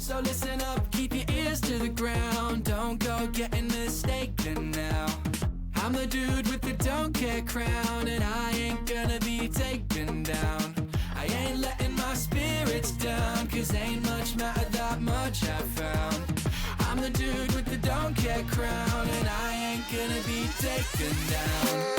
So listen up, keep your ears to the ground. Don't go getting mistaken now. I'm the dude with the don't care crown, and I ain't gonna be taken down. I ain't letting my spirits down, cause ain't much matter that much I found. I'm the dude with the don't care crown, and I ain't gonna be taken down.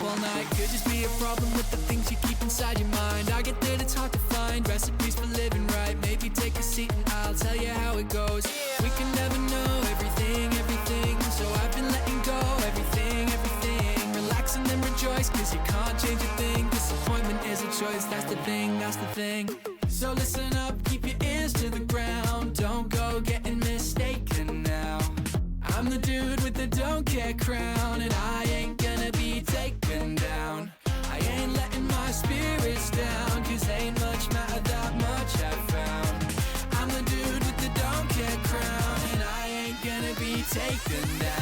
All night could just be a problem with the things you keep inside your mind. I get that it's hard to find recipes for living right. Maybe take a seat and I'll tell you how it goes. We can never know everything, so I've been letting go everything. Relax and then rejoice, cause you can't change a thing. Disappointment is a choice, that's the thing. So listen up, keep your ears to the ground. Don't go getting mistaken now. I'm the dude with the don't care crown, and I ain't gonna be taken down. I ain't letting my spirits down, cause ain't much matter that much I found. I'm the dude with the don't care crown, and I ain't gonna be taken down.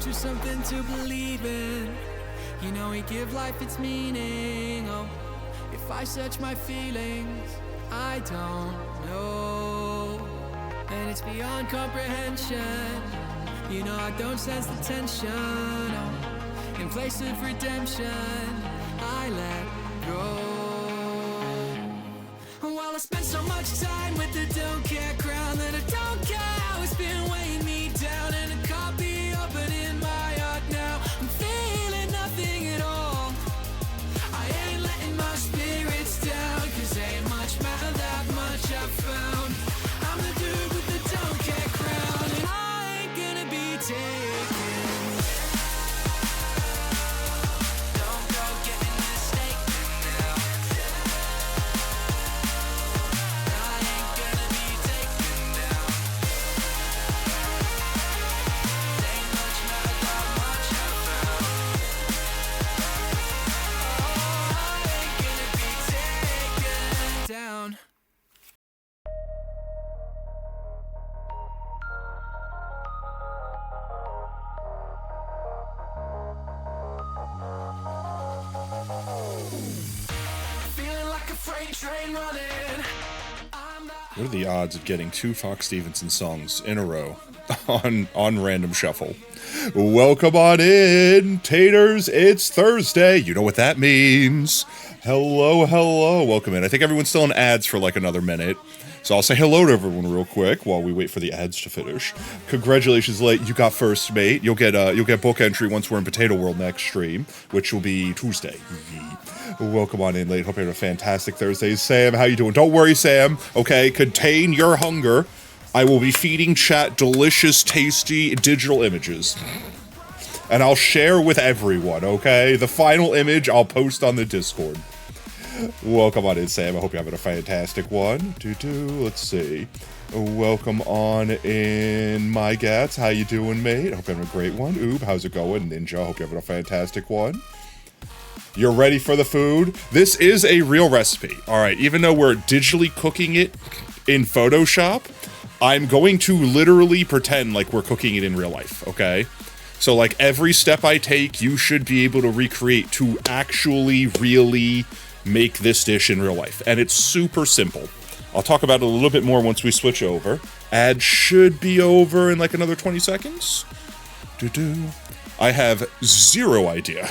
Choose something to believe in. You know we give life its meaning. Oh, if I search my feelings, I don't know. And it's beyond comprehension. You know I don't sense the tension. Oh, in place of redemption, I let go. Well, I spent so much time with the don't care crown that I don't care how it's been weighing me down. And it can't be opening my heart now. I'm feeling nothing at all. I ain't letting my spirits down, cause ain't much matter that much I found. I'm the dude with the don't care crown, and I ain't gonna be taken. Don't go getting mistaken now. I ain't gonna be taken down. Ain't much matter that much I found. Oh, I ain't gonna be taken down. Feeling like a freight train running. What are the odds of getting 2 Fox Stevenson songs in a row on Random Shuffle? Welcome on in, taters. It's Thursday. You know what that means. Hello. Welcome in. I think everyone's still in ads for like another minute. So I'll say hello to everyone real quick while we wait for the ads to finish. Congratulations, Late. You got first, mate. You'll get book entry once we're in Potato World next stream, which will be Tuesday. Welcome on in, Late. Hope you're having a fantastic Thursday. Sam, how you doing? Don't worry, Sam. Okay, contain your hunger. I will be feeding chat delicious, tasty digital images. And I'll share with everyone, okay? The final image I'll post on the Discord. Welcome on in, Sam. I hope you're having a fantastic one. Let's see. Welcome on in, my gats. How you doing, mate? I hope you're having a great one. Oob, how's it going? Ninja, I hope you're having a fantastic one. You're ready for the food? This is a real recipe. All right, even though we're digitally cooking it in Photoshop, I'm going to literally pretend like we're cooking it in real life, okay? So, like, every step I take, you should be able to recreate to actually really make this dish in real life. And it's super simple. I'll talk about it a little bit more once we switch over. Ad should be over in like another 20 seconds. I have zero idea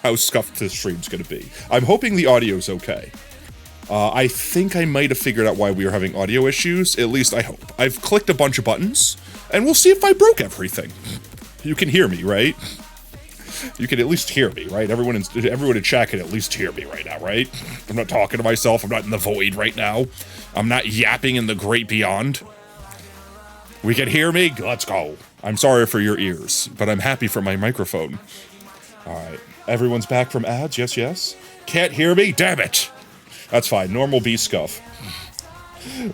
how scuffed this stream's gonna be. I'm hoping the audio's okay. I think I might have figured out why we were having audio issues. At least I hope. I've clicked a bunch of buttons, and we'll see if I broke everything. You can hear me, right? You can at least hear me, right? Everyone in chat can at least hear me right now, right? I'm not talking to myself. I'm not in the void right now. I'm not yapping in the great beyond. We can hear me? Let's go. I'm sorry for your ears, but I'm happy for my microphone. All right. Everyone's back from ads? Yes, yes. Can't hear me? Damn it. That's fine. Normal B scuff.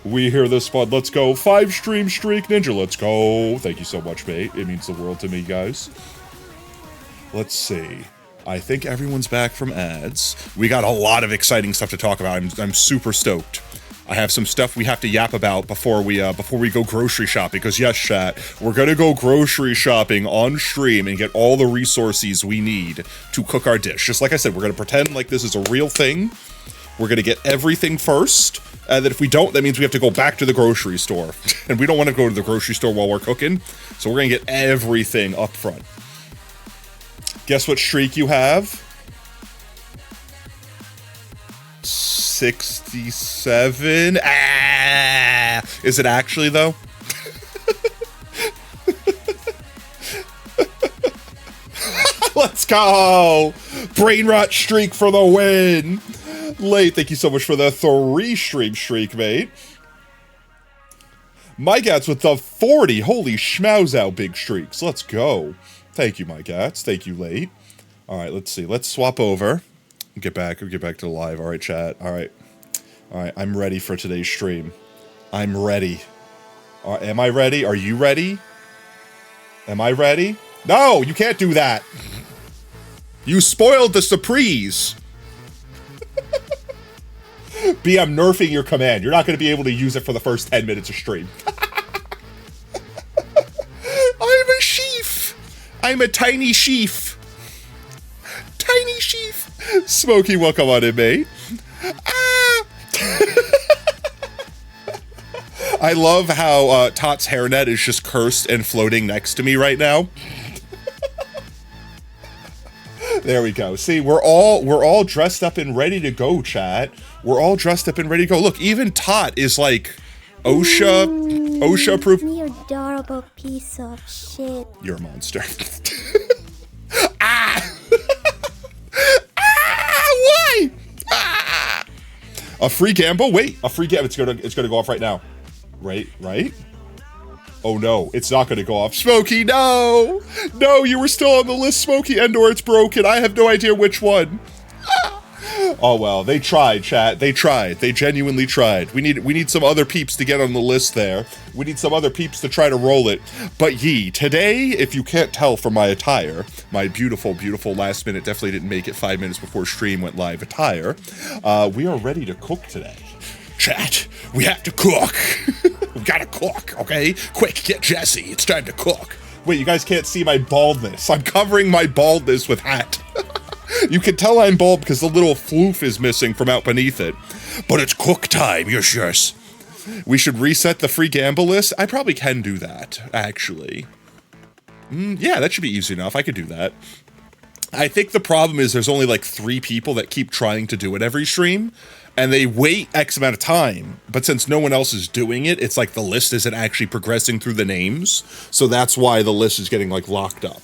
We hear this one. Let's go. 5 stream streak ninja. Let's go. Thank you so much, mate. It means the world to me, guys. Let's see. I think everyone's back from ads. We got a lot of exciting stuff to talk about. I'm super stoked. I have some stuff we have to yap about before we go grocery shopping. Because yes, chat, we're gonna go grocery shopping on stream and get all the resources we need to cook our dish. Just like I said, we're gonna pretend like this is a real thing. We're gonna get everything first, and then if we don't, that means we have to go back to the grocery store. And we don't want to go to the grocery store while we're cooking, so we're gonna get everything up front. Guess what streak you have? 67. Ah! Is it actually, though? Let's go! Brain rot streak for the win! Late, thank you so much for the 3 stream streak, mate. My Gats with the 40. Holy schmouse out big streaks. Let's go. Thank you, my Gats. Thank you, Late. All right, let's see. Let's swap over. Get back to the live. All right, chat. All right. I'm ready for today's stream. I'm ready. Am I ready? Are you ready? Am I ready? No, you can't do that. You spoiled the surprise. B, I'm nerfing your command. You're not going to be able to use it for the first 10 minutes of stream. I'm a sheaf. I'm a tiny sheaf. Tiny sheaf. Smokey, welcome on in, mate. Ah. I love how Tot's hairnet is just cursed and floating next to me right now. There we go. See, we're all dressed up and ready to go, chat. We're all dressed up and ready to go. Look, even Tot is like OSHA proof. You adorable piece of shit. You're a monster. Ah! Ah! Why? Ah! A free gamble? Wait, a free gamble. It's gonna go off right now. Right? Oh no, it's not gonna go off. Smokey, no! No, you were still on the list, Smokey, and/or it's broken. I have no idea which one. Oh well, they tried, chat. They tried. They genuinely tried. We need some other peeps to get on the list there. We need some other peeps to try to roll it. But today, if you can't tell from my attire, my beautiful, beautiful last minute, definitely didn't make it 5 minutes before stream went live attire, we are ready to cook today. Chat, we have to cook. We gotta cook, okay? Quick, get Jesse. It's time to cook. Wait, you guys can't see my baldness. I'm covering my baldness with hat. You can tell I'm bald because the little floof is missing from out beneath it. But it's cook time, yes. We should reset the free gamble list. I probably can do that, actually. Yeah, that should be easy enough. I could do that. I think the problem is there's only like 3 people that keep trying to do it every stream. And they wait X amount of time, but since no one else is doing it, it's like the list isn't actually progressing through the names. So that's why the list is getting like locked up.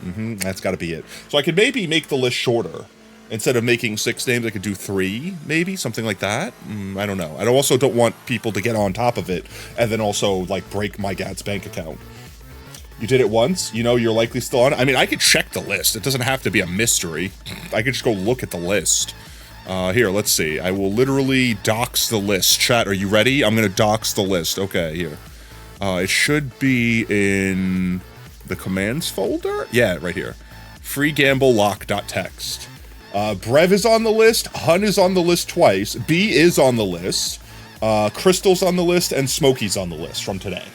That's got to be it. So I could maybe make the list shorter. Instead of making 6 names, I could do 3, maybe, something like that. I don't know. I also don't want people to get on top of it and then also like break my Gats bank account. You did it once, you know you're likely still on it. I mean, I could check the list. It doesn't have to be a mystery. I could just go look at the list. Here, let's see. I will literally dox the list. Chat, are you ready? I'm going to dox the list. Okay, here. It should be in the commands folder? Yeah, right here. freegamblelock.txt. Brev is on the list. Hun is on the list twice. B is on the list. Crystal's on the list. And Smokey's on the list from today.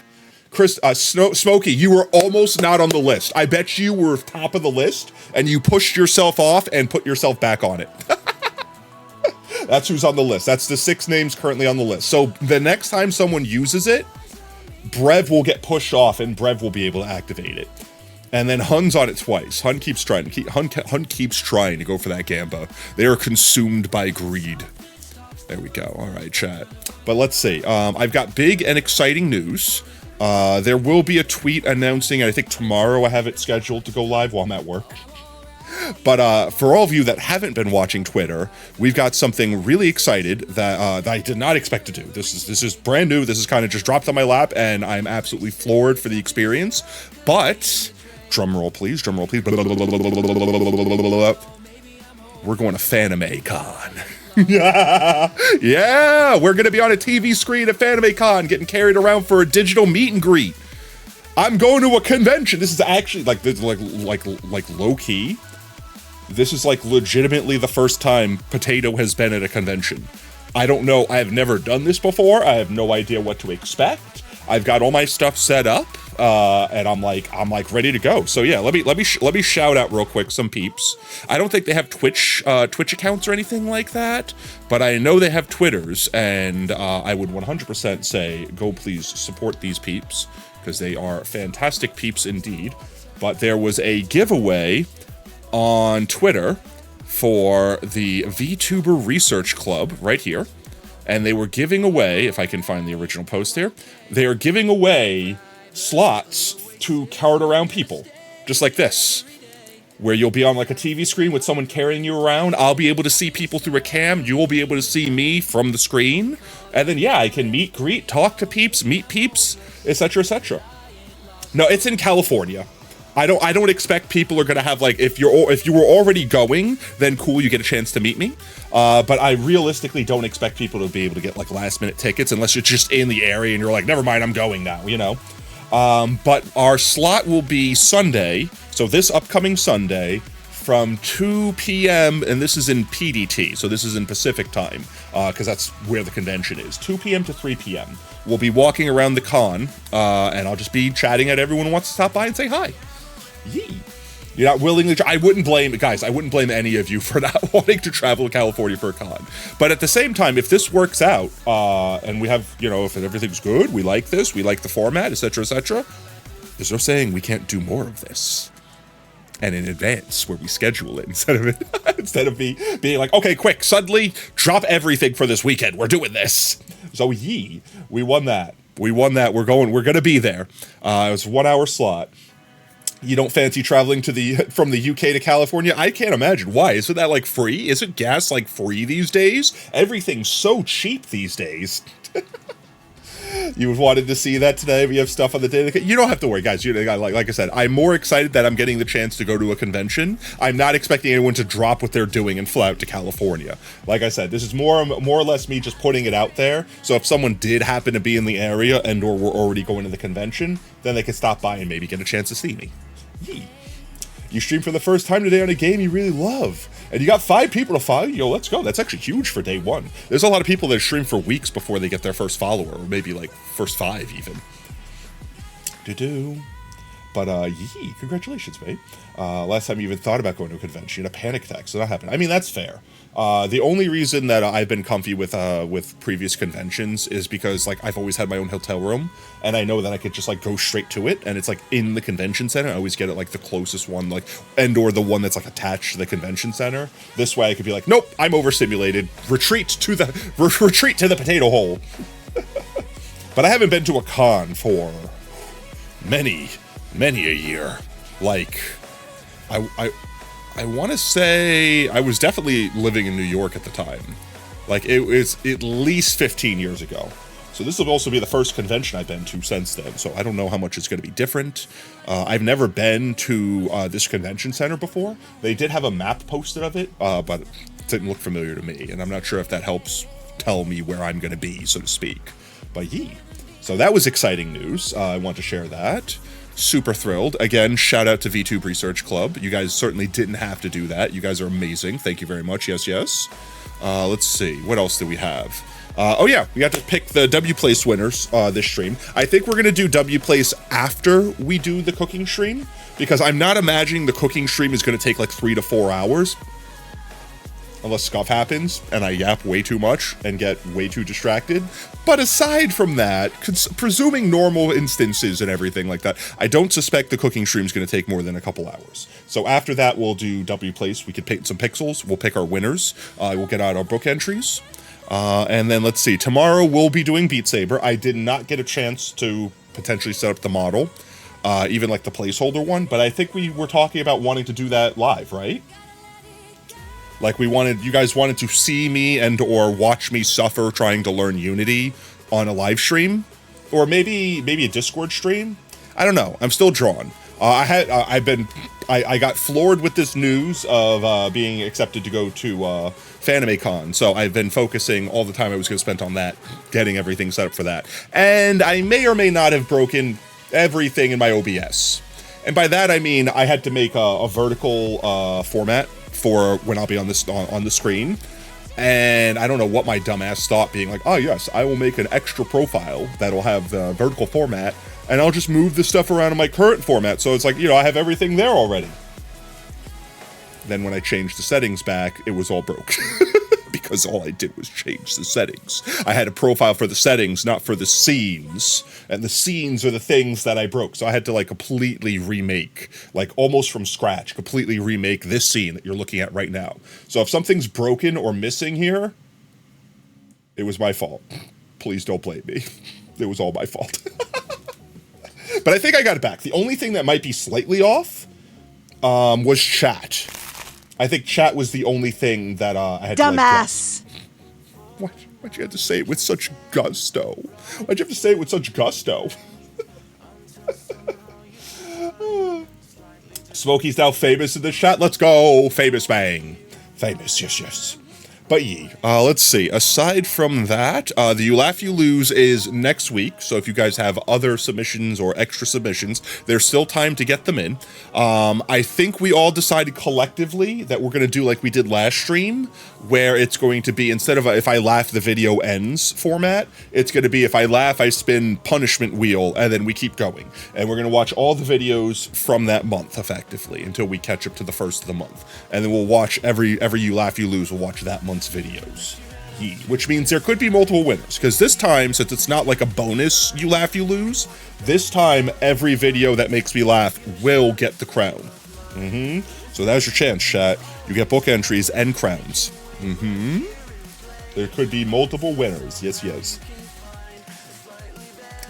Smokey, you were almost not on the list. I bet you were top of the list, and you pushed yourself off and put yourself back on it. That's who's on the list. That's the 6 names currently on the list. So the next time someone uses it, Brev will get pushed off and Brev will be able to activate it. And then Hun's on it twice. Hun keeps trying. Hun keeps trying to go for that Gamba. They are consumed by greed. There we go. All right, chat. But let's see. I've got big and exciting news. There will be a tweet announcing, I think tomorrow I have it scheduled to go live while I'm at work. But for all of you that haven't been watching Twitter, we've got something really excited that I did not expect to do. This is brand new. This is kind of just dropped on my lap, and I'm absolutely floored for the experience. But drum roll, please. Drum roll, please. We're going to FanimeCon. Yeah, we're going to be on a TV screen at FanimeCon, getting carried around for a digital meet and greet. I'm going to a convention. This is actually like low key. This is like legitimately the first time Potato has been at a convention. I don't know. I have never done this before. I have no idea what to expect. I've got all my stuff set up, and I'm like ready to go. So yeah, let me shout out real quick some peeps. I don't think they have Twitch accounts or anything like that, but I know they have Twitters, and I would 100% say go please support these peeps because they are fantastic peeps indeed. But there was a giveaway on Twitter for the VTuber Research Club right here. And they were giving away, if I can find the original post here, they are giving away slots to cart around people, just like this, where you'll be on like a TV screen with someone carrying you around. I'll be able to see people through a cam. You will be able to see me from the screen. And then, yeah, I can meet, greet, talk to peeps, meet peeps, etc., etc. No, it's in California. I don't expect people are gonna have like, if you were already going, then cool, you get a chance to meet me. But I realistically don't expect people to be able to get like last minute tickets unless you're just in the area and you're like, never mind, I'm going now, you know. But our slot will be Sunday, so this upcoming Sunday from 2 p.m. and this is in PDT, so this is in Pacific time, because that's where the convention is. 2 p.m. to 3 p.m. We'll be walking around the con, and I'll just be chatting at everyone who wants to stop by and say hi. Yee. You're not willing to. I wouldn't blame any of you for not wanting to travel to California for a con. But at the same time, if this works out, and we have, you know, if everything's good, we like this, we like the format, etc., etc., there's no saying we can't do more of this. And in advance, where we schedule it instead of being like, okay, quick, suddenly drop everything for this weekend. We're doing this. So we won that. We're gonna be there. It was a 1 hour slot. You don't fancy traveling from the UK to California? I can't imagine. Why? Isn't that like free? Isn't gas like free these days? Everything's so cheap these days. You wanted to see that today. We have stuff on the day. You don't have to worry, guys. Like I said, I'm more excited that I'm getting the chance to go to a convention. I'm not expecting anyone to drop what they're doing and fly out to California. Like I said, this is more or less me just putting it out there. So if someone did happen to be in the area and or were already going to the convention, then they could stop by and maybe get a chance to see me. You streamed for the first time today on a game you really love, and you got 5 people to follow. Yo, let's go. That's actually huge for day 1. There's a lot of people that stream for weeks before they get their first follower, or maybe like first 5 even. But congratulations, mate. Last time you even thought about going to a convention, you had a panic attack, so that happened. I mean, that's fair. The only reason that I've been comfy with previous conventions is because like I've always had my own hotel room, and I know that I could just like go straight to it, and it's like in the convention center. I always get it like the closest one, like or the one that's like attached to the convention center. This way I could be like, nope, I'm overstimulated. Retreat to the potato hole. But I haven't been to a con for many a year. Like I want to say I was definitely living in New York at the time. Like it was at least 15 years ago. So this will also be the first convention I've been to since then. So I don't know how much it's going to be different. I've never been to this convention center before. They did have a map posted of it, but it didn't look familiar to me. And I'm not sure if that helps tell me where I'm going to be, so to speak. But so that was exciting news. I want to share that. Super thrilled. Again, shout out to VTube Research Club. You guys certainly didn't have to do that. You guys are amazing. Thank you very much. Yes. Let's see. What else do we have? Oh yeah, we got to pick the W Place winners this stream. I think we're going to do W Place after we do the cooking stream, because I'm not imagining the cooking stream is going to take like 3 to 4 hours. Unless stuff happens and I yap way too much and get way too distracted. But aside from that, presuming normal instances and everything like that, I don't suspect the cooking stream is going to take more than a couple hours. So after that, we'll do W Place. We could pick some pixels. We'll pick our winners. We'll get out our book entries. And then let's see. Tomorrow we'll be doing Beat Saber. I did not get a chance to potentially set up the model. even like the placeholder one. But I think we were talking about wanting to do that live, right? Like you guys wanted to see me and or watch me suffer trying to learn Unity on a live stream, or maybe a Discord stream. I don't know. I'm still drawn. I got floored with this news of being accepted to go to FanimeCon, so I've been focusing all the time I was going to spend on that, getting everything set up for that. And I may or may not have broken everything in my OBS. And by that I mean I had to make a vertical format for when I'll be on the screen. And I don't know what my dumbass thought, being like, oh yes, I will make an extra profile that'll have the vertical format, and I'll just move the stuff around in my current format, so it's like, I have everything there already. Then when I changed the settings back, it was all broke. Because all I did was change the settings. I had a profile for the settings, not for the scenes. And the scenes are the things that I broke. So I had to like completely remake, like almost from scratch, completely remake this scene that you're looking at right now. So if something's broken or missing here, it was my fault. Please don't blame me. It was all my fault. But I think I got it back. The only thing that might be slightly off was chat. I think chat was the only thing that I had Dumbass. to like, why'd you have to say it with such gusto? Why'd you have to say it with such gusto? Smokey's now famous in the chat. Let's go. Famous bang. Famous, yes. But let's see. Aside from that, the You Laugh, You Lose is next week. So if you guys have other submissions or extra submissions, there's still time to get them in. I think we all decided collectively that we're going to do like we did last stream, where it's going to be, instead of if I laugh, the video ends format, it's going to be if I laugh, I spin punishment wheel, and then we keep going. And we're going to watch all the videos from that month, effectively, until we catch up to the first of the month. And then we'll watch every You Laugh, You Lose, we'll watch that month's videos. Which means there could be multiple winners, because this time, since it's not like a bonus You Laugh, You Lose, this time every video that makes me laugh will get the crown. So that's your chance, chat. You get book entries and crowns. There could be multiple winners. Yes.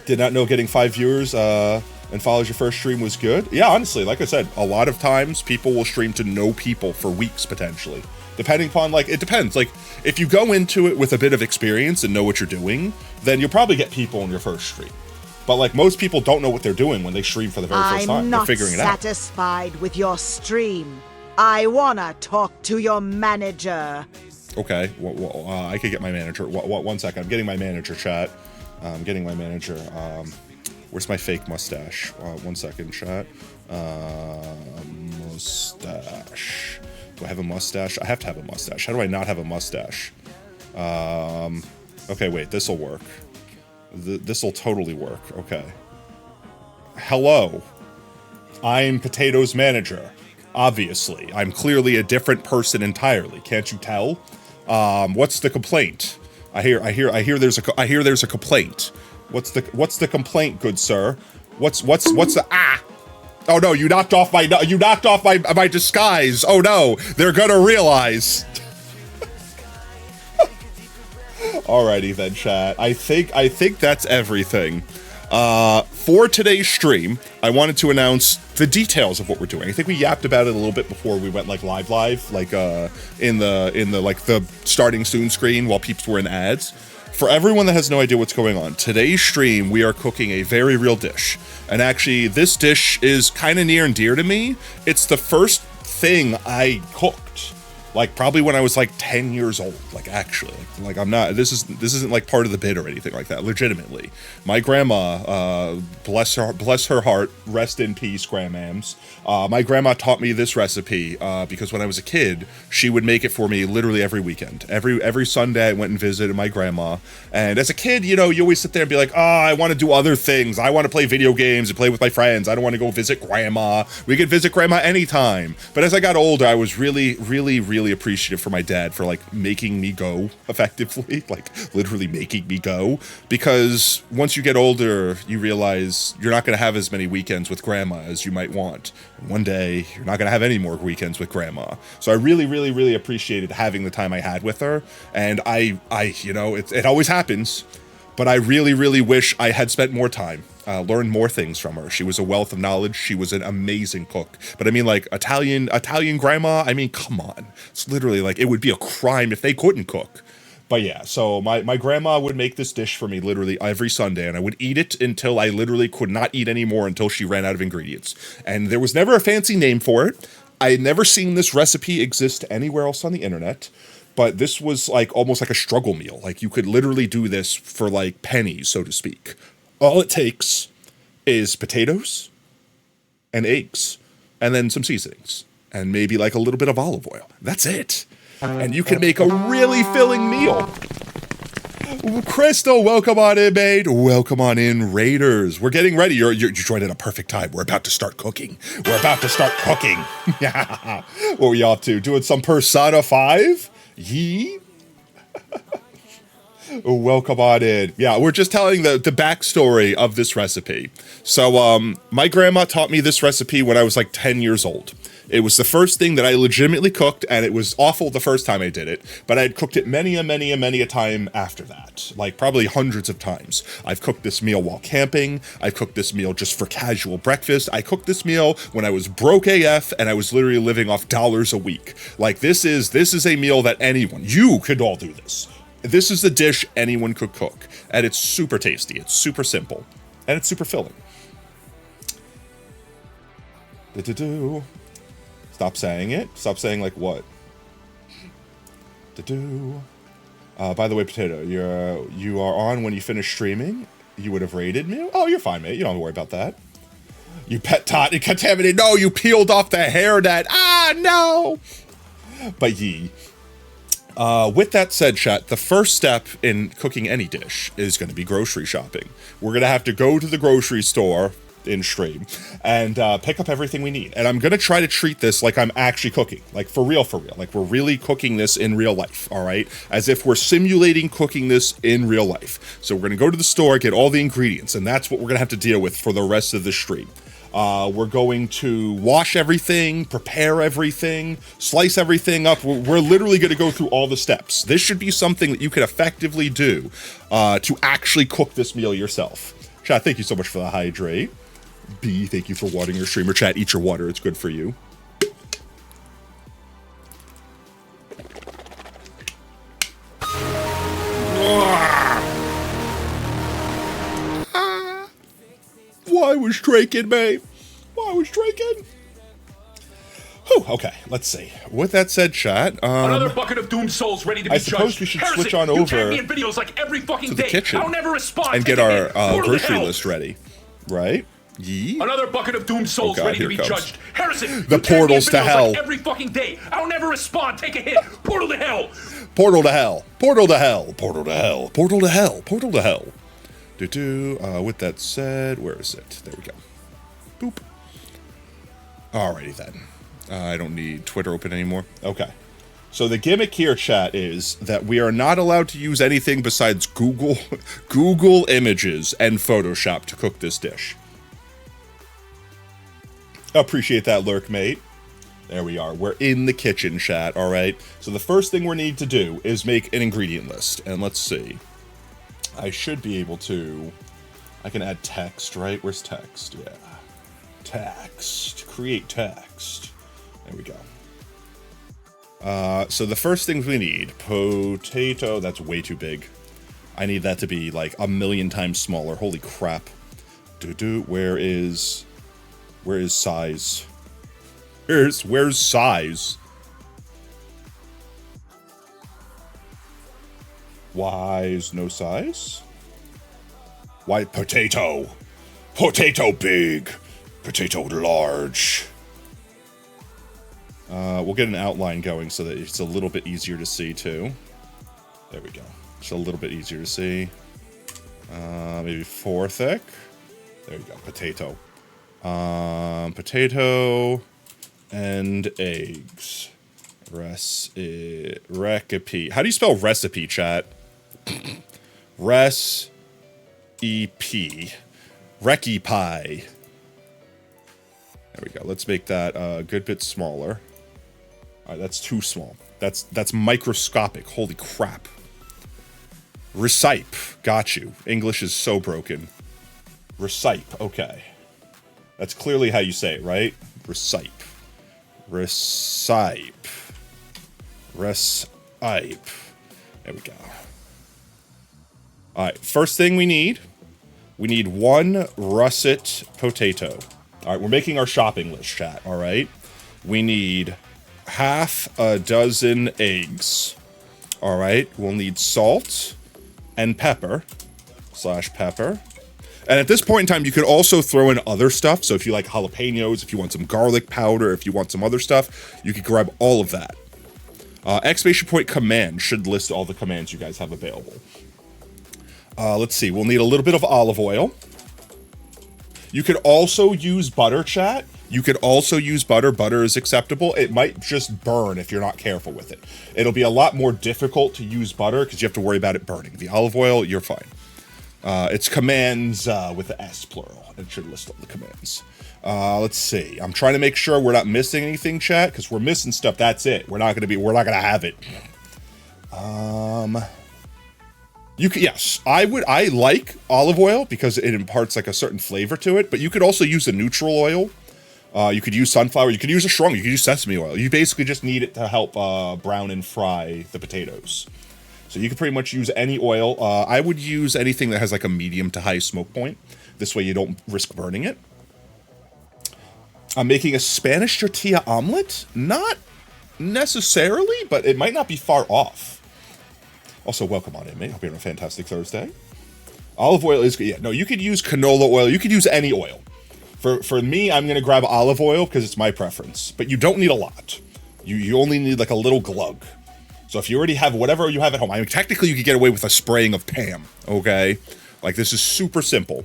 Did not know getting 5 viewers and follows your first stream was good. Yeah, honestly, like I said, a lot of times people will stream to no people for weeks, potentially. Depending upon, like, it depends. Like, if you go into it with a bit of experience and know what you're doing, then you'll probably get people on your first stream. But, like, most people don't know what they're doing when they stream for the very first time. They're figuring it out. I'm not satisfied with your stream. I wanna talk to your manager. Okay, I could get my manager. One second, I'm getting my manager, chat. I'm getting my manager. Where's my fake mustache? 1 second, chat. Mustache. Do I have a mustache? I have to have a mustache. How do I not have a mustache? Okay, wait, this'll work. This'll totally work. Okay. Hello. I'm Potato's manager. Obviously. I'm clearly a different person entirely. Can't you tell? What's the complaint? I hear there's a complaint. What's the complaint, good sir? What's the Oh no, you knocked off my disguise. Oh no, they're gonna realize. Alrighty then, chat. I think that's everything. For today's stream, I wanted to announce the details of what we're doing. I think we yapped about it a little bit before we went like live, like in the like the starting soon screen while peeps were in ads. For everyone that has no idea what's going on, today's stream, we are cooking a very real dish. And actually, this dish is kind of near and dear to me. It's the first thing I cooked, like probably when I was like 10 years old, like actually. Like I'm not, this isn't like part of the bid or anything like that, legitimately. My grandma, bless her heart, rest in peace, grandmams. My grandma taught me this recipe because when I was a kid, she would make it for me literally every weekend. Every Sunday I went and visited my grandma. And as a kid, you know, you always sit there and be like, oh, I want to do other things. I want to play video games and play with my friends. I don't want to go visit grandma. We could visit grandma anytime. But as I got older, I was really appreciative for my dad for like making me go effectively, like literally making me go. Because once you get older, you realize you're not going to have as many weekends with grandma as you might want. One day, you're not going to have any more weekends with grandma. So I really appreciated having the time I had with her. And I you know, it always happens. But I really, really wish I had spent more time, learned more things from her. She was a wealth of knowledge. She was an amazing cook. But I mean, like, Italian grandma, I mean, come on. It's literally like, it would be a crime if they couldn't cook. But yeah, so my grandma would make this dish for me literally every Sunday, and I would eat it until I literally could not eat anymore until she ran out of ingredients. And there was never a fancy name for it. I had never seen this recipe exist anywhere else on the internet. But this was like almost like a struggle meal. Like you could literally do this for like pennies, so to speak. All it takes is potatoes and eggs and then some seasonings and maybe like a little bit of olive oil. That's it. And you can make a really filling meal. Crystal, welcome on in, mate. Welcome on in, Raiders. We're getting ready. You joined at a perfect time. We're about to start cooking. Yeah. What are we off to? Doing some Persona 5? Yee? Welcome on in. Yeah, we're just telling the backstory of this recipe. So, my grandma taught me this recipe when I was like 10 years old. It was the first thing that I legitimately cooked, and it was awful the first time I did it, but I had cooked it many a time after that, like probably hundreds of times. I've cooked this meal while camping. I've cooked this meal just for casual breakfast. I cooked this meal when I was broke AF, and I was literally living off dollars a week. Like this is a meal that you could all do this. This is a dish anyone could cook, and it's super tasty. It's super simple, and it's super filling. Stop saying it. Stop saying like what? By the way, Potato, you are on when you finish streaming. You would have raided me. Oh, you're fine, mate. You don't have to worry about that. You pet tot and contaminated. No, you peeled off the hair net. Ah, no. But with that said, chat, the first step in cooking any dish is going to be grocery shopping. We're going to have to go to the grocery store in stream and pick up everything we need. And I'm going to try to treat this like I'm actually cooking, like for real. Like we're really cooking this in real life, all right? As if we're simulating cooking this in real life. So we're going to go to the store, get all the ingredients, and that's what we're going to have to deal with for the rest of the stream. We're going to wash everything, prepare everything, slice everything up. We're literally going to go through all the steps. This should be something that you can effectively do to actually cook this meal yourself. Chat, thank you so much for the hydrate. B, thank you for watering your streamer. Chat, eat your water. It's good for you. Why was drinking, mate? Why was drinking? Whew, okay, let's see. With that said, chat, another bucket of doomed souls ready to be I judged. suppose we should Harrison, switch on you over can't be in videos like every fucking to the day. kitchen I'll never respond. and get our grocery list ready, right? Yee. Another bucket of doomed souls ready to be comes. judged. Harrison, The you can't be in portals to videos hell. Like every fucking day. I'll never respond. Take a hit. Portal to hell. Portal to hell. Portal to hell. Portal to hell. Portal to hell. Portal to hell. With that said, where is it? There we go. Boop. Alrighty then. I don't need Twitter open anymore. Okay. So the gimmick here, chat, is that we are not allowed to use anything besides Google Images and Photoshop to cook this dish. Appreciate that lurk, mate. There we are. We're in the kitchen, chat, alright? So the first thing we need to do is make an ingredient list. And let's see. I should be able to... I can add text, right? Where's text? Yeah. Text. Create text. There we go. So the first things we need. Potato. That's way too big. I need that to be like 1,000,000 times smaller. Holy crap. Where is size? Where's size? Why is no size? Why potato? Potato big. Potato large. We'll get an outline going so that it's a little bit easier to see too. There we go. It's a little bit easier to see. Maybe 4 thick. There you go. Potato. Potato and eggs. Recipe. How do you spell recipe, chat? Reci pie. There we go. Let's make that a good bit smaller. All right, that's too small. That's microscopic. Holy crap. Recipe. Got you. English is so broken. Recipe. Okay. That's clearly how you say it, right? Recipe. Recipe. Recipe. There we go. All right, first thing we need 1 russet potato. All right, we're making our shopping list, chat, all right? We need half a dozen eggs. All right, we'll need salt and pepper, /pepper. And at this point in time, you could also throw in other stuff. So if you like jalapenos, if you want some garlic powder, if you want some other stuff, you could grab all of that. Exclamation point command should list all the commands you guys have available. Let's see, we'll need a little bit of olive oil. You could also use butter, chat. You could also use butter. Butter is acceptable. It might just burn if you're not careful with it. It'll be a lot more difficult to use butter because you have to worry about it burning. The olive oil, you're fine. It's commands with the S plural. It should list all the commands. Let's see. I'm trying to make sure we're not missing anything, chat, because we're missing stuff. That's it. We're not gonna have it. Yes, I like olive oil because it imparts like a certain flavor to it, but you could also use a neutral oil. You could use sunflower, you could use a strong, you could use sesame oil. You basically just need it to help brown and fry the potatoes. So you could pretty much use any oil. I would use anything that has like a medium to high smoke point. This way you don't risk burning it. I'm making a Spanish tortilla omelet? Not necessarily, but it might not be far off. Also, welcome on in, mate. Hope you're having a fantastic Thursday. Olive oil is good. Yeah, no, you could use canola oil. You could use any oil. For me, I'm going to grab olive oil because it's my preference. But you don't need a lot. You only need like a little glug. So if you already have whatever you have at home, I mean, technically you could get away with a spraying of Pam, okay? Like, this is super simple.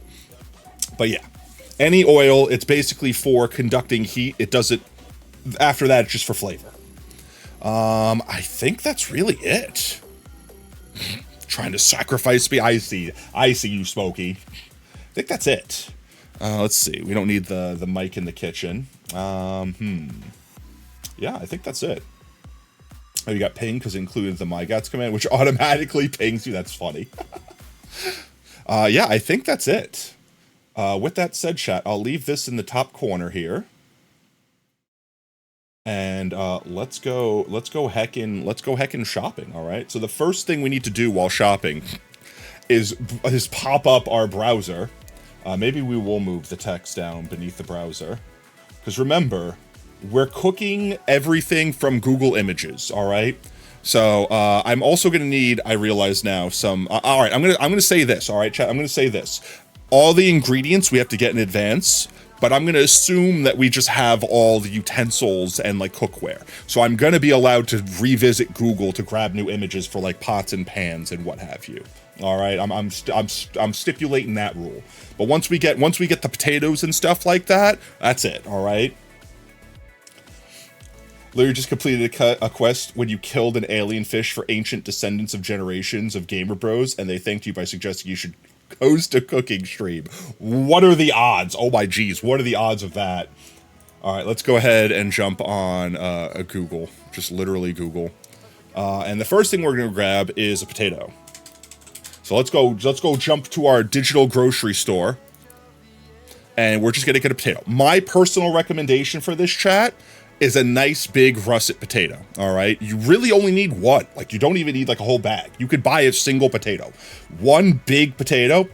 But yeah, any oil, it's basically for conducting heat. It does it, after that, it's just for flavor. I think that's really it. Trying to sacrifice me. I see you, Smokey. I think that's it. Let's see. We don't need the mic in the kitchen. Yeah, I think that's it. Oh, you got ping because it included the mygats command, which automatically pings you. That's funny. Yeah, I think that's it. With that said, chat, I'll leave this in the top corner here. And let's go heckin' shopping, all right? So the first thing we need to do while shopping is pop up our browser. Maybe we will move the text down beneath the browser. Because remember, we're cooking everything from Google Images, all right? So I'm also gonna need, I realize now, some. All right, I'm gonna say this, all right, chat. I'm gonna say this. All the ingredients we have to get in advance. But I'm going to assume that we just have all the utensils and like cookware. So I'm going to be allowed to revisit Google to grab new images for like pots and pans and what have you. All right, I'm stipulating that rule. But once we get the potatoes and stuff like that, that's it. All right. Larry just completed a quest when you killed an alien fish for ancient descendants of generations of gamer bros, and they thanked you by suggesting you should host a cooking stream. What are the odds? Oh my geez, what are the odds of that? All right, let's go ahead and jump on Google, just literally Google. And the first thing we're gonna grab is a potato. So let's go jump to our digital grocery store. And we're just gonna get a potato. My personal recommendation for this, chat, is a nice big russet potato, all right? You really only need one. Like, you don't even need like a whole bag. You could buy a single potato. One big potato,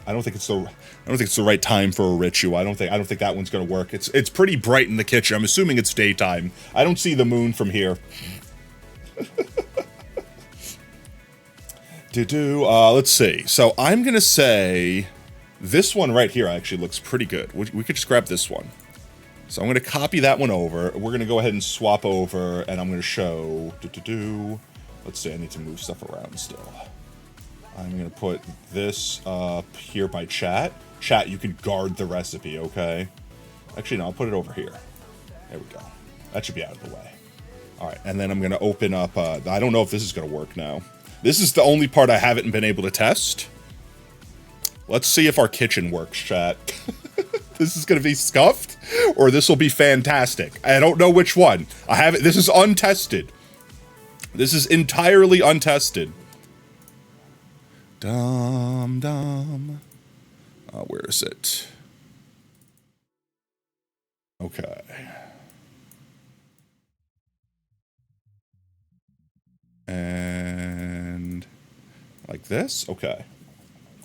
I don't think it's the right time for a ritual. I don't think that one's gonna work. It's pretty bright in the kitchen. I'm assuming it's daytime. I don't see the moon from here. Let's see. So I'm gonna say this one right here actually looks pretty good. We could just grab this one. So I'm going to copy that one over. We're going to go ahead and swap over, and I'm going to show... Let's see, I need to move stuff around still. I'm going to put this up here by chat. Chat, you can guard the recipe, okay? Actually, no, I'll put it over here. There we go. That should be out of the way. All right, and then I'm going to open up... I don't know if this is going to work now. This is the only part I haven't been able to test. Let's see if our kitchen works, chat. This is going to be scuffed, or this will be fantastic. I don't know which one. This is untested. This is entirely untested. Dum dum. Where is it? Okay. And like this? Okay.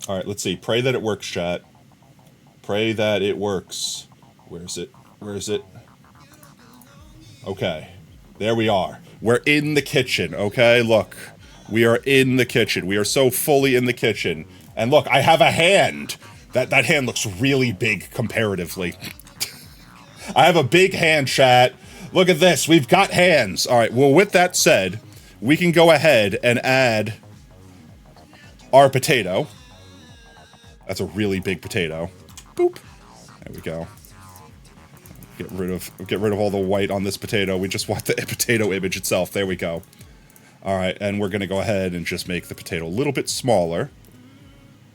All right, let's see. Pray that it works, chat. Pray that it works. Where is it? Where is it? Okay. There we are. We're in the kitchen, okay? Look. We are in the kitchen. We are so fully in the kitchen. And look, I have a hand. That hand looks really big comparatively. I have a big hand, chat. Look at this. We've got hands. All right. Well, with that said, we can go ahead and add our potato. That's a really big potato. Boop. There we go. Get rid of all the white on this potato. We just want the potato image itself. There we go. All right, and we're gonna go ahead and just make the potato a little bit smaller.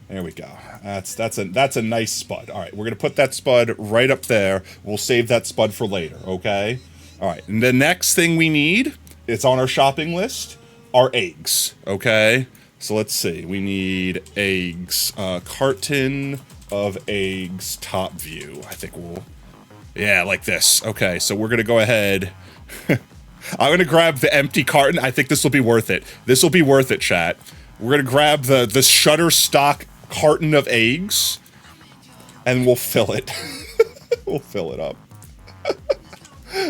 There we go. That's a nice spud. All right, we're gonna put that spud right up there. We'll save that spud for later. Okay. All right, and the next thing we need, it's on our shopping list, are eggs. Okay. So let's see. We need eggs. Carton of eggs. Top view. I think we'll. Yeah, like this. Okay, so we're gonna go ahead. I'm gonna grab the empty carton. I think this will be worth it. This will be worth it, chat. We're gonna grab the Shutterstock carton of eggs, and we'll fill it. We'll fill it up.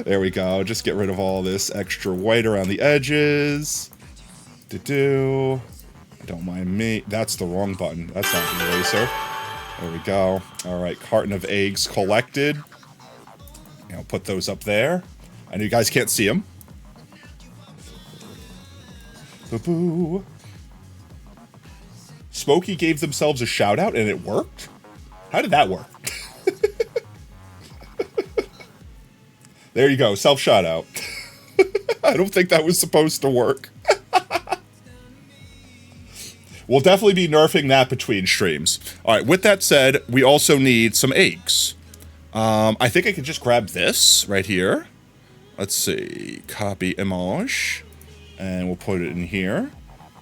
There we go. Just get rid of all this extra white around the edges. Don't mind me. That's the wrong button. That's not the eraser. There we go. All right, carton of eggs collected. I'll put those up there. I know you guys can't see them. Boo-boo. Smokey gave themselves a shout out and it worked? How did that work? There you go, self shout out. I don't think that was supposed to work. We'll definitely be nerfing that between streams. All right, with that said, we also need some eggs. I think I could just grab this right here. Let's see, copy image, and we'll put it in here.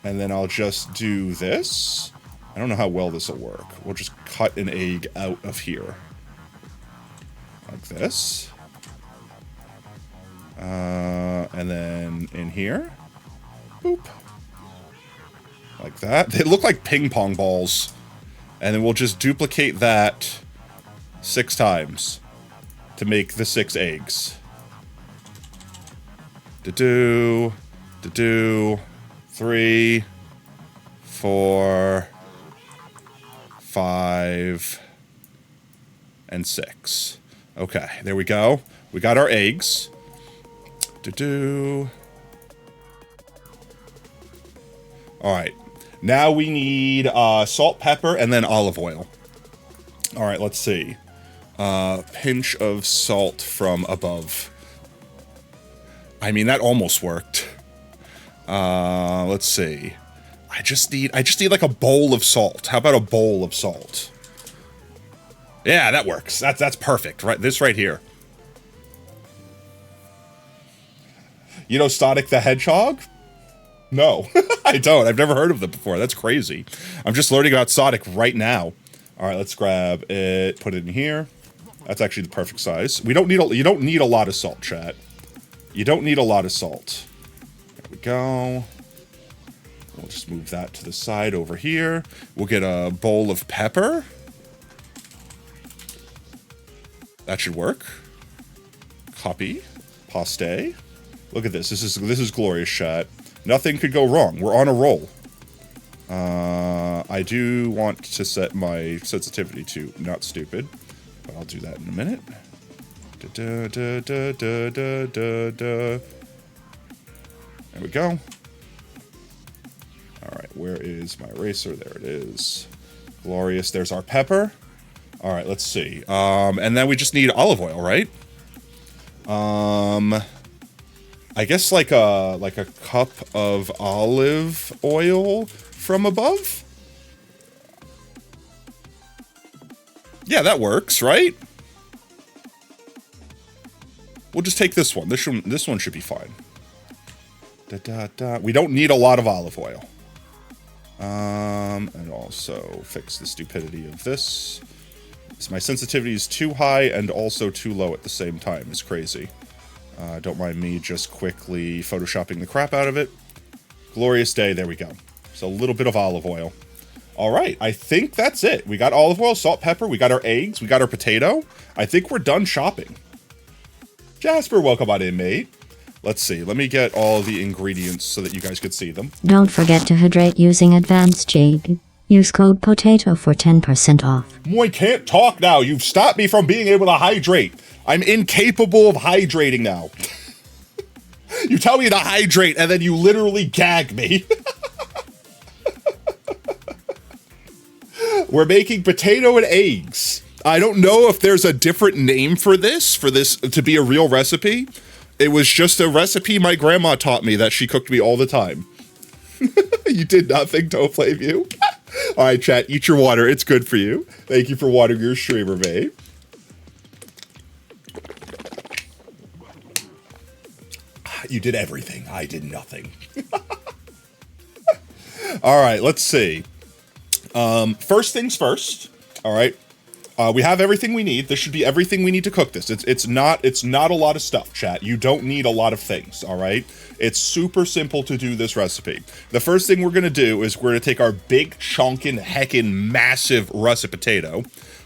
And then I'll just do this. I don't know how well this will work. We'll just cut an egg out of here. Like this. And then in here. Boop. Like that. They look like ping pong balls. And then we'll just duplicate that 6 times to make the 6 eggs. 3, 4, 5, and 6. Okay, there we go. We got our eggs. All right. Now we need salt, pepper, and then olive oil. All right, let's see. Pinch of salt from above. I mean, that almost worked. Let's see. I just need like a bowl of salt. How about a bowl of salt? Yeah, that works. That's perfect. Right, this right here. You know Sonic the Hedgehog? No, I don't. I've never heard of them before. That's crazy. I'm just learning about Sonic right now. All right, let's grab it. Put it in here. That's actually the perfect size. You don't need a lot of salt, chat. You don't need a lot of salt. There we go. We'll just move that to the side over here. We'll get a bowl of pepper. That should work. Copy. Paste. Look at this. This is glorious, chat. Nothing could go wrong. We're on a roll. I do want to set my sensitivity to not stupid, but I'll do that in a minute. There we go. All right, where is my eraser? There it is. Glorious. There's our pepper. All right, let's see. And then we just need olive oil, right? I guess like a cup of olive oil from above. Yeah, that works, right? We'll just take this one. This one should be fine. We don't need a lot of olive oil. And also fix the stupidity of this. So my sensitivity is too high and also too low at the same time. It's crazy. Don't mind me just quickly photoshopping the crap out of it. Glorious day. There we go. So a little bit of olive oil. All right. I think that's it. We got olive oil, salt, pepper. We got our eggs. We got our potato. I think we're done shopping. Jasper, welcome on in, mate. Let's see. Let me get all the ingredients so that you guys could see them. Don't forget to hydrate using Advanced Jade. Use code POTATO for 10% off. I can't talk now. You've stopped me from being able to hydrate. I'm incapable of hydrating now. You tell me to hydrate and then you literally gag me. We're making potato and eggs. I don't know if there's a different name for this to be a real recipe. It was just a recipe my grandma taught me that she cooked me all the time. You did nothing, don't blame you. All right, chat, eat your water. It's good for you. Thank you for watering your streamer, mate. You did everything. I did nothing. All right, let's see. First things first. All right. We have everything we need. This should be everything we need to cook this. It's not a lot of stuff, chat. You don't need a lot of things, all right? It's super simple to do this recipe. The first thing we're going to do is we're going to take our big, chonkin', heckin' massive russet potato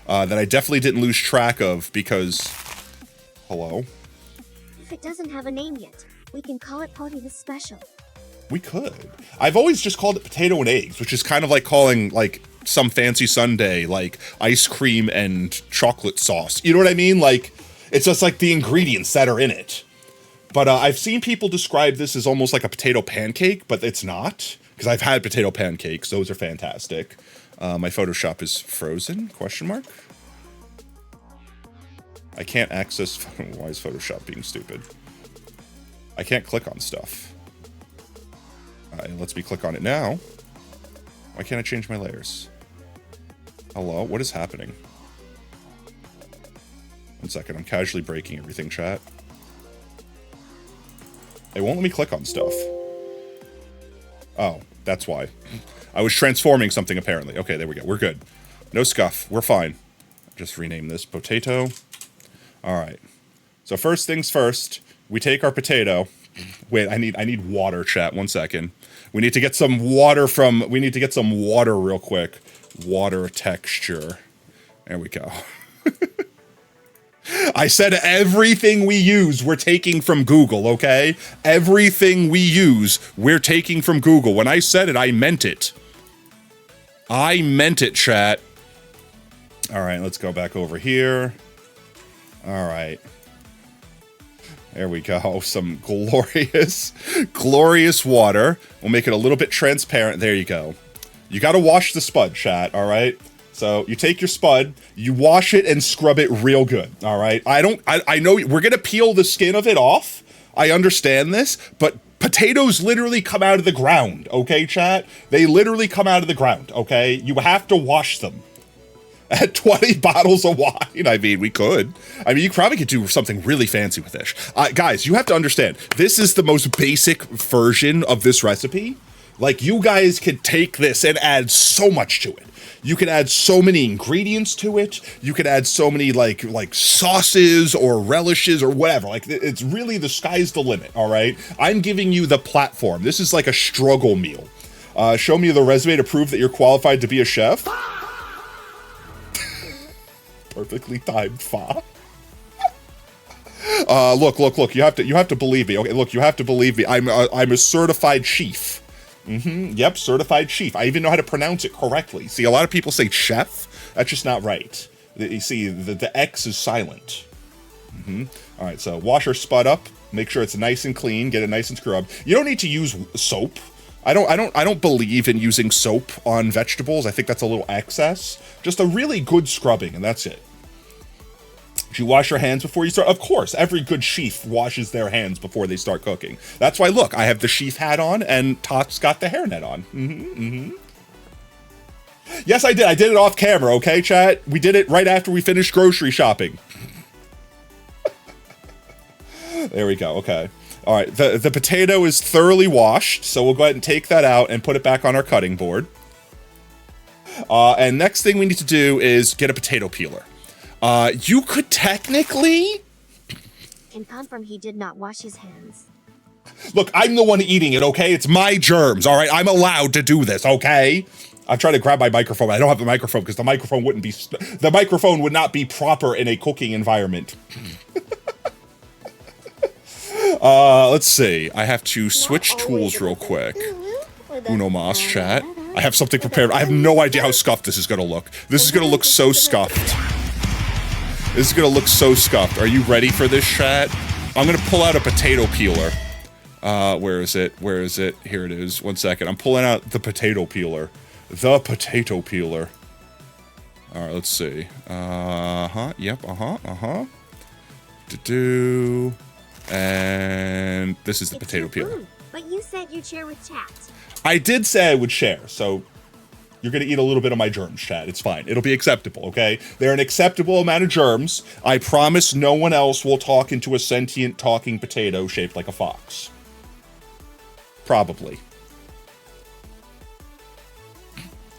that I definitely didn't lose track of because... Hello? If it doesn't have a name yet, we can call it Potty the Special. We could. I've always just called it potato and eggs, which is kind of like calling, like, some fancy sundae, like, ice cream and chocolate sauce. You know what I mean? Like, it's just like the ingredients that are in it. But I've seen people describe this as almost like a potato pancake, but it's not. Because I've had potato pancakes. Those are fantastic. My Photoshop is frozen? Question mark? I can't access... Why is Photoshop being stupid? I can't click on stuff. It lets me click on it now. Why can't I change my layers? Hello? What is happening? 1 second. I'm casually breaking everything, chat. It won't let me click on stuff. Oh, that's why. I was transforming something, apparently. Okay, there we go. We're good. No scuff. We're fine. Just rename this potato. All right. So first things first, we take our potato. Wait, I need water, chat. 1 second. We need to get some water real quick. Water texture. There we go. I said everything we use, we're taking from Google, okay? Everything we use, we're taking from Google. When I said it, I meant it. I meant it, chat. All right, let's go back over here. All right. There we go. Some glorious, glorious water. We'll make it a little bit transparent. There you go. You got to wash the spud, chat, all right? So you take your spud, you wash it and scrub it real good, all right? I know we're going to peel the skin of it off. I understand this, but potatoes literally come out of the ground, okay, chat? They literally come out of the ground, okay? You have to wash them. At 20 bottles of wine. I mean, we could. I mean, you probably could do something really fancy with this. Guys, you have to understand, this is the most basic version of this recipe. Like, you guys could take this and add so much to it. You can add so many ingredients to it. You can add so many, like sauces or relishes or whatever. Like, it's really, the sky's the limit, all right? I'm giving you the platform. This is like a struggle meal. Show me the resume to prove that you're qualified to be a chef. Perfectly timed fa. Look. You have to believe me. Okay, look, you have to believe me. I'm a certified chief. Yep, certified chief. I even know how to pronounce it correctly. See, a lot of people say chef. That's just not right. You see, the X is silent. All right, so wash your spud up. Make sure it's nice and clean. Get it nice and scrubbed. You don't need to use soap. I don't believe in using soap on vegetables. I think that's a little excess. Just a really good scrubbing, and that's it. Did you wash your hands before you start? Of course, every good chef washes their hands before they start cooking. That's why, look, I have the chef hat on, and Tots got the hairnet on. Yes, I did. I did it off camera, okay, chat? We did it right after we finished grocery shopping. There we go, okay. All right, the potato is thoroughly washed, so we'll go ahead and take that out and put it back on our cutting board. And next thing we need to do is get a potato peeler. You could technically... And confirm he did not wash his hands. Look, I'm the one eating it, okay? It's my germs, all right? I'm allowed to do this, okay? I'm trying to grab my microphone. I don't have the microphone because the microphone wouldn't be... the microphone would not be proper in a cooking environment. Let's see. I have to switch tools real quick. Uno mas, chat. I have something prepared. I have no idea how scuffed this is going to look. This is going to look so scuffed. This is going to look so scuffed. Are you ready for this, chat? I'm going to pull out a potato peeler. Where is it? Where is it? Here it is. 1 second. I'm pulling out the potato peeler. The potato peeler. All right, let's see. Yep, Do-do. And this is the potato peeler. But you said you'd share with chat. I did say I would share, so you're going to eat a little bit of my germs, chat. It's fine. It'll be acceptable, okay? They're an acceptable amount of germs. I promise no one else will talk into a sentient talking potato shaped like a fox. Probably.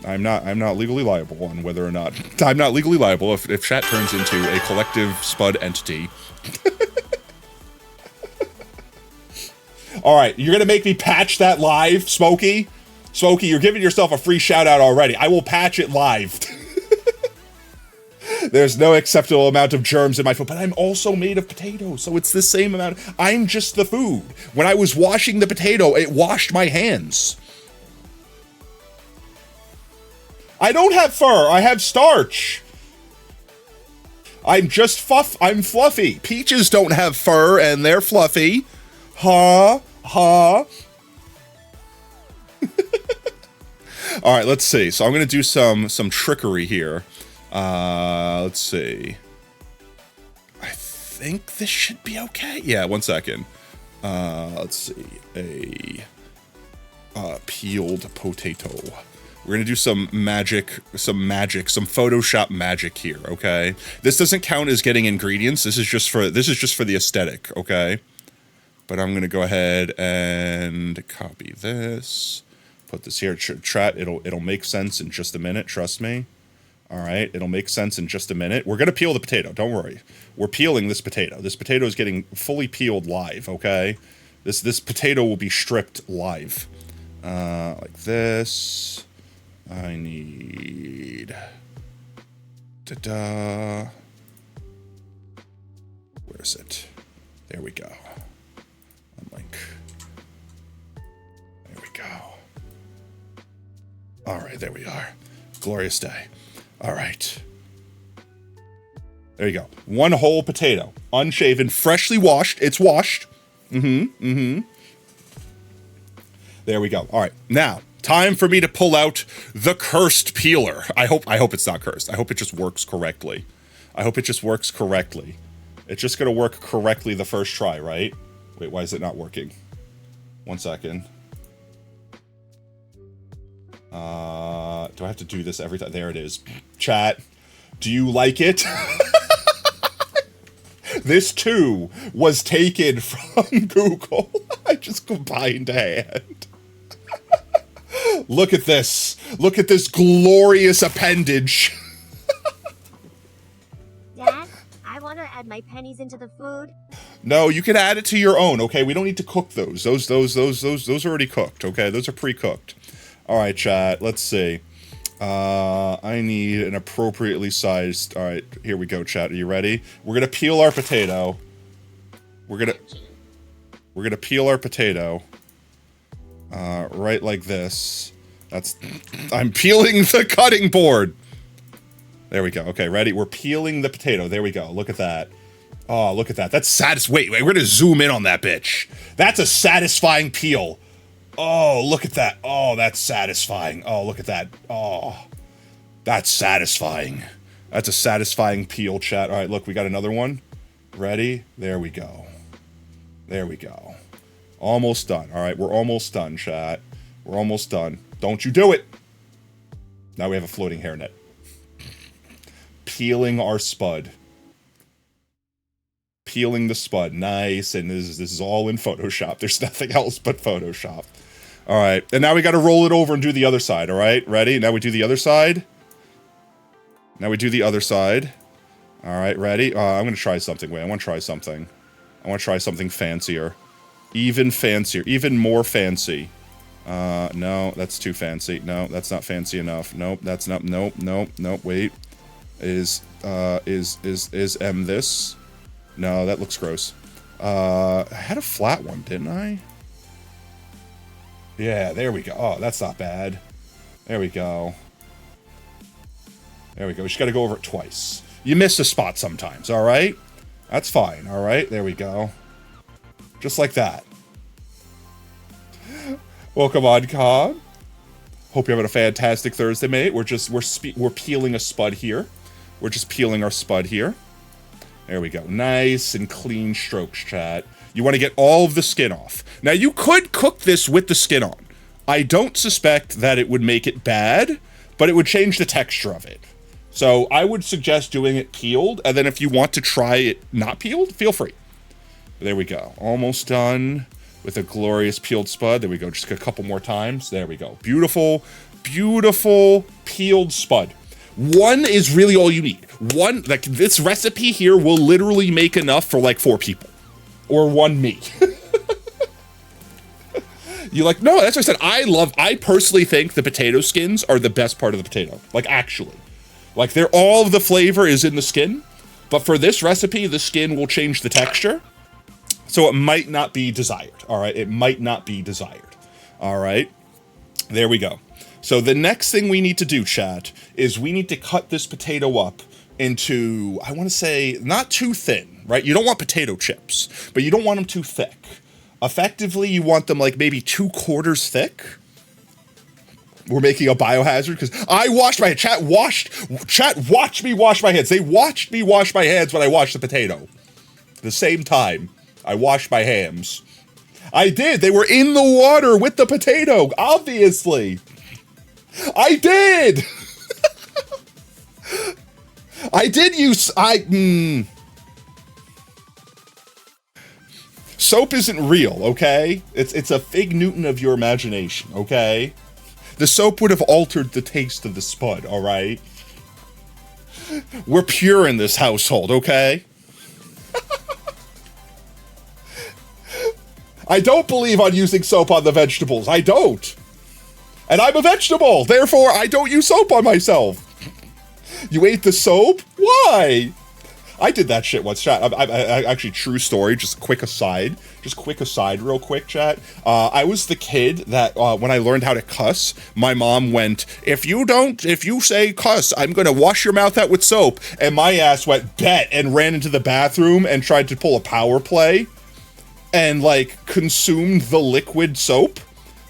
I'm not legally liable on whether or not... I'm not legally liable if chat turns into a collective spud entity. Alright, you're gonna make me patch that live, Smokey? Smokey, you're giving yourself a free shout-out already. I will patch it live. There's no acceptable amount of germs in my food, but I'm also made of potatoes, so it's the same amount. I'm just the food. When I was washing the potato, it washed my hands. I don't have fur, I have starch. I'm just I'm fluffy. Peaches don't have fur and they're fluffy. Huh? All right, let's see. So I'm gonna do some trickery here. Let's see. I think this should be okay. Yeah, 1 second. Let's see. A peeled potato. We're gonna do some Photoshop magic here, okay? This doesn't count as getting ingredients. This is just for the aesthetic, okay? But I'm gonna go ahead and copy this, put this here. Chat, it'll make sense in just a minute. Trust me. All right, it'll make sense in just a minute. We're gonna peel the potato. Don't worry. We're peeling this potato. This potato is getting fully peeled live. Okay, this potato will be stripped live, like this. I need. Ta-da. Where is it? There we go. Unlink. There we go. All right, there we are. Glorious day. All right. There you go. One whole potato, unshaven, freshly washed. It's washed. There we go. All right, now time for me to pull out the cursed peeler. I hope it's not cursed. I hope it just works correctly. It's just gonna work correctly the first try, right? Wait, why is it not working? 1 second. Do I have to do this every time? There it is. Chat, do you like it? This too was taken from Google. I just combined a hand. Look at this. Look at this glorious appendage. Dad, I want to add my pennies into the food. No, you can add it to your own, okay? We don't need to cook those. Those are already cooked, okay? Those are pre-cooked. All right, chat, let's see. I need an appropriately sized... All right, here we go, chat. Are you ready? We're gonna peel our potato. We're gonna peel our potato. Right like this. I'm peeling the cutting board. There we go. Okay, ready? We're peeling the potato. There we go. Look at that. Oh, look at that. That's Wait, we're gonna zoom in on that bitch. That's a satisfying peel. Oh, look at that. Oh, that's satisfying. Oh, look at that. Oh, that's satisfying. That's a satisfying peel, chat. All right, look, we got another one. Ready? There we go. There we go. Almost done. All right, we're almost done, chat. We're almost done. Don't you do it. Now we have a floating hairnet. Peeling our spud. Peeling the spud. Nice. And this is all in Photoshop. There's nothing else but Photoshop. All right. And now we got to roll it over and do the other side. All right. Ready? Now we do the other side. Now we do the other side. All right, ready? I'm going to try something. Wait, I want to try something. I want to try something fancier. Even fancier. Even more fancy. No, that's too fancy. No, that's not fancy enough. Nope, that's not. Nope, nope, nope. Wait. Is M this? No, that looks gross. I had a flat one, didn't I? Yeah, there we go. Oh, that's not bad. There we go. There we go. We just got to go over it twice. You miss a spot sometimes, all right? That's fine, all right? There we go. Just like that. Welcome on, Con. Hope you're having a fantastic Thursday, mate. We're peeling a spud here. We're just peeling our spud here. There we go. Nice and clean strokes, chat. You want to get all of the skin off. Now, you could cook this with the skin on. I don't suspect that it would make it bad, but it would change the texture of it. So I would suggest doing it peeled, and then if you want to try it not peeled, feel free. There we go. Almost done with a glorious peeled spud. There we go. Just a couple more times. There we go. Beautiful, beautiful peeled spud. One is really all you need. One, like this recipe here will literally make enough for like 4 people. Or 1 me. You like, no, that's what I said. I personally think the potato skins are the best part of the potato. Like, actually. Like, all of the flavor is in the skin. But for this recipe, the skin will change the texture. So it might not be desired. All right. It might not be desired. All right. There we go. So the next thing we need to do, chat, is we need to cut this potato up into, I want to say, not too thin, right? You don't want potato chips, but you don't want them too thick. Effectively, you want them like maybe 2/4 thick. We're making a biohazard because I washed my hands. Chat watched me wash my hands. They watched me wash my hands when I washed the potato. The same time I washed my hands. I did. They were in the water with the potato, obviously. I did. I did use. Soap isn't real, okay? It's a fig Newton of your imagination, okay? The soap would have altered the taste of the spud, all right? We're pure in this household, okay? I don't believe on using soap on the vegetables. I don't. And I'm a vegetable, therefore I don't use soap on myself. You ate the soap? Why? I did that shit once, chat. I actually, true story, just quick aside real quick, chat. I was the kid that, when I learned how to cuss, my mom went, if you say cuss, I'm gonna wash your mouth out with soap. And my ass went, bet, and ran into the bathroom and tried to pull a power play. And, like, consumed the liquid soap.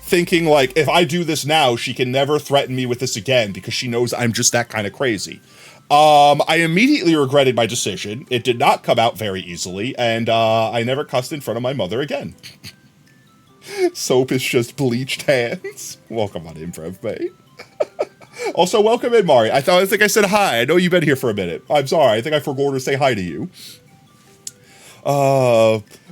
Thinking, like, if I do this now, she can never threaten me with this again because she knows I'm just that kind of crazy. I immediately regretted my decision. It did not come out very easily, and I never cussed in front of my mother again. Soap is just bleached hands. Welcome on Improv, mate. Also, welcome in, Mari. I think I said hi. I know you've been here for a minute. I'm sorry. I think I forgot to say hi to you.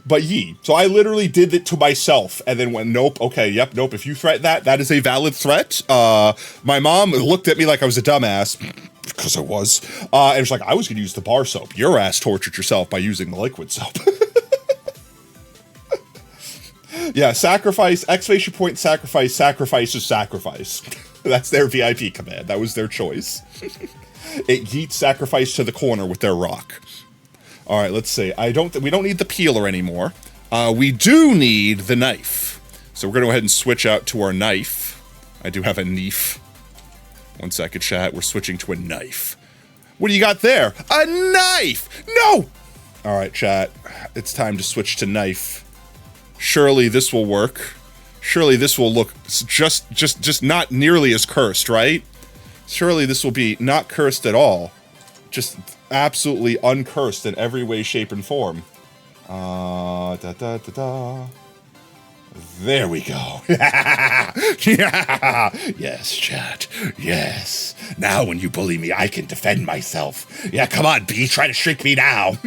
But so I literally did it to myself and then went, nope, okay, yep, nope. If you threat that is a valid threat. My mom looked at me like I was a dumbass, because I was, and was like, I was going to use the bar soap. Your ass tortured yourself by using the liquid soap. Yeah, sacrifice, exclamation point, sacrifice is sacrifice. That's their VIP command. That was their choice. It yeets sacrifice to the corner with their rock. All right, let's see. We don't need the peeler anymore. We do need the knife. So we're going to go ahead and switch out to our knife. I do have a knife. 1 second, chat. We're switching to a knife. What do you got there? A knife! No! All right, chat. It's time to switch to knife. Surely this will work. Surely this will look just not nearly as cursed, right? Surely this will be not cursed at all. Just absolutely uncursed in every way, shape, and form. There we go. Yeah. Yes, chat. Yes. Now when you bully me, I can defend myself. Yeah, come on, B. Try to shrink me now.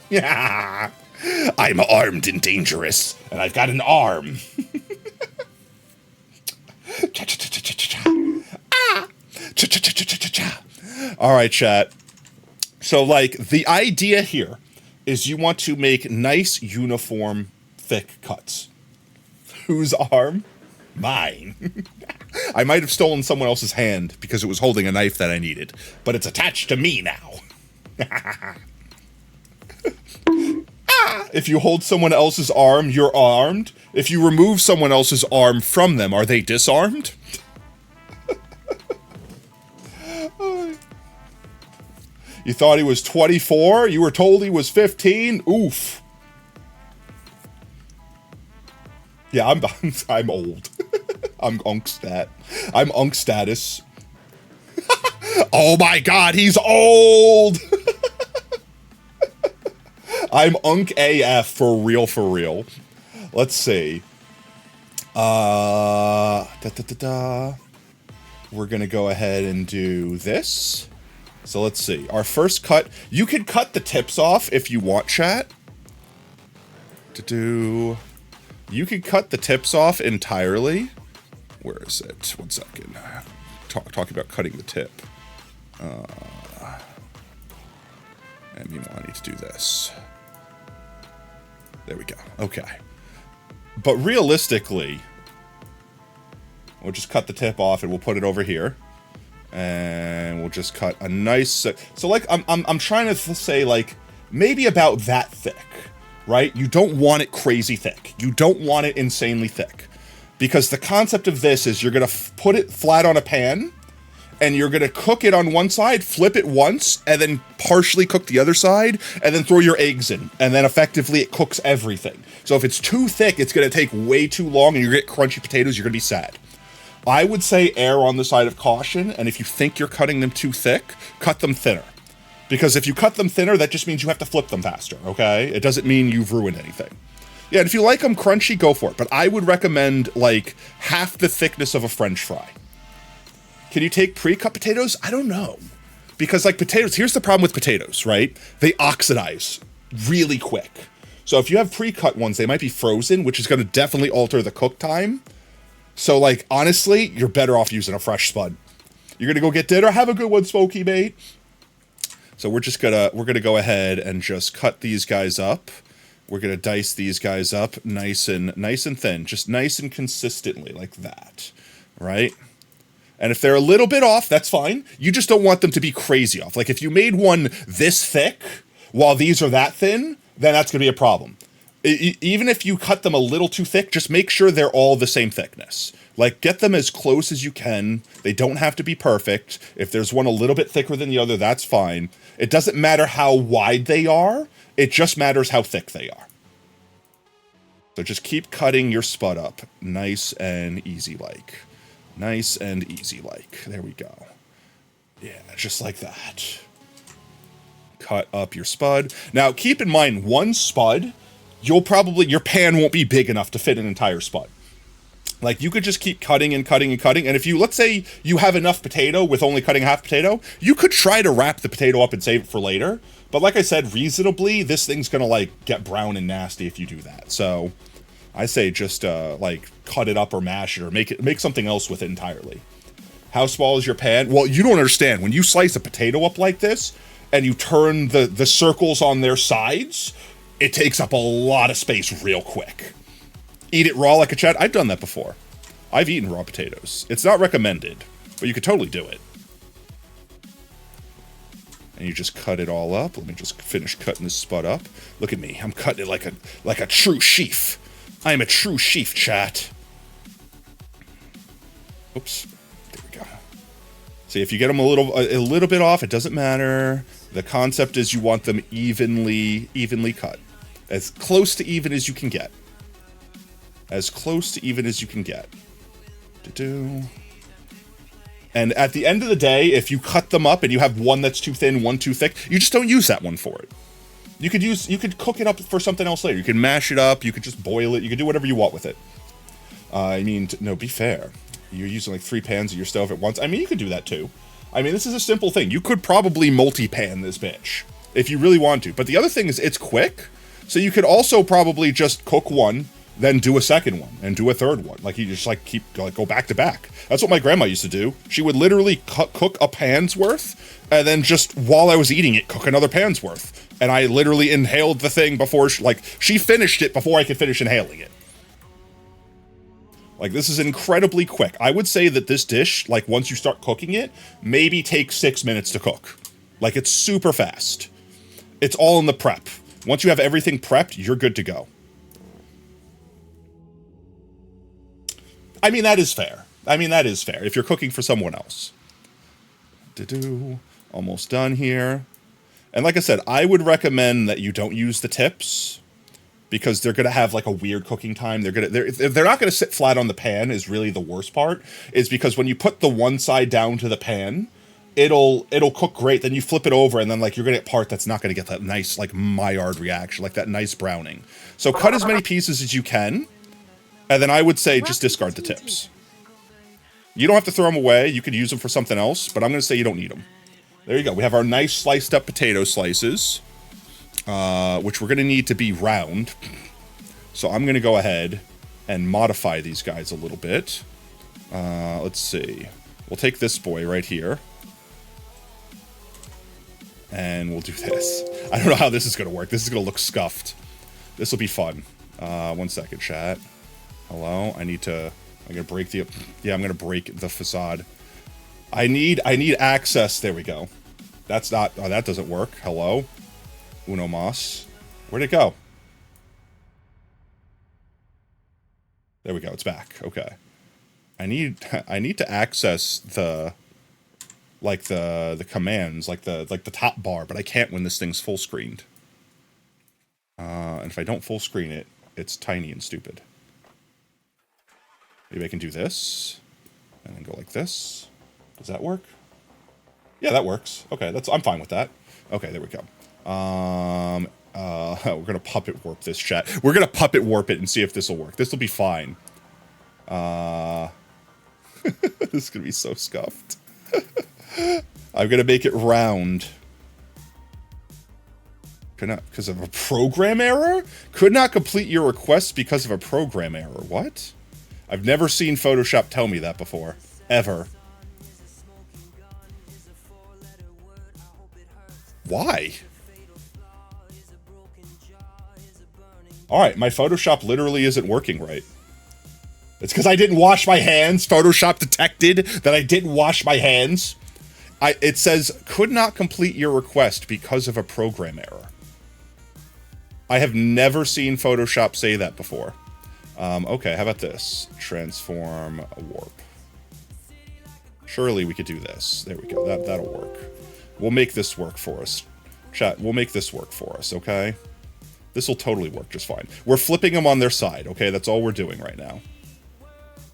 Yeah. I'm armed and dangerous, and I've got an arm. Cha-cha-cha. All right, chat. So, like, the idea here is you want to make nice, uniform, thick cuts. Whose arm? Mine. I might have stolen someone else's hand because it was holding a knife that I needed, but it's attached to me now. If you hold someone else's arm, you're armed. If you remove someone else's arm from them, are they disarmed? You thought he was 24? You were told he was 15? Oof. Yeah, I'm old. I'm unk stat. I'm unk status. Oh my god, he's old! I'm unk AF for real, for real. Let's see. We're gonna go ahead and do this. So let's see. Our first cut, you can cut the tips off if you want, chat. You can cut the tips off entirely. Where is it? 1 second. Talking about cutting the tip. And meanwhile, I need to do this. There we go. Okay. But realistically, we'll just cut the tip off and we'll put it over here. And we'll just cut a nice... So, like, I'm trying to say, like, maybe about that thick, right? You don't want it crazy thick. You don't want it insanely thick. Because the concept of this is you're going to put it flat on a pan, and you're going to cook it on one side, flip it once, and then partially cook the other side, and then throw your eggs in. And then effectively it cooks everything. So if it's too thick, it's going to take way too long, and you get crunchy potatoes, you're going to be sad. I would say err on the side of caution, and if you think you're cutting them too thick, cut them thinner. Because if you cut them thinner, that just means you have to flip them faster, okay? It doesn't mean you've ruined anything. Yeah, and if you like them crunchy, go for it. But I would recommend, like, half the thickness of a French fry. Can you take pre-cut potatoes? I don't know. Because, like, potatoes, here's the problem with potatoes, right? They oxidize really quick. So if you have pre-cut ones, they might be frozen, which is going to definitely alter the cook time. So, like, honestly, you're better off using a fresh spud. You're going to go get dinner? Have a good one, Smokey mate. So we're gonna go ahead and just cut these guys up. We're gonna dice these guys up nice and thin, just nice and consistently like that, right? And if they're a little bit off, that's fine. You just don't want them to be crazy off. Like if you made one this thick while these are that thin, then that's gonna be a problem. Even if you cut them a little too thick, just make sure they're all the same thickness. Like, get them as close as you can. They don't have to be perfect. If there's one a little bit thicker than the other, that's fine. It doesn't matter how wide they are. It just matters how thick they are. So just keep cutting your spud up. Nice and easy like. Nice and easy like. There we go. Yeah, just like that. Cut up your spud. Now, keep in mind, one spud, your pan won't be big enough to fit an entire spud. Like, you could just keep cutting and cutting and cutting, and if you, let's say you have enough potato with only cutting half potato, you could try to wrap the potato up and save it for later, but like I said, reasonably, this thing's gonna, like, get brown and nasty if you do that, so I say just, like, cut it up or mash it, or make something else with it entirely. How small is your pan? Well, you don't understand, when you slice a potato up like this, and you turn the circles on their sides, it takes up a lot of space real quick. Eat it raw like a chat. I've done that before. I've eaten raw potatoes. It's not recommended, but you could totally do it. And you just cut it all up. Let me just finish cutting this spud up. Look at me. I'm cutting it like a true sheaf. I am a true sheaf, chat. Oops. There we go. See, if you get them a little bit off, it doesn't matter. The concept is you want them evenly cut. As close to even as you can get. As close to even as you can get. And at the end of the day, if you cut them up and you have one that's too thin, one too thick, you just don't use that one for it. You could cook it up for something else later. You can mash it up, you could just boil it, you could do whatever you want with it. I mean, no, be fair. You're using like 3 pans of your stove at once. I mean, you could do that too. I mean, this is a simple thing. You could probably multi-pan this bitch if you really want to. But the other thing is it's quick. So you could also probably just cook one, then do a second one and do a third one. Like you just like keep like go back to back. That's what my grandma used to do. She would literally cook a pan's worth and then just while I was eating it, cook another pan's worth. And I literally inhaled the thing before she finished it before I could finish inhaling it. Like this is incredibly quick. I would say that this dish, like once you start cooking it, maybe takes 6 minutes to cook. Like it's super fast. It's all in the prep. Once you have everything prepped, you're good to go. I mean, that is fair. If you're cooking for someone else. Almost done here. And like I said, I would recommend that you don't use the tips because they're going to have like a weird cooking time. They're not going to sit flat on the pan is really the worst part, is because when you put the one side down to the pan, it'll cook great. Then you flip it over and then like you're going to get part that's not going to get that nice like Maillard reaction, like that nice browning. So cut as many pieces as you can. And then I would say just discard the tips. You don't have to throw them away. You could use them for something else, but I'm going to say you don't need them. There you go. We have our nice sliced up potato slices, which we're going to need to be round. So I'm going to go ahead and modify these guys a little bit. Let's see. We'll take this boy right here. And we'll do this. I don't know how this is going to work. This is going to look scuffed. This will be fun. 1 second, chat. Hello, I'm gonna break I'm gonna break the facade. I need access, there we go. That's not, oh, that doesn't work. Hello? Uno mas. Where'd it go? There we go, it's back, okay. I need to access the commands, like the top bar, but I can't when this thing's full screened. And if I don't full screen it, it's tiny and stupid. Maybe I can do this, and then go like this. Does that work? Yeah, that works. Okay, I'm fine with that. Okay, there we go. We're gonna puppet warp this, chat. We're gonna puppet warp it and see if this will work. This will be fine. This is gonna be so scuffed. I'm gonna make it round. Because of a program error? Could not complete your request because of a program error. What? I've never seen Photoshop tell me that before. Ever. Why? Alright, my Photoshop literally isn't working right. It's because I didn't wash my hands. Photoshop detected that I didn't wash my hands. It says, could not complete your request because of a program error. I have never seen Photoshop say that before. Okay, how about this? Transform warp. Surely we could do this. There we go. That'll work. We'll make this work for us. Chat, we'll make this work for us, okay? This will totally work just fine. We're flipping them on their side, okay? That's all we're doing right now.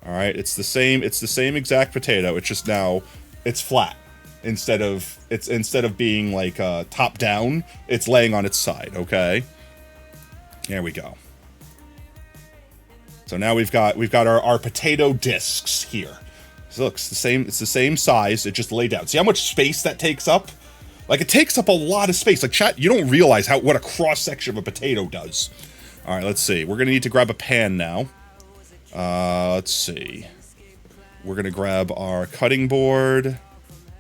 Alright, it's the same exact potato. It's just now it's flat. Instead of being like top down, it's laying on its side, okay? There we go. So now we've got our potato discs here. So look, it's the same size, it just laid down. See how much space that takes up? Like it takes up a lot of space. Like chat, you don't realize what a cross section of a potato does. All right, let's see. We're gonna need to grab a pan now. Let's see. We're gonna grab our cutting board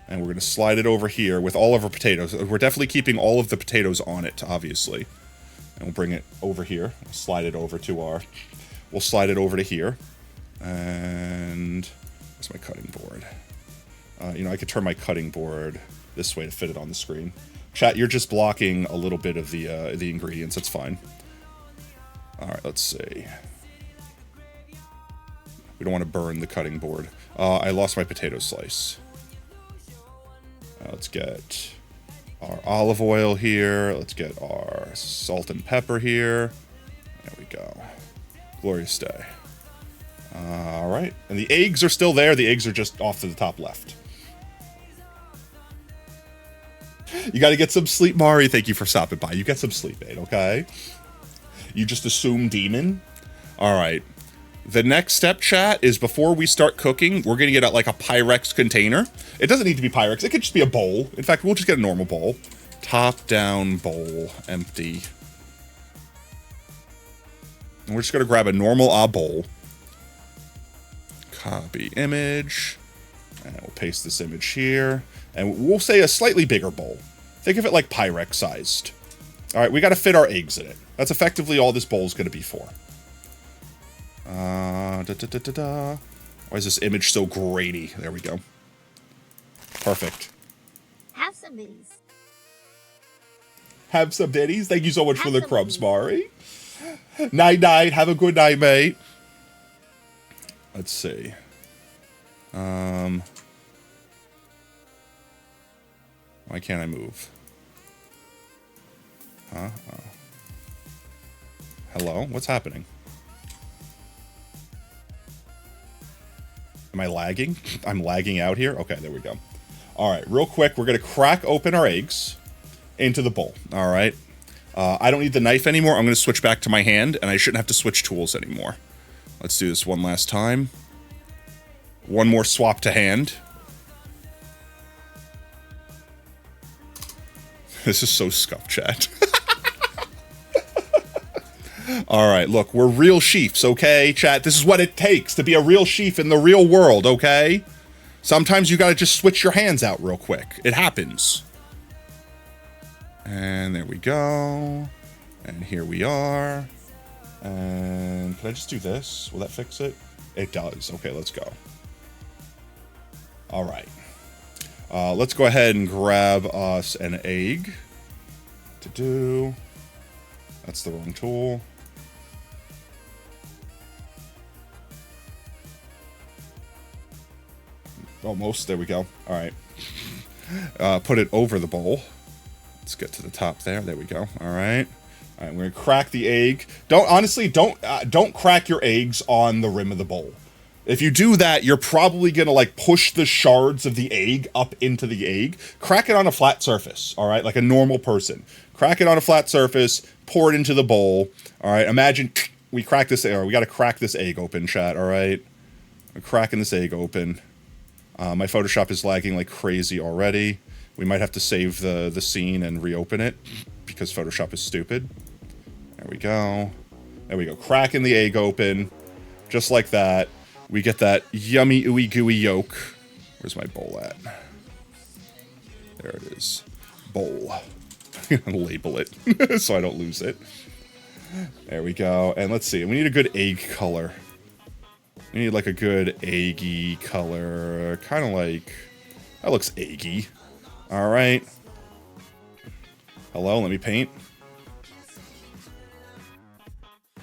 and we're gonna slide it over here with all of our potatoes. We're definitely keeping all of the potatoes on it, obviously. And we'll bring it over here. Slide it over to our... We'll slide it over to here. And... That's my cutting board. I could turn my cutting board this way to fit it on the screen. Chat, you're just blocking a little bit of the ingredients. That's fine. Alright, let's see. We don't want to burn the cutting board. I lost my potato slice. Let's get our olive oil here. Let's get our salt and pepper here. There we go. Glorious day. All right. And the eggs are still there. The eggs are just off to the top left. You got to get some sleep, Mari. Thank you for stopping by. You get some sleep, mate, okay? You just assume demon. All right. The next step, chat, is before we start cooking, we're going to get like a Pyrex container. It doesn't need to be Pyrex. It could just be a bowl. In fact, we'll just get a normal bowl. Top down bowl, empty. And we're just going to grab a normal bowl. Copy image. And we'll paste this image here. And we'll say a slightly bigger bowl. Think of it like Pyrex sized. All right, we got to fit our eggs in it. That's effectively all this bowl is going to be for. Why is this image so grainy? There we go. Perfect. Have some minis. Have some ditties. Thank you so much for the some crumbs, minis. Mari. Night, night. Have a good night, mate. Let's see. Why can't I move? Huh? Oh. Hello? What's happening? Am I lagging? I'm lagging out here? Okay, there we go. All right, real quick, we're going to crack open our eggs into the bowl. All right. I don't need the knife anymore. I'm going to switch back to my hand, and I shouldn't have to switch tools anymore. Let's do this one last time. One more swap to hand. This is so scuffed, chat. All right, look, we're real sheeps, okay, chat? This is what it takes to be a real sheep in the real world, okay? Sometimes you gotta just switch your hands out real quick. It happens. And there we go. And here we are. And can I just do this? Will that fix it? It does. Okay, let's go. All right. Let's go ahead and grab us an egg. That's the wrong tool. Almost. There we go. All right. Put it over the bowl. Let's get to the top there. There we go. All right. All right. We're gonna crack the egg. Don't crack your eggs on the rim of the bowl. If you do that, you're probably gonna like push the shards of the egg up into the egg. Crack it on a flat surface. All right, like a normal person. Crack it on a flat surface. Pour it into the bowl. All right. Imagine we crack this. Or we got to crack this egg open, chat. All right. I'm cracking this egg open. My Photoshop is lagging like crazy already. We might have to save the scene and reopen it because Photoshop is stupid. There we go. There we go. Cracking the egg open. Just like that. We get that yummy, ooey gooey yolk. Where's my bowl at? There it is. Bowl. I'm gonna label it so I don't lose it. There we go. And let's see. We need a good egg color. We need like a good eggy color. Kind of like... That looks eggy. Alright. Hello, let me paint.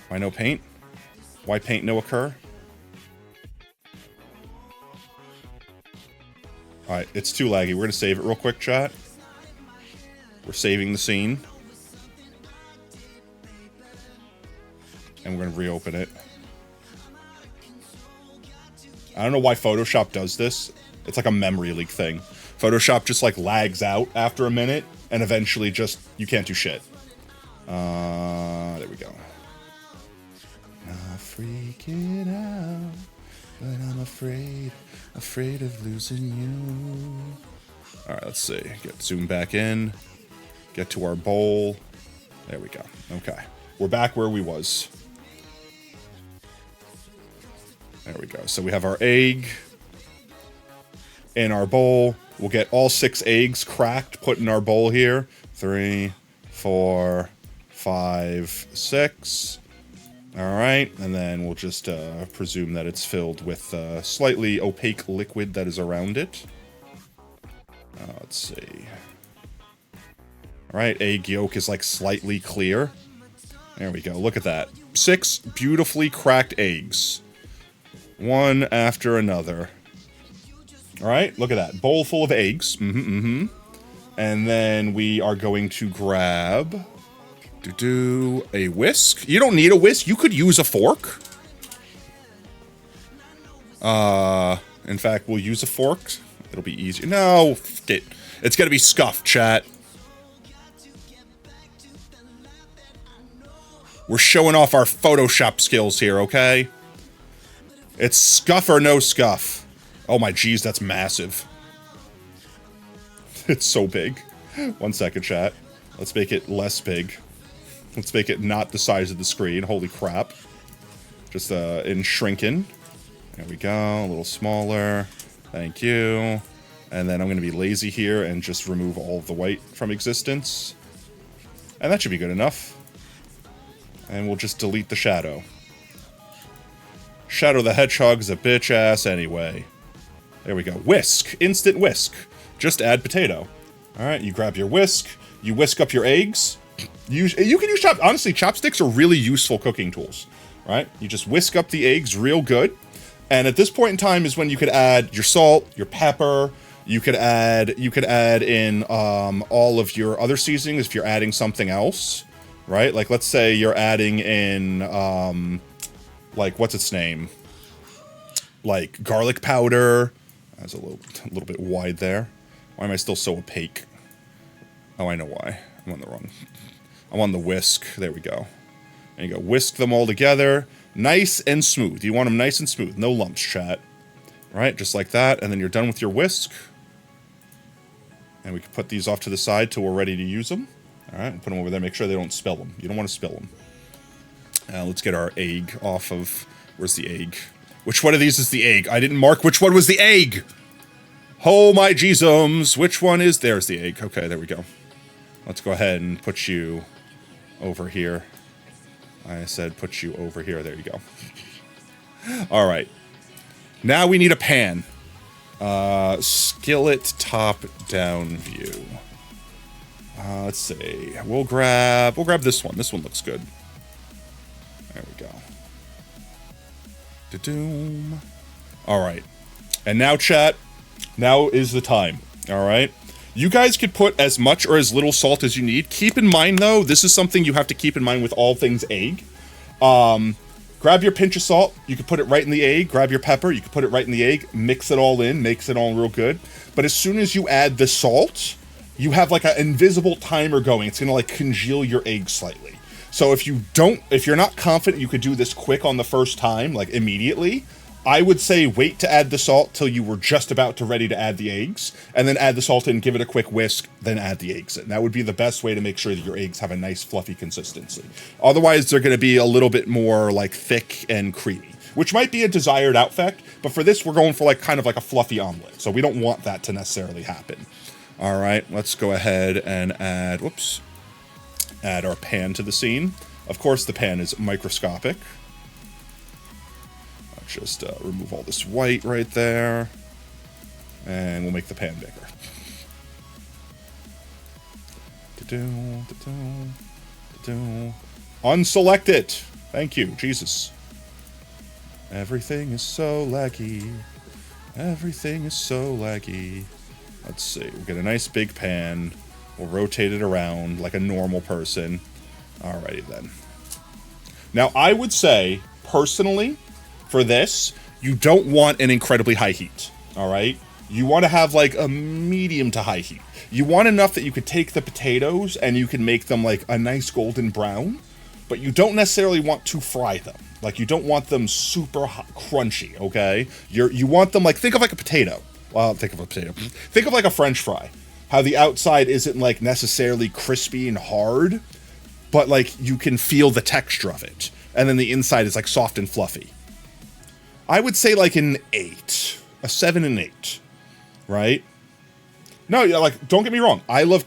Why no paint? Why paint no occur? Alright, it's too laggy. We're gonna save it real quick, chat. We're saving the scene. And we're gonna reopen it. I don't know why Photoshop does this. It's like a memory leak thing. Photoshop just like lags out after a minute, and eventually just, you can't do shit. There we go. Not freaking out, but I'm afraid of losing you. All right, let's see. Get zoom back in. Get to our bowl. There we go. Okay. We're back where we was. There we go. So we have our egg in our bowl. We'll get all 6 eggs cracked, put in our bowl here. 3, 4, 5, 6. All right. And then we'll just presume that it's filled with slightly opaque liquid that is around it. Let's see. All right. Egg yolk is like slightly clear. There we go. Look at that. 6 beautifully cracked eggs. One after another. All right, look at that. Bowl full of eggs. And then we are going to grab... a whisk. You don't need a whisk. You could use a fork. In fact, we'll use a fork. It'll be easier. No, it's going to be scuffed, chat. We're showing off our Photoshop skills here, okay? It's scuff or no scuff. Oh my geez, that's massive. It's so big. 1 second, chat. Let's make it less big. Let's make it not the size of the screen. Holy crap. Just in shrinking. There we go. A little smaller. Thank you. And then I'm going to be lazy here and just remove all of the white from existence. And that should be good enough. And we'll just delete the shadow. Shadow the Hedgehog's a bitch ass anyway. There we go. Whisk. Instant whisk. Just add potato. Alright, you grab your whisk. You whisk up your eggs. You can use honestly, chopsticks are really useful cooking tools. Right? You just whisk up the eggs real good. And at this point in time is when you could add your salt, your pepper. You could add in all of your other seasonings if you're adding something else. Right? Like, let's say you're adding in, like, what's its name? Like, garlic powder. That's a little bit wide there. Why am I still so opaque? Oh, I know why. I'm on the whisk. There we go. There you go. Whisk them all together. Nice and smooth. You want them nice and smooth. No lumps, chat. Right? Just like that. And then you're done with your whisk. And we can put these off to the side till we're ready to use them. Alright, put them over there. Make sure they don't spill them. You don't want to spill them. Let's get our egg off of... Where's the egg? Which one of these is the egg? I didn't mark which one was the egg! Oh my Jeezums! Which one is... There's the egg. Okay, there we go. Let's go ahead and put you over here. I said put you over here. There you go. Alright. Now we need a pan. Skillet top-down view. Let's see. We'll grab this one. This one looks good. There we go. Da-doom. Alright. And now, chat, now is the time. Alright? You guys could put as much or as little salt as you need. Keep in mind, though, this is something you have to keep in mind with all things egg. Grab your pinch of salt. You can put it right in the egg. Grab your pepper. You can put it right in the egg. Mix it all in. Makes it all real good. But as soon as you add the salt, you have like an invisible timer going. It's going to like congeal your egg slightly. So if you're not confident you could do this quick on the first time, like immediately, I would say wait to add the salt till you were just about to ready to add the eggs, and then add the salt in, give it a quick whisk, then add the eggs in. That would be the best way to make sure that your eggs have a nice fluffy consistency. Otherwise, they're going to be a little bit more like thick and creamy, which might be a desired effect, but for this, we're going for like kind of like a fluffy omelet, so we don't want that to necessarily happen. All right, let's go ahead and add our pan to the scene. Of course, the pan is microscopic. Just remove all this white right there. And we'll make the pan bigger. Unselect it! Thank you, Jesus. Everything is so laggy. Everything is so laggy. Let's see, we'll get a nice big pan. We'll rotate it around like a normal person. Alrighty then. Now, I would say, personally, for this, you don't want an incredibly high heat, all right? You want to have like a medium to high heat. You want enough that you could take the potatoes and you can make them like a nice golden brown, but you don't necessarily want to fry them. Like, you don't want them super hot, crunchy, okay? You want them like, think of like a potato. Well, think of a potato. Think of like a French fry. How the outside isn't like necessarily crispy and hard, but like you can feel the texture of it. And then the inside is like soft and fluffy. I would say like an 8, a 7 and 8, right? No, yeah, like, don't get me wrong. I love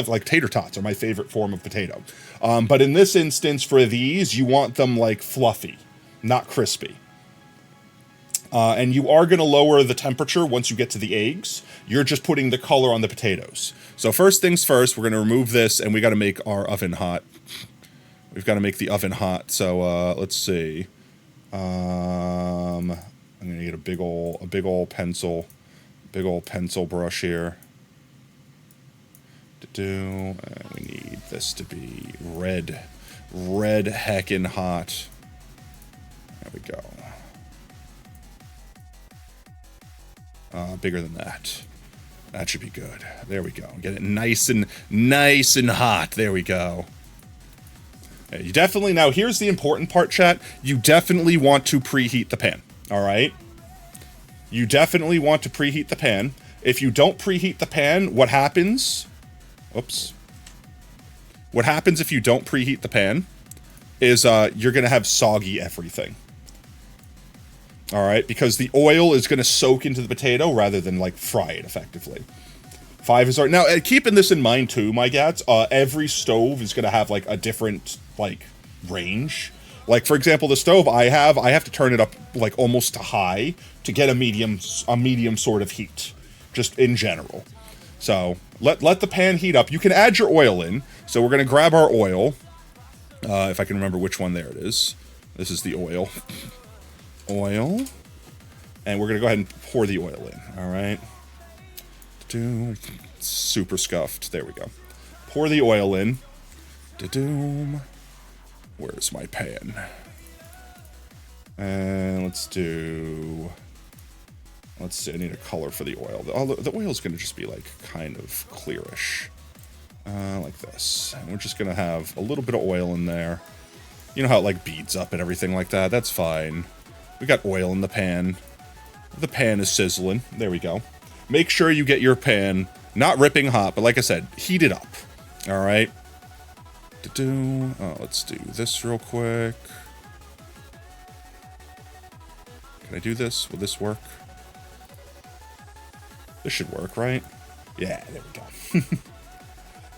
like tater tots are my favorite form of potato. But in this instance, for these, you want them like fluffy, not crispy. And you are going to lower the temperature once you get to the eggs. You're just putting the color on the potatoes. So first things first, we're going to remove this, and we got to make our oven hot. We've got to make the oven hot. So let's see. I'm gonna get a big old pencil brush here. And we need this to be red heckin' hot. There we go. Bigger than that. That should be good. There we go. Get it nice and hot. There we go. You definitely, now here's the important part, chat. You definitely want to preheat the pan, all right? You definitely want to preheat the pan. If you don't preheat the pan, what happens? Oops. What happens if you don't preheat the pan is you're going to have soggy everything. All right, because the oil is going to soak into the potato rather than like fry it effectively. 5 is our now. Keeping this in mind too, my gats. Every stove is going to have like a different like range. Like for example, the stove I have to turn it up like almost to high to get a medium sort of heat, just in general. So let the pan heat up. You can add your oil in. So we're going to grab our oil. If I can remember which one, there it is. This is the oil. Oil. And we're going to go ahead and pour the oil in. All right. Super scuffed. There we go. Pour the oil in. Da-doom. Where's my pan? And let's see, I need a color for the oil. The oil is going to just be like kind of clearish. Like this. And we're just going to have a little bit of oil in there. You know how it like beads up and everything like that? That's fine. We got oil in the pan. The pan is sizzling. There we go. Make sure you get your pan not ripping hot, but like I said, heat it up. All right. Let's do this real quick. Can I do this? Will this work? This should work, right? Yeah, there we go.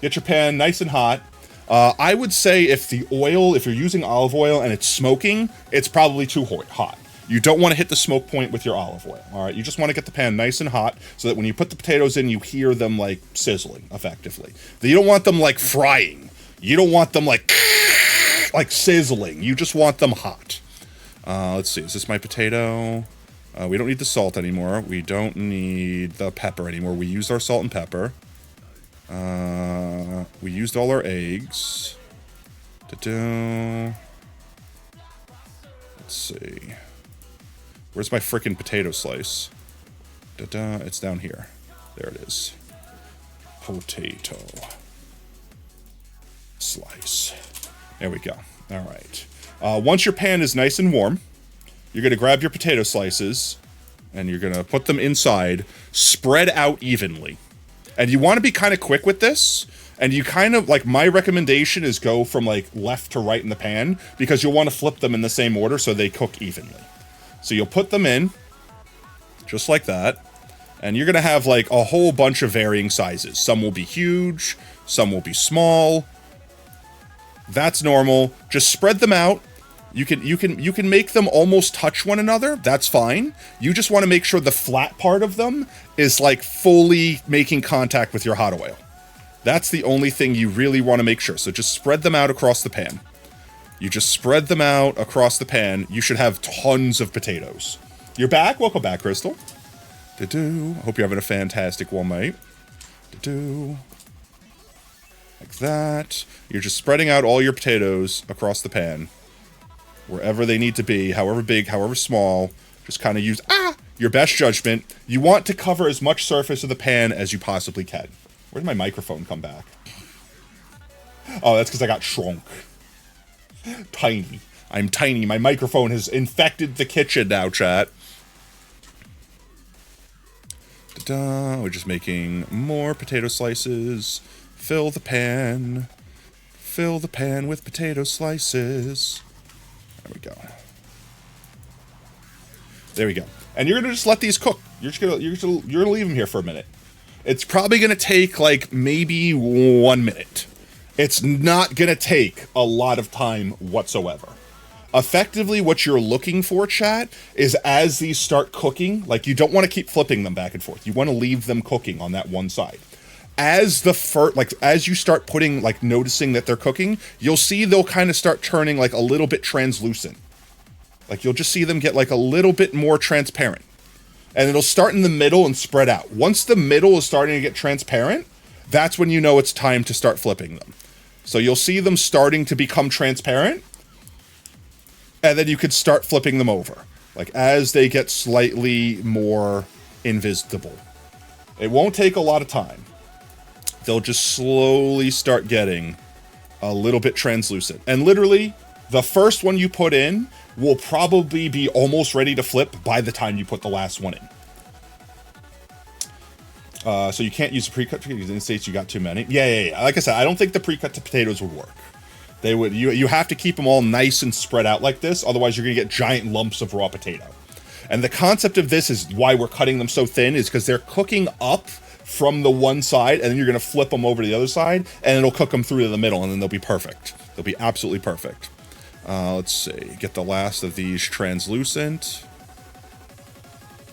Get your pan nice and hot. I would say if you're using olive oil and it's smoking, it's probably too hot. You don't want to hit the smoke point with your olive oil, all right? You just want to get the pan nice and hot so that when you put the potatoes in, you hear them, like, sizzling, effectively. You don't want them, like, frying. You don't want them, like sizzling. You just want them hot. Let's see. Is this my potato? We don't need the salt anymore. We don't need the pepper anymore. We used our salt and pepper. We used all our eggs. Let's see. Where's my frickin' potato slice? It's down here. There it is. Potato slice. There we go. All right. Once your pan is nice and warm, you're going to grab your potato slices and you're going to put them inside, spread out evenly. And you want to be kind of quick with this. And you kind of, like, my recommendation is go from, like, left to right in the pan because you'll want to flip them in the same order so they cook evenly. So you'll put them in, just like that. And you're going to have, like, a whole bunch of varying sizes. Some will be huge, some will be small. That's normal. Just spread them out. You can make them almost touch one another. That's fine. You just want to make sure the flat part of them is, like, fully making contact with your hot oil. That's the only thing you really want to make sure. So just spread them out across the pan. You just spread them out across the pan. You should have tons of potatoes. You're back? Welcome back, Crystal. Hope you're having a fantastic one, mate. Like that. You're just spreading out all your potatoes across the pan. Wherever they need to be, however big, however small. Just kind of use your best judgment. You want to cover as much surface of the pan as you possibly can. Where did my microphone come back? Oh, that's because I got shrunk. Tiny. I'm tiny. My microphone has infected the kitchen now, chat. We're just making more potato slices. Fill the pan. Fill the pan with potato slices. There we go. There we go. And you're gonna just let these cook. You're gonna leave them here for a minute. It's probably gonna take like maybe 1 minute. It's not gonna take a lot of time whatsoever. Effectively, what you're looking for, chat, is as these start cooking, like you don't want to keep flipping them back and forth. You want to leave them cooking on that one side. As you start putting, like, noticing that they're cooking, you'll see they'll kind of start turning like a little bit translucent. Like you'll just see them get like a little bit more transparent. And it'll start in the middle and spread out. Once the middle is starting to get transparent, that's when you know it's time to start flipping them. So you'll see them starting to become transparent, and then you could start flipping them over. Like as they get slightly more invisible. It won't take a lot of time. They'll just slowly start getting a little bit translucent. And literally, the first one you put in will probably be almost ready to flip by the time you put the last one in. So you can't use a pre-cut because in the States you got too many. Yeah. Like I said, I don't think the pre-cut potatoes would work. They would. You have to keep them all nice and spread out like this. Otherwise, you're going to get giant lumps of raw potato. And the concept of this is why we're cutting them so thin is because they're cooking up from the one side, and then you're going to flip them over to the other side, and it'll cook them through to the middle, and then they'll be perfect. They'll be absolutely perfect. Let's see. Get the last of these translucent.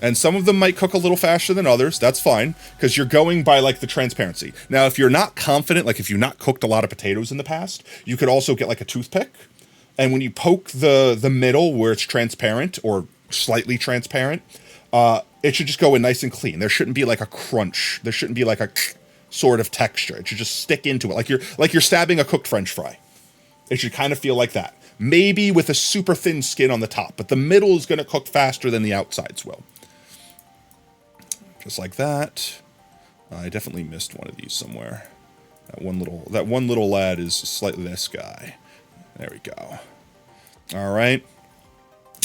And some of them might cook a little faster than others. That's fine, because you're going by, like, the transparency. Now, if you're not confident, like if you've not cooked a lot of potatoes in the past, you could also get, like, a toothpick. And when you poke the middle where it's transparent or slightly transparent, it should just go in nice and clean. There shouldn't be, like, a crunch. There shouldn't be, like, a sort of texture. It should just stick into it, like you're stabbing a cooked French fry. It should kind of feel like that. Maybe with a super thin skin on the top, but the middle is going to cook faster than the outsides will. Just like that. I definitely missed one of these somewhere. That one little lad is slightly this guy. There we go. All right.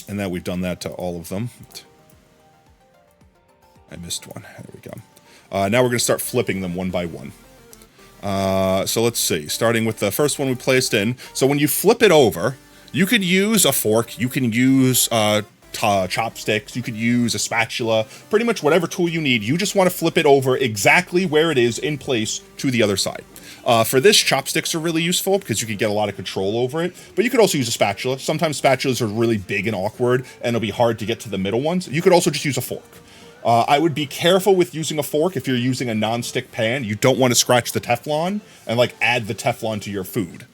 And now we've done that to all of them. I missed one. There we go. Now we're going to start flipping them one by one. So let's see. Starting with the first one we placed in. So when you flip it over, you could use a fork. You can use chopsticks. You could use a spatula. Pretty much whatever tool you need. You just want to flip it over exactly where it is in place to the other side. For this, chopsticks are really useful because you can get a lot of control over it. But you could also use a spatula. Sometimes spatulas are really big and awkward, and it'll be hard to get to the middle ones. You could also just use a fork. I would be careful with using a fork if you're using a non-stick pan. You don't want to scratch the Teflon and, like, add the Teflon to your food.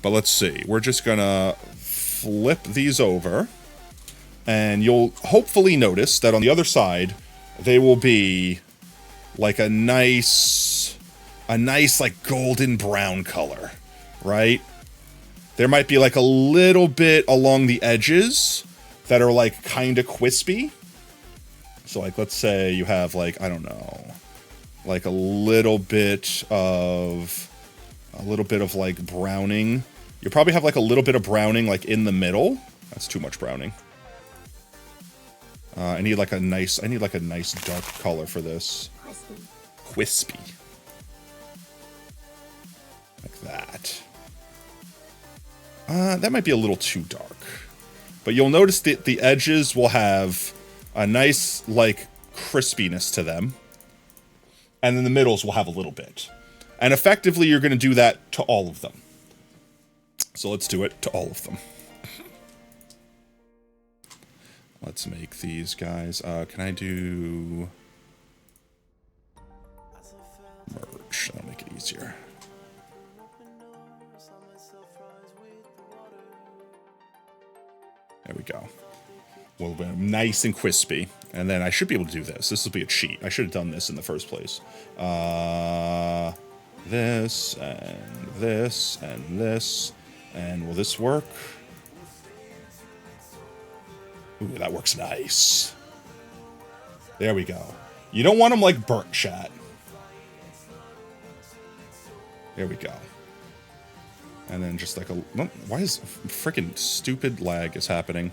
But let's see. We're just going to flip these over. And you'll hopefully notice that on the other side, they will be like a nice like golden brown color, right? There might be like a little bit along the edges that are like kind of crispy. So like, let's say you have like, I don't know, like a little bit of like browning. You probably have like a little bit of browning like in the middle. That's too much browning. I need like a nice dark color for this. Crispy. Like that. That might be a little too dark. But you'll notice that the edges will have a nice, like, crispiness to them. And then the middles will have a little bit. And effectively, you're going to do that to all of them. So let's do it to all of them. Let's make these guys. Can I do merge? That'll make it easier. There we go. Well, nice and crispy. And then I should be able to do this. This will be a cheat. I should have done this in the first place. This, and this, and this. And will this work? Ooh, that works nice. There we go. You don't want them like burnt, chat. There we go. And then just like a... Why is freaking stupid lag is happening?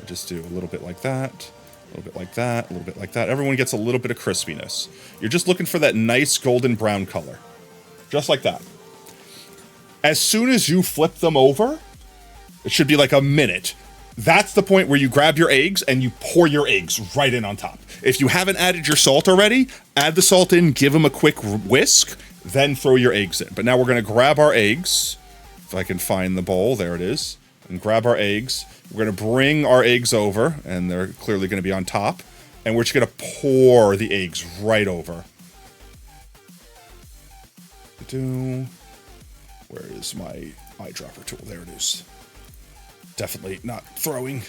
I just do a little bit like that. A little bit like that. A little bit like that. Everyone gets a little bit of crispiness. You're just looking for that nice golden brown color. Just like that. As soon as you flip them over... It should be like a minute. That's the point where you grab your eggs and you pour your eggs right in on top. If you haven't added your salt already, add the salt in, give them a quick whisk, then throw your eggs in. But now we're going to grab our eggs. If I can find the bowl, there it is. And grab our eggs. We're going to bring our eggs over, and they're clearly going to be on top. And we're just going to pour the eggs right over. Where is my eyedropper tool? There it is. Definitely not throwing.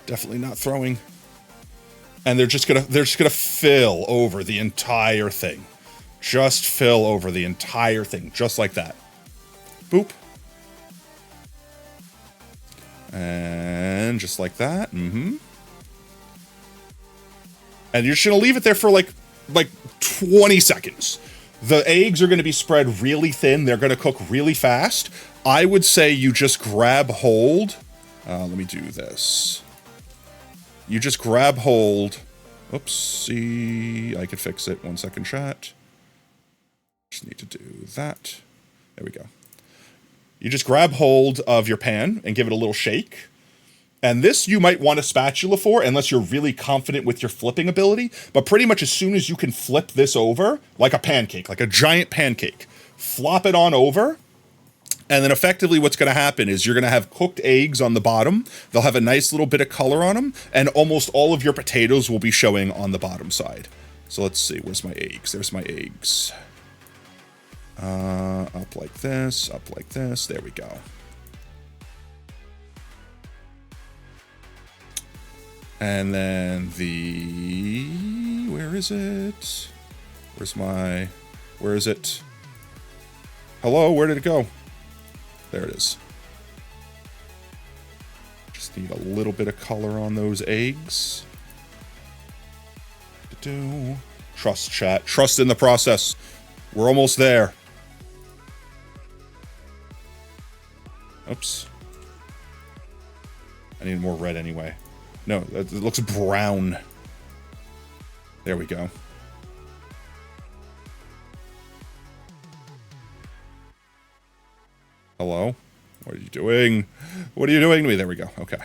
Definitely not throwing. And they're just gonna fill over the entire thing. Just fill over the entire thing, just like that. Boop. And just like that. Mm-hmm. And you're just gonna leave it there for like 20 seconds. The eggs are gonna be spread really thin. They're gonna cook really fast. I would say you just grab hold. Let me do this. You just grab hold. Oopsie. I could fix it. 1 second, chat. Just need to do that. There we go. You just grab hold of your pan and give it a little shake. And this you might want a spatula for, unless you're really confident with your flipping ability. But pretty much as soon as you can flip this over, like a pancake, like a giant pancake, flop it on over. And then effectively what's going to happen is you're going to have cooked eggs on the bottom. They'll have a nice little bit of color on them. And almost all of your potatoes will be showing on the bottom side. So let's see. Where's my eggs? There's my eggs. Up like this. Up like this. There we go. And then where is it? Where is it? Hello, where did it go? There it is. Just need a little bit of color on those eggs. Trust, chat. Trust in the process. We're almost there. Oops. I need more red anyway. No, it looks brown. There we go. Hello? What are you doing? What are you doing to me? There we go. Okay.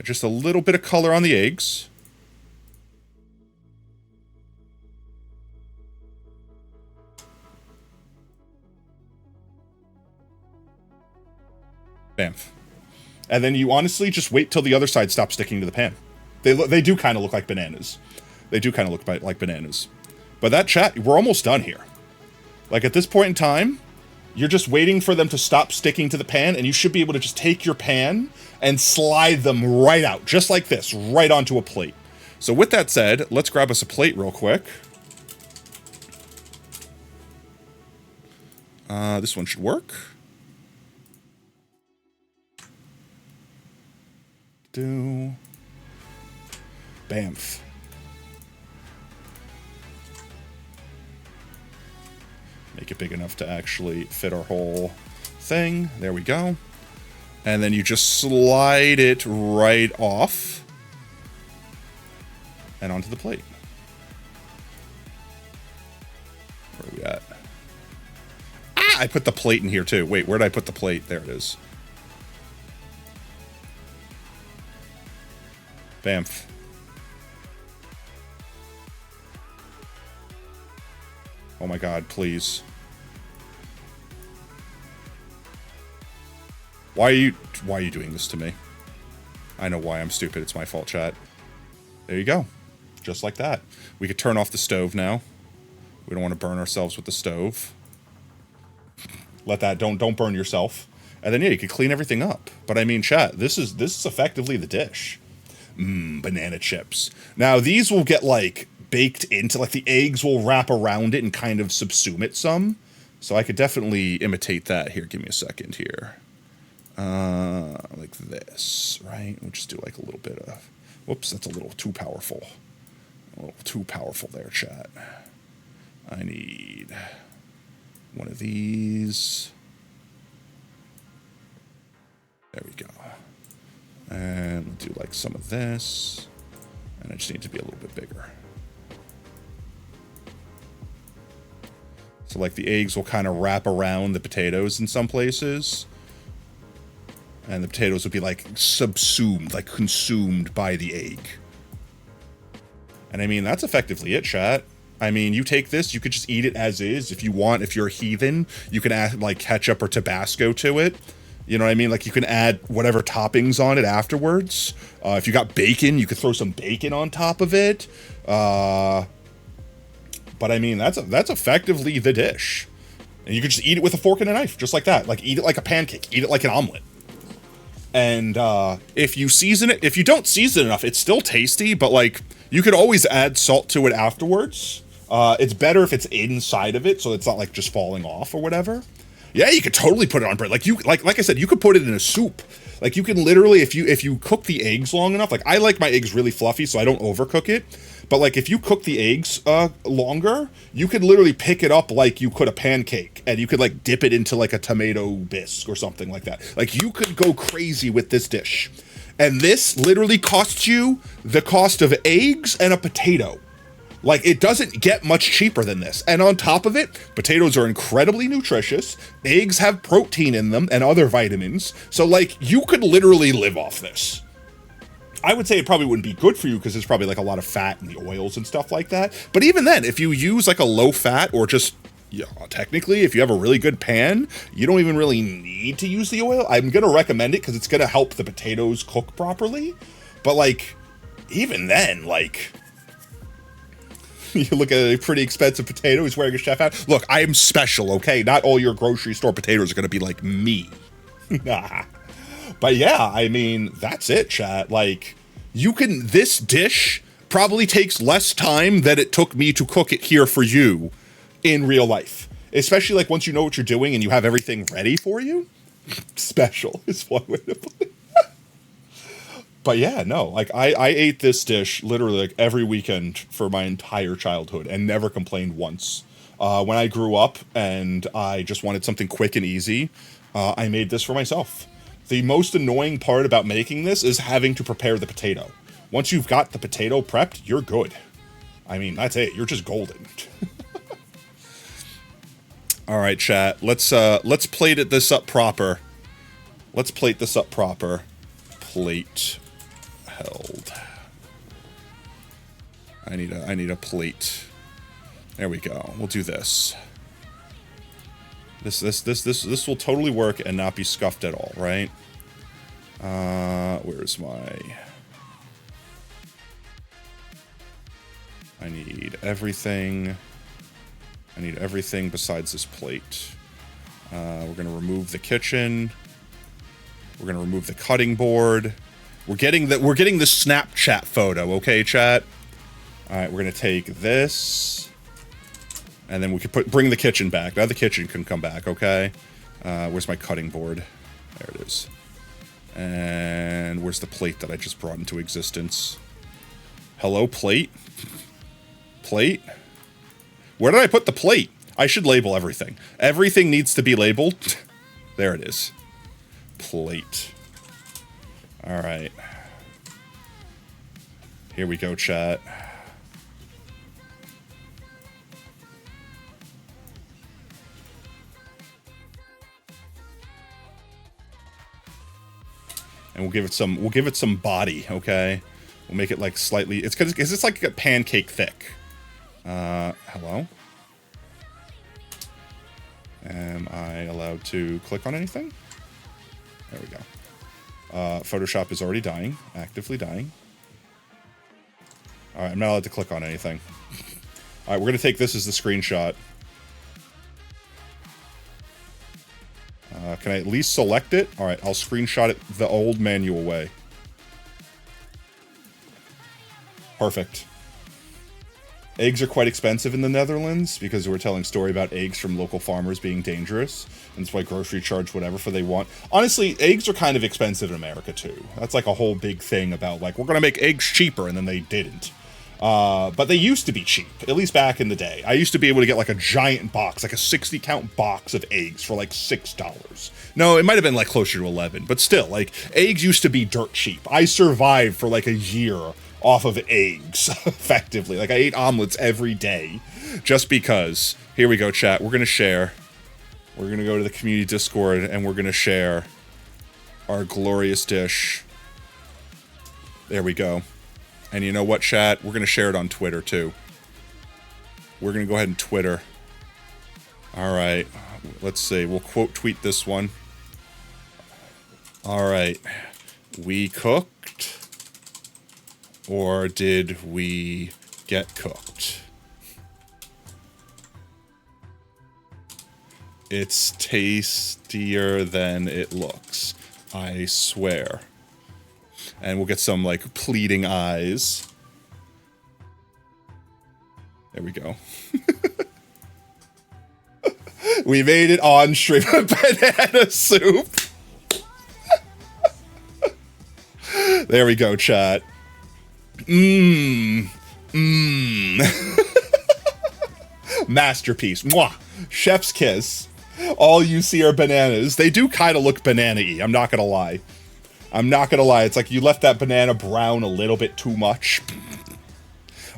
Just a little bit of color on the eggs. Bamf. And then you honestly just wait till the other side stops sticking to the pan. They do kind of look like bananas. They do kind of look like bananas. But that chat, we're almost done here. Like at this point in time, you're just waiting for them to stop sticking to the pan, and you should be able to just take your pan and slide them right out, just like this, right onto a plate. So with that said, let's grab us a plate real quick. This one should work. Bamf. Make it big enough to actually fit our whole thing. There we go. And then you just slide it right off and onto the plate. Where are we at? Ah, I put the plate in here too. Wait, where did I put the plate? There it is. Bamf. Oh my god, please. Why are you doing this to me? I know why I'm stupid. It's my fault, chat. There you go. Just like that. We could turn off the stove now. We don't want to burn ourselves with the stove. Let that, don't burn yourself. And then yeah, you could clean everything up. But I mean, chat, this is effectively the dish. Banana chips. Now these will get like baked into, like the eggs will wrap around it and kind of subsume it some. So I could definitely imitate that. Here, give me a second here. Like this, right? We'll just do like a little bit of, whoops, that's a little too powerful. A little too powerful there, chat. I need one of these. There we go. And we'll do like some of this. And I just need to be a little bit bigger. So like the eggs will kind of wrap around the potatoes in some places. And the potatoes will be like subsumed, like consumed by the egg. And I mean, that's effectively it, chat. I mean, you take this, you could just eat it as is. If you want, if you're a heathen, you can add like ketchup or Tabasco to it. You know what I mean? Like you can add whatever toppings on it afterwards. If you got bacon, you could throw some bacon on top of it. But I mean, that's effectively the dish. And you could just eat it with a fork and a knife, just like that. Like eat it like a pancake, eat it like an omelet. And if you season it, if you don't season enough, it's still tasty, but like you could always add salt to it afterwards. It's better if it's inside of it, so it's not like just falling off or whatever. Yeah, you could totally put it on bread. Like I said, you could put it in a soup. Like you can literally, if you cook the eggs long enough, like I like my eggs really fluffy, so I don't overcook it. But like if you cook the eggs longer, you could literally pick it up like you could a pancake, and you could like dip it into like a tomato bisque or something like that. Like you could go crazy with this dish. And this literally costs you the cost of eggs and a potato. Like, it doesn't get much cheaper than this. And on top of it, potatoes are incredibly nutritious. Eggs have protein in them and other vitamins. So, like, you could literally live off this. I would say it probably wouldn't be good for you because there's probably like a lot of fat in the oils and stuff like that. But even then, if you use like a low fat or just, yeah, technically, if you have a really good pan, you don't even really need to use the oil. I'm going to recommend it because it's going to help the potatoes cook properly. But like, even then, like, you look at a pretty expensive potato, he's wearing a chef hat. Look, I am special, okay? Not all your grocery store potatoes are going to be like me. Nah. But yeah, I mean, that's it, chat. Like, you can, this dish probably takes less time than it took me to cook it here for you in real life. Especially like once you know what you're doing and you have everything ready for you. Special is one way to put it. But yeah, no, like I ate this dish literally like every weekend for my entire childhood and never complained once. When I grew up and I just wanted something quick and easy, I made this for myself. The most annoying part about making this is having to prepare the potato. Once you've got the potato prepped, you're good. I mean, that's it. You're just golden. All right, chat. Let's plate this up proper. Let's plate this up proper. Plate held. I need a plate. There we go. We'll do this. This will totally work and not be scuffed at all, right? Where's my... I need everything. I need everything besides this plate. We're gonna remove the kitchen. We're gonna remove the cutting board. We're getting the Snapchat photo, okay, chat? All right, we're gonna take this. And then we could bring the kitchen back. Now the kitchen can come back, okay? Where's my cutting board? There it is. And where's the plate that I just brought into existence? Hello, plate? Plate? Where did I put the plate? I should label everything. Everything needs to be labeled. There it is. Plate. All right. Here we go, chat. And we'll give it some body, okay? We'll make it like slightly, it's like a pancake thick. Hello? Am I allowed to click on anything? There we go. Photoshop is already dying, actively dying. All right, I'm not allowed to click on anything. All right, we're gonna take this as the screenshot. Can I at least select it? All right, I'll screenshot it the old manual way. Perfect. Eggs are quite expensive in the Netherlands because we're telling a story about eggs from local farmers being dangerous. And that's why grocery charge whatever for they want. Honestly, eggs are kind of expensive in America too. That's like a whole big thing about like, we're going to make eggs cheaper, and then they didn't. But they used to be cheap, at least back in the day. I used to be able to get like a giant box, like a 60-count box of eggs for like $6. No, it might have been like closer to 11, but still, like, eggs used to be dirt cheap. I survived for like a year off of eggs, effectively. Like, I ate omelets every day just because. Here we go, chat. We're going to share. We're going to go to the community Discord, and we're going to share our glorious dish. There we go. And you know what, chat? We're going to share it on Twitter, too. We're going to go ahead and Twitter. All right. Let's see. We'll quote tweet this one. All right. We cooked. Or did we get cooked? It's tastier than it looks. I swear. And we'll get some, like, pleading eyes. There we go. We made it on stream. Banana soup. There we go, chat. Masterpiece. Mwah. Chef's kiss. All you see are bananas. They do kind of look banana-y, I'm not gonna lie. I'm not gonna lie, it's like you left that banana brown a little bit too much.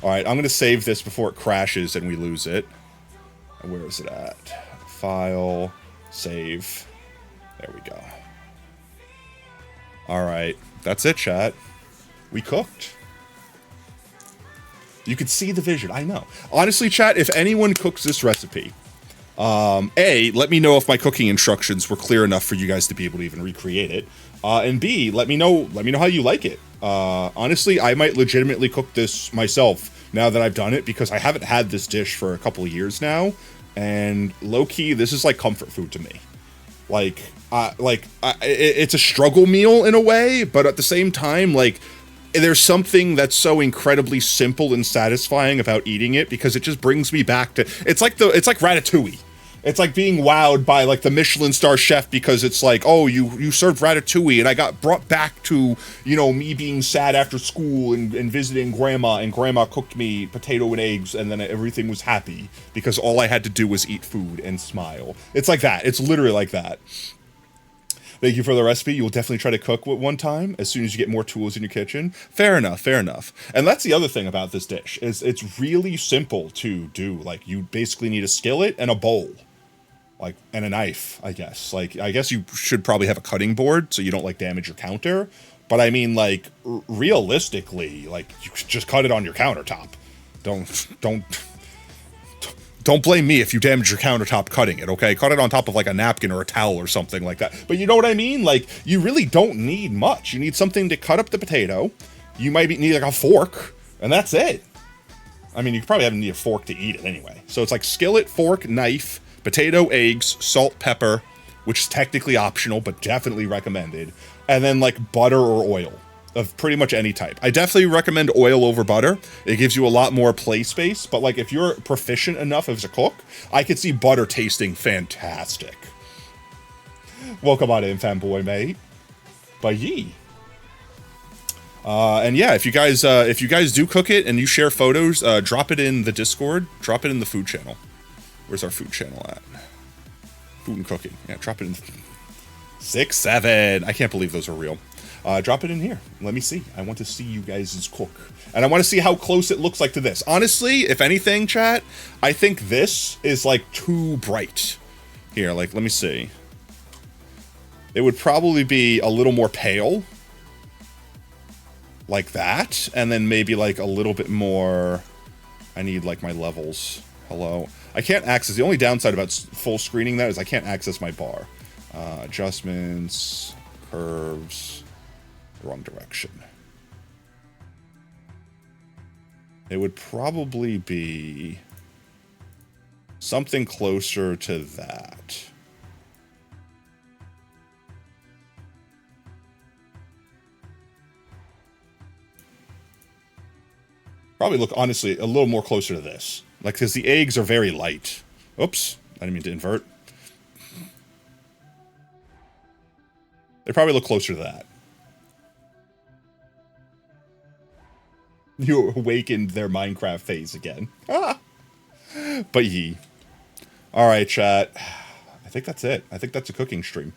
Alright, I'm gonna save this before it crashes and we lose it. Where is it at? File, save. There we go. Alright, that's it, chat. We cooked. You could see the vision, I know. Honestly, chat, if anyone cooks this recipe, A, let me know if my cooking instructions were clear enough for you guys to be able to even recreate it. And B, let me know how you like it. Honestly, I might legitimately cook this myself now that I've done it, because I haven't had this dish for a couple of years now, and low-key, this is like comfort food to me. It's a struggle meal in a way, but at the same time, like, there's something that's so incredibly simple and satisfying about eating it, because it just brings me back to, it's like Ratatouille. It's like being wowed by like the Michelin star chef, because it's like, oh, you served ratatouille, and I got brought back to, you know, me being sad after school and visiting grandma, and grandma cooked me potato and eggs, and then everything was happy because all I had to do was eat food and smile. It's like that. It's literally like that. Thank you for the recipe. You will definitely try to cook one time as soon as you get more tools in your kitchen. Fair enough, fair enough. And that's the other thing about this dish, is it's really simple to do. Like, you basically need a skillet and a bowl. Like, and a knife, I guess. Like, I guess you should probably have a cutting board so you don't, like, damage your counter. But I mean, like, realistically, like, you could just cut it on your countertop. Don't blame me if you damage your countertop cutting it, okay? Cut it on top of, like, a napkin or a towel or something like that. But you know what I mean? Like, you really don't need much. You need something to cut up the potato. You might need, like, a fork, and that's it. I mean, you probably have to need a fork to eat it anyway. So it's like skillet, fork, knife, potato, eggs, salt, pepper, which is technically optional, but definitely recommended. And then, like, butter or oil of pretty much any type. I definitely recommend oil over butter. It gives you a lot more play space, but, like, if you're proficient enough as a cook, I could see butter tasting fantastic. Welcome on in, fanboy mate. But yee. And yeah, if you guys do cook it and you share photos, drop it in the Discord, drop it in the food channel. Where's our food channel at? Food and cooking. Yeah, drop it in. 6, 7. I can't believe those are real. Drop it in here. Let me see. I want to see you guys cook. And I want to see how close it looks like to this. Honestly, if anything, chat, I think this is, like, too bright. Here, like, let me see. It would probably be a little more pale. Like that. And then maybe, like, a little bit more... I need, like, my levels. Hello. I can't access, the only downside about full screening that is I can't access my bar. Adjustments, curves, wrong direction. It would probably be something closer to that. Probably look, honestly, a little more closer to this. Like, because the eggs are very light. Oops, I didn't mean to invert. They probably look closer to that. You awakened their Minecraft phase again. But yee. Alright, chat. I think that's it. I think that's a cooking stream.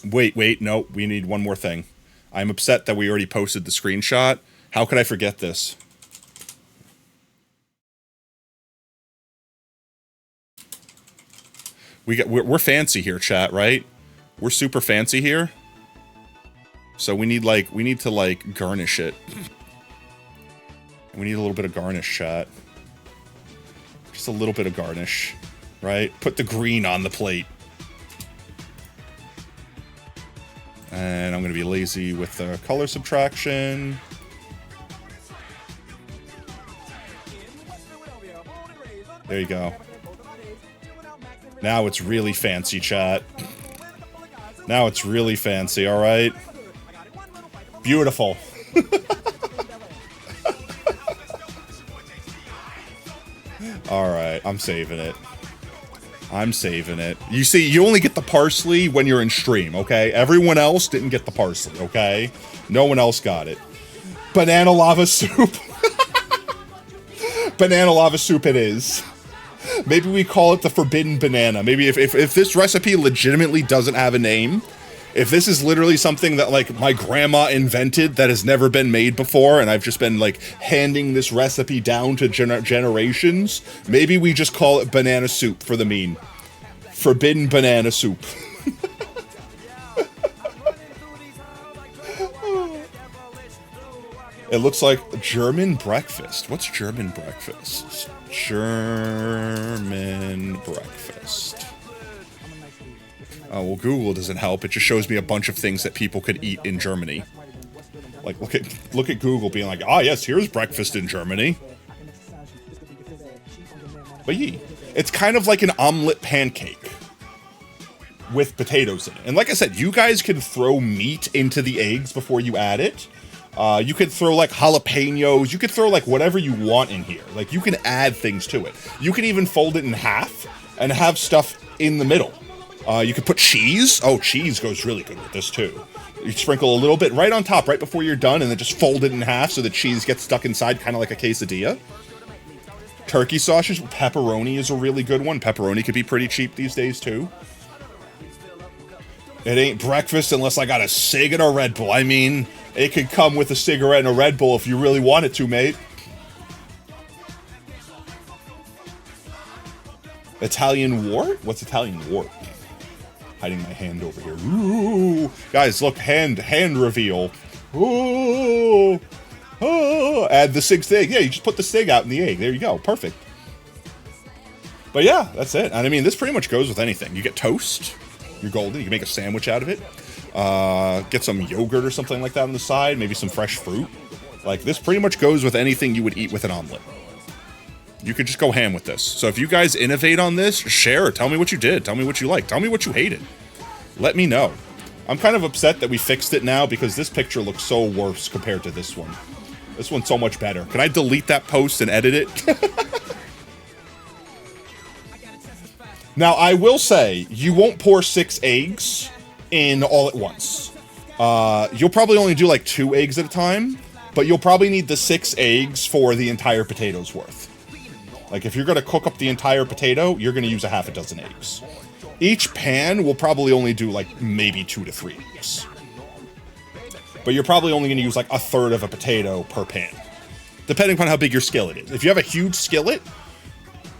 Wait, no, we need one more thing. I'm upset that we already posted the screenshot. How could I forget this? We're fancy here, chat, right? We're super fancy here. So we need to garnish it. We need a little bit of garnish, chat. Just a little bit of garnish, right? Put the green on the plate. And I'm gonna be lazy with the color subtraction. There you go. Now it's really fancy, chat. Now it's really fancy, alright? Beautiful. Alright, I'm saving it. I'm saving it. You see, you only get the parsley when you're in stream, okay? Everyone else didn't get the parsley, okay? No one else got it. Banana lava soup. Banana lava soup it is. Maybe we call it the forbidden banana. Maybe if this recipe legitimately doesn't have a name, If this is literally something that like my grandma invented that has never been made before, and I've just been like handing this recipe down to generations, maybe we just call it banana soup for the meme. Forbidden banana soup. It looks like German breakfast. What's German breakfast? German breakfast. Oh, well, Google doesn't help. It just shows me a bunch of things that people could eat in Germany. Like, look at Google being like, ah, yes, here's breakfast in Germany. But yee. It's kind of like an omelet pancake with potatoes in it. And like I said, you guys can throw meat into the eggs before you add it. You could throw like jalapenos. You could throw like whatever you want in here. Like you can add things to it. You can even fold it in half and have stuff in the middle. You could put cheese. Oh, cheese goes really good with this too. You sprinkle a little bit right on top, right before you're done, and then just fold it in half so the cheese gets stuck inside, kind of like a quesadilla. Turkey sausage, pepperoni is a really good one. Pepperoni could be pretty cheap these days too. It ain't breakfast unless I got a cig and a Red Bull. I mean, it could come with a cigarette and a Red Bull if you really want it to, mate. Italian wort? What's Italian wort? Hiding my hand over here. Ooh. Guys, look, hand reveal. Ooh. Oh, add the cig thing. Yeah, you just put the cig out in the egg. There you go. Perfect. But yeah, that's it. And I mean, this pretty much goes with anything. You get toast. You're golden. You can make a sandwich out of it. Get some yogurt or something like that on the side. Maybe some fresh fruit. Like, this pretty much goes with anything you would eat with an omelet. You could just go ham with this. So if you guys innovate on this, share. Tell me what you did. Tell me what you liked. Tell me what you hated. Let me know. I'm kind of upset that we fixed it now because this picture looks so worse compared to this one. This one's so much better. Can I delete that post and edit it? Now, I will say, you won't pour 6 eggs in all at once. You'll probably only do like 2 eggs at a time, but you'll probably need the 6 eggs for the entire potato's worth. Like, if you're going to cook up the entire potato, you're going to use a half a dozen eggs. Each pan will probably only do, like, maybe 2 to 3 eggs. But you're probably only going to use, like, a third of a potato per pan, depending upon how big your skillet is. If you have a huge skillet,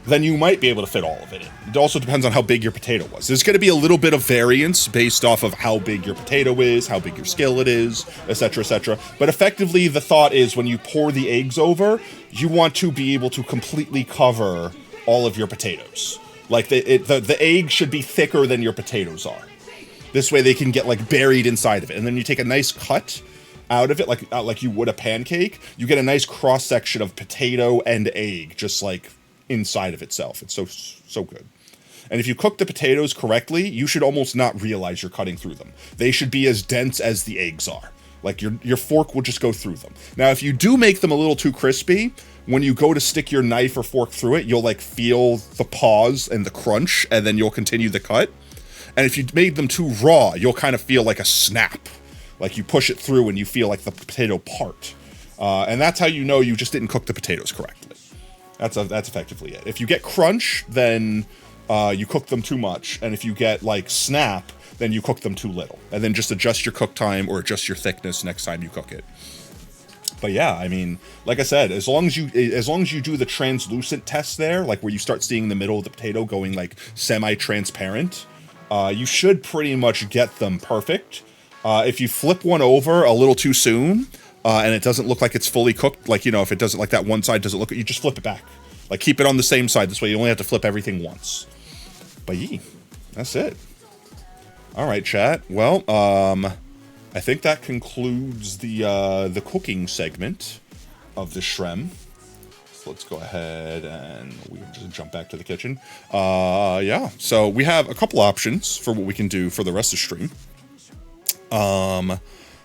then you might be able to fit all of it in. It also depends on how big your potato was. There's going to be a little bit of variance based off of how big your potato is, how big your skillet is, etc., etc. But effectively, the thought is when you pour the eggs over, you want to be able to completely cover all of your potatoes. Like, the egg should be thicker than your potatoes are. This way they can get, like, buried inside of it. And then you take a nice cut out of it, like you would a pancake. You get a nice cross-section of potato and egg, just, like, inside of itself. It's so good. And if you cook the potatoes correctly, you should almost not realize you're cutting through them. They should be as dense as the eggs are. Like, your fork will just go through them. Now, if you do make them a little too crispy, when you go to stick your knife or fork through it, you'll, like, feel the pause and the crunch, and then you'll continue the cut. And if you made them too raw, you'll kind of feel like a snap. Like, you push it through and you feel like the potato part. And that's how you know you just didn't cook the potatoes correctly. That's effectively it. If you get crunch, then you cook them too much. And if you get, like, snap, then you cook them too little. And then just adjust your cook time or adjust your thickness next time you cook it. But yeah, I mean, like I said, as long as you do the translucent test there, like where you start seeing the middle of the potato going, like, semi-transparent, you should pretty much get them perfect. If you flip one over a little too soon, and it doesn't look like it's fully cooked, like, you know, if it doesn't, like, that one side doesn't look, you just flip it back. Like, keep it on the same side. This way you only have to flip everything once. But yee, that's it. All right, chat. Well, I think that concludes the cooking segment of the Shrem. So let's go ahead and we can just jump back to the kitchen. Yeah, so we have a couple options for what we can do for the rest of the stream.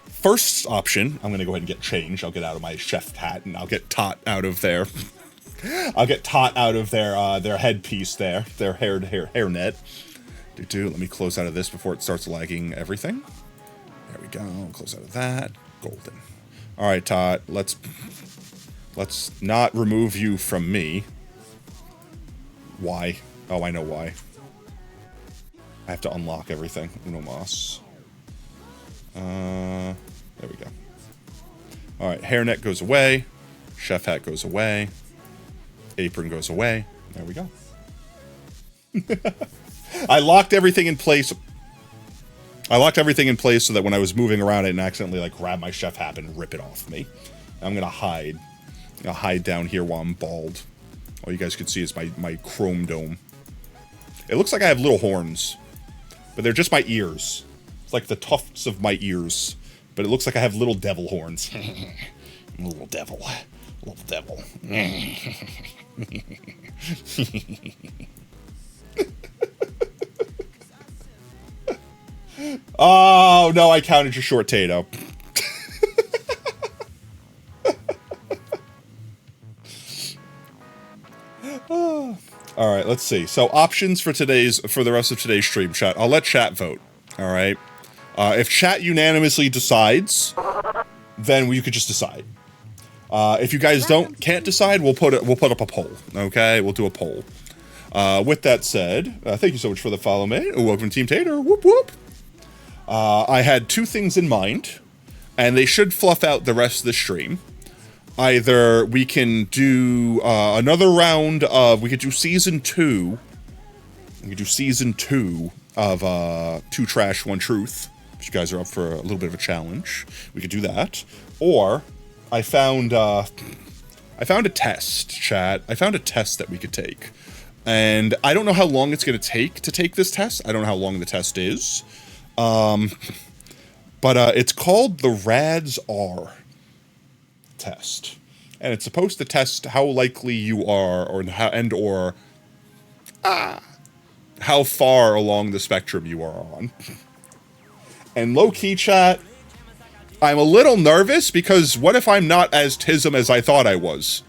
First option, I'm going to go ahead and get changed. I'll get out of my chef hat and I'll get Tot out of their... I'll get Tot out of their headpiece there, their hair net. Let me close out of this before it starts lagging everything. There we go. Close out of that. Golden. All right, Tot. Let's not remove you from me. Why? Oh, I know why. I have to unlock everything. Uno mas. There we go. All right, hairnet goes away. Chef hat goes away. Apron goes away. There we go. I locked everything in place. I locked everything in place so that when I was moving around, I didn't accidentally like grab my chef hat and rip it off me. I'm gonna hide. I'll hide down here while I'm bald. All you guys can see is my chrome dome. It looks like I have little horns, but they're just my ears. It's like the tufts of my ears, but it looks like I have little devil horns. Little devil. Little devil. Oh, no, I counted your short Tato. All right, let's see. So options for the rest of today's stream, chat. I'll let chat vote. All right. If chat unanimously decides, then you could just decide. If you guys can't decide, we'll put up a poll. Okay, we'll do a poll. With that said, thank you so much for the follow, mate. Welcome to Team Tater. Whoop whoop. I had two things in mind, and they should fluff out the rest of the stream. Either we can do another round of, we could do season 2. We could do season 2 of 2 Trash, 1 Truth. If you guys are up for a little bit of a challenge, we could do that. Or I found a test, chat. I found a test that we could take. And I don't know how long it's going to take this test. I don't know how long the test is. But it's called the RADS R test, and it's supposed to test how likely you are, or how far along the spectrum you are on. And low-key, chat, I'm a little nervous because what if I'm not as TISM as I thought I was?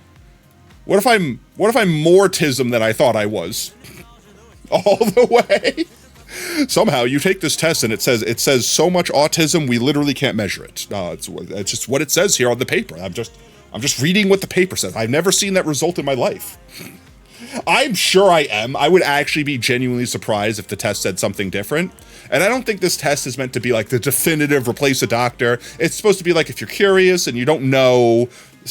What if I'm more TISM than I thought I was? All the way. Somehow you take this test and it says so much autism we literally can't measure it. It's just what it says here on the paper. I'm just reading what the paper says. I've never seen that result in my life. I'm sure I am. I would actually be genuinely surprised if the test said something different. And I don't think this test is meant to be like the definitive replace a doctor. It's supposed to be like if you're curious and you don't know,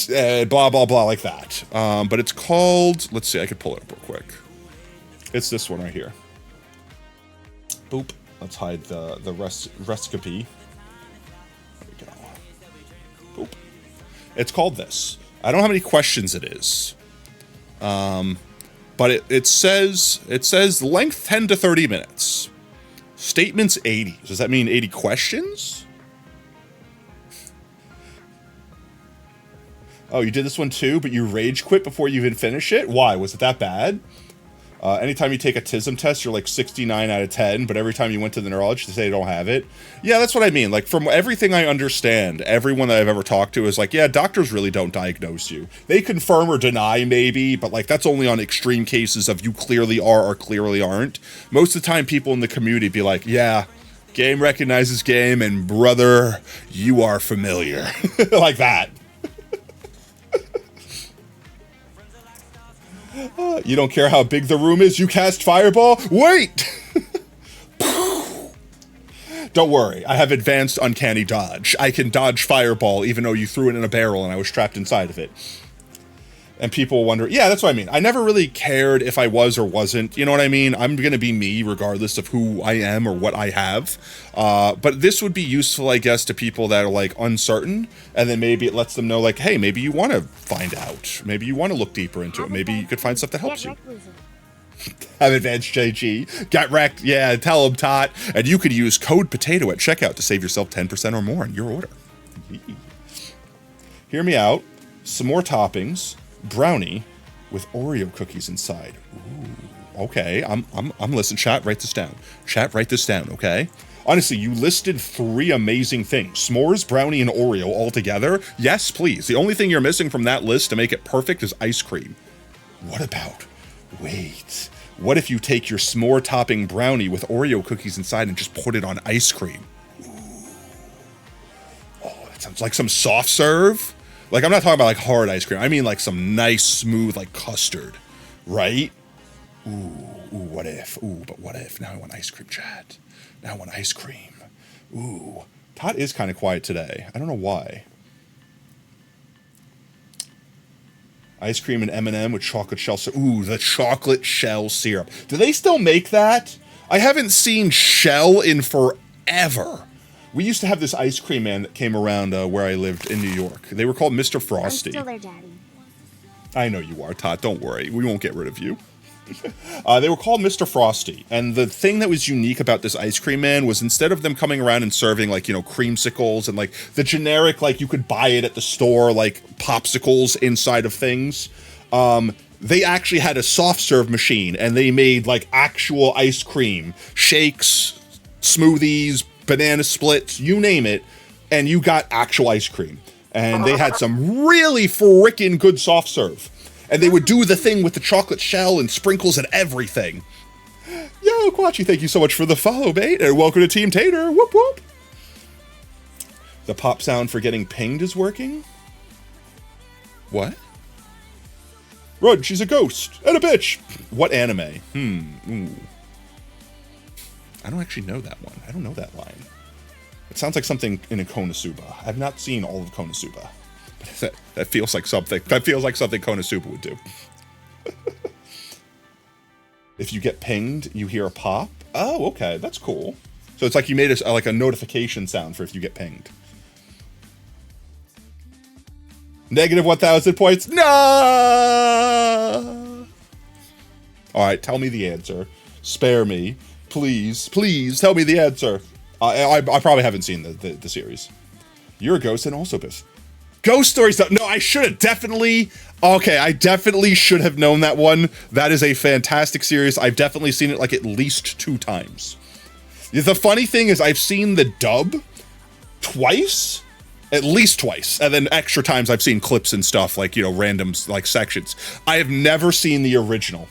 blah blah blah like that. But it's called. Let's see. I could pull it up real quick. It's this one right here. Boop. Let's hide the recipe. There we go. Boop. It's called this. I don't know how many questions it is. But it says length 10 to 30 minutes. Statements 80. Does that mean 80 questions? Oh, you did this one too, but you rage quit before you even finish it? Why? Was it that bad? Anytime you take a TISM test, you're like 69 out of 10, but every time you went to the neurologist, they say they don't have it. Yeah, that's what I mean. Like, from everything I understand, everyone that I've ever talked to is like, yeah, doctors really don't diagnose you. They confirm or deny, maybe, but like, that's only on extreme cases of you clearly are or clearly aren't. Most of the time, people in the community be like, yeah, game recognizes game, and brother, you are familiar. Like that. You don't care how big the room is, you cast fireball? Wait! Don't worry, I have advanced uncanny dodge. I can dodge fireball even though you threw it in a barrel and I was trapped inside of it. And people wonder, yeah, that's what I mean. I never really cared if I was or wasn't, you know what I mean? I'm gonna be me regardless of who I am or what I have. But this would be useful, I guess, to people that are like uncertain, and then maybe it lets them know like, hey, maybe you want to find out. Maybe you want to look deeper into it. Maybe you could find stuff that helps you. Have advanced JG. Get wrecked. Yeah, tell them, Tot. And you could use code POTATO at checkout to save yourself 10% or more on your order. Hear me out. Some more toppings. Brownie with Oreo cookies inside. Ooh, okay, I'm listening. Chat, write this down. Chat, write this down, okay? Honestly, you listed 3 amazing things. S'mores, brownie, and Oreo all together? Yes, please. The only thing you're missing from that list to make it perfect is ice cream. What about, wait, what if you take your s'more topping brownie with Oreo cookies inside and just put it on ice cream? Ooh. Oh, that sounds like some soft serve. Like, I'm not talking about, like, hard ice cream. I mean, like, some nice, smooth, like, custard. Right? Ooh, what if? Ooh, but what if? Now I want ice cream, chat. Now I want ice cream. Ooh, Tot is kind of quiet today. I don't know why. Ice cream and M&M with chocolate shell syrup. Ooh, the chocolate shell syrup. Do they still make that? I haven't seen Shell in forever. We used to have this ice cream man that came around where I lived in New York. They were called Mr. Frosty. I'm still there, Daddy. I know you are, Tot. Don't worry. We won't get rid of you. They were called Mr. Frosty. And the thing that was unique about this ice cream man was instead of them coming around and serving, like, you know, creamsicles and, like, the generic, like, you could buy it at the store, like, popsicles inside of things, they actually had a soft serve machine, and they made, like, actual ice cream, shakes, smoothies, banana splits, you name it, and you got actual ice cream. And they had some really frickin' good soft serve. And they would do the thing with the chocolate shell and sprinkles and everything. Yo, Quachi, thank you so much for the follow, mate. And welcome to Team Tater. Whoop, whoop. The pop sound for getting pinged is working? What? Run, she's a ghost and a bitch. What anime? Ooh. I don't actually know that one. I don't know that line. It sounds like something in a Konosuba. I've not seen all of Konosuba. That feels like something. That feels like something Konosuba would do. If you get pinged, you hear a pop. Oh, okay, that's cool. So it's like you made like a notification sound for if you get pinged. Negative 1,000 points. No. All right, tell me the answer. Spare me, please. Please tell me the answer. I probably haven't seen the series. You're a ghost and also this. Ghost Stories. No, I should have definitely. Okay, I definitely should have known that one. That is a fantastic series. I've definitely seen it like at least 2 times. The funny thing is I've seen the dub twice, at least twice, and then extra times I've seen clips and stuff, like, you know, random, like, sections. I have never seen the original.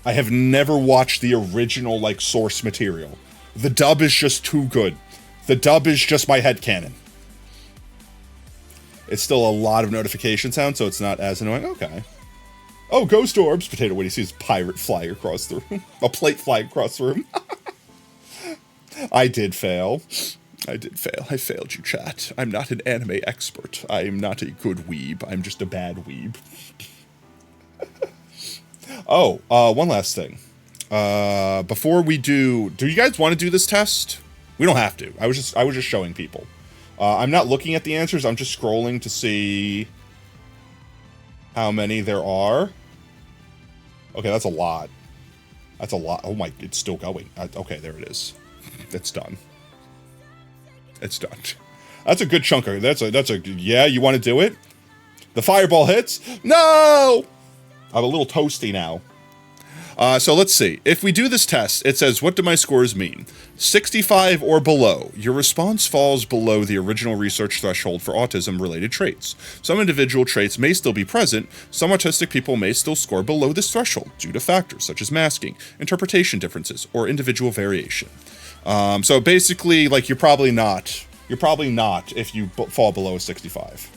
I have never watched the original, like, source material. The dub is just too good. The dub is just my headcanon. It's still a lot of notification sound, so it's not as annoying. Okay. Oh, ghost orbs. Potato when he sees pirate flying across the room. A plate flying across the room. I did fail. I did fail. I failed you, chat. I'm not an anime expert. I am not a good weeb. I'm just a bad weeb. Oh, one last thing. Before we do you guys want to do this test? We don't have to. I was just showing people. I'm not looking at the answers. I'm just scrolling to see how many there are. Okay, that's a lot. That's a lot. Oh my, it's still going. Okay, there it is. It's done. It's done. That's a good chunk of it. Yeah, you want to do it? The fireball hits. No! I'm a little toasty now. So let's see. If we do this test, it says, what do my scores mean? 65 or below. Your response falls below the original research threshold for autism-related traits. Some individual traits may still be present. Some autistic people may still score below this threshold due to factors such as masking, interpretation differences, or individual variation. So basically, like, you're probably not if you fall below 65.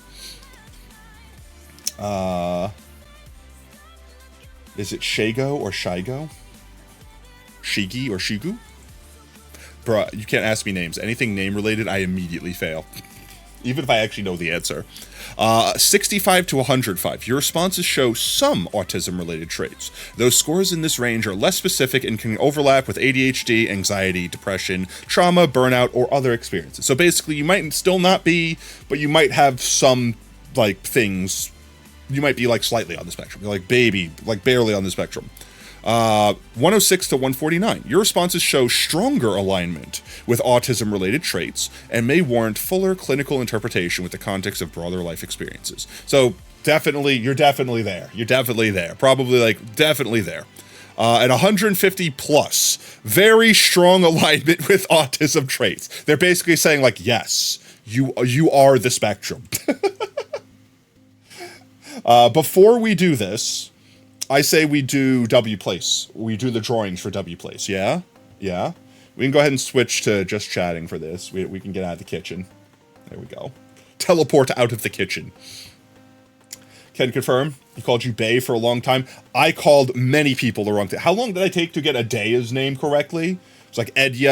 Is it Shago or Shigo? Shigi or Shigu? Bruh, you can't ask me names. Anything name related, I immediately fail. Even if I actually know the answer. 65 to 105. Your responses show some autism-related traits. Those scores in this range are less specific and can overlap with ADHD, anxiety, depression, trauma, burnout, or other experiences. So basically, you might still not be, but you might have some, like, things. You might be, like, slightly on the spectrum. You're like barely on the spectrum. 106 to 149. Your responses show stronger alignment with autism-related traits and may warrant fuller clinical interpretation with the context of broader life experiences. So definitely, you're definitely there. You're definitely there. Probably, like, definitely there. At 150 plus, very strong alignment with autism traits. They're basically saying, like, yes, you are the spectrum. Before we do this, I say we do W Place. We do the drawings for W Place. Yeah? Yeah? We can go ahead and switch to just chatting for this. We can get out of the kitchen. There we go. Teleport out of the kitchen. Can confirm. He called you Bay for a long time. I called many people the wrong thing. How long did I take to get Adaya's name correctly? It's like Edya,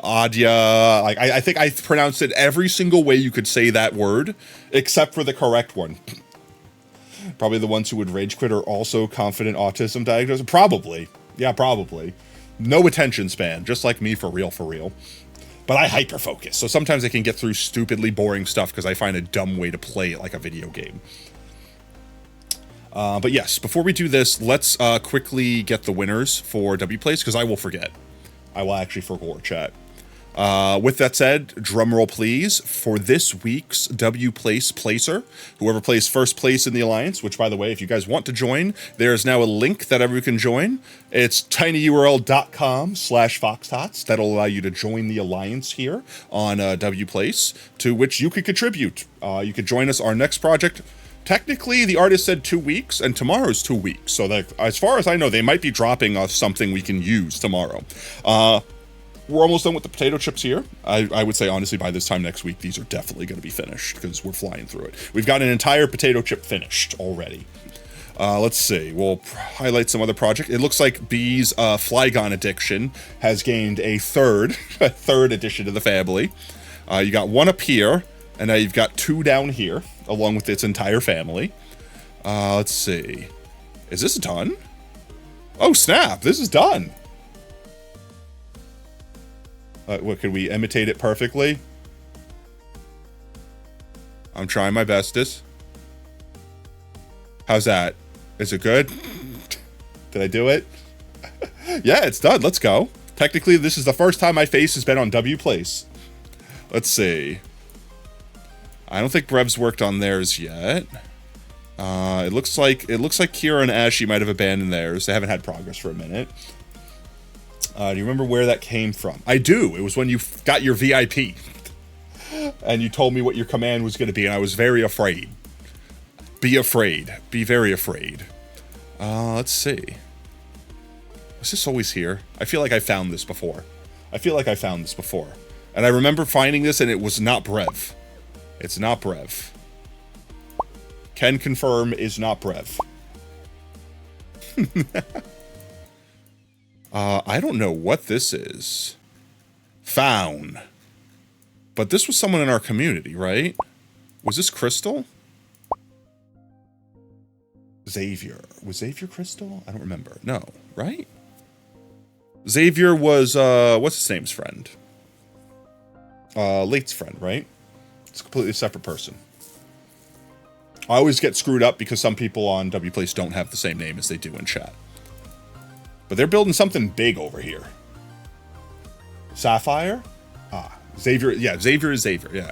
Adya. Like I think I pronounced it every single way you could say that word, except for the correct one. Probably the ones who would rage quit are also confident autism diagnosis. Probably. Yeah, probably. No attention span, just like me, for real, for real. But I hyper-focus, so sometimes I can get through stupidly boring stuff because I find a dumb way to play it like a video game. But yes, before we do this, let's quickly get the winners for WPlays, because I will forget. I will actually forget, chat. With that said, drumroll please, for this week's WPlace placer, whoever plays first place in the Alliance, which, by the way, if you guys want to join, there is now a link that everyone can join. It's tinyurl.com/foxtots. That'll allow you to join the Alliance here on WPlace, to which you could contribute. You could join us. Our next project, technically, the artist said 2 weeks, and tomorrow's 2 weeks. So that, as far as I know, they might be dropping us something we can use tomorrow. We're almost done with the potato chips here. I would say, honestly, by this time next week, these are definitely going to be finished because we're flying through it. We've got an entire potato chip finished already. Let's see. We'll highlight some other project. It looks like B's Flygon addiction has gained a third addition to the family. You got one up here, and now you've got 2 down here, along with its entire family. Let's see. Is this done? Oh, snap. This is done. What, could we imitate it perfectly? I'm trying my bestest. How's that? Is it good? Did I do it? Yeah, it's done. Let's go. Technically, this is the first time my face has been on WPlace. Let's see. I don't think Brev's worked on theirs yet. It looks like Kira and Ashy might have abandoned theirs. They haven't had progress for a minute. Do you remember where that came from? I do. It was when you got your VIP. And you told me what your command was going to be, and I was very afraid. Be afraid. Be very afraid. Let's see. Was this always here? I feel like I found this before. And I remember finding this, and it was not Brev. It's not Brev. Can confirm is not Brev. I don't know what this is. Found. But this was someone in our community, right? Was this Crystal? Xavier. Was Xavier Crystal? I don't remember. No, right? Xavier was, what's his name's friend? Late's friend, right? It's a completely separate person. I always get screwed up because some people on WPlace don't have the same name as they do in chat. But they're building something big over here. Sapphire? Xavier. Yeah, Xavier is Xavier, yeah.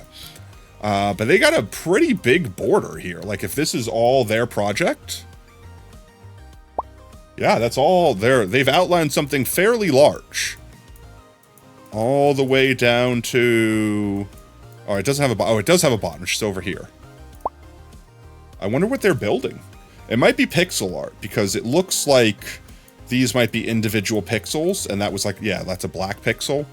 But they got a pretty big border here. Like, if this is all their project... Yeah, that's all there. They've outlined something fairly large. All the way down to... Oh, it doesn't have a... Oh, it does have a bottom, which is over here. I wonder what they're building. It might be pixel art, because it looks like these might be individual pixels, and that was like, yeah, that's a black pixel.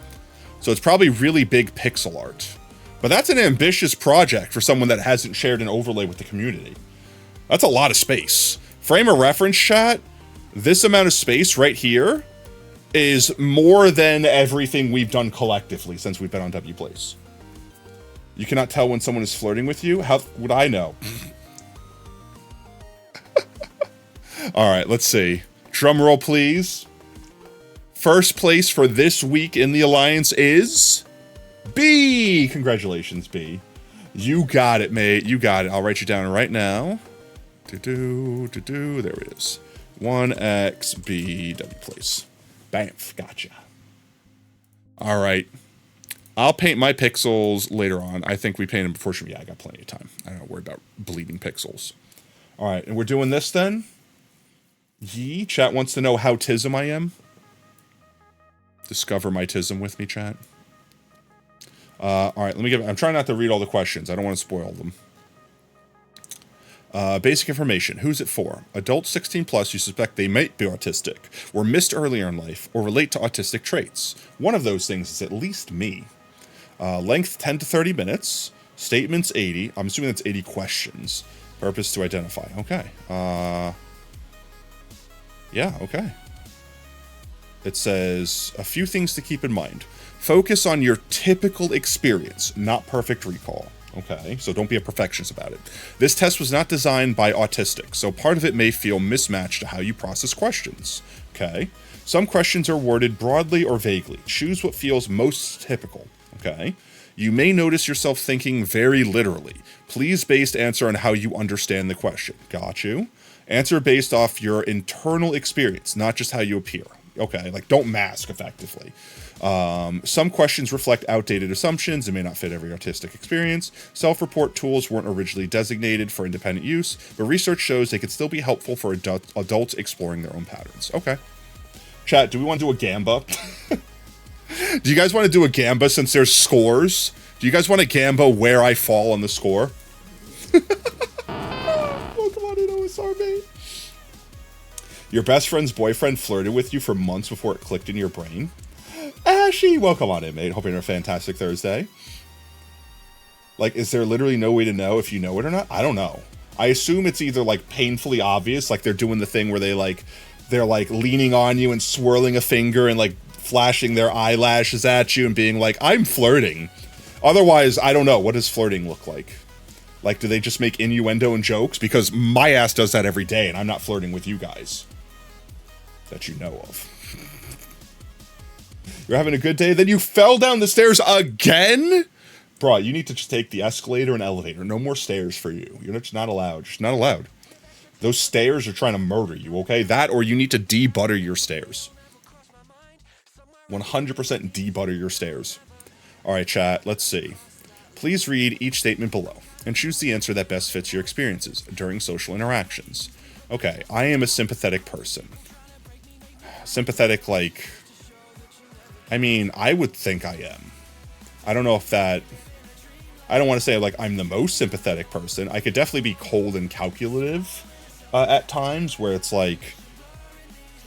So it's probably really big pixel art. But that's an ambitious project for someone that hasn't shared an overlay with the community. That's a lot of space. Frame of reference, chat, this amount of space right here is more than everything we've done collectively since we've been on WPlace. You cannot tell when someone is flirting with you? How would I know? All right, let's see. Drum roll, please. First place for this week in the Alliance is... B! Congratulations, B. You got it, mate. You got it. I'll write you down right now. There it is. 1XB WPlace. Bamf. Gotcha. All right. I'll paint my pixels later on. I think we paint them before. Yeah, I got plenty of time. I don't worry about bleeding pixels. All right, and we're doing this then. Yee, chat wants to know how tism I am. Discover my tism with me, chat. All right, let me I'm trying not to read all the questions. I don't want to spoil them. Basic information. Who's it for? Adults 16 plus who suspect they might be autistic, were missed earlier in life, or relate to autistic traits. One of those things is at least me. Length 10 to 30 minutes. Statements 80. I'm assuming that's 80 questions. Purpose to identify. Okay. Yeah, okay. It says, a few things to keep in mind. Focus on your typical experience, not perfect recall. Okay, so don't be a perfectionist about it. This test was not designed by autistics, so part of it may feel mismatched to how you process questions. Okay, some questions are worded broadly or vaguely. Choose what feels most typical. Okay, you may notice yourself thinking very literally. Please base answer on how you understand the question. Got you. Answer based off your internal experience, not just how you appear. Okay, like don't mask effectively. Some questions reflect outdated assumptions and may not fit every artistic experience. Self-report tools weren't originally designated for independent use, but research shows they could still be helpful for adults exploring their own patterns. Okay. Chat, do we want to do a Gamba? Do you guys want to do a Gamba since there's scores? Do you guys want to Gamba where I fall on the score? Oh, come on in, OSR, mate. Your best friend's boyfriend flirted with you for months before it clicked in your brain. Ashy, welcome on in, mate. Hope you're having a fantastic Thursday. Like, is there literally no way to know if you know it or not? I don't know. I assume it's either, like, painfully obvious, like they're doing the thing where they're leaning on you and swirling a finger and, like, flashing their eyelashes at you and being like, I'm flirting. Otherwise, I don't know. What does flirting look like? Like, do they just make innuendo and jokes? Because my ass does that every day, and I'm not flirting with you guys. That you know of. You're having a good day? Then you fell down the stairs again? Bro, you need to just take the escalator and elevator. No more stairs for you. You're just not allowed. Just not allowed. Those stairs are trying to murder you, okay? That or you need to debutter your stairs. 100% debutter your stairs. Alright, chat, let's see. Please read each statement below and choose the answer that best fits your experiences during social interactions. Okay, I am a sympathetic person. Sympathetic, like... I mean, I would think I am. I don't know if that... I don't want to say, like, I'm the most sympathetic person. I could definitely be cold and calculative at times, where it's like,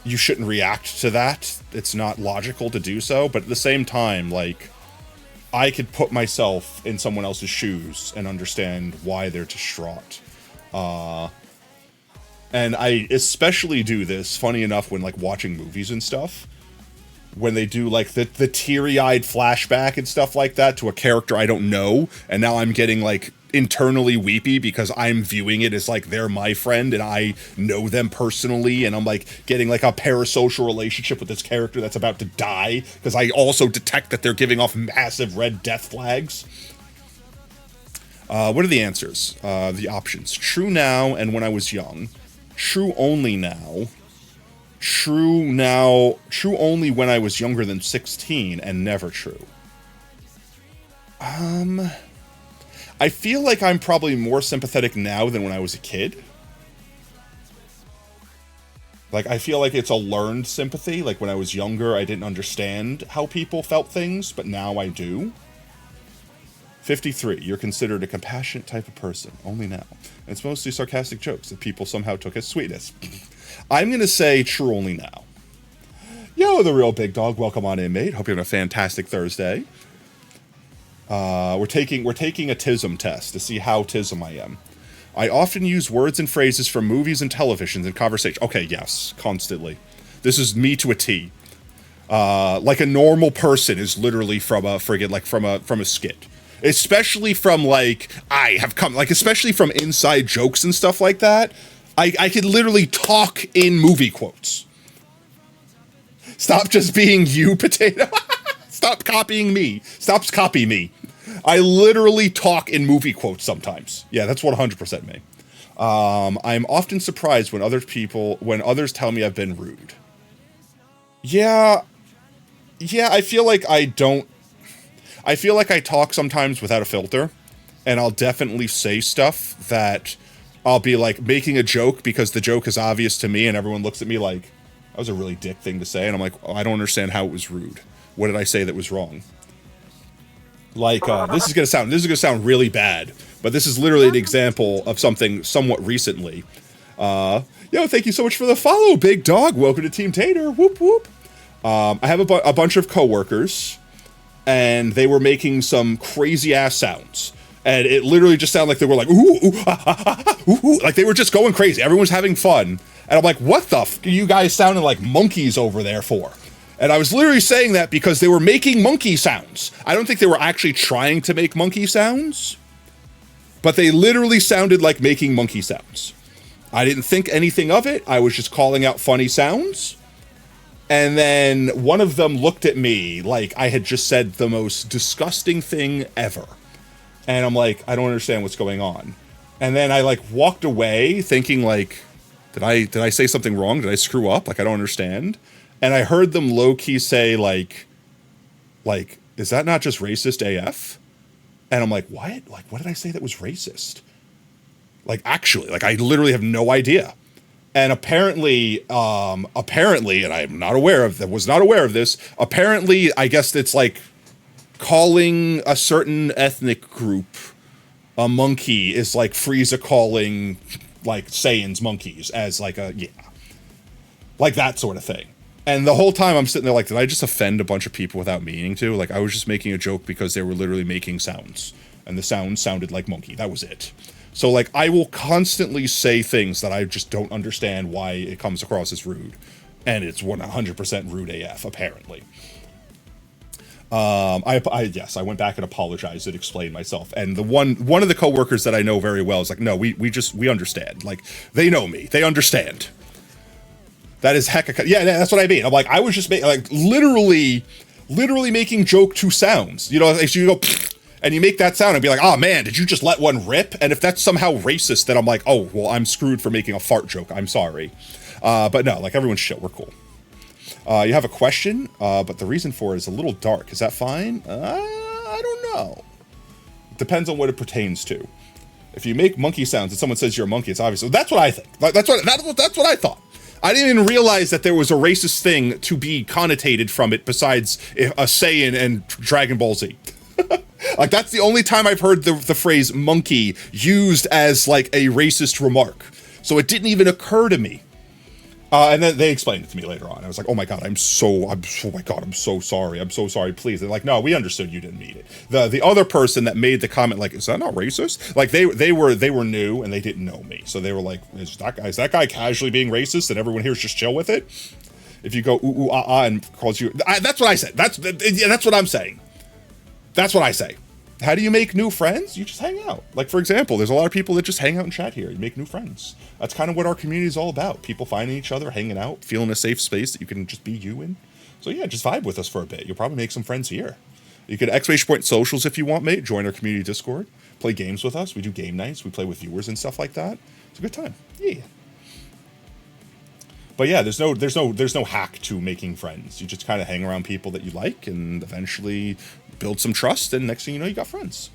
you shouldn't react to that. It's not logical to do so, but at the same time, like, I could put myself in someone else's shoes and understand why they're distraught. And I especially do this, funny enough, when, like, watching movies and stuff. When they do, like, the teary-eyed flashback and stuff like that to a character I don't know, and now I'm getting, like, internally weepy because I'm viewing it as, like, they're my friend and I know them personally, and I'm, like, getting, like, a parasocial relationship with this character that's about to die, because I also detect that they're giving off massive red death flags. What are the answers? The options. True now and when I was young. True only now. True only when I was younger than 16, and never true. I feel like I'm probably more sympathetic now than when I was a kid. Like, I feel like it's a learned sympathy. Like, when I was younger, I didn't understand how people felt things, but now I do. 53, you're considered a compassionate type of person, only now. And it's mostly sarcastic jokes that people somehow took as sweetness. I'm going to say true only now. Yo, the real big dog, welcome on in, mate. Hope you're having a fantastic Thursday. We're taking a TISM test to see how TISM I am. I often use words and phrases from movies and televisions in conversation. Okay, yes, constantly. This is me to a T. Like a normal person is literally from a friggin' like from a skit. Especially from especially from inside jokes and stuff like that. I could literally talk in movie quotes. Stop just being you, potato. Stop copying me. Stop copying me. I literally talk in movie quotes sometimes. Yeah, that's 100% me. I'm often surprised when others tell me I've been rude. Yeah, I feel like I talk sometimes without a filter, and I'll definitely say stuff that I'll be like making a joke because the joke is obvious to me and everyone looks at me like, that was a really dick thing to say. And I'm like, oh, I don't understand how it was rude. What did I say that was wrong? Like, this is gonna sound really bad, but this is literally an example of something somewhat recently. Yo, thank you so much for the follow, big dog. Welcome to Team Tater. Whoop, whoop. I have a bunch of coworkers, and they were making some crazy ass sounds. And it literally just sounded like they were like, ooh, ooh, ah, ah, ah, ah, ooh, ooh. Like they were just going crazy. Everyone was having fun. And I'm like, what the f are you guys sounding like monkeys over there for? And I was literally saying that because they were making monkey sounds. I don't think they were actually trying to make monkey sounds, but they literally sounded like making monkey sounds. I didn't think anything of it. I was just calling out funny sounds. And then one of them looked at me like I had just said the most disgusting thing ever. And I'm like, I don't understand what's going on. And then I like walked away thinking like, did I say something wrong? Did I screw up? Like, I don't understand. And I heard them low-key say like, is that not just racist AF? And I'm like, what? Like, what did I say that was racist? Like, actually, like, I literally have no idea. And apparently, and I'm not aware of that, was not aware of this. Apparently, I guess it's like calling a certain ethnic group a monkey is like Frieza calling like Saiyans monkeys as like like that sort of thing. And the whole time I'm sitting there like, did I just offend a bunch of people without meaning to? Like, I was just making a joke because they were literally making sounds. And the sound sounded like monkey. That was it. So, like, I will constantly say things that I just don't understand why it comes across as rude. And it's 100% rude AF, apparently. I went back and apologized and explained myself. And the one of the coworkers that I know very well is like, no, we understand. Like, they know me. They understand. That is yeah, that's what I mean. I'm like, I was just literally making joke to sounds. You know, if you go and you make that sound and be like, oh man, did you just let one rip? And if that's somehow racist, then I'm like, oh, well, I'm screwed for making a fart joke. I'm sorry. But no, like, everyone's chill. We're cool. You have a question, but the reason for it is a little dark. Is that fine? I don't know. Depends on what it pertains to. If you make monkey sounds and someone says you're a monkey, it's obvious. So that's what I think. Like, that's what I thought. I didn't even realize that there was a racist thing to be connotated from it besides a Saiyan and Dragon Ball Z. Like, that's the only time I've heard the phrase monkey used as like a racist remark. So it didn't even occur to me. And then they explained it to me later on. I was like, oh my God, I'm so sorry. I'm so sorry, please. They're like, no, we understood you didn't mean it. The other person that made the comment, like, is that not racist? Like, they were new and they didn't know me. So they were like, is that guy casually being racist and everyone here is just chill with it? If you go ooh, and calls you, that's what I said. That's what I'm saying. That's what I say. How do you make new friends? You just hang out. Like, for example, there's a lot of people that just hang out and chat here. You make new friends. That's kind of what our community is all about. People finding each other, hanging out, feeling a safe space that you can just be you in. So yeah, just vibe with us for a bit. You'll probably make some friends here. You could !point socials if you want, mate. Join our community Discord. Play games with us. We do game nights. We play with viewers and stuff like that. It's a good time. Yeah. But yeah, there's no hack to making friends. You just kind of hang around people that you like and eventually build some trust, and next thing you know, you got friends.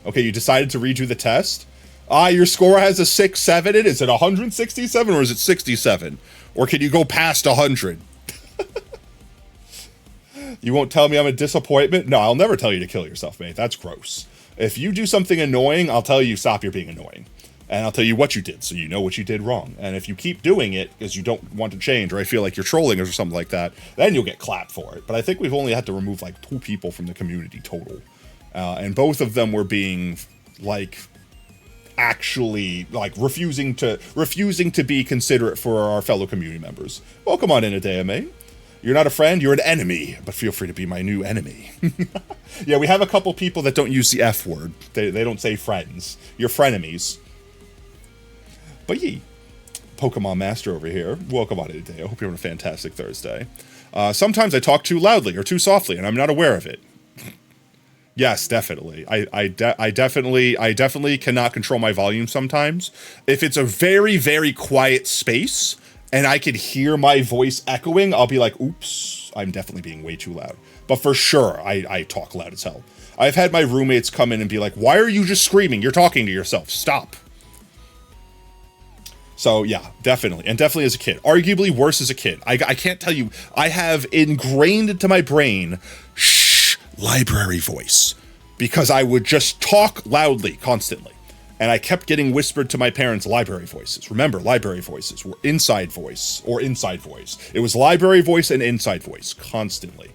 Okay, you decided to redo the test. Your score has a 6.7 in it. Is it 167 or is it 67? Or can you go past 100? You won't tell me I'm a disappointment? No, I'll never tell you to kill yourself, mate. That's gross. If you do something annoying, I'll tell you stop, you're being annoying. And I'll tell you what you did, so you know what you did wrong. And if you keep doing it because you don't want to change, or I feel like you're trolling us or something like that, then you'll get clapped for it. But I think we've only had to remove like 2 people from the community total. And both of them were being like actually like refusing to be considerate for our fellow community members. Welcome on in, Adea, mate. You're not a friend, you're an enemy, but feel free to be my new enemy. Yeah, we have a couple people that don't use the F word. They don't say friends. You're frenemies. But ye, Pokemon Master over here, welcome on in today. I hope you're having a fantastic Thursday. Sometimes I talk too loudly or too softly, and I'm not aware of it. Yes, definitely. I definitely cannot control my volume sometimes. If it's a very, very quiet space and I could hear my voice echoing, I'll be like, oops, I'm definitely being way too loud. But for sure, I talk loud as hell. I've had my roommates come in and be like, why are you just screaming? You're talking to yourself. Stop. So yeah, definitely. And definitely as a kid. Arguably worse as a kid. I can't tell you, I have ingrained into my brain, library voice. Because I would just talk loudly, constantly. And I kept getting whispered to my parents library voices. Remember, library voices were inside voice or inside voice. It was library voice and inside voice, constantly.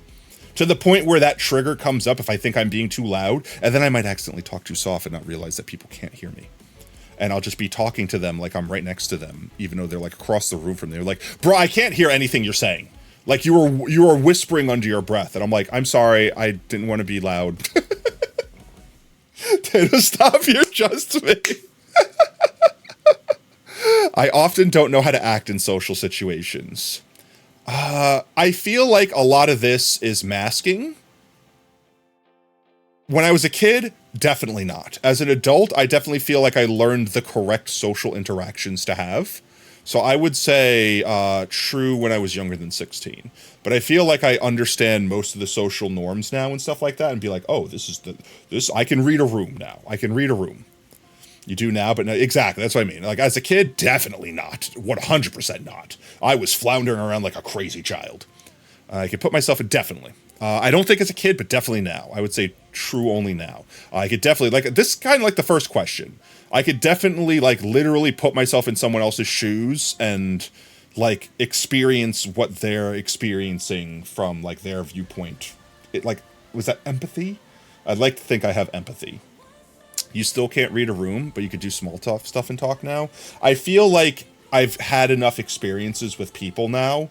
To the point where that trigger comes up if I think I'm being too loud, and then I might accidentally talk too soft and not realize that people can't hear me. And I'll just be talking to them like I'm right next to them, even though they're like across the room from me. They're like, bro, I can't hear anything you're saying. Like you were whispering under your breath, and I'm like, I'm sorry, I didn't want to be loud. Tatos, stop, you're just me. I often don't know how to act in social situations. I feel like a lot of this is masking. When I was a kid, definitely not. As an adult, I definitely feel like I learned the correct social interactions to have. So I would say true when I was younger than 16. But I feel like I understand most of the social norms now and stuff like that, and be like, oh, this I can read a room now. I can read a room. You do now, but no, exactly, that's what I mean. Like, as a kid, definitely not. 100% not. I was floundering around like a crazy child. I could put myself in definitely. I don't think as a kid, but definitely now. I would say true only now. I could definitely, like, this is kind of like the first question. I could definitely, like, literally put myself in someone else's shoes and, like, experience what they're experiencing from, like, their viewpoint. It, like, was that empathy? I'd like to think I have empathy. You still can't read a room, but you could do small talk stuff and talk now. I feel like I've had enough experiences with people now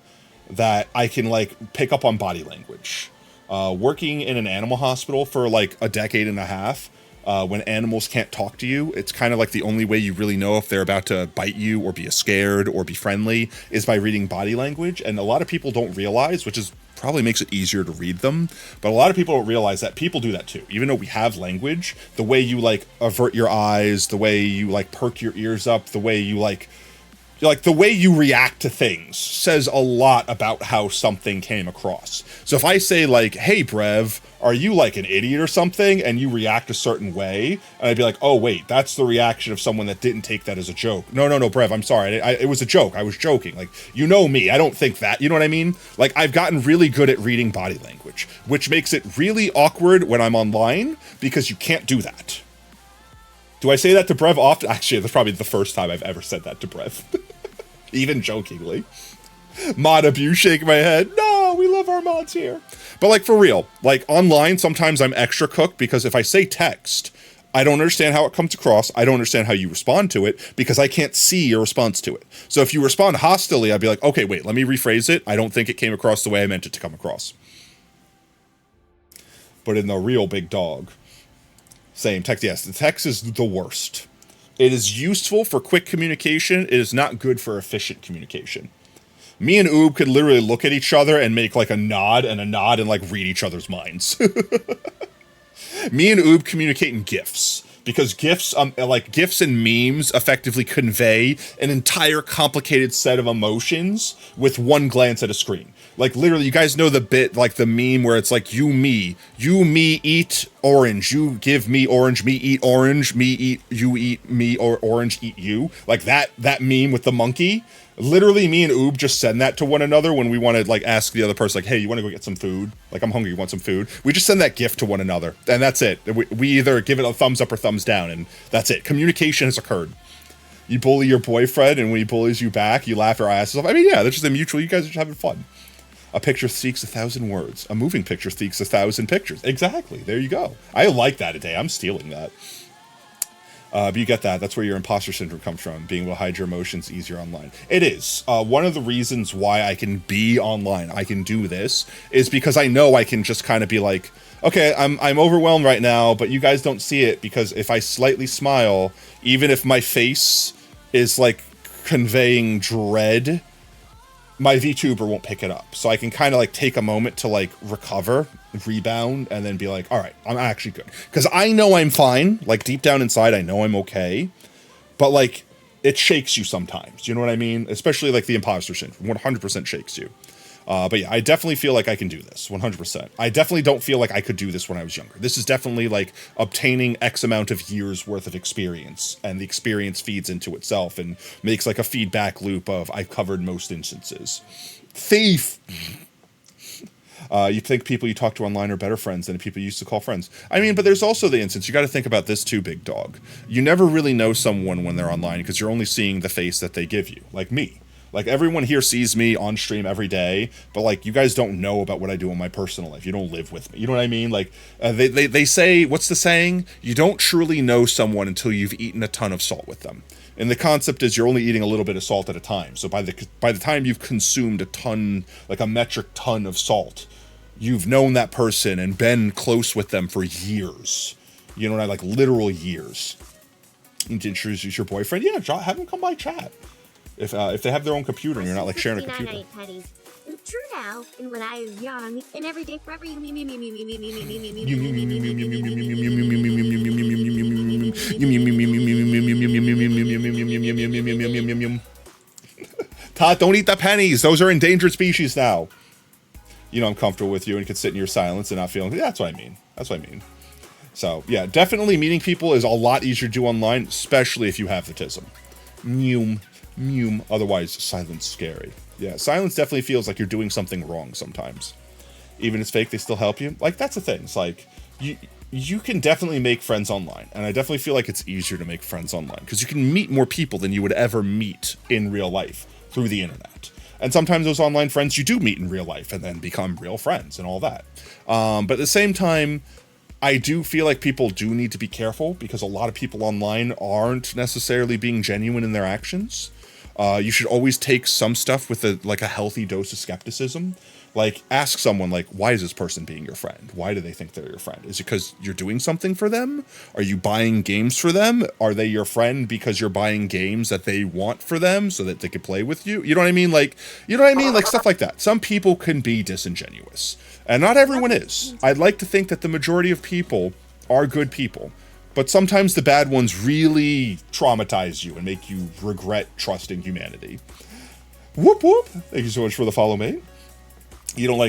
that I can, like, pick up on body language. Working in an animal hospital for, like, a decade and a half, when animals can't talk to you, it's kind of like the only way you really know if they're about to bite you or be scared or be friendly is by reading body language. And a lot of people don't realize, which is probably makes it easier to read them, but a lot of people don't realize that people do that too. Even though we have language, the way you, like, avert your eyes, the way you, like, perk your ears up, the way you, like the way you react to things says a lot about how something came across. So if I say, like, hey, Brev, are you, like, an idiot or something? And you react a certain way, and I'd be like, oh, wait, that's the reaction of someone that didn't take that as a joke. No, Brev, I'm sorry. It was a joke. I was joking. Like, you know me. I don't think that. You know what I mean? Like, I've gotten really good at reading body language, which makes it really awkward when I'm online because you can't do that. Do I say that to Brev often? Actually, that's probably the first time I've ever said that to Brev. Even jokingly. Mod abuse, shaking my head. No, we love our mods here. But, like, for real, like, online, sometimes I'm extra cooked because if I say text, I don't understand how it comes across. I don't understand how you respond to it because I can't see your response to it. So if you respond hostilely, I'd be like, okay, wait, let me rephrase it. I don't think it came across the way I meant it to come across. But in the real big dog, same text. Yes, the text is the worst. It is useful for quick communication. It is not good for efficient communication. Me and Oob could literally look at each other and make, like, a nod and, like, read each other's minds. Me and Oob communicate in GIFs. Because GIFs, like, GIFs and memes effectively convey an entire complicated set of emotions with one glance at a screen. Like, literally, you guys know the bit, like, the meme where it's like, you, me, eat orange, you give me orange, me eat orange, me eat, you eat me, or orange eat you. Like, that meme with the monkey. Literally, me and Oob just send that to one another when we want to, like, ask the other person, like, hey, you want to go get some food? Like, I'm hungry, you want some food? We just send that GIF to one another, and that's it. We either give it a thumbs up or thumbs down, and that's it. Communication has occurred. You bully your boyfriend, and when he bullies you back, you laugh your asses off. I mean, yeah, that's just a mutual, you guys are just having fun. A picture speaks 1,000 words. A moving picture speaks 1,000 pictures. Exactly, there you go. I like that today. I'm stealing that. But you get that. That's where your imposter syndrome comes from, being able to hide your emotions easier online. It is. One of the reasons why I can be online, I can do this, is because I know I can just kind of be like, okay, I'm overwhelmed right now, but you guys don't see it, because if I slightly smile, even if my face is, like, conveying dread, my VTuber won't pick it up. So I can kind of, like, take a moment to, like, recover, rebound, and then be like, all right, I'm actually good. Because I know I'm fine. Like, deep down inside, I know I'm okay. But, like, it shakes you sometimes. You know what I mean? Especially, like, the imposter syndrome. 100% shakes you. But yeah, I definitely feel like I can do this. 100%. I definitely don't feel like I could do this when I was younger. This is definitely, like, obtaining X amount of years worth of experience. And the experience feeds into itself and makes, like, a feedback loop of, I've covered most instances. Thief! You think people you talk to online are better friends than people you used to call friends. I mean, but there's also the instance, you got to think about this too, big dog. You never really know someone when they're online because you're only seeing the face that they give you. Like me. Like, everyone here sees me on stream every day, but, like, you guys don't know about what I do in my personal life. You don't live with me. You know what I mean? Like, they say, what's the saying? You don't truly know someone until you've eaten a ton of salt with them. And the concept is you're only eating a little bit of salt at a time. So by the time you've consumed a ton, like a metric ton of salt, you've known that person and been close with them for years. You know what I like literal years. You need to introduce your boyfriend. Yeah, have them come by chat. If they have their own computer and you're not like sharing a computer. True now, and when I was young, and every day forever, Tot, don't eat the pennies. Those are endangered species now. You know I'm comfortable with you and can sit in your silence and not feeling. Yeah, that's what I mean. That's what I mean. So yeah, definitely meeting people is a lot easier to do online, especially if you have the tism. Otherwise, silence scary. Yeah, silence definitely feels like you're doing something wrong sometimes. Even if it's fake, they still help you. Like, that's the thing. It's like, you can definitely make friends online. And I definitely feel like it's easier to make friends online. Because you can meet more people than you would ever meet in real life through the internet. And sometimes those online friends you do meet in real life and then become real friends and all that. But at the same time, I do feel like people do need to be careful because a lot of people online aren't necessarily being genuine in their actions. You should always take some stuff with a healthy dose of skepticism. Like, ask someone, like, why is this person being your friend? Why do they think they're your friend? Is it because you're doing something for them? Are you buying games for them? Are they your friend because you're buying games that they want for them so that they could play with you? You know what I mean? Like, stuff like that. Some people can be disingenuous. And not everyone is. I'd like to think that the majority of people are good people. But sometimes the bad ones really traumatize you and make you regret trusting humanity. Whoop whoop! Thank you so much for the follow, mate. You don't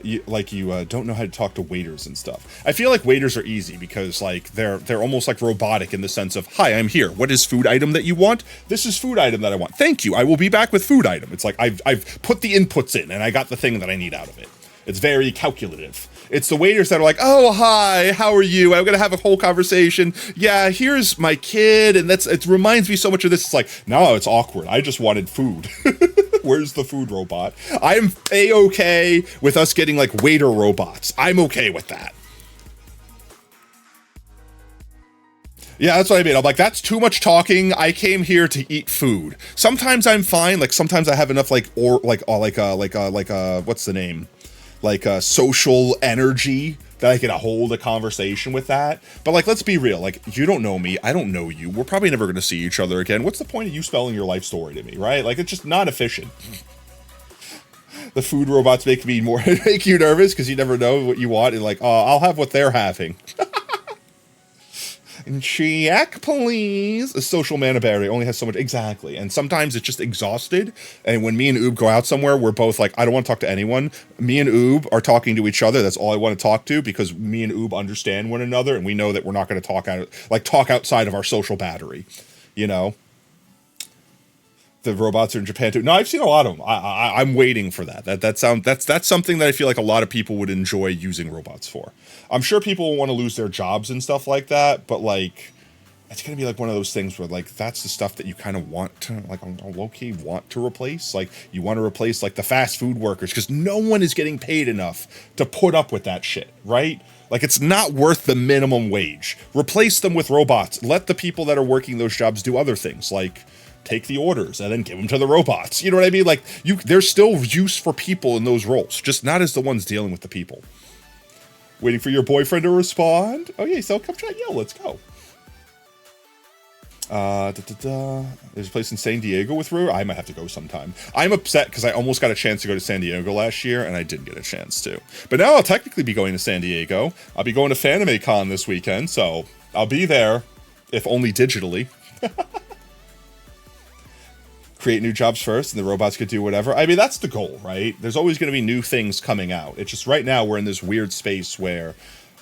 you don't know how to talk to waiters and stuff. I feel like waiters are easy because like they're almost like robotic in the sense of, hi, I'm here. What is food item that you want? This is food item that I want. Thank you. I will be back with food item. It's like I've put the inputs in and I got the thing that I need out of it. It's very calculative. It's the waiters that are like, oh, hi, how are you? I'm going to have a whole conversation. Yeah, here's my kid. And it reminds me so much of this. It's like, no, it's awkward. I just wanted food. Where's the food robot? I'm A-okay with us getting like waiter robots. I'm okay with that. Yeah, that's what I mean. I'm like, that's too much talking. I came here to eat food. Sometimes I'm fine. Like sometimes I have enough what's the name? Social energy that I can hold a conversation with that. But like, let's be real. Like, you don't know me. I don't know you. We're probably never going to see each other again. What's the point of you spelling your life story to me, right? Like, it's just not efficient. The food robots make you nervous because you never know what you want. And like, oh, I'll have what they're having. And check, please. A social manaberry only has so much. Exactly. And sometimes it's just exhausted. And when me and Oob go out somewhere, we're both like, I don't want to talk to anyone. Me and Oob are talking to each other. That's all I want to talk to because me and Oob understand one another. And we know that we're not going to talk outside of our social battery. You know? The robots are in Japan too. No, I've seen a lot of them. I'm waiting for that. That's something that I feel like a lot of people would enjoy using robots for. I'm sure people will want to lose their jobs and stuff like that, but like, it's gonna be like one of those things where like that's the stuff that you kind of want to like on low key want to replace. Like you want to replace like the fast food workers because no one is getting paid enough to put up with that shit, right? Like it's not worth the minimum wage. Replace them with robots. Let the people that are working those jobs do other things like take the orders and then give them to the robots. You know what I mean? Like there's still use for people in those roles, just not as the ones dealing with the people. Waiting for your boyfriend to respond. Oh yeah, so come chat. Yeah, let's go. There's a place in San Diego with Rue. I might have to go sometime. I'm upset because I almost got a chance to go to San Diego last year and I didn't get a chance to. But now I'll technically be going to San Diego. I'll be going to FanimeCon this weekend, so I'll be there, if only digitally. Create new jobs first and the robots could do whatever. I mean, that's the goal, right? There's always going to be new things coming out. It's just right now we're in this weird space where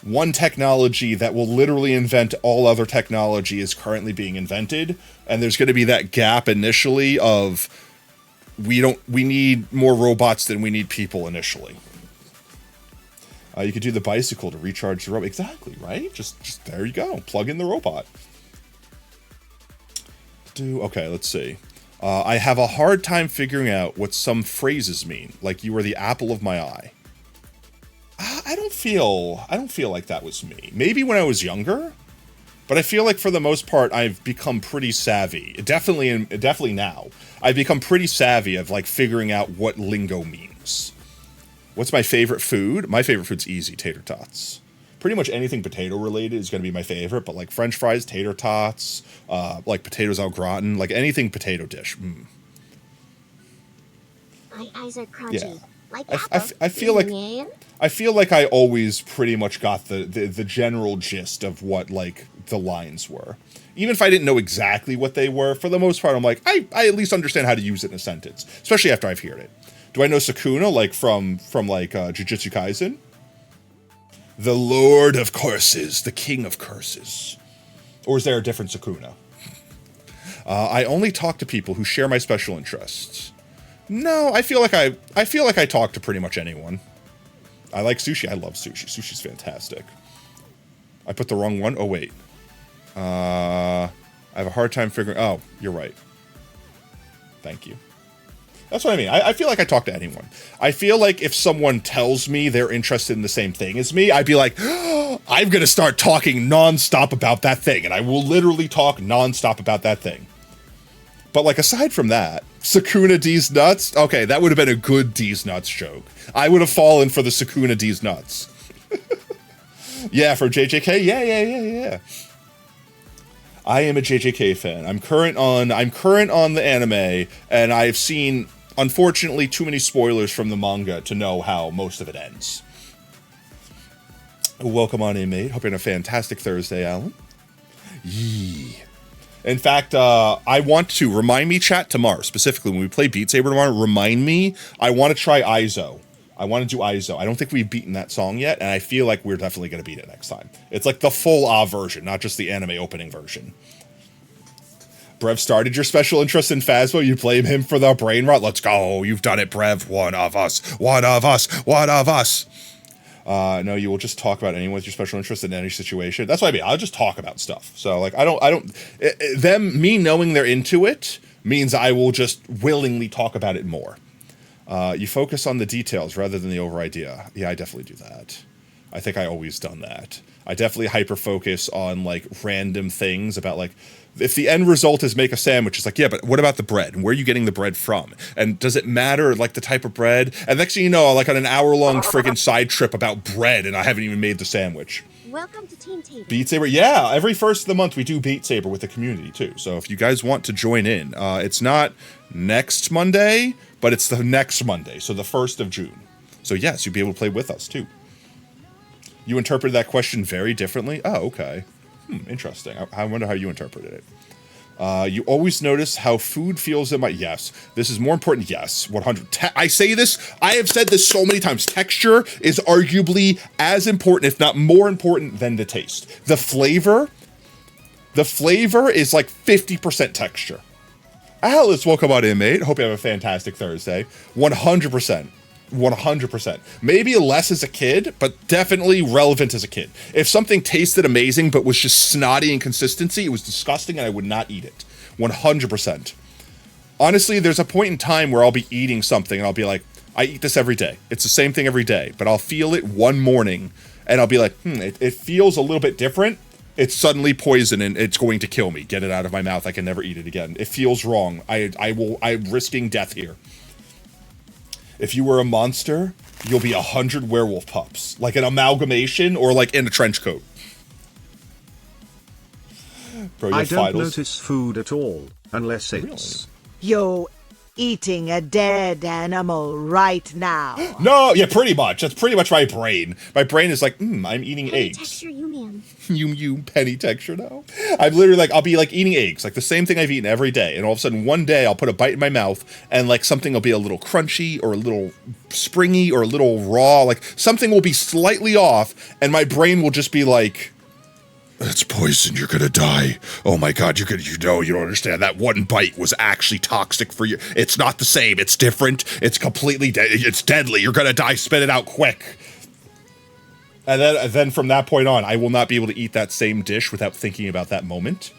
one technology that will literally invent all other technology is currently being invented. And there's going to be that gap initially of we need more robots than we need people initially. You could do the bicycle to recharge the robot. Exactly, right? Just there you go. Plug in the robot. Okay, let's see. I have a hard time figuring out what some phrases mean, like you were the apple of my eye. I don't feel like that was me. Maybe when I was younger, But I feel like for the most part, I've become pretty savvy. Definitely now. I've become pretty savvy of like figuring out what lingo means. What's my favorite food? My favorite food's easy, tater tots. Pretty much anything potato related is going to be my favorite, but like French fries, tater tots, like potatoes au gratin, like anything potato dish. My eyes are crunchy. Yeah. Like I feel like I always pretty much got the general gist of what like the lines were. Even if I didn't know exactly what they were, for the most part, I'm like, I at least understand how to use it in a sentence, especially after I've heard it. Do I know Sukuna, like from like Jujutsu Kaisen? The Lord of Curses, the King of Curses. Or is there a different Sukuna? I only talk to people who share my special interests. No, I feel like I talk to pretty much anyone. I like sushi. I love sushi. Sushi's fantastic. I put the wrong one. Oh wait. I have a hard time figuring. Oh, you're right. Thank you. That's what I mean. I feel like I talk to anyone. I feel like if someone tells me they're interested in the same thing as me, I'd be like, oh, I'm going to start talking nonstop about that thing. And I will literally talk nonstop about that thing. But like aside from that, Sukuna D's nuts. Okay, that would have been a good D's nuts joke. I would have fallen for the Sukuna D's nuts. Yeah, for JJK. Yeah. I am a JJK fan. I'm current on the anime, and I've seen, unfortunately, too many spoilers from the manga to know how most of it ends. Welcome on in, mate. Hope you're having a fantastic Thursday, Alan. Yee. In fact, I want to remind me, chat, tomorrow, specifically when we play Beat Saber tomorrow, remind me, I want to try Aizo. I want to do Aizo. I don't think we've beaten that song yet, and I feel like we're definitely going to beat it next time. It's like the full version, not just the anime opening version. Brev started your special interest in Phasmo. You blame him for the brain rot. Let's go. You've done it, Brev. One of us. No, you will just talk about anyone with your special interest in any situation. That's what I mean. I'll just talk about stuff. So like, me knowing they're into it means I will just willingly talk about it more. You focus on the details rather than the over idea. Yeah, I definitely do that. I think I always done that. I definitely hyper focus on like random things about like, if the end result is make a sandwich, it's like, yeah, but what about the bread? And where are you getting the bread from? And does it matter, like, the type of bread? And next thing you know, like, on an hour-long friggin' side trip about bread, and I haven't even made the sandwich. Welcome to Team Saber. Beat Saber, yeah. Every first of the month, we do Beat Saber with the community, too. So if you guys want to join in, it's not next Monday, but it's the next Monday, so the 1st of June. So yes, you'll be able to play with us, too. You interpreted that question very differently? Oh, okay. Interesting. I wonder how you interpreted it. You always notice how food feels in my... Yes. This is more important. Yes. 100. I say this. I have said this so many times. Texture is arguably as important, if not more important, than the taste. The flavor is like 50% texture. Alice, welcome on in, mate. Hope you have a fantastic Thursday. 100%. 100%. Maybe less as a kid, but definitely relevant as a kid. If something tasted amazing but was just snotty in consistency, it was disgusting and I would not eat it. 100%. Honestly, there's a point in time where I'll be eating something and I'll be like, I eat this every day. It's the same thing every day, but I'll feel it one morning and I'll be like, it feels a little bit different. It's suddenly poison and it's going to kill me. Get it out of my mouth. I can never eat it again. It feels wrong. I'm risking death here. If you were a monster, you'll be 100 werewolf pups. Like an amalgamation or like in a trench coat. Bro, I don't notice food at all, unless it's... You're eating a dead animal right now. No, yeah, pretty much. That's pretty much my brain. My brain is like, I'm eating Penny eggs. texture, you man. You penny texture now. I'm literally like, I'll be like eating eggs, like the same thing I've eaten every day. And all of a sudden one day I'll put a bite in my mouth and like something will be a little crunchy or a little springy or a little raw. Like something will be slightly off and my brain will just be like, that's poison, you're gonna die. Oh my god, you don't understand. That one bite was actually toxic for you. It's not the same, it's different. It's completely, it's deadly. You're gonna die, spit it out quick. And then from that point on, I will not be able to eat that same dish without thinking about that moment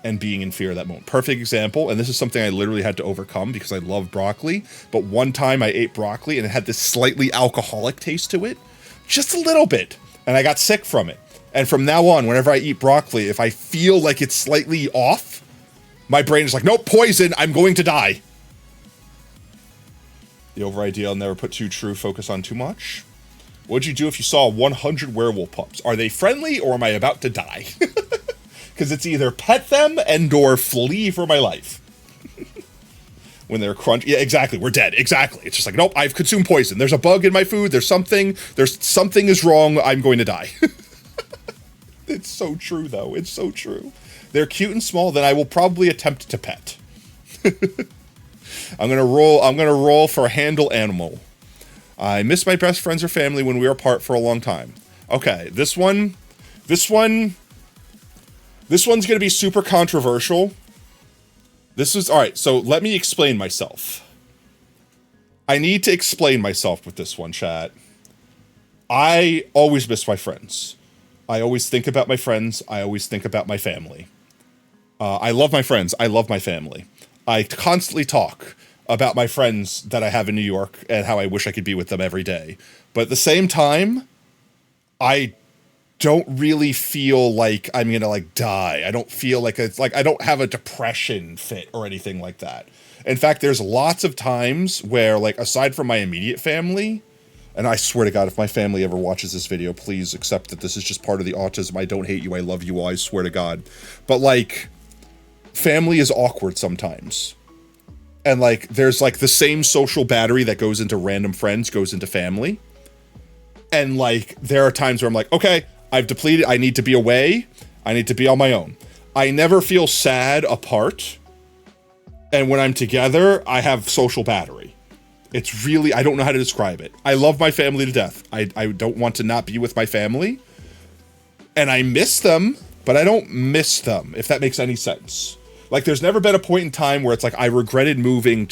and being in fear of that moment. Perfect example, and this is something I literally had to overcome because I love broccoli, but one time I ate broccoli and it had this slightly alcoholic taste to it, just a little bit, and I got sick from it. And from now on, whenever I eat broccoli, if I feel like it's slightly off, my brain is like, nope, poison, I'm going to die. The over ideal, never put too true, focus on too much. What'd you do if you saw 100 werewolf pups? Are they friendly or am I about to die? Because it's either pet them and or flee for my life. When they're crunchy. Yeah, exactly. We're dead. Exactly. It's just like, nope, I've consumed poison. There's a bug in my food. There's something is wrong. I'm going to die. It's so true, though. It's so true. They're cute and small, then I will probably attempt to pet. I'm gonna roll for a handle animal. I miss my best friends or family when we were apart for a long time. Okay, this one's gonna be super controversial. Alright, so let me explain myself. I need to explain myself with this one, chat. I always miss my friends. I always think about my friends. I always think about my family. I love my friends. I love my family. I constantly talk about my friends that I have in New York and how I wish I could be with them every day. But at the same time, I don't really feel like I'm gonna like die. I don't feel like it's like I don't have a depression fit or anything like that. In fact, there's lots of times where, like, aside from my immediate family, and I swear to God, if my family ever watches this video, please accept that this is just part of the autism. I don't hate you. I love you all. I swear to God. But, like, family is awkward sometimes. And, like, there's, like, the same social battery that goes into random friends goes into family. And, like, there are times where I'm like, okay, I've depleted. I need to be away. I need to be on my own. I never feel sad apart. And when I'm together, I have social battery. It's really, I don't know how to describe it. I love my family to death. I don't want to not be with my family. And I miss them, but I don't miss them, if that makes any sense. Like, there's never been a point in time where it's like I regretted moving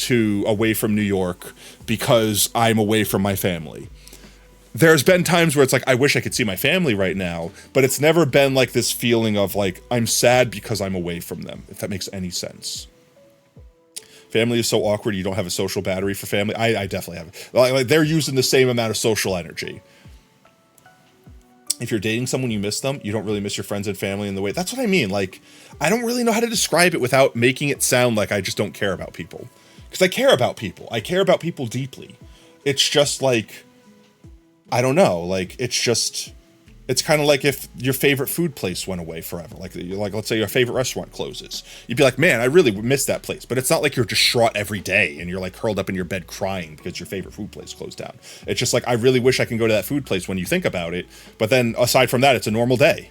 away from New York because I'm away from my family. There's been times where it's like, I wish I could see my family right now, but it's never been like this feeling of like, I'm sad because I'm away from them, if that makes any sense. Family is so awkward, you don't have a social battery for family. I definitely have it. Like, they're using the same amount of social energy. If you're dating someone, you miss them. You don't really miss your friends and family in the way. That's what I mean. Like, I don't really know how to describe it without making it sound like I just don't care about people. Because I care about people. I care about people deeply. It's just like, I don't know. Like, it's kind of like if your favorite food place went away forever. Like, let's say your favorite restaurant closes. You'd be like, man, I really miss that place. But it's not like you're distraught every day and you're like curled up in your bed crying because your favorite food place closed down. It's just like, I really wish I can go to that food place when you think about it. But then aside from that, it's a normal day.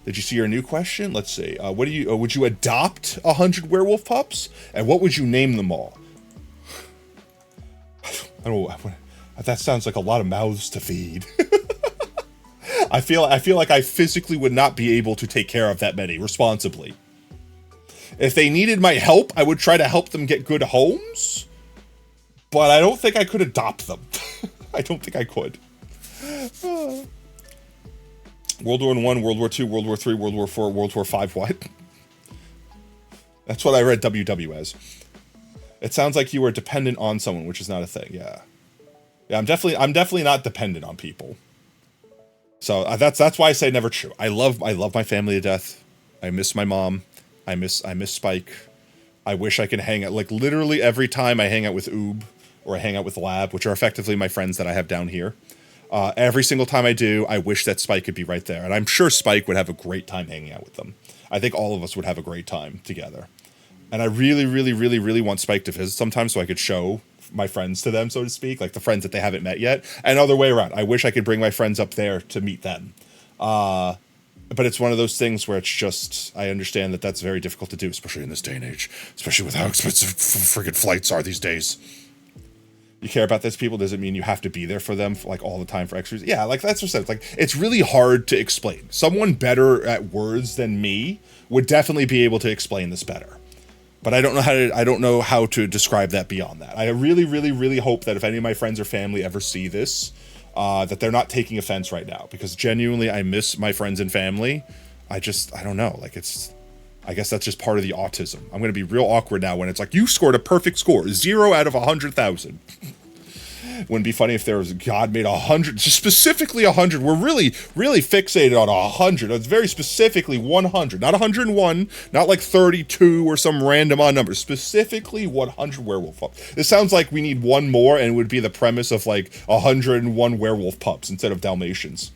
Did you see your new question? Let's see. Would you adopt 100 werewolf pups? And what would you name them all? I don't know. That sounds like a lot of mouths to feed. I feel like I physically would not be able to take care of that many responsibly. If they needed my help, I would try to help them get good homes, but I don't think I could adopt them. I don't think I could. World War I, World War II, World War III, World War IV, World War V, what? That's what I read WW as. It sounds like you were dependent on someone, which is not a thing, yeah. Yeah, I'm definitely not dependent on people. So that's why I say never true. I love my family to death. I miss my mom. I miss Spike. I wish I could hang out, like, literally every time I hang out with Oob or I hang out with Lab, which are effectively my friends that I have down here. Every single time I do, I wish that Spike could be right there. And I'm sure Spike would have a great time hanging out with them. I think all of us would have a great time together. And I really, really, really, really want Spike to visit sometime so I could show my friends to them, so to speak, like the friends that they haven't met yet, and other way around. I wish I could bring my friends up there to meet them. But it's one of those things where it's just, I understand that that's very difficult to do, especially in this day and age, especially with how expensive friggin' flights are these days. You care about those people doesn't mean you have to be there for them for, like, all the time for extras. Yeah, like, that's what I said. It's like, it's really hard to explain. Someone better at words than me would definitely be able to explain this better. But I don't know how to describe that beyond that. I really, really, really hope that if any of my friends or family ever see this, that they're not taking offense right now, because genuinely I miss my friends and family. I don't know. Like, I guess that's just part of the autism. I'm going to be real awkward now when it's like, you scored a perfect score, 0 out of 100,000. Wouldn't be funny if there was God made 100, specifically 100. We're really, really fixated on 100. It's very specifically 100, not 101, not like 32 or some random odd number. Specifically 100 werewolf pups. It sounds like we need one more, and it would be the premise of like 101 werewolf pups instead of Dalmatians.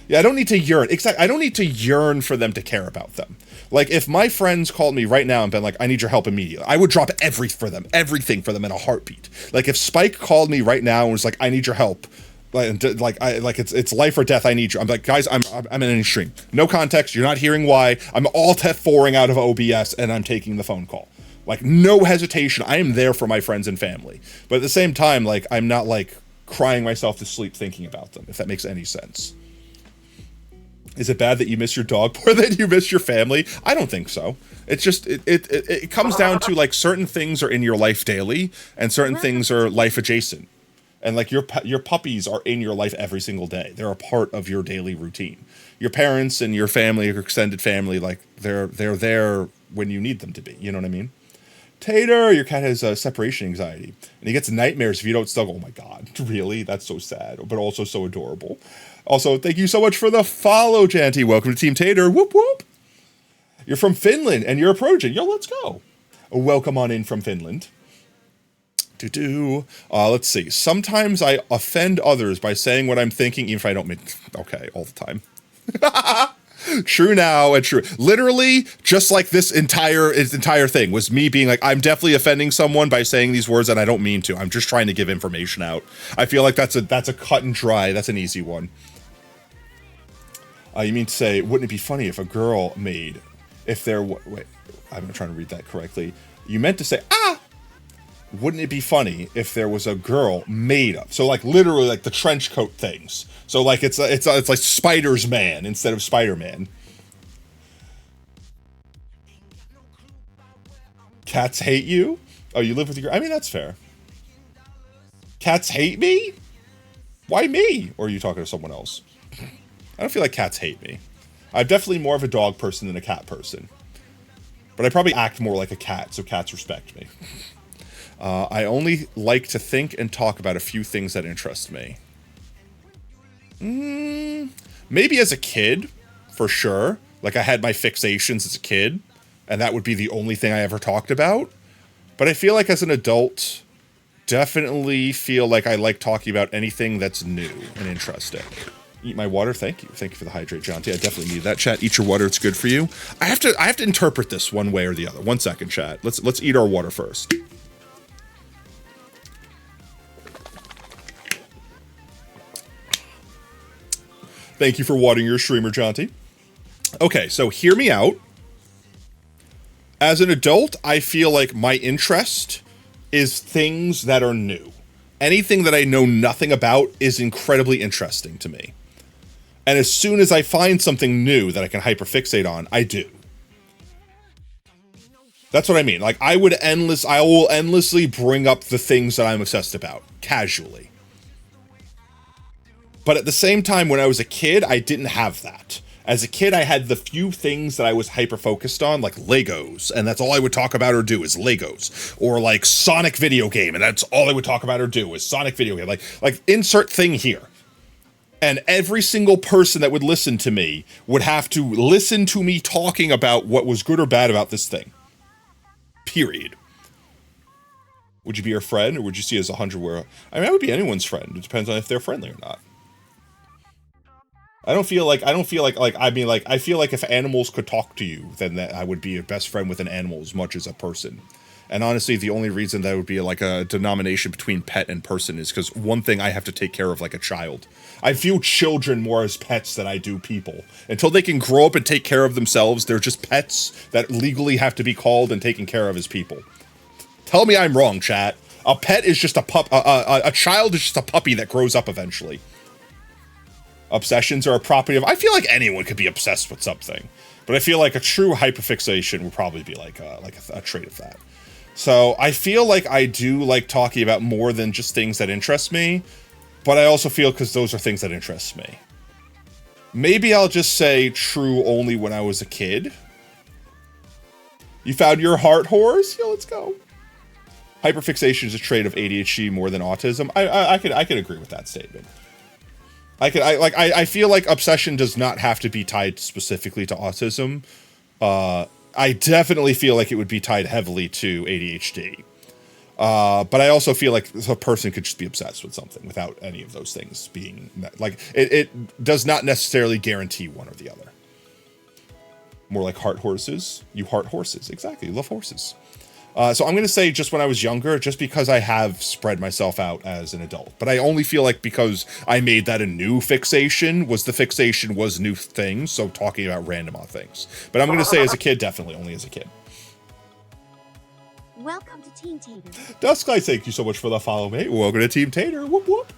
Yeah, I don't need to yearn. Exactly. I don't need to yearn for them to care about them. Like, if my friends called me right now and been like, I need your help immediately, I would drop everything for them in a heartbeat. Like, if Spike called me right now and was like, I need your help, it's life or death, I need you. I'm like, guys, I'm in an extreme. No context, you're not hearing why. I'm alt F4ing out of OBS and I'm taking the phone call. Like, no hesitation. I am there for my friends and family. But at the same time, like, I'm not, like, crying myself to sleep thinking about them, if that makes any sense. Is it bad that you miss your dog more than you miss your family? I don't think so. It's just, it comes down to, like, certain things are in your life daily, and certain things are life adjacent. And, like, your puppies are in your life every single day. They're a part of your daily routine. Your parents and your family, your extended family, like, they're there when you need them to be. You know what I mean? Tater, your cat has separation anxiety, and he gets nightmares if you don't snuggle. Oh my God, really? That's so sad, but also so adorable. Also, thank you so much for the follow, Janty. Welcome to Team Tater. Whoop whoop. You're from Finland, and you're approaching. Yo, let's go. Welcome on in from Finland. Let's see. Sometimes I offend others by saying what I'm thinking, even if I don't mean. Okay, all the time. True now and true. Literally, just like this entire thing was me being like, I'm definitely offending someone by saying these words and I don't mean to. I'm just trying to give information out. I feel like that's a cut and dry. That's an easy one. You mean to say, wouldn't it be funny if a girl made, if there, wait, I'm not trying to read that correctly. You meant to say, wouldn't it be funny if there was a girl made of, so like literally like the trench coat things. So like it's like Spider's Man instead of Spider-Man. Cats hate you? Oh, you live with your, I mean, that's fair. Cats hate me? Why me? Or are you talking to someone else? I don't feel like cats hate me. I'm definitely more of a dog person than a cat person. But I probably act more like a cat, so cats respect me. I only like to think and talk about a few things that interest me. Maybe as a kid, for sure. Like, I had my fixations as a kid, and that would be the only thing I ever talked about. But I feel like as an adult, definitely feel like I like talking about anything that's new and interesting. Eat my water, thank you. Thank you for the hydrate, Jonty. I definitely need that. Chat, eat your water, it's good for you. I have to interpret this one way or the other. 1 second, chat. Let's eat our water first. Thank you for watering your streamer, Jonty. Okay, so hear me out. As an adult, I feel like my interest is things that are new. Anything that I know nothing about is incredibly interesting to me. And as soon as I find something new that I can hyperfixate on, I do. That's what I mean. Like, I will endlessly bring up the things that I'm obsessed about, casually. But at the same time, when I was a kid, I didn't have that. As a kid, I had the few things that I was hyper-focused on, like Legos, and that's all I would talk about or do is Legos. Or like Sonic video game, and that's all I would talk about or do is Sonic video game. Like insert thing here. And every single person that would listen to me would have to listen to me talking about what was good or bad about this thing. Period. Would you be your friend, or would you see it as 100 where... I mean, I would be anyone's friend. It depends on if they're friendly or not. I feel like if animals could talk to you, then that I would be a best friend with an animal as much as a person. And honestly, the only reason that would be like a denomination between pet and person is because one thing I have to take care of like a child. I view children more as pets than I do people. Until they can grow up and take care of themselves, they're just pets that legally have to be called and taken care of as people. Tell me I'm wrong, chat. A pet is just a child is just a puppy that grows up eventually. Obsessions are a property of... I feel like anyone could be obsessed with something. But I feel like a true hyperfixation would probably be like a trait of that. So I feel like I do like talking about more than just things that interest me. But I also feel because those are things that interest me. Maybe I'll just say true only when I was a kid. You found your heart, horse? Yeah, let's go. hyperfixation is a trait of ADHD more than autism. I could agree with that statement. I feel like obsession does not have to be tied specifically to autism. I definitely feel like it would be tied heavily to ADHD. But I also feel like a person could just be obsessed with something without any of those things being like it does not necessarily guarantee one or the other. More like heart horses. You heart horses. Exactly. You love horses. So I'm going to say just when I was younger, just because I have spread myself out as an adult. But I only feel like because I made that a new fixation, the fixation was new things. So talking about random odd things. But I'm going to say as a kid, definitely only as a kid. Welcome to Team Tater. Dusklight, thank you so much for the follow, mate. Welcome to Team Tater. Whoop, whoop.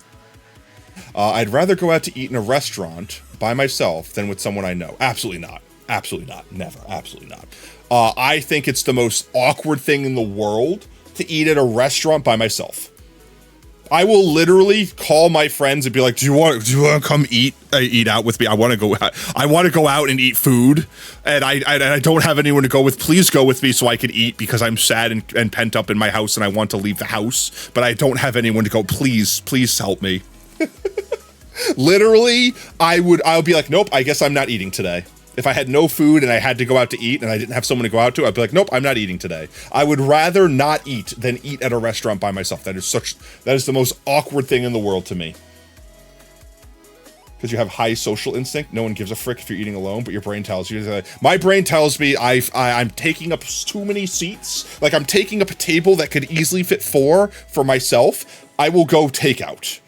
I'd rather go out to eat in a restaurant by myself than with someone I know. Absolutely not. Absolutely not. Never. Absolutely not. I think it's the most awkward thing in the world to eat at a restaurant by myself. I will literally call my friends and be like, "Do you want to come eat out with me? I want to go out and eat food, and I don't have anyone to go with. Please go with me so I can eat because I'm sad and pent up in my house and I want to leave the house, but I don't have anyone to go. Please help me." Literally, I'll be like, "Nope, I guess I'm not eating today." If I had no food and I had to go out to eat and I didn't have someone to go out to, I'd be like, nope, I'm not eating today. I would rather not eat than eat at a restaurant by myself. That is the most awkward thing in the world to me. Because you have high social instinct. No one gives a frick if you're eating alone, but your brain tells you. My brain tells me I'm taking up too many seats. Like I'm taking up a table that could easily fit 4 for myself. I will go takeout.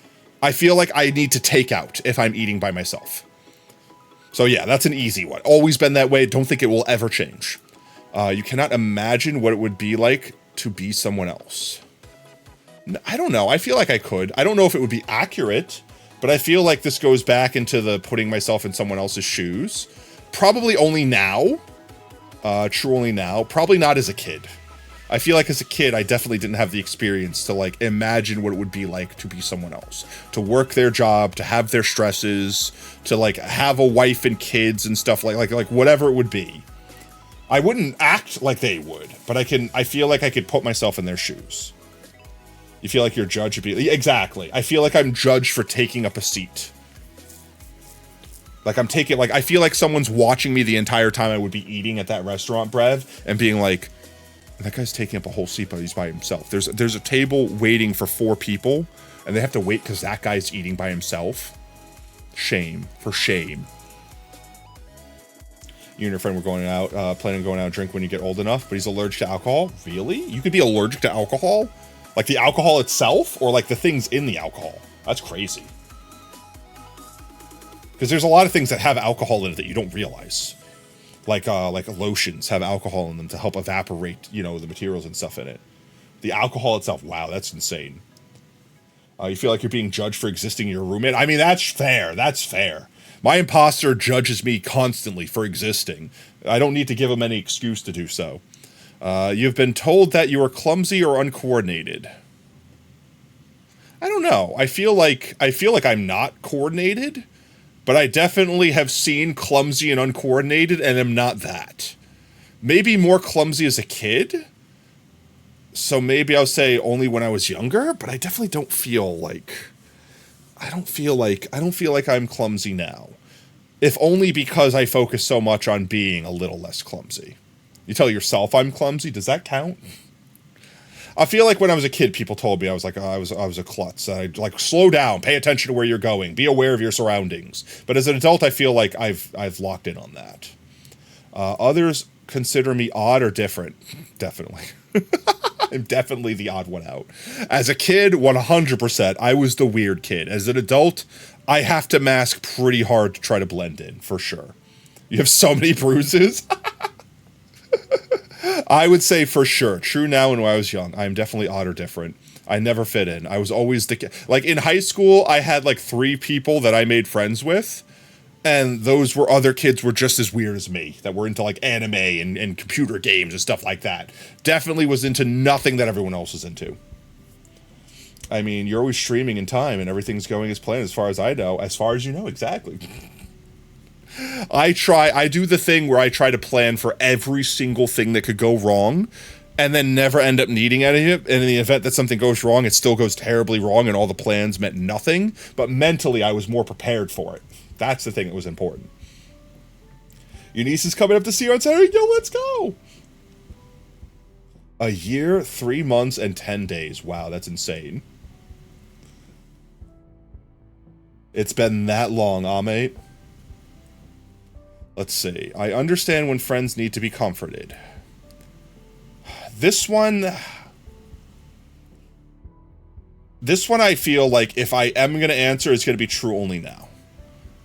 I feel like I need to take out if I'm eating by myself. So yeah, that's an easy one. Always been that way. Don't think it will ever change. You cannot imagine what it would be like to be someone else. I don't know. I feel like I could. I don't know if it would be accurate, but I feel like this goes back into the putting myself in someone else's shoes. Probably only now. True only now. Probably not as a kid. I feel like as a kid, I definitely didn't have the experience to like imagine what it would be like to be someone else, to work their job, to have their stresses, to like have a wife and kids and stuff like whatever it would be. I wouldn't act like they would, but I feel like I could put myself in their shoes. You feel like you're judged to be exactly. I feel like I'm judged for taking up a seat. Like I feel like someone's watching me the entire time I would be eating at that restaurant, Brev, and being like, that guy's taking up a whole seat, but he's by himself. There's a table waiting for 4 people, and they have to wait because that guy's eating by himself. Shame. For shame. You and your friend were going out, planning on going out and drink when you get old enough, but he's allergic to alcohol? Really? You could be allergic to alcohol? Like the alcohol itself, or like the things in the alcohol? That's crazy. Because there's a lot of things that have alcohol in it that you don't realize. Like lotions have alcohol in them to help evaporate, the materials and stuff in it. The alcohol itself, wow, that's insane. You feel like you're being judged for existing in your roommate? I mean, that's fair. That's fair. My imposter judges me constantly for existing. I don't need to give him any excuse to do so. You've been told that you are clumsy or uncoordinated. I don't know. I feel like I'm not coordinated. But I definitely have seen clumsy and uncoordinated and am not that. Maybe more clumsy as a kid. So maybe I'll say only when I was younger, but I definitely don't feel like I'm clumsy now. If only because I focus so much on being a little less clumsy. You tell yourself I'm clumsy, does that count? I feel like when I was a kid, people told me I was like, I was a klutz. I'd like slow down, pay attention to where you're going, be aware of your surroundings. But as an adult, I feel like I've locked in on that. Others consider me odd or different. Definitely. I'm definitely the odd one out. As a kid, 100%, I was the weird kid. As an adult, I have to mask pretty hard to try to blend in, for sure. You have so many bruises. I would say for sure, true now and when I was young, I'm definitely odd or different. I never fit in. I was always like in high school, I had like 3 people that I made friends with, and those were other kids were just as weird as me, that were into like anime and computer games and stuff like that. Definitely was into nothing that everyone else was into. I mean, you're always streaming in time and everything's going as planned as far as I know, as far as you know, exactly. I do the thing where I try to plan for every single thing that could go wrong and then never end up needing any of it. And in the event that something goes wrong, it still goes terribly wrong and all the plans meant nothing. But mentally, I was more prepared for it. That's the thing that was important. Your niece is coming up to see you on Saturday. Yo, let's go. A year, 3 months, and 10 days. Wow, that's insane. It's been that long, mate. Let's see. I understand when friends need to be comforted. This one I feel like if I am going to answer, it's going to be true only now.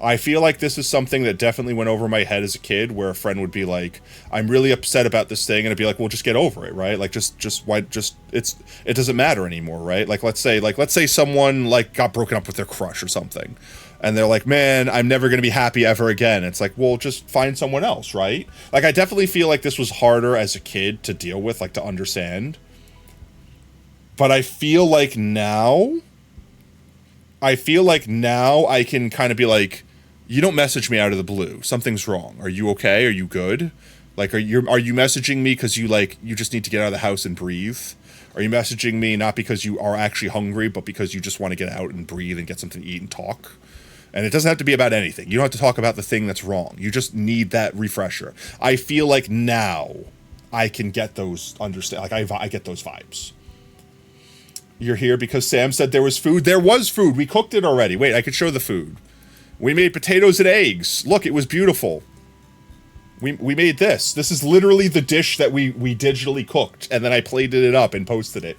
I feel like this is something that definitely went over my head as a kid, where a friend would be like, I'm really upset about this thing, and I'd be like, well, just get over it, right? Like, it doesn't matter anymore, right? Like, let's say someone, like, got broken up with their crush or something, and they're like, man, I'm never going to be happy ever again. It's like, well, just find someone else, right? Like, I definitely feel like this was harder as a kid to deal with, like, to understand. But I feel like now I can kind of be like, you don't message me out of the blue. Something's wrong. Are you okay? Are you good? Like, are you messaging me because you just need to get out of the house and breathe? Are you messaging me not because you are actually hungry, but because you just want to get out and breathe and get something to eat and talk? And it doesn't have to be about anything. You don't have to talk about the thing that's wrong. You just need that refresher. I feel like now I can get those I get those vibes. You're here because Sam said there was food. There was food. We cooked it already. Wait, I could show the food. We made potatoes and eggs. Look, it was beautiful. We made this. This is literally the dish that we digitally cooked, and then I plated it up and posted it.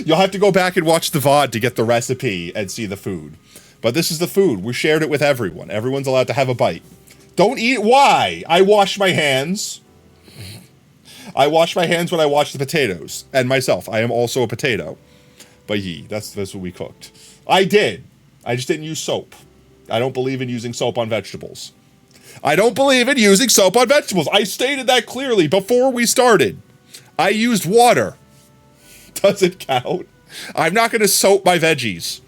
You'll have to go back and watch the VOD to get the recipe and see the food. But this is the food. We shared it with everyone. Everyone's allowed to have a bite. Don't eat. Why? I washed my hands. I wash my hands when I wash the potatoes. And myself. I am also a potato. But that's what we cooked. I did. I just didn't use soap. I don't believe in using soap on vegetables. I stated that clearly before we started. I used water. Does it count? I'm not going to soap my veggies.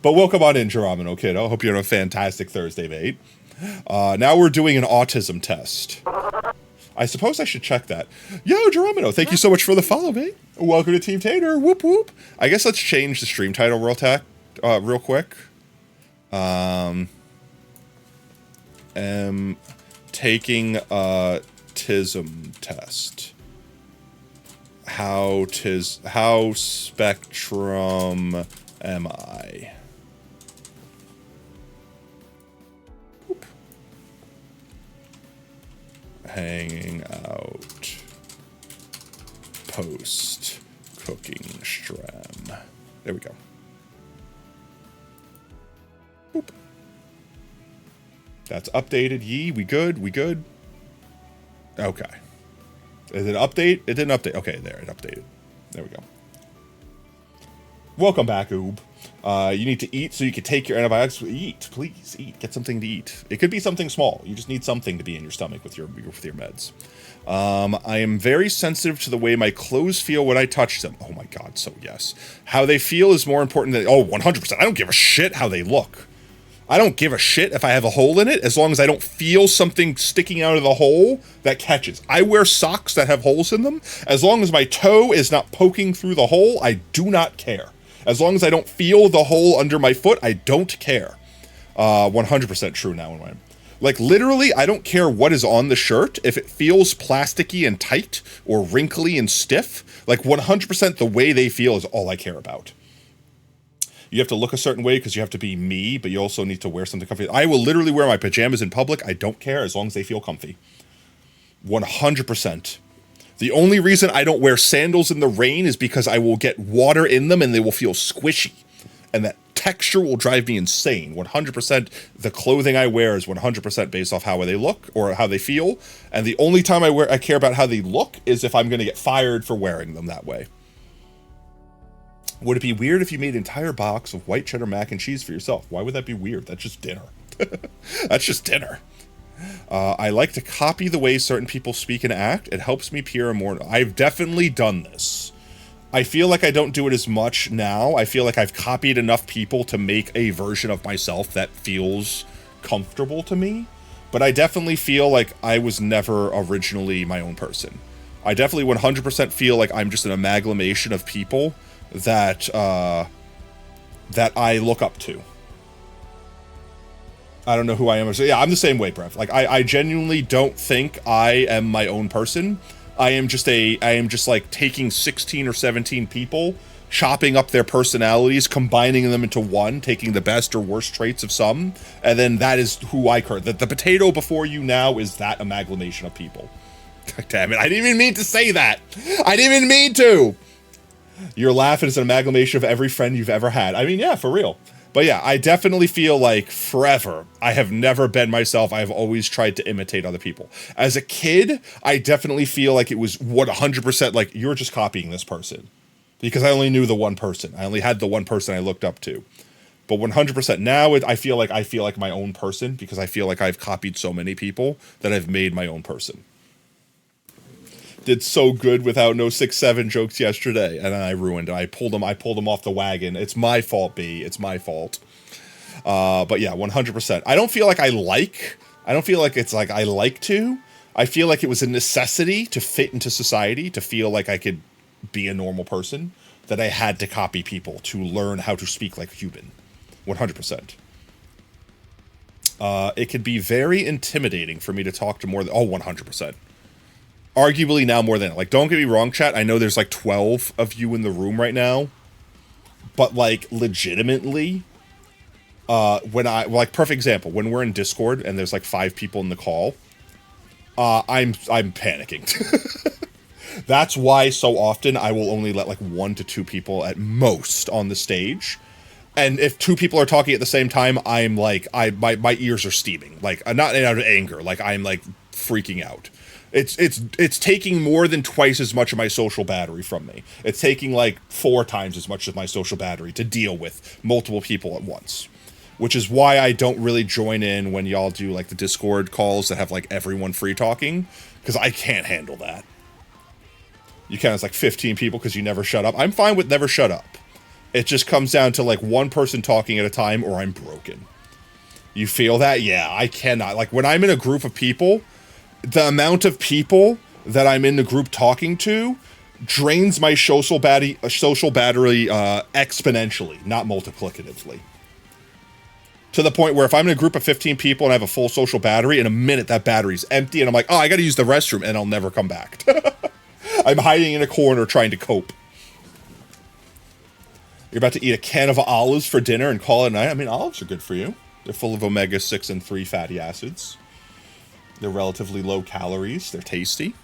But welcome on in, Geronimo Kiddo. Hope you're on a fantastic Thursday, mate. Now we're doing an autism test. I suppose I should check that. Yo, Geronimo, thank you so much for the follow, mate. Welcome to Team Tater. Whoop, whoop. I guess let's change the stream title real quick. Am taking a tism test. How spectrum am I? Boop. Hanging out. Post cooking stram. There we go. Boop. That's updated. We good? Okay. Did it update? It didn't update. Okay, there, it updated. There we go. Welcome back, Oob. You need to eat so you can take your antibiotics. Eat, please, eat. Get something to eat. It could be something small. You just need something to be in your stomach with your meds. I am very sensitive to the way my clothes feel when I touch them. Oh my god, so yes. How they feel is more important than... Oh, 100%. I don't give a shit how they look. I don't give a shit if I have a hole in it, as long as I don't feel something sticking out of the hole that catches. I wear socks that have holes in them. As long as my toe is not poking through the hole, I do not care. As long as I don't feel the hole under my foot, I don't care. 100% true now. Like, literally, I don't care what is on the shirt. If it feels plasticky and tight or wrinkly and stiff, like 100% the way they feel is all I care about. You have to look a certain way because you have to be me, but you also need to wear something comfy. I will literally wear my pajamas in public. I don't care as long as they feel comfy. 100%. The only reason I don't wear sandals in the rain is because I will get water in them and they will feel squishy. And that texture will drive me insane. 100% the clothing I wear is 100% based off how they look or how they feel. And the only time I care about how they look is if I'm going to get fired for wearing them that way. Would it be weird if you made an entire box of white cheddar mac and cheese for yourself? Why would that be weird? That's just dinner. That's just dinner. I like to copy the way certain people speak and act. It helps me appear more. I've definitely done this. I feel like I don't do it as much now. I feel like I've copied enough people to make a version of myself that feels comfortable to me. But I definitely feel like I was never originally my own person. I definitely 100% feel like I'm just an amalgamation of people that that I look up to. I don't know who I am. Yeah, I'm the same way, Brev. Like, I genuinely don't think I am my own person. I am just like taking 16 or 17 people, chopping up their personalities, combining them into one, taking the best or worst traits of some, and then that is who I currently. The potato before you now is that amalgamation of people. Damn it, I didn't even mean to say that. I didn't even mean to. Your laugh is an amalgamation of every friend you've ever had. I mean, yeah, for real. But yeah, I definitely feel like forever, I have never been myself. I have always tried to imitate other people. As a kid, I definitely feel like it was 100% like, you're just copying this person. Because I only knew the one person. I only had the one person I looked up to. But 100% now, I feel like my own person, because I feel like I've copied so many people that I've made my own person. Did so good without no 6-7 jokes yesterday, and then I ruined it. I pulled them off the wagon. It's my fault, B. It's my fault. But yeah, 100%. I don't feel like it's like I like to. I feel like it was a necessity to fit into society, to feel like I could be a normal person, that I had to copy people to learn how to speak like a human. 100%. It could be very intimidating for me to talk to more than 100%. Arguably now more than, like, don't get me wrong, chat, I know there's like 12 of you in the room right now, but like legitimately, perfect example, when we're in Discord and there's like 5 people in the call, I'm panicking. That's why so often I will only let like 1 to 2 people at most on the stage. And if 2 people are talking at the same time, I'm like, my ears are steaming, like not out of anger, like I'm like freaking out. It's taking more than twice as much of my social battery from me. It's taking like 4 times as much of my social battery to deal with multiple people at once. Which is why I don't really join in when y'all do like the Discord calls that have like everyone free talking, because I can't handle that. You count as like 15 people because you never shut up. I'm fine with never shut up. It just comes down to like one person talking at a time or I'm broken. You feel that? Yeah, I cannot. Like when I'm in a group of people, the amount of people that I'm in the group talking to drains my social battery exponentially, not multiplicatively. To the point where if I'm in a group of 15 people and I have a full social battery, in a minute that battery's empty and I'm like, oh, I gotta use the restroom, and I'll never come back. I'm hiding in a corner trying to cope. You're about to eat a can of olives for dinner and call it a night. I mean, olives are good for you. They're full of omega-6 and 3 fatty acids. They're relatively low calories. They're tasty.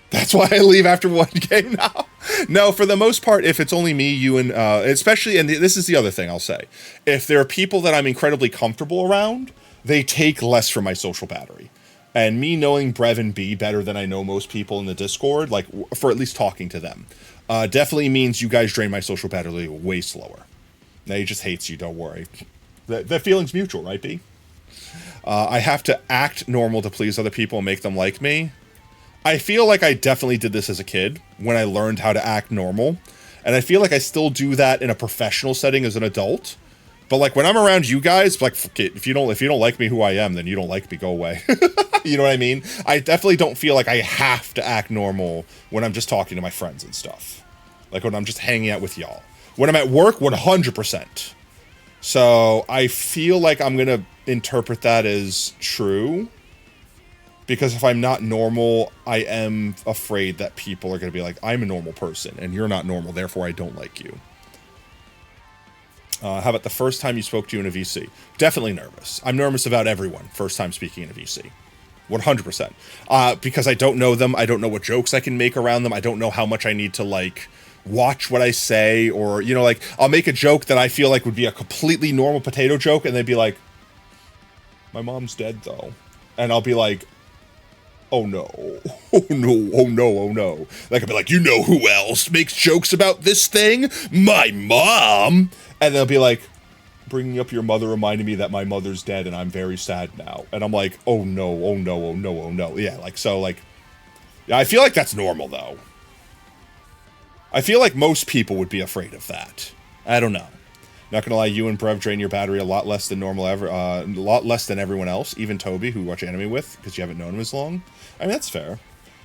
That's why I leave after one game now. No, for the most part, if it's only me, you, and especially, and this is the other thing I'll say, if there are people that I'm incredibly comfortable around, they take less from my social battery. And me knowing Brev and B better than I know most people in the Discord, like for at least talking to them, definitely means you guys drain my social battery way slower. Now he just hates you, don't worry. That feeling's mutual, right, B? I have to act normal to please other people and make them like me. I feel like I definitely did this as a kid when I learned how to act normal. And I feel like I still do that in a professional setting as an adult. But like when I'm around you guys, like fuck it, if you don't like me who I am, then you don't like me, go away. You know what I mean? I definitely don't feel like I have to act normal when I'm just talking to my friends and stuff. Like when I'm just hanging out with y'all. When I'm at work, 100%. So I feel like I'm going to interpret that as true. Because if I'm not normal, I am afraid that people are going to be like, I'm a normal person, and you're not normal, therefore I don't like you. How about the first time you spoke to you in a VC? Definitely nervous. I'm nervous about everyone, first time speaking in a VC. 100%. Because I don't know them, I don't know what jokes I can make around them, I don't know how much I need to, like, watch what I say, or, you know, like, I'll make a joke that I feel like would be a completely normal potato joke, and they'd be like, my mom's dead, though. And I'll be like, oh no, oh no, oh no, oh no. Like, I'd be like, you know who else makes jokes about this thing? My mom! And they'll be like, bringing up your mother reminded me that my mother's dead and I'm very sad now. And I'm like, oh no, oh no, oh no, oh no. Yeah, like, so, like, yeah, I feel like that's normal, though. I feel like most people would be afraid of that. I don't know. Not gonna lie, you and Brev drain your battery a lot less than normal a lot less than everyone else, even Toby, who we watch anime with, because you haven't known him as long. I mean, that's fair.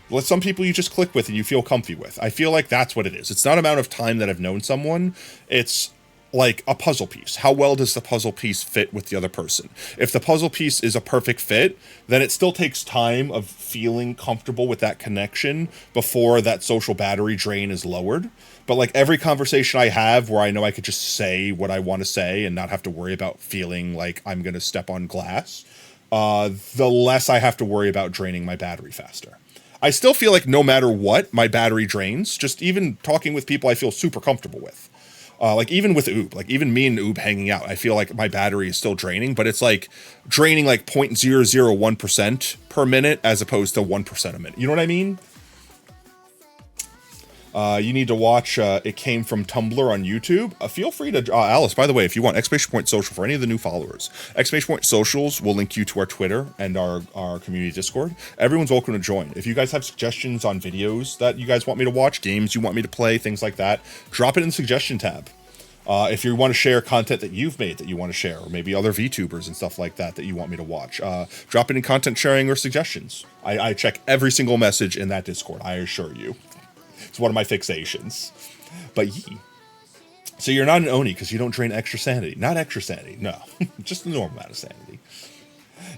Well, some people you just click with and you feel comfy with. I feel like that's what it is. It's not amount of time that I've known someone. It's like a puzzle piece. How well does the puzzle piece fit with the other person? If the puzzle piece is a perfect fit, then it still takes time of feeling comfortable with that connection before that social battery drain is lowered. But like every conversation I have where I know I could just say what I want to say and not have to worry about feeling like I'm going to step on glass, the less I have to worry about draining my battery faster. I still feel like no matter what, my battery drains. Just even talking with people I feel super comfortable with. Like even with Oob, like even me and Oob hanging out, I feel like my battery is still draining, but it's like draining like 0.001% per minute as opposed to 1% a minute. You know what I mean? You need to watch It Came From Tumblr on YouTube. Feel free to, Alice, by the way, if you want, exclamation point social for any of the new followers. Exclamation point socials will link you to our Twitter and our community Discord. Everyone's welcome to join. If you guys have suggestions on videos that you guys want me to watch, games you want me to play, things like that, drop it in the suggestion tab. If you want to share content that you've made that you want to share, or maybe other VTubers and stuff like that that you want me to watch, drop it in content sharing or suggestions. I check every single message in that Discord, I assure you. It's one of my fixations. But yee. So you're not an Oni because you don't drain extra sanity. Not extra sanity, no. Just the normal amount of sanity.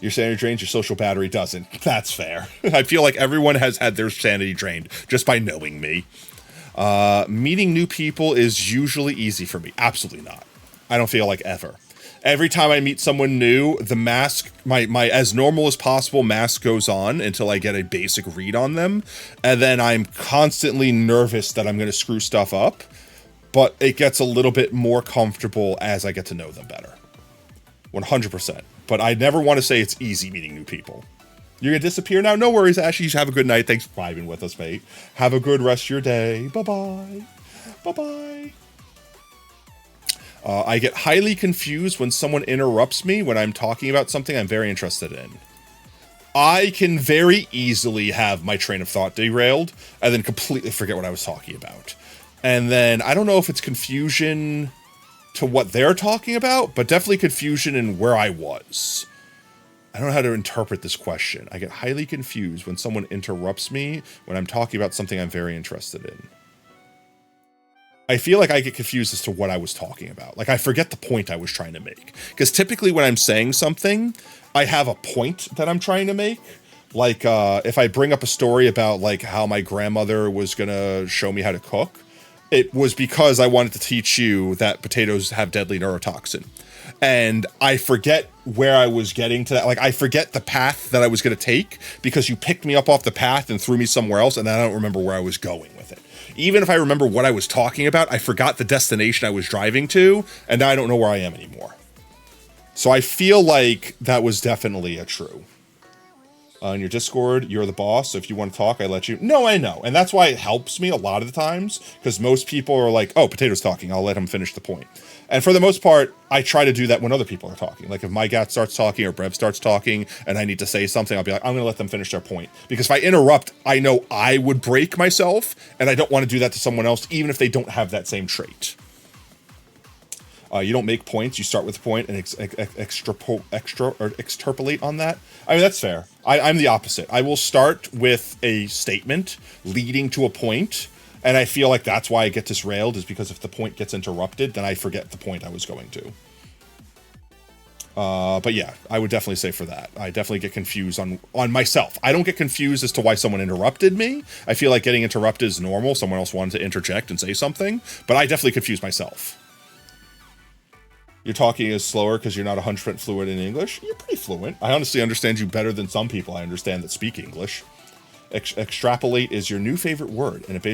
Your sanity drains, your social battery doesn't. That's fair. I feel like everyone has had their sanity drained just by knowing me. Meeting new people is usually easy for me. Absolutely not. I don't feel like ever. Every time I meet someone new, the mask, my as normal as possible mask goes on until I get a basic read on them. And then I'm constantly nervous that I'm going to screw stuff up. But it gets a little bit more comfortable as I get to know them better. 100%. But I never want to say it's easy meeting new people. You're going to disappear now? No worries, Ashley. Have a good night. Thanks for vibing with us, mate. Have a good rest of your day. Bye-bye. Bye-bye. I get highly confused when someone interrupts me when I'm talking about something I'm very interested in. I can very easily have my train of thought derailed and then completely forget what I was talking about. And then I don't know if it's confusion to what they're talking about, but definitely confusion in where I was. I don't know how to interpret this question. I get highly confused when someone interrupts me when I'm talking about something I'm very interested in. I feel like I get confused as to what I was talking about. Like I forget the point I was trying to make. Because typically when I'm saying something, I have a point that I'm trying to make. Like if I bring up a story about like how my grandmother was going to show me how to cook, it was because I wanted to teach you that potatoes have deadly neurotoxin. And I forget where I was getting to that. Like I forget the path that I was going to take because you picked me up off the path and threw me somewhere else. And then I don't remember where I was going with it. Even if I remember what I was talking about, I forgot the destination I was driving to, and now I don't know where I am anymore. So I feel like that was definitely a true. In your Discord, you're the boss, so if you want to talk, I let you. No, I know. And that's why it helps me a lot of the times, because most people are like, oh, Potato's talking, I'll let him finish the point. And for the most part, I try to do that when other people are talking. Like if my Gat starts talking or Brev starts talking and I need to say something, I'll be like, I'm going to let them finish their point. Because if I interrupt, I know I would break myself and I don't want to do that to someone else, even if they don't have that same trait. You don't make points, you start with a point and extrapolate on that. I mean, that's fair. I'm the opposite. I will start with a statement leading to a point. And I feel like that's why I get disrailed, is because if the point gets interrupted, then I forget the point I was going to. But yeah, I would definitely say for that. I definitely get confused on myself. I don't get confused as to why someone interrupted me. I feel like getting interrupted is normal. Someone else wanted to interject and say something. But I definitely confuse myself. Your talking is slower because you're not 100% fluent in English. You're pretty fluent. I honestly understand you better than some people I understand that speak English. Extrapolate is your new favorite word, and it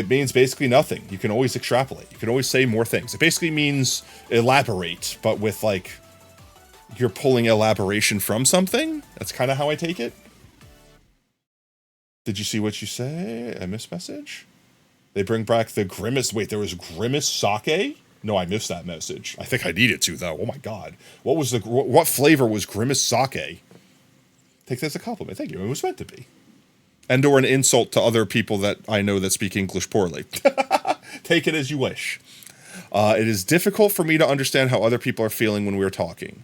means basically nothing. You can always extrapolate. You can always say more things. It basically means elaborate, but with like you're pulling elaboration from something. That's kind of how I take it. Did you see what you say? I missed message. They bring back the grimace. Wait, there was grimace sake? No, I missed that message. I think I needed to though. Oh my god, what flavor was grimace sake? Take that as a compliment. Thank you. It was meant to be. And or an insult to other people that I know that speak English poorly. Take it as you wish. It is difficult for me to understand how other people are feeling when we're talking.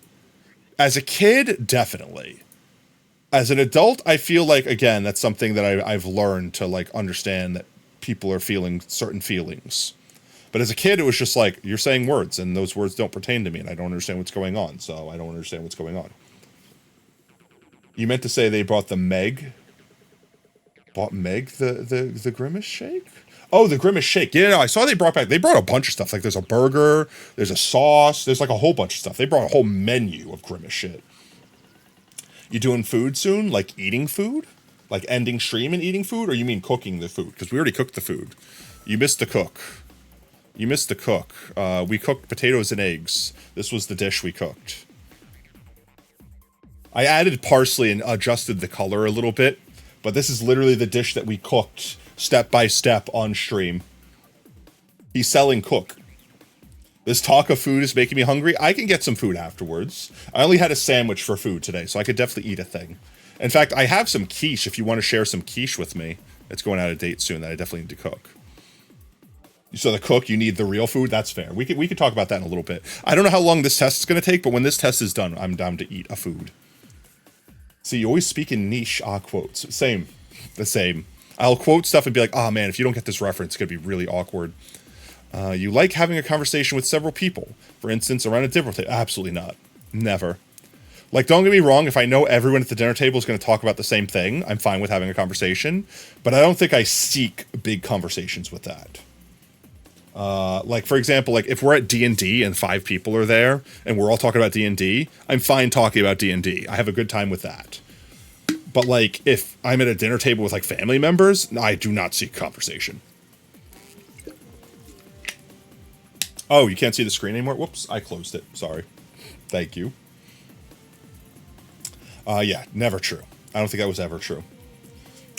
As a kid, definitely. As an adult, I feel like, again, that's something that I've learned to, like, understand that people are feeling certain feelings. But as a kid, it was just like, you're saying words, and those words don't pertain to me, and I don't understand what's going on, so I don't understand what's going on. You meant to say they brought the Meg? Bought Meg the Grimace Shake? Oh, the Grimace Shake. Yeah, no, I saw they brought a bunch of stuff. Like, there's a burger, there's a sauce, there's like a whole bunch of stuff. They brought a whole menu of Grimace shit. You doing food soon? Like eating food? Like ending stream and eating food? Or you mean cooking the food? Because we already cooked the food. You missed the cook. You missed the cook. We cooked potatoes and eggs. This was the dish we cooked. I added parsley and adjusted the color a little bit. But this is literally the dish that we cooked step by step on stream. He's selling cook. This talk of food is making me hungry. I can get some food afterwards. I only had a sandwich for food today, so I could definitely eat a thing. In fact, I have some quiche if you want to share some quiche with me. It's going out of date soon that I definitely need to cook. So the cook, you need the real food? That's fair. We could talk about that in a little bit. I don't know how long this test is going to take, but when this test is done, I'm down to eat a food. See, you always speak in niche quotes. Same. The same. I'll quote stuff and be like, oh man, if you don't get this reference, it's going to be really awkward. You like having a conversation with several people. For instance, around a dinner table. Absolutely not. Never. Like, don't get me wrong, if I know everyone at the dinner table is going to talk about the same thing, I'm fine with having a conversation. But I don't think I seek big conversations with that. Like, for example, like if we're at D&D and 5 people are there and we're all talking about D&D, I'm fine talking about D&D. I have a good time with that. But like, if I'm at a dinner table with like family members, I do not seek conversation. Oh, you can't see the screen anymore? Whoops, I closed it. Sorry. Thank you. Yeah, never true. I don't think that was ever true.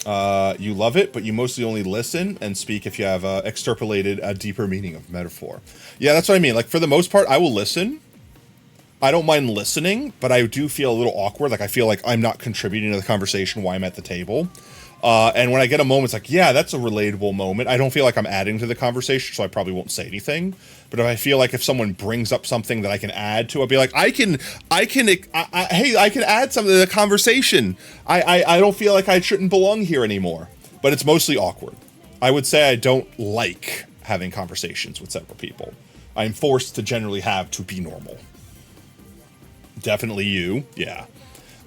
You love it, but you mostly only listen and speak if you have extrapolated a deeper meaning of metaphor. Yeah, that's what I mean. Like, for the most part, I will listen. I don't mind listening, but I do feel a little awkward. Like, I feel like I'm not contributing to the conversation while I'm at the table. And when I get a moment, it's like, yeah, that's a relatable moment. I don't feel like I'm adding to the conversation, so I probably won't say anything. But if I feel like if someone brings up something that I can add to, I'll be like, I can add something to the conversation. I don't feel like I shouldn't belong here anymore. But it's mostly awkward. I would say I don't like having conversations with several people. I'm forced to generally have to be normal. Definitely you, yeah.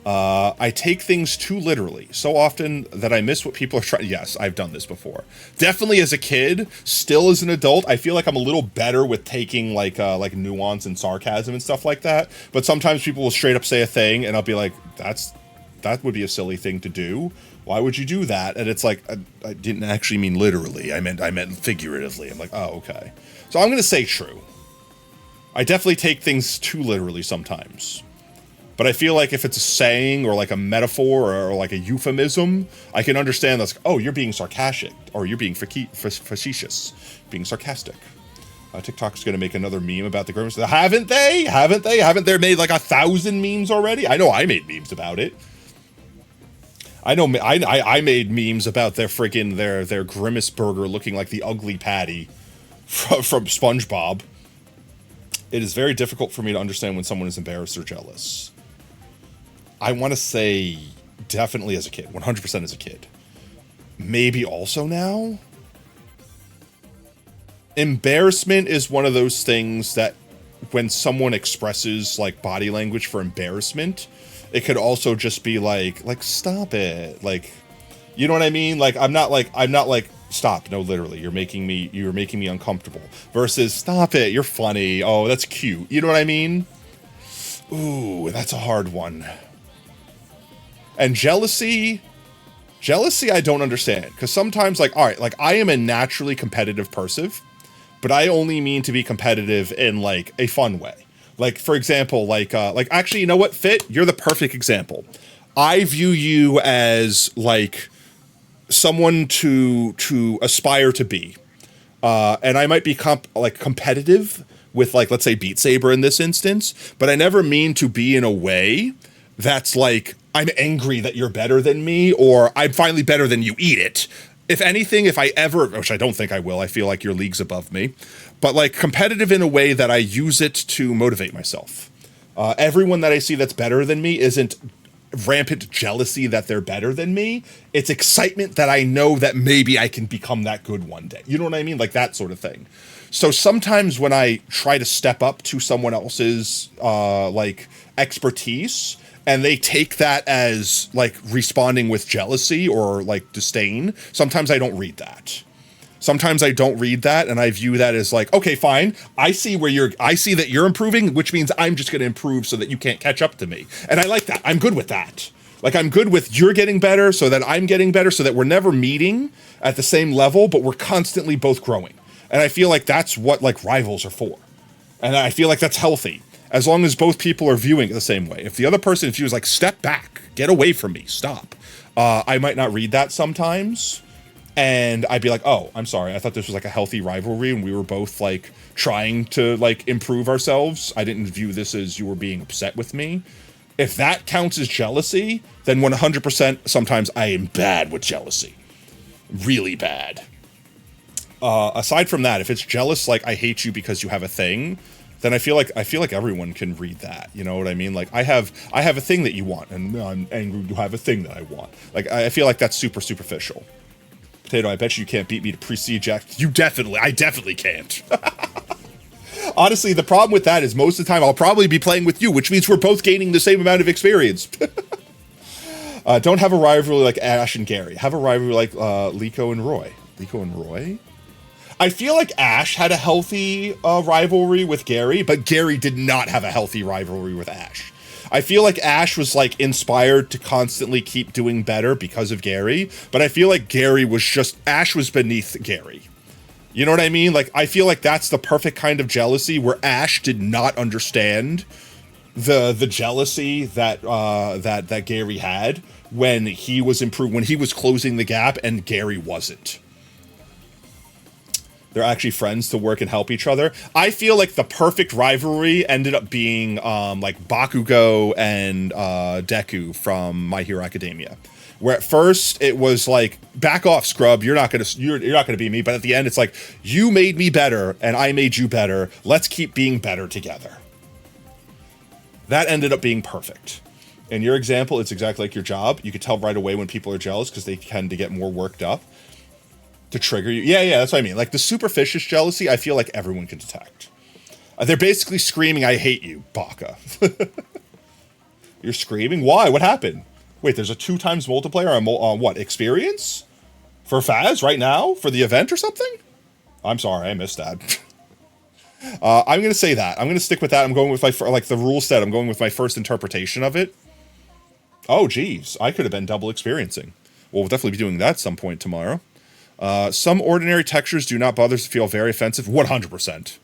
I take things too literally, so often that I miss what people are trying. Yes, I've done this before. Definitely as a kid, still as an adult, I feel like I'm a little better with taking like nuance and sarcasm and stuff like that. But sometimes people will straight up say a thing, and I'll be like, that would be a silly thing to do. Why would you do that? And it's like, I didn't actually mean literally. I meant figuratively. I'm like, oh, okay. So I'm gonna say true. I definitely take things too literally sometimes. But I feel like if it's a saying or like a metaphor or like a euphemism, I can understand that's, oh, you're being sarcastic or you're being facetious, being sarcastic. TikTok's going to make another meme about the Grimace. Haven't they? Haven't they made like 1,000 memes already? I know I made memes about it. I know I made memes about their freaking, their Grimace burger looking like the ugly patty from SpongeBob. It is very difficult for me to understand when someone is embarrassed or jealous. I want to say definitely as a kid, 100% as a kid. Maybe also now? Embarrassment is one of those things that when someone expresses like body language for embarrassment, it could also just be like stop it. Like, you know what I mean? Like, I'm not like, stop. No, literally, you're making me uncomfortable. Versus, stop it. You're funny. Oh, that's cute. You know what I mean? Ooh, that's a hard one. And jealousy, I don't understand. Because sometimes, like, all right, like, I am a naturally competitive person, but I only mean to be competitive in, like, a fun way. Like, for example, like actually, you know what, Fit? You're the perfect example. I view you as, like, someone to aspire to be. And I might be competitive with, like, let's say Beat Saber in this instance, but I never mean to be in a way that's like, I'm angry that you're better than me, or I'm finally better than you, eat it. If anything, if I ever, which I don't think I will, I feel like your league's above me, but like competitive in a way that I use it to motivate myself. Everyone that I see that's better than me isn't rampant jealousy that they're better than me. It's excitement that I know that maybe I can become that good one day. You know what I mean? Like that sort of thing. So sometimes when I try to step up to someone else's like expertise, and they take that as like responding with jealousy or like disdain, sometimes I don't read that. Sometimes I don't read that, and I view that as like, okay, fine. I see that you're improving, which means I'm just going to improve so that you can't catch up to me. And I like that. I'm good with that. Like, I'm good with you're getting better so that I'm getting better, so that we're never meeting at the same level, but we're constantly both growing. And I feel like that's what like rivals are for. And I feel like that's healthy, as long as both people are viewing it the same way. If the other person views like, step back, get away from me, stop. I might not read that sometimes. And I'd be like, oh, I'm sorry. I thought this was like a healthy rivalry and we were both like trying to like improve ourselves. I didn't view this as you were being upset with me. If that counts as jealousy, then 100% sometimes I am bad with jealousy. Really bad. Aside from that, if it's jealous, like I hate you because you have a thing, then I feel like everyone can read that. You know what I mean? Like I have a thing that you want, and I'm angry you have a thing that I want. Like I feel like that's super superficial. Potato, I bet you can't beat me to pre-siege act. I definitely can't. Honestly, the problem with that is most of the time I'll probably be playing with you, which means we're both gaining the same amount of experience. Don't have a rivalry like Ash and Gary. Have a rivalry like Liko and Roy. Liko and Roy? I feel like Ash had a healthy rivalry with Gary, but Gary did not have a healthy rivalry with Ash. I feel like Ash was like inspired to constantly keep doing better because of Gary, but I feel like Ash was beneath Gary. You know what I mean? Like I feel like that's the perfect kind of jealousy where Ash did not understand the jealousy that that Gary had when he was closing the gap and Gary wasn't. They're actually friends to work and help each other. I feel like the perfect rivalry ended up being like Bakugo and Deku from My Hero Academia, where at first it was like, back off, scrub, you're not gonna be me, but at the end it's like, you made me better and I made you better. Let's keep being better together. That ended up being perfect. In your example, it's exactly like your job. You could tell right away when people are jealous because they tend to get more worked up to trigger you. Yeah, that's what I mean. Like the superficial jealousy, I feel like everyone can detect. They're basically screaming, I hate you, Baka. You're screaming? Why? What happened? Wait, there's a 2 times multiplier on what? Experience? For Faz right now? For the event or something? I'm sorry, I missed that. I'm going to say that. I'm going to stick with that. I'm going with like the rule set. I'm going with my first interpretation of it. Oh, geez. I could have been double experiencing. Well, we'll definitely be doing that at some point tomorrow. Some ordinary textures do not bother to feel very offensive. 100%.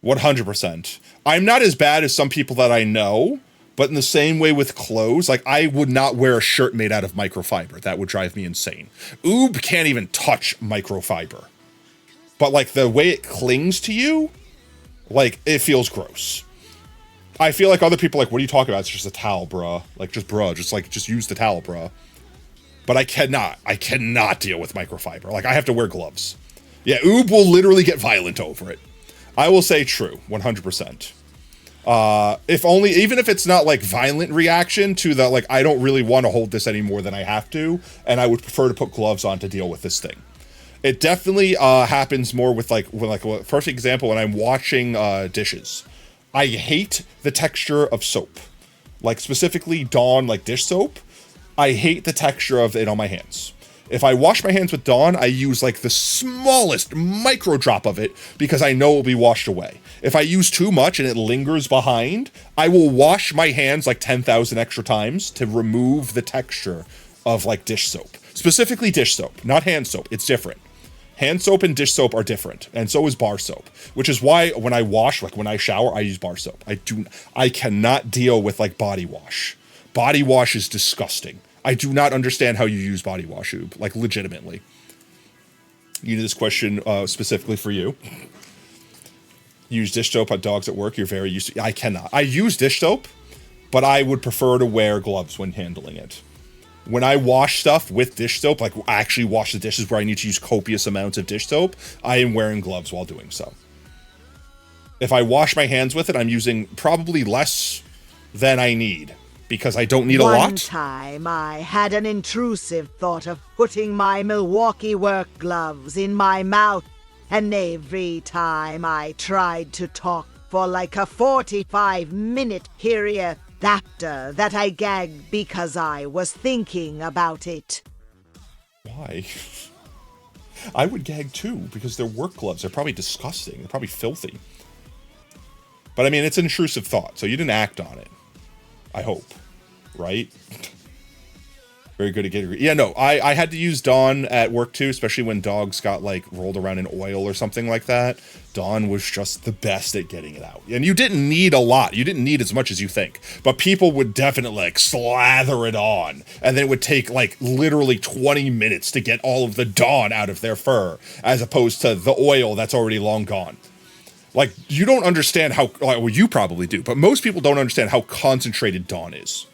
100%. I'm not as bad as some people that I know, but in the same way with clothes, like I would not wear a shirt made out of microfiber. That would drive me insane. Oob can't even touch microfiber. But like the way it clings to you, like it feels gross. I feel like other people are like, what are you talking about? It's just a towel, bruh. Like just use the towel, bruh. But I cannot deal with microfiber. Like, I have to wear gloves. Yeah, Oob will literally get violent over it. I will say true, 100%. Even if it's not, like, violent reaction to the, like, I don't really want to hold this any more than I have to, and I would prefer to put gloves on to deal with this thing. It definitely happens more with, first example, when I'm washing dishes. I hate the texture of soap. Like, specifically Dawn, like, dish soap. I hate the texture of it on my hands. If I wash my hands with Dawn, I use like the smallest micro drop of it because I know it will be washed away. If I use too much and it lingers behind, I will wash my hands like 10,000 extra times to remove the texture of like dish soap. Specifically dish soap, not hand soap. It's different. Hand soap and dish soap are different, and so is bar soap, which is why when I wash, like when I shower, I use bar soap. I cannot deal with like body wash. Body wash is disgusting. I do not understand how you use body wash, Oob. Like, legitimately. You need this question specifically for you. Use dish soap on dogs at work. You're very used to... I cannot. I use dish soap, but I would prefer to wear gloves when handling it. when I wash stuff with dish soap, like actually wash the dishes where I need to use copious amounts of dish soap, I am wearing gloves while doing so. If I wash my hands with it, I'm using probably less than I need because I don't need a lot. One time I had an intrusive thought of putting my Milwaukee work gloves in my mouth, and every time I tried to talk for like a 45-minute period after that, I gagged because I was thinking about it. Why? I would gag too because they're work gloves. They're probably disgusting. They're probably filthy. But I mean, it's an intrusive thought, so you didn't act on it. I hope. Right? Very good at getting... Yeah, no, I had to use Dawn at work too, especially when dogs got, like, rolled around in oil or something like that. Dawn was just the best at getting it out. And you didn't need a lot. You didn't need as much as you think. But people would definitely, like, slather it on. And then it would take, like, literally 20 minutes to get all of the Dawn out of their fur, as opposed to the oil that's already long gone. Like, you don't understand how... Well, you probably do, but most people don't understand how concentrated Dawn is.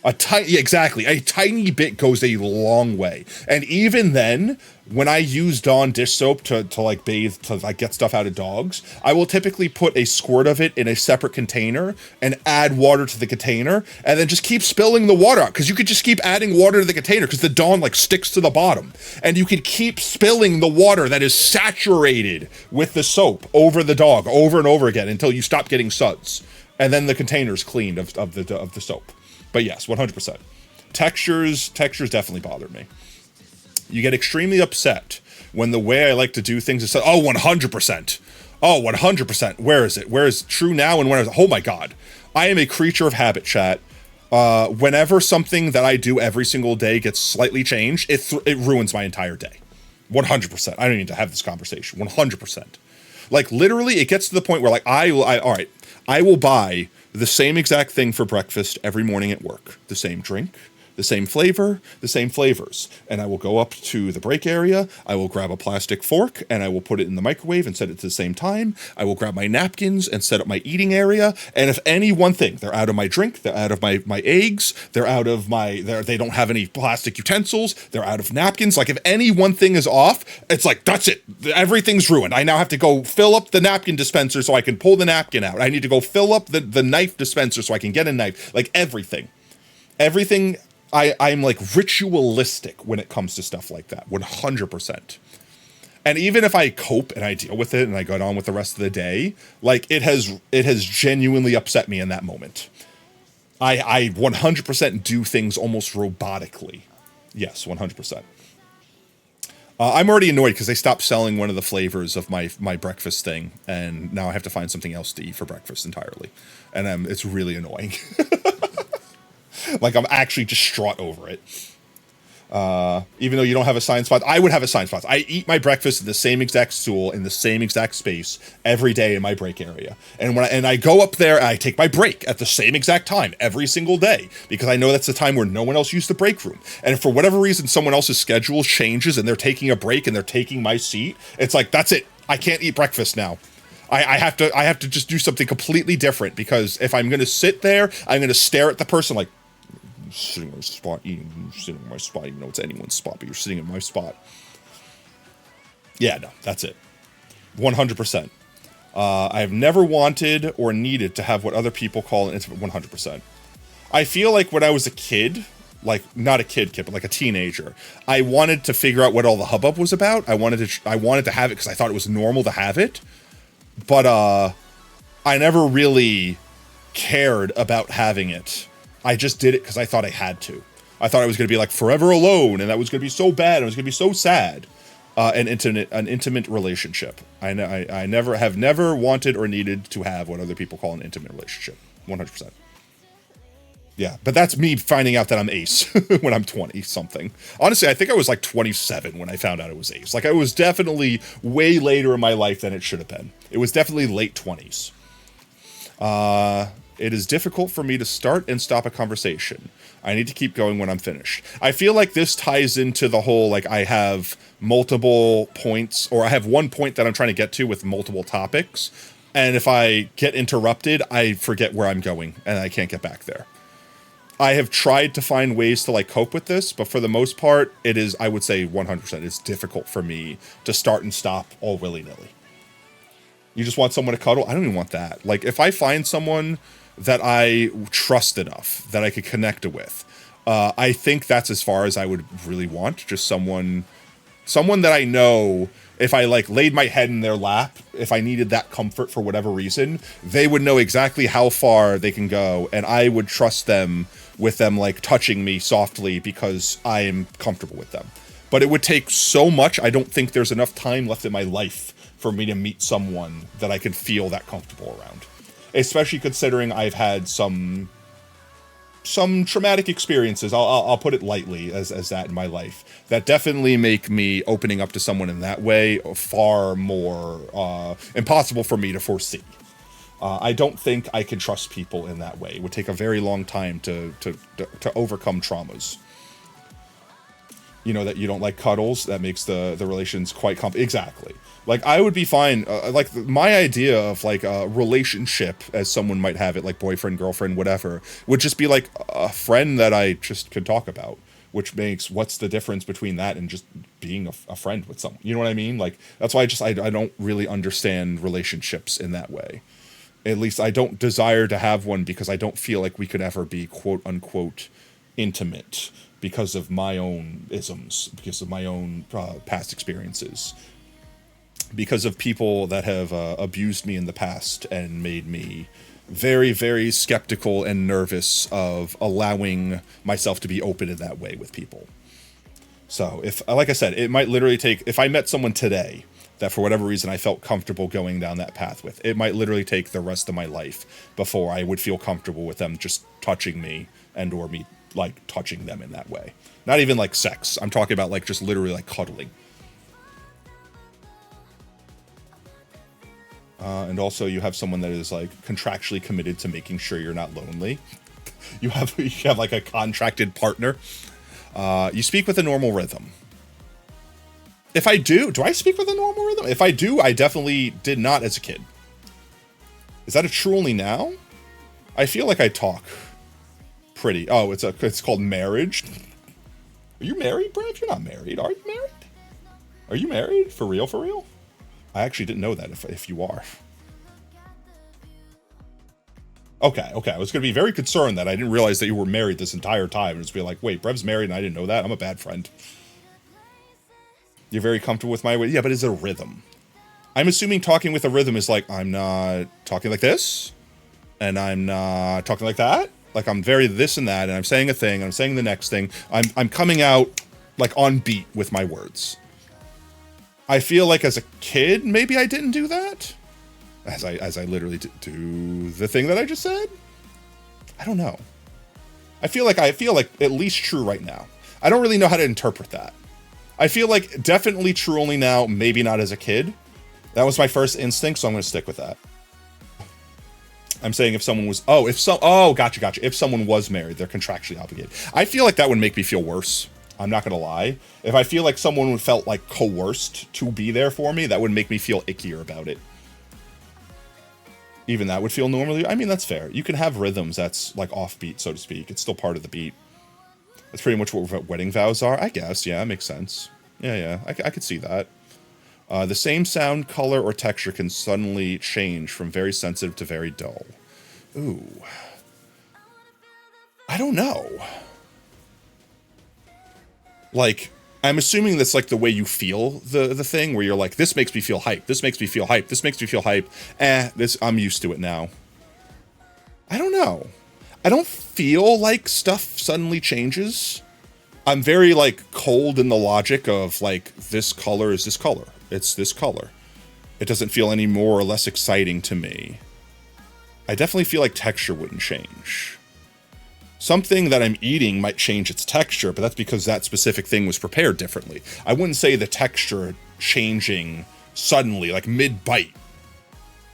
Exactly. A tiny bit goes a long way. And even then, when I use Dawn dish soap to like bathe, to like get stuff out of dogs, I will typically put a squirt of it in a separate container and add water to the container and then just keep spilling the water out. Because you could just keep adding water to the container because the Dawn like sticks to the bottom. And you could keep spilling the water that is saturated with the soap over the dog over and over again until you stop getting suds. And then the container's cleaned of the soap. But yes, 100%. Textures definitely bother me. You get extremely upset when the way I like to do things is, oh, 100%. Oh, 100%. Where is it? Where is true now and when is it? Oh my God. I am a creature of habit, chat. Whenever something that I do every single day gets slightly changed, it ruins my entire day. 100%. I don't need to have this conversation. 100%. Like literally it gets to the point where like all right, I will buy the same exact thing for breakfast every morning at work. The same drink, the same flavor, the same flavors. And I will go up to the break area. I will grab a plastic fork and I will put it in the microwave and set it to the same time. I will grab my napkins and set up my eating area. And if any one thing, they're out of my drink, they're out of my eggs, they're out of they don't have any plastic utensils, they're out of napkins. Like if any one thing is off, it's like, that's it. Everything's ruined. I now have to go fill up the napkin dispenser so I can pull the napkin out. I need to go fill up the knife dispenser so I can get a knife. Like everything. I'm like ritualistic when it comes to stuff like that, 100%. And even if I cope and I deal with it and I go on with the rest of the day, like it has genuinely upset me in that moment. I 100% do things almost robotically. Yes, 100%. I'm already annoyed because they stopped selling one of the flavors of my breakfast thing, and now I have to find something else to eat for breakfast entirely. And it's really annoying. Like, I'm actually distraught over it. Even though you don't have assigned spots, I would have assigned spots. I eat my breakfast in the same exact stool, in the same exact space, every day in my break area. And when I go up there, I take my break at the same exact time, every single day, because I know that's the time where no one else used the break room. And if for whatever reason someone else's schedule changes and they're taking a break and they're taking my seat, it's like, that's it. I can't eat breakfast now. I have to just do something completely different, because if I'm going to sit there, I'm going to stare at the person like, sitting in my spot, eating, sitting in my spot, even though it's anyone's spot, but you're sitting in my spot. Yeah, no, that's it. 100%. I have never wanted or needed to have what other people call an intimate 100%. I feel like when I was a kid, like not a kid, but like a teenager, I wanted to figure out what all the hubbub was about. I wanted to have it because I thought it was normal to have it. But I never really cared about having it. I just did it because I thought I had to. I thought I was going to be like forever alone, and that was going to be so bad, and it was going to be so sad. An intimate relationship. I never wanted or needed to have what other people call an intimate relationship. 100%. Yeah, but that's me finding out that I'm ace when I'm 20 something. Honestly, I think I was like 27 when I found out it was ace. Like, I was definitely way later in my life than it should have been. It was definitely late 20s. It is difficult for me to start and stop a conversation. I need to keep going when I'm finished. I feel like this ties into the whole, like, I have multiple points, or I have one point that I'm trying to get to with multiple topics. And if I get interrupted, I forget where I'm going and I can't get back there. I have tried to find ways to like cope with this, but for the most part, it is, I would say 100%, it's difficult for me to start and stop all willy-nilly. You just want someone to cuddle? I don't even want that. Like, if I find someone that I trust enough, that I could connect with, I think that's as far as I would really want. Just someone that I know, if I like laid my head in their lap, if I needed that comfort for whatever reason, they would know exactly how far they can go, and I would trust them with them like touching me softly because I am comfortable with them. But it would take so much. I don't think there's enough time left in my life for me to meet someone that I can feel that comfortable around. Especially considering I've had some traumatic experiences, I'll put it lightly as that in my life, that definitely make me opening up to someone in that way far more impossible for me to foresee. I don't think I can trust people in that way. It would take a very long time to overcome traumas. You know, that you don't like cuddles, that makes the relations quite exactly. Like, I would be fine, like, my idea of, like, a relationship, as someone might have it, like boyfriend, girlfriend, whatever, would just be, like, a friend that I just could talk about, which makes, what's the difference between that and just being a friend with someone? You know what I mean? Like, that's why I don't really understand relationships in that way. At least I don't desire to have one, because I don't feel like we could ever be, quote-unquote, intimate, because of my own isms, because of my own past experiences. Because of people that have abused me in the past and made me very, very skeptical and nervous of allowing myself to be open in that way with people. So, if, like I said, it might literally take, if I met someone today that for whatever reason I felt comfortable going down that path with, it might literally take the rest of my life before I would feel comfortable with them just touching me and or me, like, touching them in that way. Not even like sex. I'm talking about like just literally like cuddling. And also you have someone that is like contractually committed to making sure you're not lonely. You have like a contracted partner. You speak with a normal rhythm. If I do I speak with a normal rhythm? If I do, I definitely did not as a kid. Is that a true only now? I feel like I talk pretty. Oh, it's called marriage. Are you married, Brev? You're not married. Are you married? Are you married? For real, for real? I actually didn't know that if you are. Okay. I was going to be very concerned that I didn't realize that you were married this entire time. And just be like, wait, Brev's married and I didn't know that? I'm a bad friend. You're very comfortable with my way? Yeah, but is it a rhythm? I'm assuming talking with a rhythm is like, I'm not talking like this, and I'm not talking like that. Like, I'm very this and that, and I'm saying a thing, and I'm saying the next thing. I'm coming out, like, on beat with my words. I feel like as a kid, maybe I didn't do that. As I literally do the thing that I just said. I don't know. I feel like at least true right now. I don't really know how to interpret that. I feel like definitely true only now, maybe not as a kid. That was my first instinct, so I'm going to stick with that. I'm saying if someone was, gotcha. If someone was married, they're contractually obligated. I feel like that would make me feel worse. I'm not going to lie. If I feel like someone felt like coerced to be there for me, that would make me feel ickier about it. Even that would feel normally. I mean, that's fair. You can have rhythms that's like offbeat, so to speak. It's still part of the beat. That's pretty much what wedding vows are, I guess. Yeah, it makes sense. Yeah. I could see that. The same sound, color, or texture can suddenly change from very sensitive to very dull. Ooh. I don't know. Like, I'm assuming that's like the way you feel the thing, where you're like, this makes me feel hype, this makes me feel hype, this makes me feel hype. I'm used to it now. I don't know. I don't feel like stuff suddenly changes. I'm very like cold in the logic of like, this color is this color. It's this color. It doesn't feel any more or less exciting to me. I definitely feel like texture wouldn't change. Something that I'm eating might change its texture, but that's because that specific thing was prepared differently. I wouldn't say the texture changing suddenly, like mid-bite.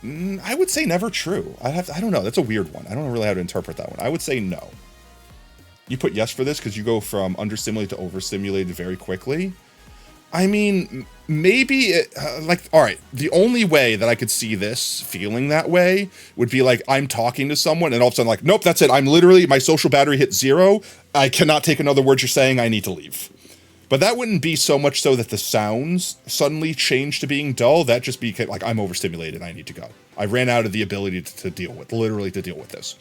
I would say never true. I don't know. That's a weird one. I don't know really how to interpret that one. I would say no. You put yes for this because you go from understimulated to overstimulated very quickly. I mean, maybe, all right, the only way that I could see this feeling that way would be like I'm talking to someone and all of a sudden like, nope, that's it. I'm literally, my social battery hit 0. I cannot take another word you're saying. I need to leave. But that wouldn't be so much so that the sounds suddenly change to being dull. That just be like, I'm overstimulated. I need to go. I ran out of the ability to deal with, literally to deal with this.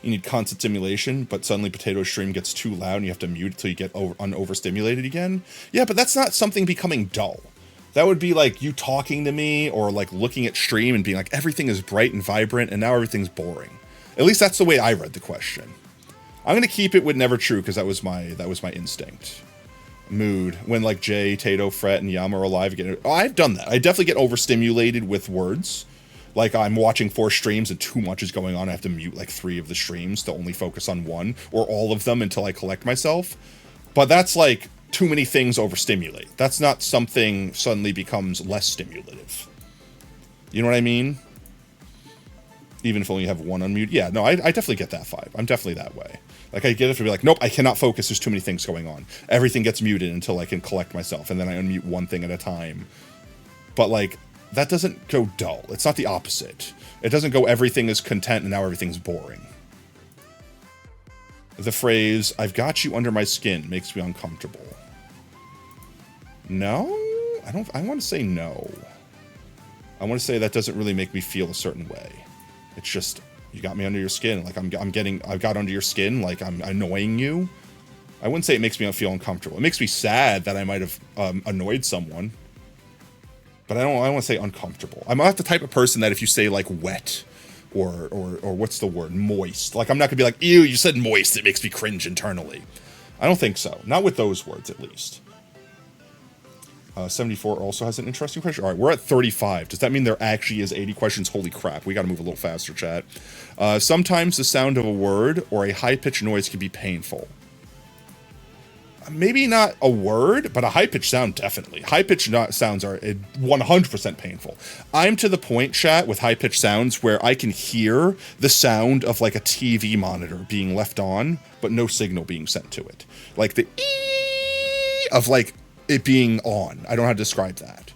You need constant stimulation, but suddenly Potato Stream gets too loud and you have to mute until you get overstimulated again. Yeah, but that's not something becoming dull. That would be like you talking to me or like looking at stream and being like, everything is bright and vibrant and now everything's boring. At least that's the way I read the question. I'm going to keep it with never true because that was my instinct. Mood. When like Jay, Tato, Fret, and Yama are alive again. Oh, I've done that. I definitely get overstimulated with words. Like I'm watching 4 streams and too much is going on. I have to mute like 3 of the streams to only focus on one or all of them until I collect myself. But that's like too many things overstimulate. That's not something suddenly becomes less stimulative. You know what I mean? Even if only you have one unmute. Yeah, no, I definitely get that vibe. I'm definitely that way. Like I get it to be like, nope, I cannot focus. There's too many things going on. Everything gets muted until I can collect myself. And then I unmute one thing at a time. But like, that doesn't go dull. It's not the opposite. It doesn't go everything is content and now everything's boring. The phrase, I've got you under my skin, makes me uncomfortable. No? I want to say no. I want to say that doesn't really make me feel a certain way. It's just, you got me under your skin. Like I've got under your skin, like I'm annoying you. I wouldn't say it makes me feel uncomfortable. It makes me sad that I might have annoyed someone. But I don't want to say uncomfortable. I'm not the type of person that if you say like wet or what's the word, moist, like I'm not gonna be like, ew, you said moist, it makes me cringe internally. I don't think so. Not with those words, at least. 74 also has an interesting question. All right, we're at 35. Does that mean there actually is 80 questions? Holy crap, we gotta move a little faster, chat. Sometimes the sound of a word or a high-pitched noise can be painful. Maybe not a word, but a high-pitched sound, definitely. High-pitched sounds are 100% painful. I'm to the point, chat, with high-pitched sounds where I can hear the sound of like a TV monitor being left on, but no signal being sent to it. Like the ee of like it being on. I don't know how to describe that.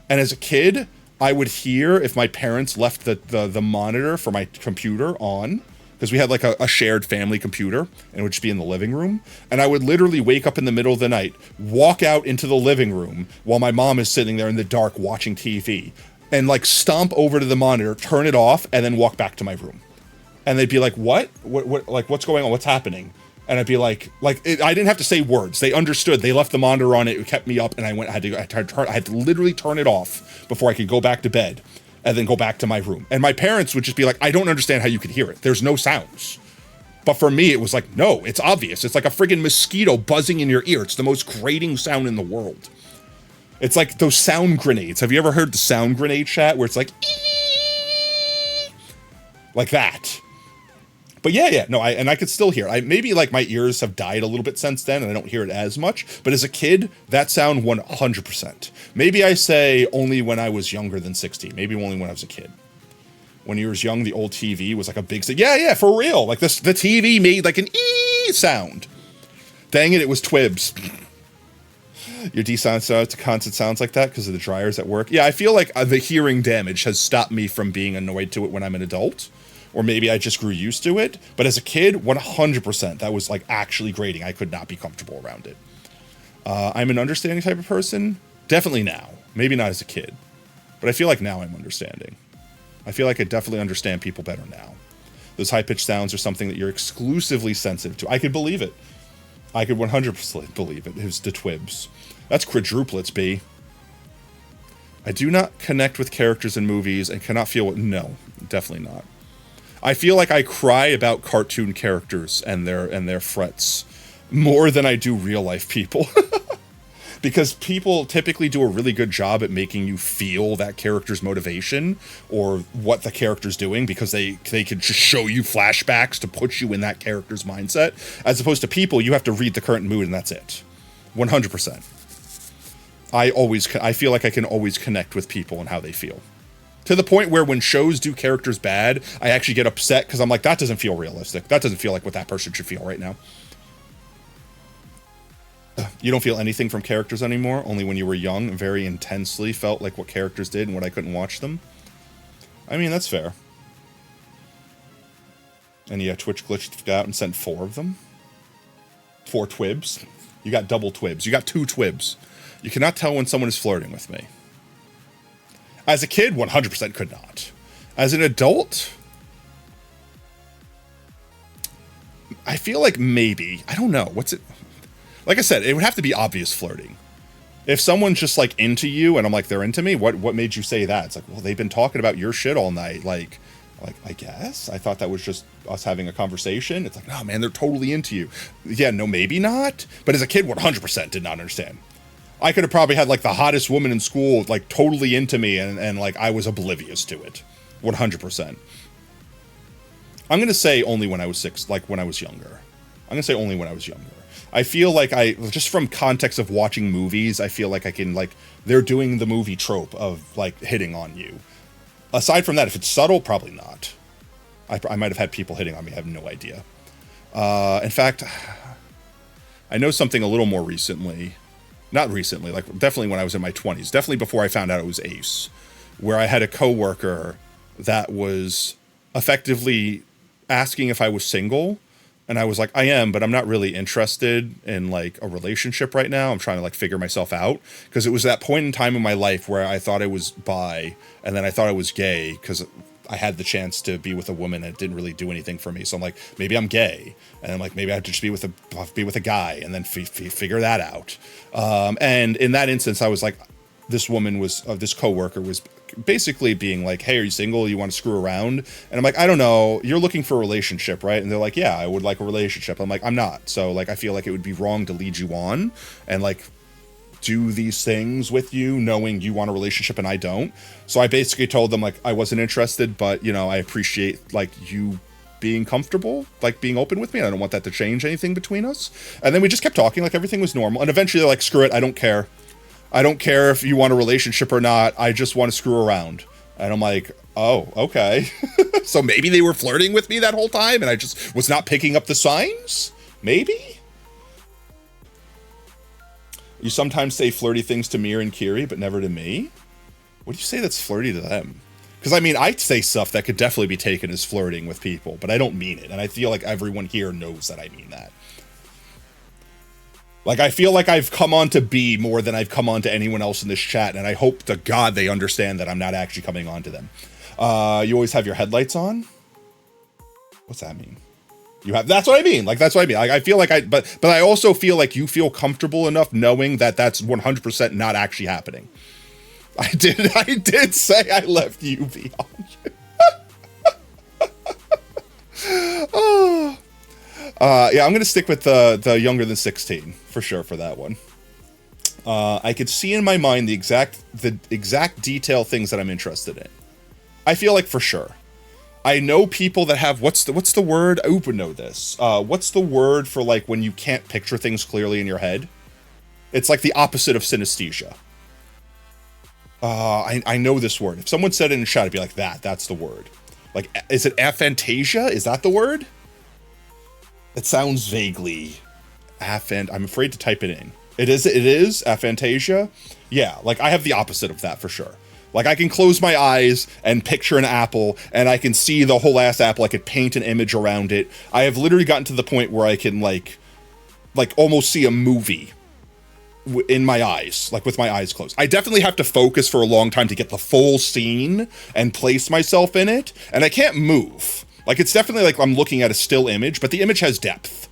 And as a kid, I would hear if my parents left the monitor for my computer on, because we had like a shared family computer and it would just be in the living room. And I would literally wake up in the middle of the night, walk out into the living room while my mom is sitting there in the dark watching TV and like stomp over to the monitor, turn it off, and then walk back to my room. And they'd be like, what, like, what's going on? What's happening? And I'd be like I didn't have to say words. They understood. They left the monitor on. It kept me up and I had to literally turn it off before I could go back to bed. And then go back to my room. And my parents would just be like, I don't understand how you could hear it. There's no sounds. But for me, it was like, no, it's obvious. It's like a friggin' mosquito buzzing in your ear. It's the most grating sound in the world. It's like those sound grenades. Have you ever heard the sound grenade, chat? Where it's like, ee! Like that. But yeah, no, I could still hear it. Maybe like my ears have died a little bit since then and I don't hear it as much. But as a kid, that sound 100%. Maybe I say only when I was younger than 16. Maybe only when I was a kid. When you was young, the old TV was like a big thing. Yeah, for real. Like the TV made like an ee sound. Dang it was Twibs. Your desensitized to constant sounds like that because of the dryers at work. Yeah, I feel like the hearing damage has stopped me from being annoyed to it when I'm an adult. Or maybe I just grew used to it. But as a kid, 100%, that was like actually grating. I could not be comfortable around it. I'm an understanding type of person. Definitely now. Maybe not as a kid. But I feel like now I'm understanding. I feel like I definitely understand people better now. Those high-pitched sounds are something that you're exclusively sensitive to. I could believe it. I could 100% believe it. It was the Twibs. That's quadruplets, B. I do not connect with characters in movies and cannot feel what... No, definitely not. I feel like I cry about cartoon characters and their frets more than I do real life people. Because people typically do a really good job at making you feel that character's motivation or what the character's doing because they can just show you flashbacks to put you in that character's mindset. As opposed to people, you have to read the current mood and that's it. 100%. I feel like I can always connect with people and how they feel. To the point where when shows do characters bad, I actually get upset because I'm like, that doesn't feel realistic. That doesn't feel like what that person should feel right now. You don't feel anything from characters anymore, only when you were young and very intensely felt like what characters did and what I couldn't watch them. I mean, that's fair. And yeah, Twitch glitched out and sent 4 of them. 4 twibs. You got double twibs. You got 2 twibs. You cannot tell when someone is flirting with me. As a kid, 100% could not. As an adult, I feel like maybe. I don't know. What's it? Like I said, it would have to be obvious flirting. If someone's just like into you and I'm like, they're into me, what made you say that? It's like, well, they've been talking about your shit all night. Like, I guess I thought that was just us having a conversation. It's like, no, man, they're totally into you. Yeah, no, maybe not. But as a kid, 100% did not understand. I could have probably had like the hottest woman in school, like totally into me. And like, I was oblivious to it. 100%. I'm going to say only when I was 6, like when I was younger. I'm going to say only when I was younger. I feel like just from context of watching movies, I feel like I can, like, they're doing the movie trope of, like, hitting on you. Aside from that, if it's subtle, probably not. I might have had people hitting on me, I have no idea. In fact, I know something a little more recently. Not recently, like, definitely when I was in my 20s. Definitely before I found out it was Ace. Where I had a coworker that was effectively asking if I was single. And I was like, I am, but I'm not really interested in like a relationship right now. I'm trying to like figure myself out. Because it was that point in time in my life where I thought I was bi, and then I thought I was gay because I had the chance to be with a woman and it didn't really do anything for me. So I'm like, maybe I'm gay. And I'm like, maybe I have to just be with a guy and then figure that out. And in that instance, I was like, this woman was, this coworker was basically being like, hey, are you single? You want to screw around? And I'm like, I don't know. You're looking for a relationship, right? And they're like, yeah, I would like a relationship. I'm like, I'm not. So like, I feel like it would be wrong to lead you on and like do these things with you knowing you want a relationship and I don't. So I basically told them like I wasn't interested, but you know, I appreciate like you being comfortable, like being open with me. I don't want that to change anything between us. And then we just kept talking like everything was normal. And eventually they're like, screw it. I don't care. I don't care if you want a relationship or not. I just want to screw around. And I'm like, oh, okay. So maybe they were flirting with me that whole time and I just was not picking up the signs? Maybe? You sometimes say flirty things to Mir and Kiri, but never to me? What do you say that's flirty to them? Because, I mean, I say stuff that could definitely be taken as flirting with people, but I don't mean it. And I feel like everyone here knows that I mean that. Like, I feel like I've come on to B more than I've come on to anyone else in this chat, and I hope to God they understand that I'm not actually coming on to them. You always have your headlights on? What's that mean? You have, that's what I mean. Like, that's what I mean. Like, I feel like but I also feel like you feel comfortable enough knowing that that's 100% not actually happening. I did say I left you beyond you. Oh. Yeah, I'm gonna stick with the younger than 16 for sure for that one. I could see in my mind the exact detail things that I'm interested in. I feel like for sure. I know people that have what's the word? I would know this. What's the word for like when you can't picture things clearly in your head? It's like the opposite of synesthesia. I know this word. If someone said it in the chat, I'd be like, that's the word. Like, is it aphantasia? Is that the word? It sounds vaguely I'm afraid to type it in. It is aphantasia. Yeah, like I have the opposite of that for sure. Like I can close my eyes and picture an apple and I can see the whole ass apple. I could paint an image around it. I have literally gotten to the point where I can like almost see a movie in my eyes, like with my eyes closed. I definitely have to focus for a long time to get the full scene and place myself in it. And I can't move. Like, it's definitely like I'm looking at a still image, but the image has depth.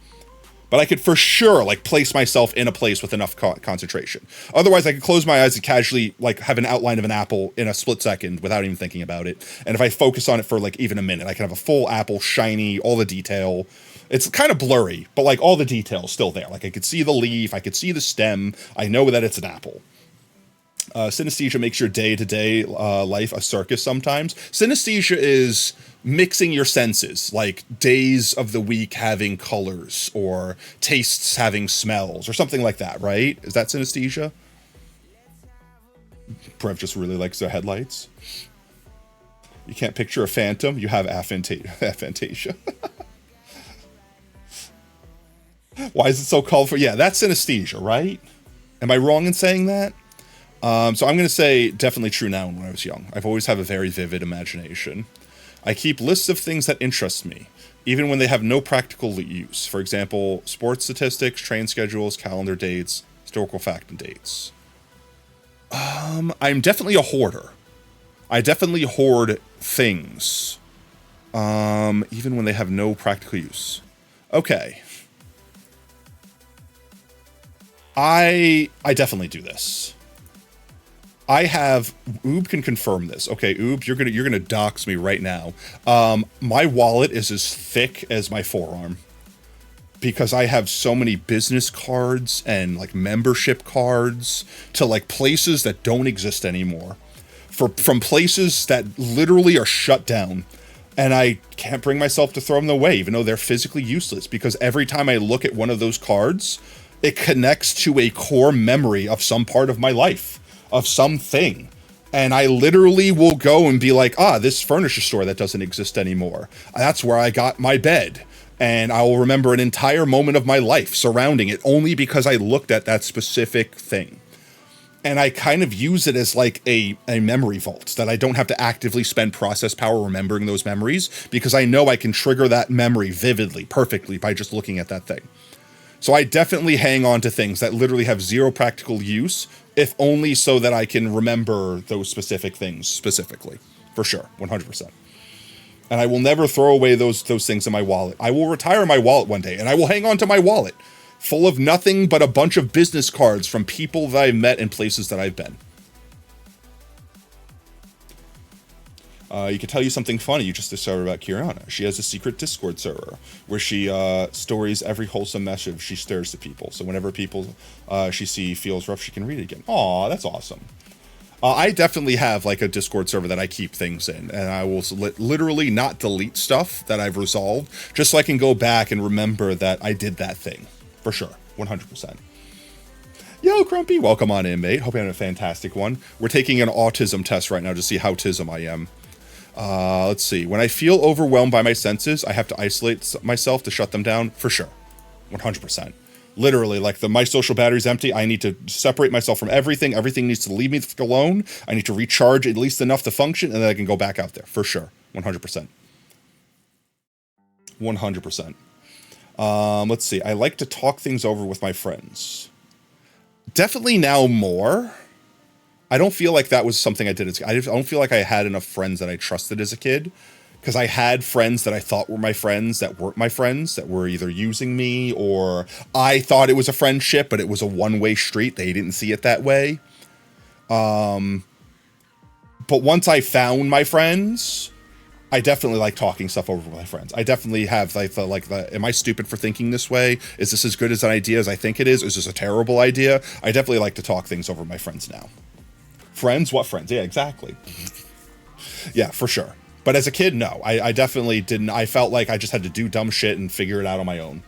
But I could for sure, like, place myself in a place with enough concentration. Otherwise, I could close my eyes and casually, like, have an outline of an apple in a split second without even thinking about it. And if I focus on it for, like, even a minute, I can have a full apple, shiny, all the detail. It's kind of blurry, but, like, all the detail is still there. Like, I could see the leaf, I could see the stem. I know that it's an apple. Synesthesia makes your day-to-day life a circus sometimes. Synesthesia is mixing your senses, like days of the week having colors or tastes having smells or something like that, right? Is that synesthesia? Brev just really likes their headlights. You can't picture a phantom, you have aphantasia. Why is it so colorful? Yeah, that's synesthesia, right? Am I wrong in saying that? So I'm going to say definitely true now when I was young. I've always had a very vivid imagination. I keep lists of things that interest me, even when they have no practical use. For example, sports statistics, train schedules, calendar dates, historical fact and dates. I'm definitely a hoarder. I definitely hoard things, even when they have no practical use. Okay. I definitely do this. I have Oob can confirm this. Okay, Oob, you're gonna dox me right now. My wallet is as thick as my forearm because I have so many business cards and like membership cards to like places that don't exist anymore, from places that literally are shut down, and I can't bring myself to throw them away, even though they're physically useless. Because every time I look at one of those cards, it connects to a core memory of some part of my life, of something. And I literally will go and be like, this furniture store that doesn't exist anymore. That's where I got my bed. And I will remember an entire moment of my life surrounding it only because I looked at that specific thing. And I kind of use it as like a memory vault that I don't have to actively spend process power remembering those memories, because I know I can trigger that memory vividly, perfectly by just looking at that thing. So I definitely hang on to things that literally have zero practical use, if only so that I can remember those specific things specifically. For sure, 100%. And I will never throw away those things in my wallet. I will retire my wallet one day, and I will hang on to my wallet, full of nothing but a bunch of business cards from people that I've met in places that I've been. You can tell you something funny you just discovered about Kiriana. She has a secret Discord server where she stories every wholesome message she stirs to people. So whenever people she feels rough, she can read it again. Aw, that's awesome. I definitely have like a Discord server that I keep things in, and I will literally not delete stuff that I've resolved, just so I can go back and remember that I did that thing. For sure, 100%. Yo, Crumpy, welcome on in, mate. Hope you're having a fantastic one. We're taking an autism test right now to see how tism I am. Let's see. When I feel overwhelmed by my senses, I have to isolate myself to shut them down. For sure. 100%. Literally, like my social battery's empty. I need to separate myself from everything. Everything needs to leave me alone. I need to recharge at least enough to function, and then I can go back out there. For sure. 100%. 100%. Let's see. I like to talk things over with my friends. Definitely now more. I don't feel like that was something I did as I don't feel like I had enough friends that I trusted as a kid, because I had friends that I thought were my friends that weren't my friends, that were either using me, or I thought it was a friendship, but it was a one-way street. They didn't see it that way. But once I found my friends, I definitely like talking stuff over with my friends. I definitely have like the am I stupid for thinking this way? Is this as good as an idea as I think it is? Is this a terrible idea? I definitely like to talk things over with my friends now. Friends? What friends? Yeah, exactly. Yeah, for sure. But as a kid, no. I definitely didn't. I felt like I just had to do dumb shit and figure it out on my own.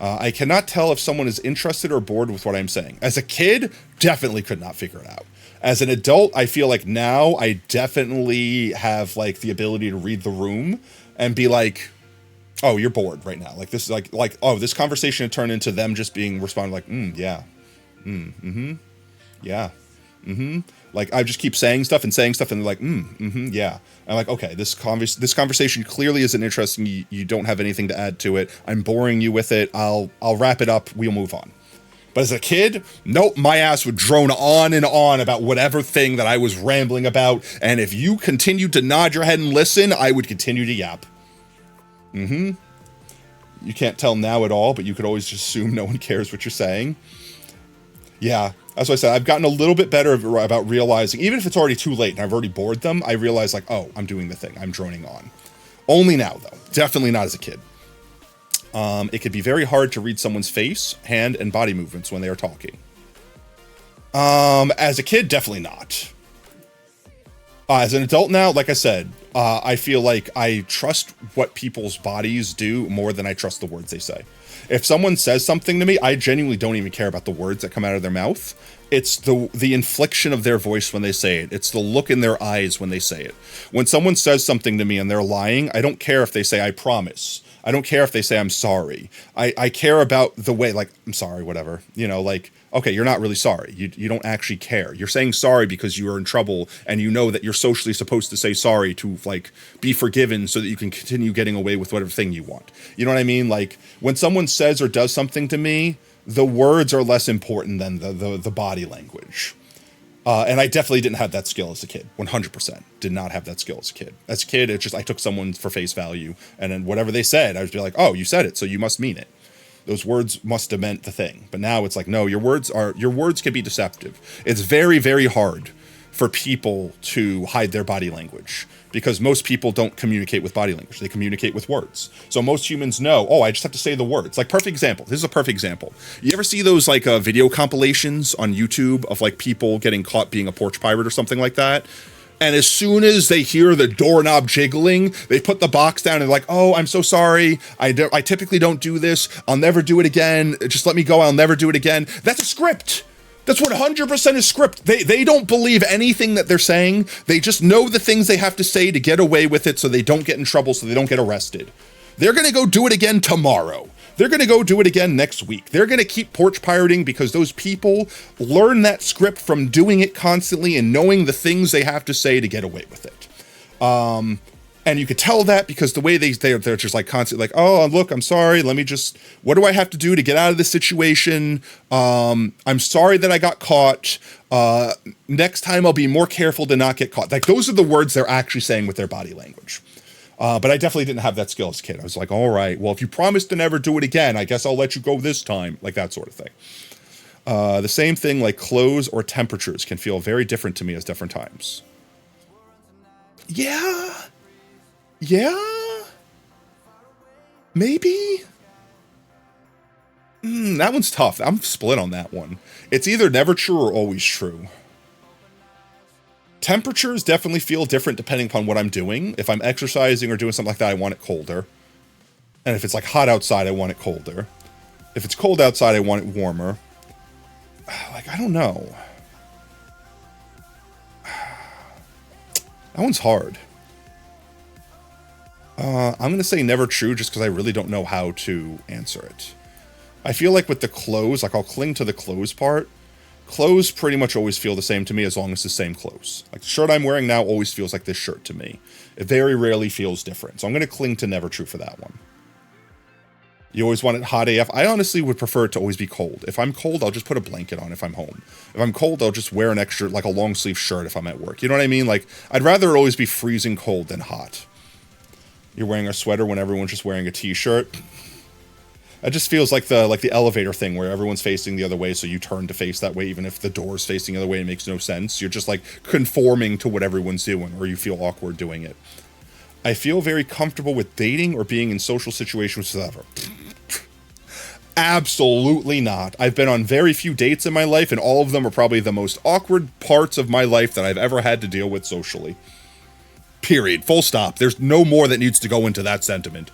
I cannot tell if someone is interested or bored with what I'm saying. As a kid, definitely could not figure it out. As an adult, I feel like now I definitely have like the ability to read the room and be like, oh, you're bored right now. Like this is like, oh, this conversation turned into them just being responding like, yeah, yeah, Like I just keep saying stuff, and they're like, yeah. I'm like, okay, this conversation clearly isn't interesting. You don't have anything to add to it. I'm boring you with it. I'll wrap it up. We'll move on. But as a kid, nope, my ass would drone on and on about whatever thing that I was rambling about. And if you continued to nod your head and listen, I would continue to yap. You can't tell now at all, but you could always just assume no one cares what you're saying. Yeah, that's what I said. I've gotten a little bit better about realizing, even if it's already too late and I've already bored them, I realize like, oh, I'm doing the thing. I'm droning on. Only now, though. Definitely not as a kid. It could be very hard to read someone's face, hand, and body movements when they are talking. As a kid, definitely not. As an adult now, like I said, I feel like I trust what people's bodies do more than I trust the words they say. If someone says something to me, I genuinely don't even care about the words that come out of their mouth. It's the inflection of their voice when they say it. It's the look in their eyes when they say it. When someone says something to me and they're lying, I don't care if they say, I promise. I don't care if they say I'm sorry. I care about the way, like, I'm sorry, whatever. You know, like, okay, you're not really sorry. You don't actually care. You're saying sorry because you are in trouble and you know that you're socially supposed to say sorry to, like, be forgiven so that you can continue getting away with whatever thing you want. You know what I mean? Like, when someone says or does something to me, the words are less important than the body language. And I definitely didn't have that skill as a kid. 100% did not have that skill as a kid. As a kid, it's just I took someone for face value, and then whatever they said, I would be like, oh, you said it, so you must mean it. Those words must have meant the thing. But now it's like, no, your words can be deceptive. It's very, very hard for people to hide their body language because most people don't communicate with body language. They communicate with words. So most humans know, oh, I just have to say the words. Like, perfect example. This is a perfect example. You ever see those like video compilations on YouTube of like people getting caught being a porch pirate or something like that? And as soon as they hear the doorknob jiggling, they put the box down and like, oh, I'm so sorry. I typically don't do this. I'll never do it again. Just let me go. I'll never do it again. That's a script. That's 100% is script. They don't believe anything that they're saying. They just know the things they have to say to get away with it so they don't get in trouble, so they don't get arrested. They're going to go do it again tomorrow. They're going to go do it again next week. They're going to keep porch pirating because those people learn that script from doing it constantly and knowing the things they have to say to get away with it. And you could tell that because the way they're just like constantly like, oh, look, I'm sorry. Let me just, what do I have to do to get out of this situation? I'm sorry that I got caught. Next time I'll be more careful to not get caught. Like, those are the words they're actually saying with their body language. But I definitely didn't have that skill as a kid. I was like, all right, well, if you promise to never do it again, I guess I'll let you go this time. Like, that sort of thing. The same thing, like clothes or temperatures can feel very different to me at different times. Yeah, maybe. That one's tough. I'm split on that one. It's either never true or always true. Temperatures definitely feel different depending upon what I'm doing. If I'm exercising or doing something like that, I want it colder. And if it's like hot outside, I want it colder. If it's cold outside, I want it warmer. Like, I don't know. That one's hard. I'm going to say never true just because I really don't know how to answer it. I feel like with the clothes, like I'll cling to the clothes part. Clothes pretty much always feel the same to me as long as the same clothes. Like the shirt I'm wearing now always feels like this shirt to me. It very rarely feels different. So I'm going to cling to never true for that one. You always want it hot AF. I honestly would prefer it to always be cold. If I'm cold, I'll just put a blanket on if I'm home. If I'm cold, I'll just wear an extra, like a long sleeve shirt if I'm at work. You know what I mean? Like, I'd rather it always be freezing cold than hot. You're wearing a sweater when everyone's just wearing a t-shirt. It just feels like the elevator thing where everyone's facing the other way, so you turn to face that way even if the door's facing the other way. It makes no sense. You're just like conforming to what everyone's doing, or you feel awkward doing it. I feel very comfortable with dating or being in social situations whatsoever. Absolutely not. I've been on very few dates in my life, and all of them are probably the most awkward parts of my life that I've ever had to deal with socially. Period. Full stop. There's no more that needs to go into that sentiment.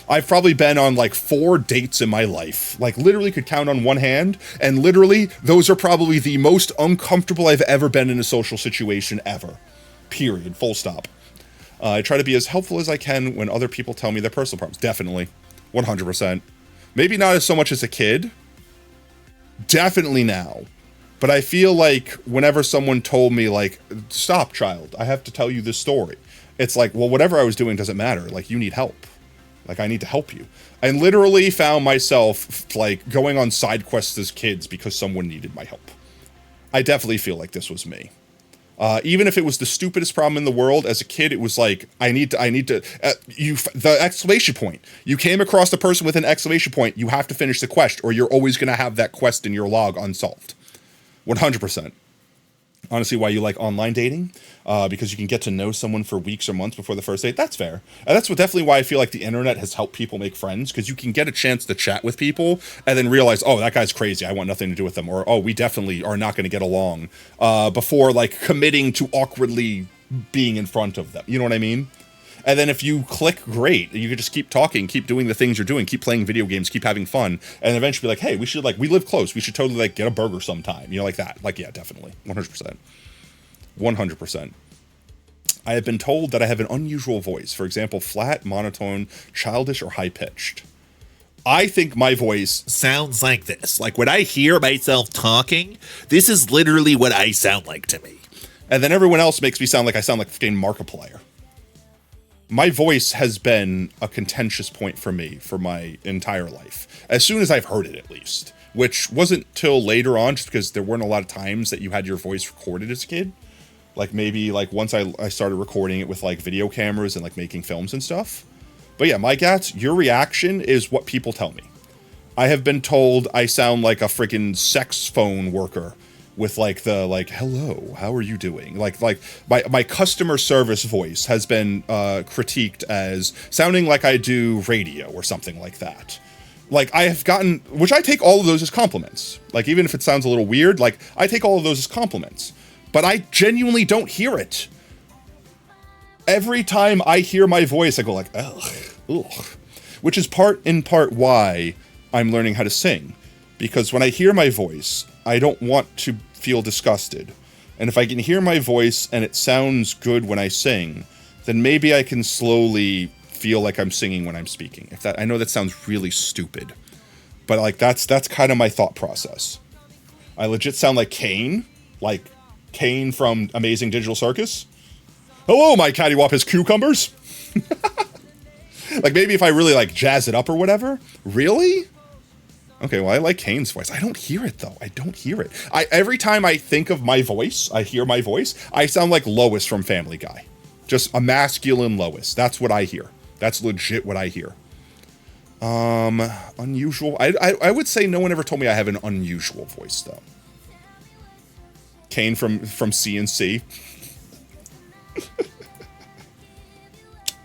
I've probably been on like 4 dates in my life. Like, literally could count on one hand, and literally those are probably the most uncomfortable I've ever been in a social situation ever. Period. Full stop. I try to be as helpful as I can when other people tell me their personal problems. Definitely. 100%. Maybe not as so much as a kid. Definitely now. But I feel like whenever someone told me, like, stop, child, I have to tell you this story. It's like, well, whatever I was doing doesn't matter. Like, you need help. Like, I need to help you. I literally found myself, like, going on side quests as kids because someone needed my help. I definitely feel like this was me. Even if it was the stupidest problem in the world, as a kid, it was like, I need to, the exclamation point. You came across the person with an exclamation point, you have to finish the quest, or you're always going to have that quest in your log unsolved. 100%. Honestly, why you like online dating? Because you can get to know someone for weeks or months before the first date. That's fair. And that's definitely why I feel like the internet has helped people make friends, because you can get a chance to chat with people and then realize, oh, that guy's crazy, I want nothing to do with them. Or, oh, we definitely are not going to get along, before like committing to awkwardly being in front of them. You know what I mean? And then if you click, great. You can just keep talking, keep doing the things you're doing, keep playing video games, keep having fun, and eventually be like, hey, we should, like, we live close. We should totally, like, get a burger sometime. You know, like that. Like, yeah, definitely. 100%. 100%. I have been told that I have an unusual voice. For example, flat, monotone, childish, or high-pitched. I think my voice sounds like this. Like when I hear myself talking, this is literally what I sound like to me. And then everyone else makes me sound like I sound like fucking Markiplier. My voice has been a contentious point for me for my entire life. As soon as I've heard it, at least. Which wasn't till later on, just because there weren't a lot of times that you had your voice recorded as a kid. Like maybe like once I started recording it with like video cameras and like making films and stuff. But yeah, my gats, your reaction is what people tell me. I have been told I sound like a freaking sex phone worker with like the like, hello, how are you doing? Like my customer service voice has been critiqued as sounding like I do radio or something like that. Like I have gotten, which I take all of those as compliments. Like even if it sounds a little weird, like I take all of those as compliments. But I genuinely don't hear it. Every time I hear my voice, I go like, ugh. Which is in part why I'm learning how to sing. Because when I hear my voice, I don't want to feel disgusted. And if I can hear my voice and it sounds good when I sing, then maybe I can slowly feel like I'm singing when I'm speaking. I know that sounds really stupid. But like that's kind of my thought process. I legit sound like Kane. Like Kane from Amazing Digital Circus. Hello, my cattywampus cucumbers. Like maybe if I really like jazz it up or whatever. Really? Okay, well I like Kane's voice. I don't hear it though. I don't hear it. Every time I think of my voice, I hear my voice, I sound like Lois from Family Guy. Just a masculine Lois. That's what I hear. That's legit what I hear. Unusual. I would say no one ever told me I have an unusual voice though. Kane from CNC.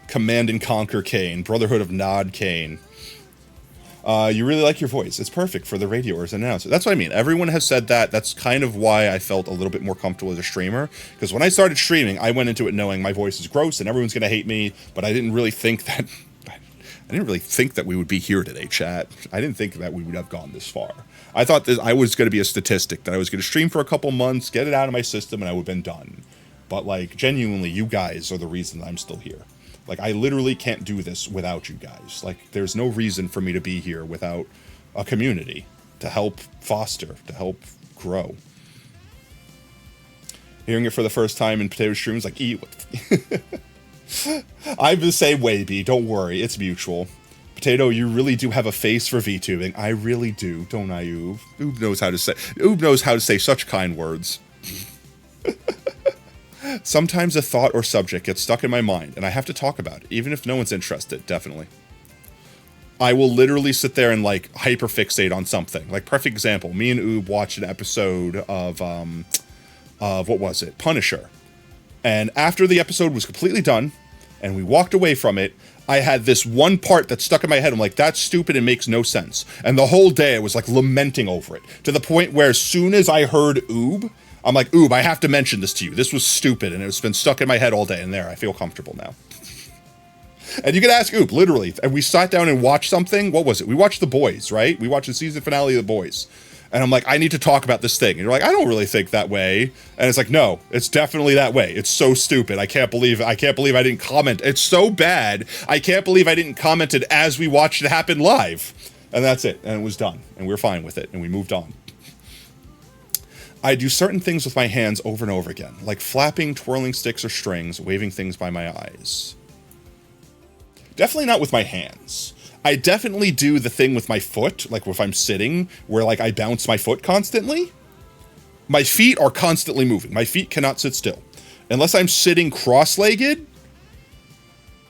Command and Conquer Kane. Brotherhood of Nod Kane. You really like your voice. It's perfect for the radio or as an announcer. That's what I mean. Everyone has said that. That's kind of why I felt a little bit more comfortable as a streamer. Because when I started streaming, I went into it knowing my voice is gross and everyone's going to hate me. But I didn't really think that... I didn't really think that we would be here today, chat. I didn't think that we would have gone this far. I thought that I was going to be a statistic, that I was going to stream for a couple months, get it out of my system, and I would have been done. But, like, genuinely, you guys are the reason I'm still here. Like, I literally can't do this without you guys. Like, there's no reason for me to be here without a community to help foster, to help grow. Hearing it for the first time in Potato streams, like, I'm the same way, B. Don't worry, it's mutual. Potato, you really do have a face for VTubing. I really do, don't I, Oob? Oob knows how to say. Oob knows how to say such kind words. Sometimes a thought or subject gets stuck in my mind, and I have to talk about it, even if no one's interested. Definitely. I will literally sit there and like hyperfixate on something. Like perfect example, me and Oob watched an episode of what was it? Punisher. And after the episode was completely done, and we walked away from it, I had this one part that stuck in my head. I'm like, that's stupid and makes no sense. And the whole day I was like lamenting over it. To the point where as soon as I heard Oob, I'm like, Oob, I have to mention this to you. This was stupid, and it's been stuck in my head all day, and there, I feel comfortable now. And you can ask Oob, literally. And we sat down and watched something. What was it? We watched The Boys, right? We watched the season finale of The Boys. And I'm like, I need to talk about this thing. And you're like, I don't really think that way. And it's like, no, it's definitely that way. It's so stupid. I can't believe I didn't comment. It's so bad. I can't believe I didn't comment it as we watched it happen live. And that's it. And it was done. And we were fine with it. And we moved on. I do certain things with my hands over and over again, like flapping, twirling sticks or strings, waving things by my eyes. Definitely not with my hands. I definitely do the thing with my foot, like if I'm sitting, where like I bounce my foot constantly. My feet are constantly moving. My feet cannot sit still. Unless I'm sitting cross-legged,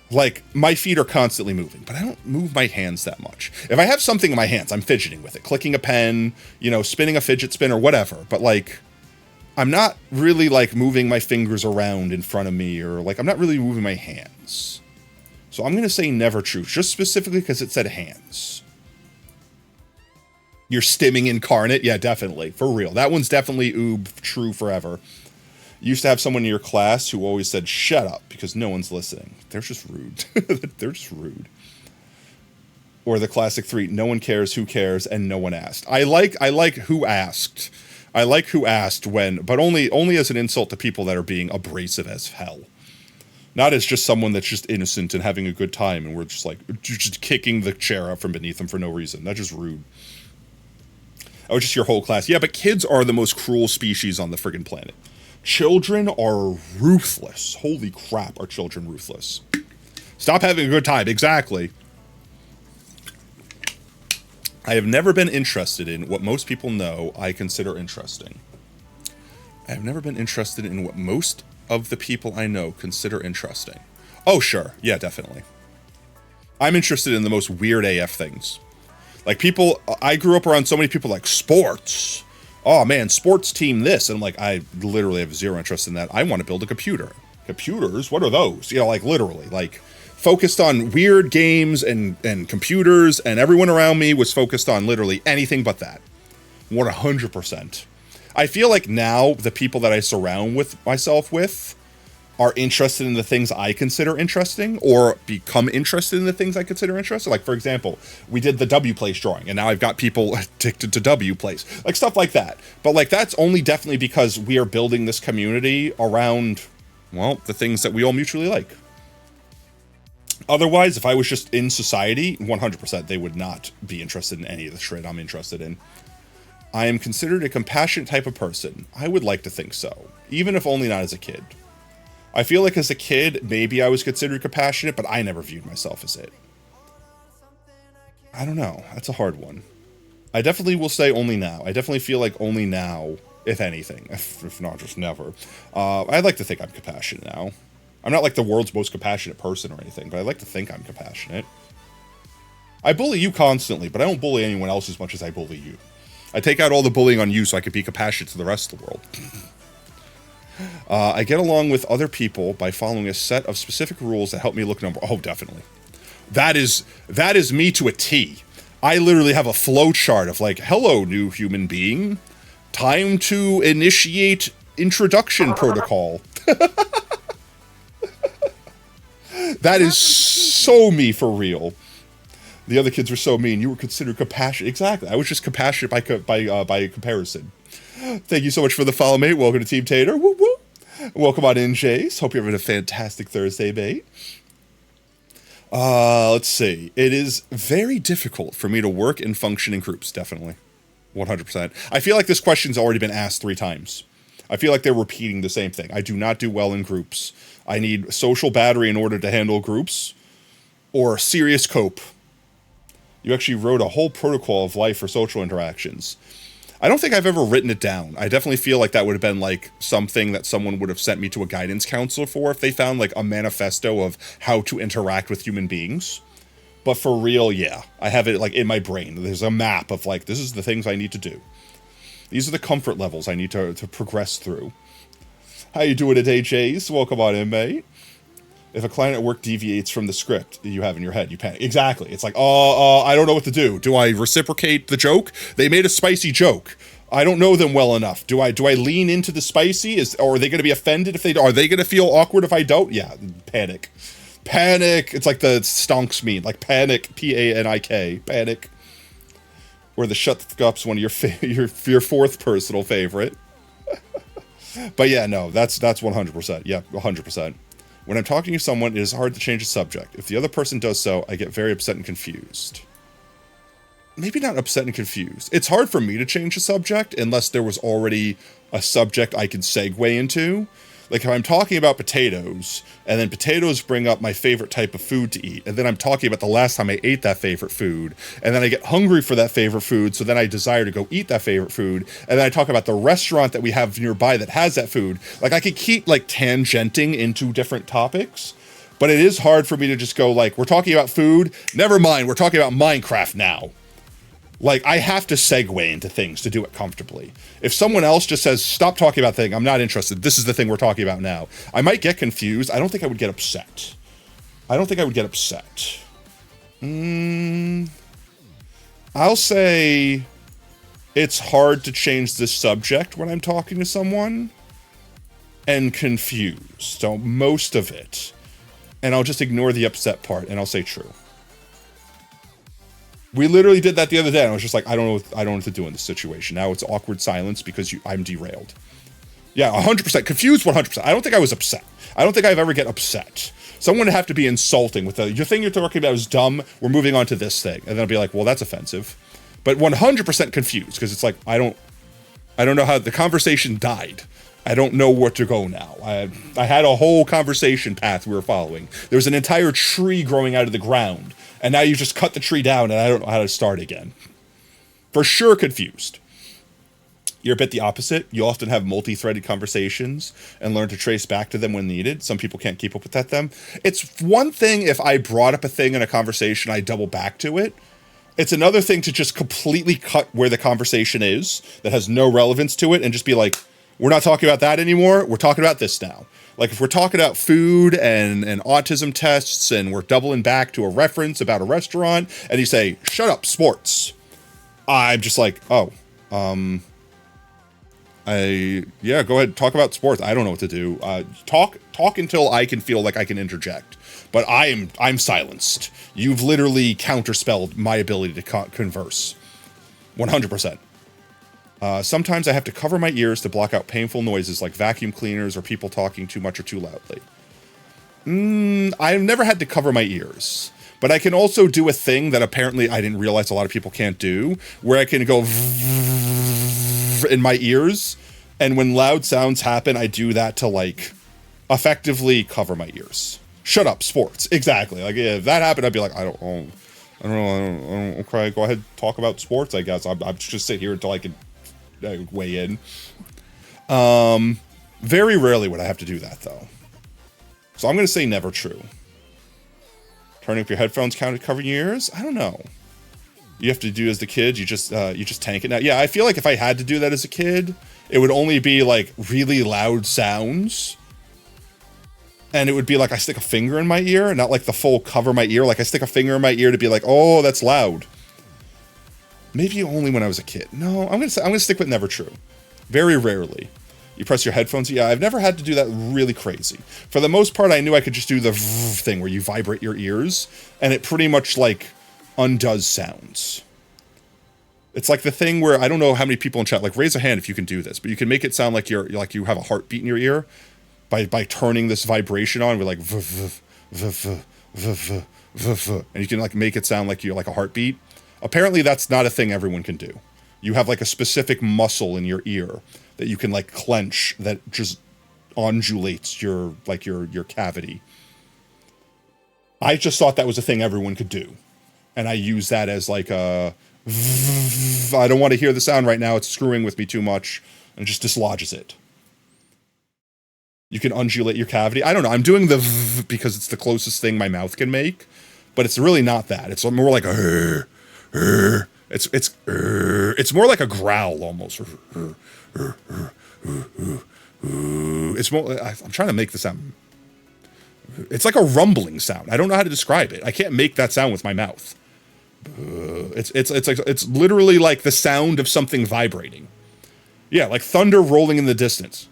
like my feet are constantly moving, but I don't move my hands that much. If I have something in my hands, I'm fidgeting with it, clicking a pen, you know, spinning a fidget spinner, whatever. But like, I'm not really like moving my fingers around in front of me, or like I'm not really moving my hands. So I'm going to say never true, just specifically because it said hands. You're stimming incarnate? Yeah, definitely. For real. That one's definitely Oob true forever. You used to have someone in your class who always said, shut up, because no one's listening. They're just rude. They're just rude. Or the classic 3, no one cares, who cares, and no one asked. I like who asked. I like who asked when, but only as an insult to people that are being abrasive as hell. Not as just someone that's just innocent and having a good time, and we're just like, just kicking the chair out from beneath them for no reason. That's just rude. Oh, just your whole class. Yeah, but kids are the most cruel species on the friggin' planet. Children are ruthless. Holy crap, are children ruthless. Stop having a good time. Exactly. I have never been interested in what most people know I consider interesting. I have never been interested in what most of the people I know consider interesting. Oh, sure. Yeah, definitely. I'm interested in the most weird AF things. Like people, I grew up around so many people like sports. Oh man, sports team this. And I'm like, I literally have zero interest in that. I want to build a computer. Computers? What are those? You know, like literally, like focused on weird games and computers, and everyone around me was focused on literally anything but that. 100%. I feel like now the people that I surround myself with are interested in the things I consider interesting, or become interested in the things I consider interesting. Like, for example, we did the W place drawing, and now I've got people addicted to W place. Like, stuff like that. But, like, that's only definitely because we are building this community around, well, the things that we all mutually like. Otherwise, if I was just in society, 100% they would not be interested in any of the shit I'm interested in. I am considered a compassionate type of person. I would like to think so, even if only not as a kid. I feel like as a kid, maybe I was considered compassionate, but I never viewed myself as it. I don't know. That's a hard one. I definitely will say only now. I definitely feel like only now, if anything, if not just never. I'd like to think I'm compassionate now. I'm not like the world's most compassionate person or anything, but I like to think I'm compassionate. I bully you constantly, but I don't bully anyone else as much as I bully you. I take out all the bullying on you so I can be compassionate to the rest of the world. I get along with other people by following a set of specific rules that help me look number. Oh, definitely. That is me to a T. I literally have a flow chart of like, hello, new human being. Time to initiate introduction protocol. That is so me for real. The other kids were so mean. You were considered compassionate. Exactly. I was just compassionate by comparison. Thank you so much for the follow, mate. Welcome to Team Tater. Woo woo. Welcome on in, Jace. Hope you're having a fantastic Thursday, mate. Let's see. It is very difficult for me to work and function in groups. Definitely. 100%. I feel like this question's already been asked 3 times. I feel like they're repeating the same thing. I do not do well in groups. I need social battery in order to handle groups, or serious cope. You actually wrote a whole protocol of life for social interactions. I don't think I've ever written it down. I definitely feel like that would have been like something that someone would have sent me to a guidance counselor for if they found like a manifesto of how to interact with human beings. But for real, yeah, I have it like in my brain. There's a map of like, this is the things I need to do. These are the comfort levels I need to progress through. How you doing today, Jace? Welcome on in, mate. If a client at work deviates from the script you have in your head, you panic. Exactly. It's like, I don't know what to do. Do I reciprocate the joke? They made a spicy joke. I don't know them well enough. Do I lean into the spicy? Or are they going to be offended if they do? Are they going to feel awkward if I don't? Yeah, panic. Panic. It's like the stonks meme. Like panic. P-A-N-I-K. Panic. Or the shut the f*** up's one of your 4th personal favorite. But yeah, no, that's 100%. Yeah, 100%. When I'm talking to someone, it is hard to change the subject. If the other person does so, I get very upset and confused. Maybe not upset and confused. It's hard for me to change the subject unless there was already a subject I could segue into. Like if I'm talking about potatoes, and then potatoes bring up my favorite type of food to eat, and then I'm talking about the last time I ate that favorite food, and then I get hungry for that favorite food, so then I desire to go eat that favorite food, and then I talk about the restaurant that we have nearby that has that food. Like I could keep like tangenting into different topics, but it is hard for me to just go like, we're talking about food, never mind, we're talking about Minecraft now. Like, I have to segue into things to do it comfortably. If someone else just says, stop talking about thing, I'm not interested, this is the thing we're talking about now, I might get confused. I don't think I would get upset. I'll say it's hard to change the subject when I'm talking to someone, and confused. So most of it. And I'll just ignore the upset part, and I'll say true. We literally did that the other day, and I was just like, I don't know what to do in this situation. Now it's awkward silence because I'm derailed. Yeah, 100%. Confused 100%. I don't think I was upset. I don't think I've ever get upset. Someone would have to be insulting with your thing you're talking about is dumb. We're moving on to this thing. And then I'll be like, well, that's offensive. But 100% confused because it's like, I don't know how the conversation died. I don't know where to go now. I had a whole conversation path we were following. There was an entire tree growing out of the ground. And now you just cut the tree down and I don't know how to start again. For sure confused. You're a bit the opposite. You often have multi-threaded conversations and learn to trace back to them when needed. Some people can't keep up with them. It's one thing if I brought up a thing in a conversation, I double back to it. It's another thing to just completely cut where the conversation is that has no relevance to it and just be like, we're not talking about that anymore. We're talking about this now. Like if we're talking about food and autism tests and we're doubling back to a reference about a restaurant and you say, shut up, sports. I'm just like, oh, yeah, go ahead, talk about sports. I don't know what to do. Talk until I can feel like I can interject. But I'm silenced. You've literally counterspelled my ability to converse. 100%. Sometimes I have to cover my ears to block out painful noises like vacuum cleaners or people talking too much or too loudly. I've never had to cover my ears. But I can also do a thing that apparently I didn't realize a lot of people can't do, where I can go in my ears, and when loud sounds happen, I do that to, like, effectively cover my ears. Shut up, sports. Exactly. Like, if that happened, I'd be like, I don't know. Okay, go ahead, talk about sports, I guess. I'm just sit here until I can weigh in. Very rarely would I have to do that, though. So I'm going to say never true. Turning up your headphones count to cover your ears? I don't know. You have to do as the kid, you just tank it now. Yeah, I feel like if I had to do that as a kid, it would only be like really loud sounds. And it would be like I stick a finger in my ear, not like the full cover my ear. Like I stick a finger in my ear to be like, oh, that's loud. Maybe only when I was a kid. No, I'm gonna stick with never true. Very rarely. You press your headphones. Yeah, I've never had to do that really crazy. For the most part, I knew I could just do the thing where you vibrate your ears, and it pretty much like undoes sounds. It's like the thing where I don't know how many people in chat like raise a hand if you can do this, but you can make it sound like you have a heartbeat in your ear by turning this vibration on with like and you can like make it sound like you're like a heartbeat. Apparently, that's not a thing everyone can do. You have like a specific muscle in your ear that you can like clench that just undulates your cavity. I just thought that was a thing everyone could do. And I use that as like a, I don't want to hear the sound right now. It's screwing with me too much, and just dislodges it. You can undulate your cavity. I don't know. I'm doing the because it's the closest thing my mouth can make, but it's really not that. It's more like a, it's more like a growl almost. It's more, I'm trying to make the sound. It's like a rumbling sound. I don't know how to describe it. I can't make that sound with my mouth. It's literally like the sound of something vibrating. Yeah, like thunder rolling in the distance.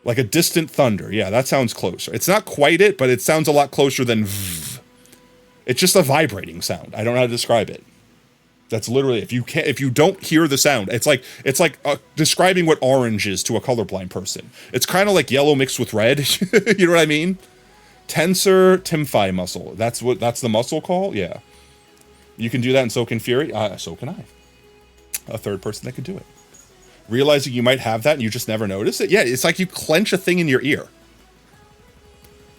Like a distant thunder. Yeah, that sounds closer. It's not quite it, but it sounds a lot closer than v. It's just a vibrating sound. I don't know how to describe it. That's literally, if you don't hear the sound, it's like describing what orange is to a colorblind person. It's kind of like yellow mixed with red. You know what I mean? Tensor tymphi muscle. That's the muscle call. Yeah, you can do that, and so can Fury. So can I. A third person that could do it. Realizing you might have that and you just never notice it. Yeah, it's like you clench a thing in your ear.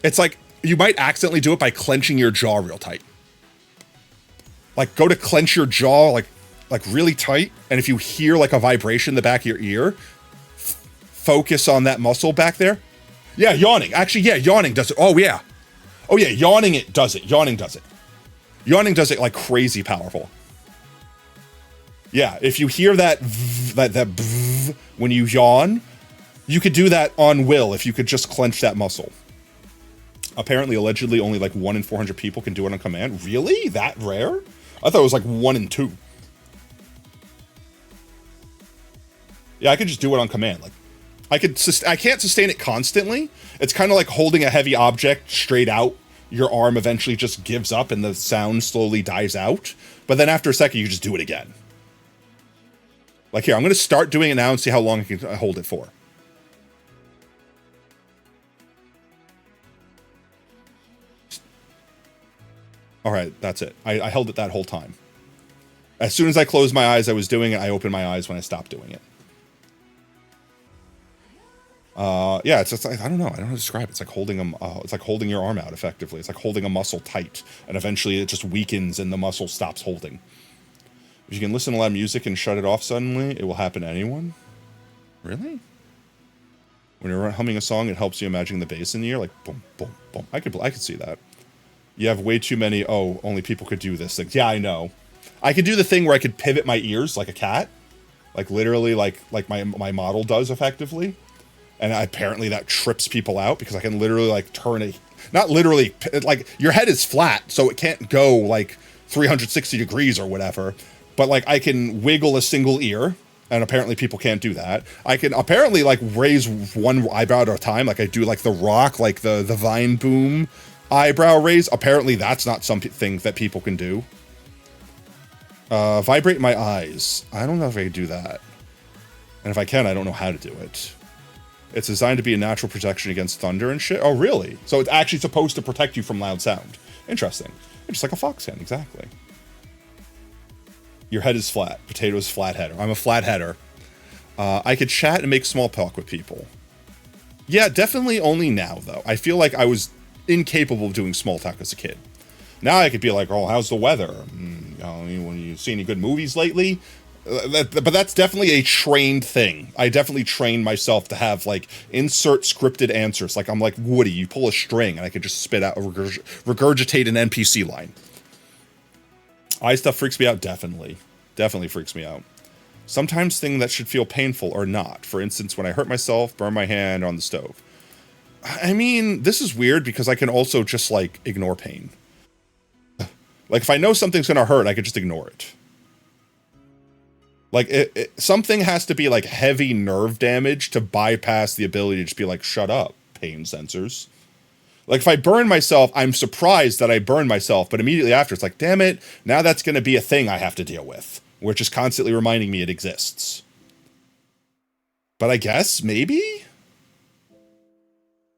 It's like you might accidentally do it by clenching your jaw real tight. Like go to clench your jaw like really tight, and if you hear like a vibration in the back of your ear, focus on that muscle back there. Yeah, yawning. Actually, yeah, yawning does it. Oh yeah, yawning it does it. Yawning does it. Yawning does it like crazy powerful. Yeah, if you hear that when you yawn, you could do that on will if you could just clench that muscle. Apparently, allegedly, only like 1 in 400 people can do it on command. Really? That rare? I thought it was like 1 in 2. Yeah, I could just do it on command. Like, I can't sustain it constantly. It's kind of like holding a heavy object straight out. Your arm eventually just gives up and the sound slowly dies out. But then after a second, you just do it again. Like here, I'm going to start doing it now and see how long I can hold it for. All right, that's it. I held it that whole time. As soon as I closed my eyes, I was doing it. I opened my eyes when I stopped doing it. Yeah, it's just, I don't know. I don't know how to describe it. It's like holding it's like holding your arm out effectively. It's like holding a muscle tight, and eventually it just weakens and the muscle stops holding. If you can listen to loud music and shut it off suddenly, it will happen to anyone. Really? When you're humming a song, it helps you imagine the bass in the ear, like boom, boom, boom. I could see that. You have way too many, oh, only people could do this things. Yeah, I know. I could do the thing where I could pivot my ears like a cat. Like literally like my model does effectively. And apparently that trips people out because I can literally like turn it, not literally, like your head is flat, so it can't go like 360 degrees or whatever. But like I can wiggle a single ear, and apparently people can't do that. I can apparently like raise one eyebrow at a time, like I do like the Rock, like the Vine Boom eyebrow raise. Apparently that's not something that people can do. Vibrate my eyes. I don't know if I can do that. And if I can, I don't know how to do it. It's designed to be a natural protection against thunder and shit. Oh, really? So it's actually supposed to protect you from loud sound. Interesting. It's just like a fox hen, exactly. Your head is flat. Potato's flat header. I'm a flat header. I could chat and make small talk with people. Yeah, definitely only now, though. I feel like I was incapable of doing small talk as a kid. Now I could be like, oh, how's the weather? When you see any good movies lately? But that's definitely a trained thing. I definitely trained myself to have, like, insert scripted answers. Like, I'm like Woody, you pull a string, and I could just spit out, regurgitate an NPC line. Eye stuff freaks me out, definitely. Definitely freaks me out. Sometimes things that should feel painful or not. For instance, when I hurt myself, burn my hand on the stove. I mean, this is weird because I can also just, like, ignore pain. Like, if I know something's gonna hurt, I could just ignore it. Like, something has to be, like, heavy nerve damage to bypass the ability to just be like, shut up, pain sensors. Like, if I burn myself, I'm surprised that I burned myself, but immediately after, it's like, damn it, now that's going to be a thing I have to deal with, which is constantly reminding me it exists. But I guess, maybe?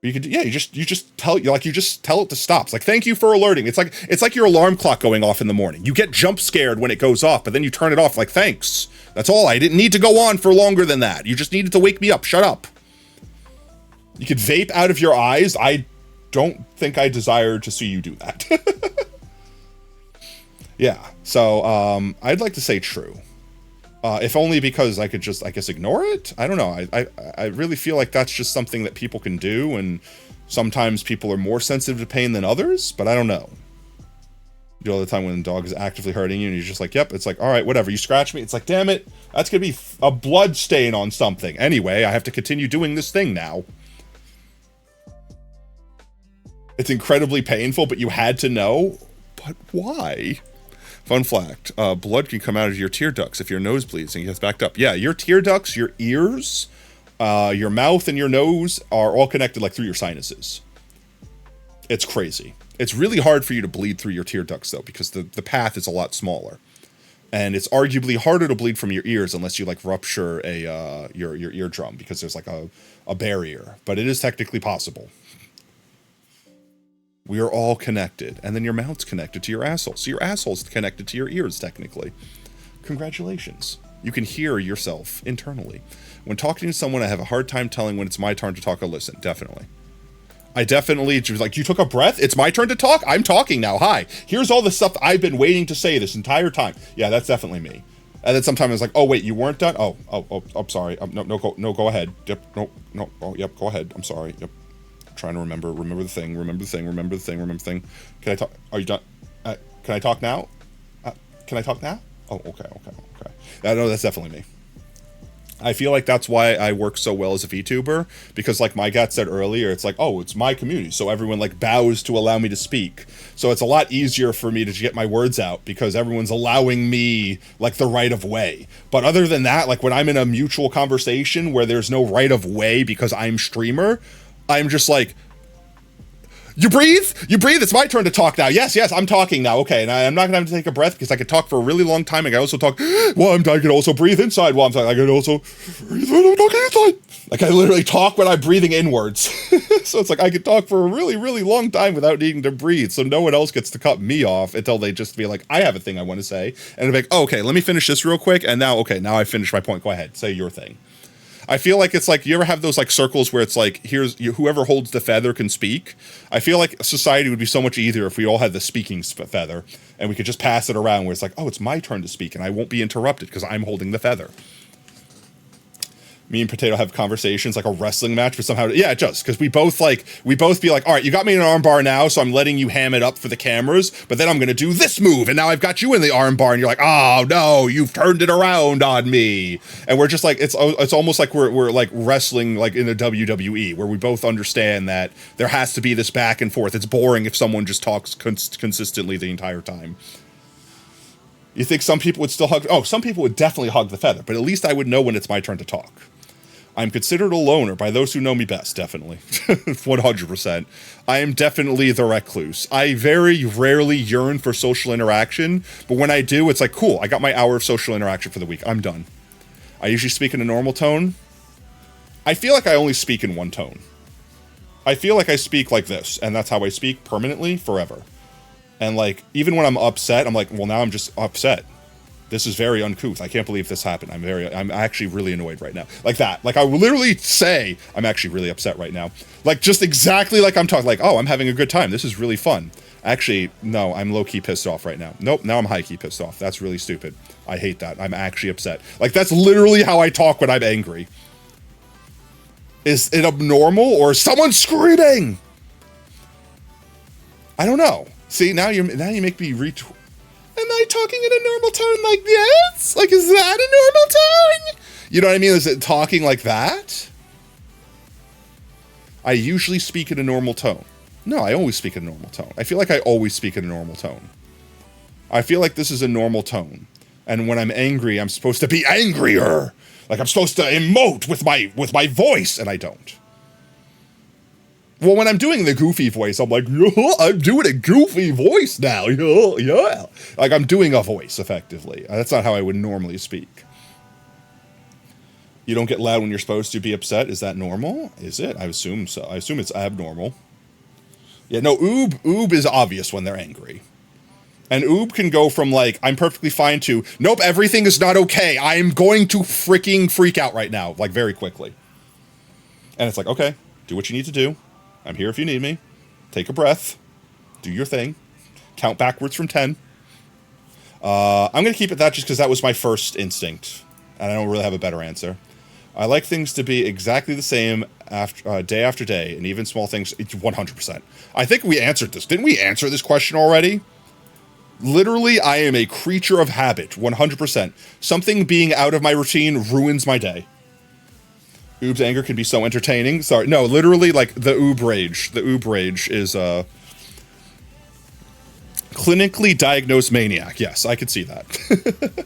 You could, yeah, you just tell it to stop. It's like, thank you for alerting. It's like your alarm clock going off in the morning. You get jump scared when it goes off, but then you turn it off like, thanks. That's all. I didn't need to go on for longer than that. You just needed to wake me up. Shut up. You could vape out of your eyes. I don't think I desire to see you do that. Yeah. So, I'd like to say true. If only because I could just, I guess, ignore it? I don't know. I really feel like that's just something that people can do, and sometimes people are more sensitive to pain than others, but I don't know. You know, all the time when the dog is actively hurting you, and you're just like, yep, it's like, all right, whatever, you scratch me, it's like, damn it, that's gonna be a blood stain on something. Anyway, I have to continue doing this thing now. It's incredibly painful, but you had to know? But why? Fun fact, blood can come out of your tear ducts if your nose bleeds and it gets backed up. Yeah, your tear ducts, your ears, your mouth and your nose are all connected like through your sinuses. It's crazy. It's really hard for you to bleed through your tear ducts though, because the path is a lot smaller. And it's arguably harder to bleed from your ears unless you like rupture your eardrum, because there's like a barrier. But it is technically possible. We are all connected. And then your mouth's connected to your asshole. So your asshole's connected to your ears, technically. Congratulations. You can hear yourself internally. When talking to someone, I have a hard time telling when it's my turn to talk or listen. Definitely. I definitely, like, you took a breath? It's my turn to talk? I'm talking now. Hi. Here's all the stuff I've been waiting to say this entire time. Yeah, that's definitely me. And then sometimes it's like, oh, wait, you weren't done? Oh, I'm sorry. No, go ahead. Yep, no. Oh, yep, go ahead. I'm sorry. Yep. Trying to remember the thing. Can I talk? Are you done? Can I talk now? Can I talk now? Oh, okay. No, that's definitely me. I feel like that's why I work so well as a VTuber, because like my gat said earlier, it's like, oh, it's my community, so everyone like bows to allow me to speak. So it's a lot easier for me to get my words out because everyone's allowing me like the right of way. But other than that, like when I'm in a mutual conversation where there's no right of way because I'm streamer, I'm just like, You breathe? You breathe? It's my turn to talk now. Yes, I'm talking now. Okay, and I'm not gonna have to take a breath because I could talk for a really long time. I can also talk while I can also breathe inside while I'm talking. I can also breathe when I'm talking inside. Like, I literally talk when I'm breathing inwards. So it's like I could talk for a really, really long time without needing to breathe. So no one else gets to cut me off until they just be like, I have a thing I want to say. And I'm like, oh, okay, let me finish this real quick. And now I finished my point. Go ahead, say your thing. I feel like it's like, you ever have those like circles where it's like, whoever holds the feather can speak. I feel like society would be so much easier if we all had the speaking feather and we could just pass it around where it's like, oh, it's my turn to speak and I won't be interrupted because I'm holding the feather. Me and Potato have conversations like a wrestling match, but somehow, yeah, it does. Because we both be like, all right, you got me in an arm bar now, so I'm letting you ham it up for the cameras, but then I'm going to do this move, and now I've got you in the arm bar, and you're like, oh, no, you've turned it around on me. And we're just like, it's almost like we're like wrestling like in the WWE, where we both understand that there has to be this back and forth. It's boring if someone just talks consistently the entire time. You think some people would still hug? Oh, some people would definitely hug the feather, but at least I would know when it's my turn to talk. I'm considered a loner by those who know me best, definitely. 100%. I am definitely the recluse. I very rarely yearn for social interaction, but when I do, it's like, cool, I got my hour of social interaction for the week. I'm done. I usually speak in a normal tone. I feel like I only speak in one tone. I feel like I speak like this, and that's how I speak permanently, forever. And like, even when I'm upset, I'm like, well, now I'm just upset. This is very uncouth. I can't believe this happened. I'm actually really annoyed right now. Like that. Like, I will literally say, I'm actually really upset right now. Like, just exactly like I'm talking. Like, oh, I'm having a good time. This is really fun. Actually, no, I'm low-key pissed off right now. Nope, now I'm high-key pissed off. That's really stupid. I hate that. I'm actually upset. Like, that's literally how I talk when I'm angry. Is it abnormal or is someone screaming? I don't know. See, now you make me Am I talking in a normal tone like this? Like, is that a normal tone? You know what I mean? Is it talking like that? I usually speak in a normal tone. No, I always speak in a normal tone. I feel like I always speak in a normal tone. I feel like this is a normal tone. And when I'm angry, I'm supposed to be angrier. Like, I'm supposed to emote with my voice, and I don't. Well, when I'm doing the goofy voice, I'm like, yeah, I'm doing a goofy voice now. Yeah. Like, I'm doing a voice, effectively. That's not how I would normally speak. You don't get loud when you're supposed to be upset. Is that normal? Is it? I assume so. I assume it's abnormal. Yeah, no, oob is obvious when they're angry. And oob can go from, like, I'm perfectly fine to, nope, everything is not okay. I'm going to freaking freak out right now, like, very quickly. And it's like, okay, do what you need to do. I'm here if you need me. Take a breath. Do your thing. Count backwards from 10. I'm going to keep it that just because that was my first instinct. And I don't really have a better answer. I like things to be exactly the same day after day. And even small things, 100%. I think we answered this. Didn't we answer this question already? Literally, I am a creature of habit. 100%. Something being out of my routine ruins my day. Oob's anger can be so entertaining. Sorry, no, literally, like, the oob rage. The oob rage is, clinically diagnosed maniac. Yes, I could see that.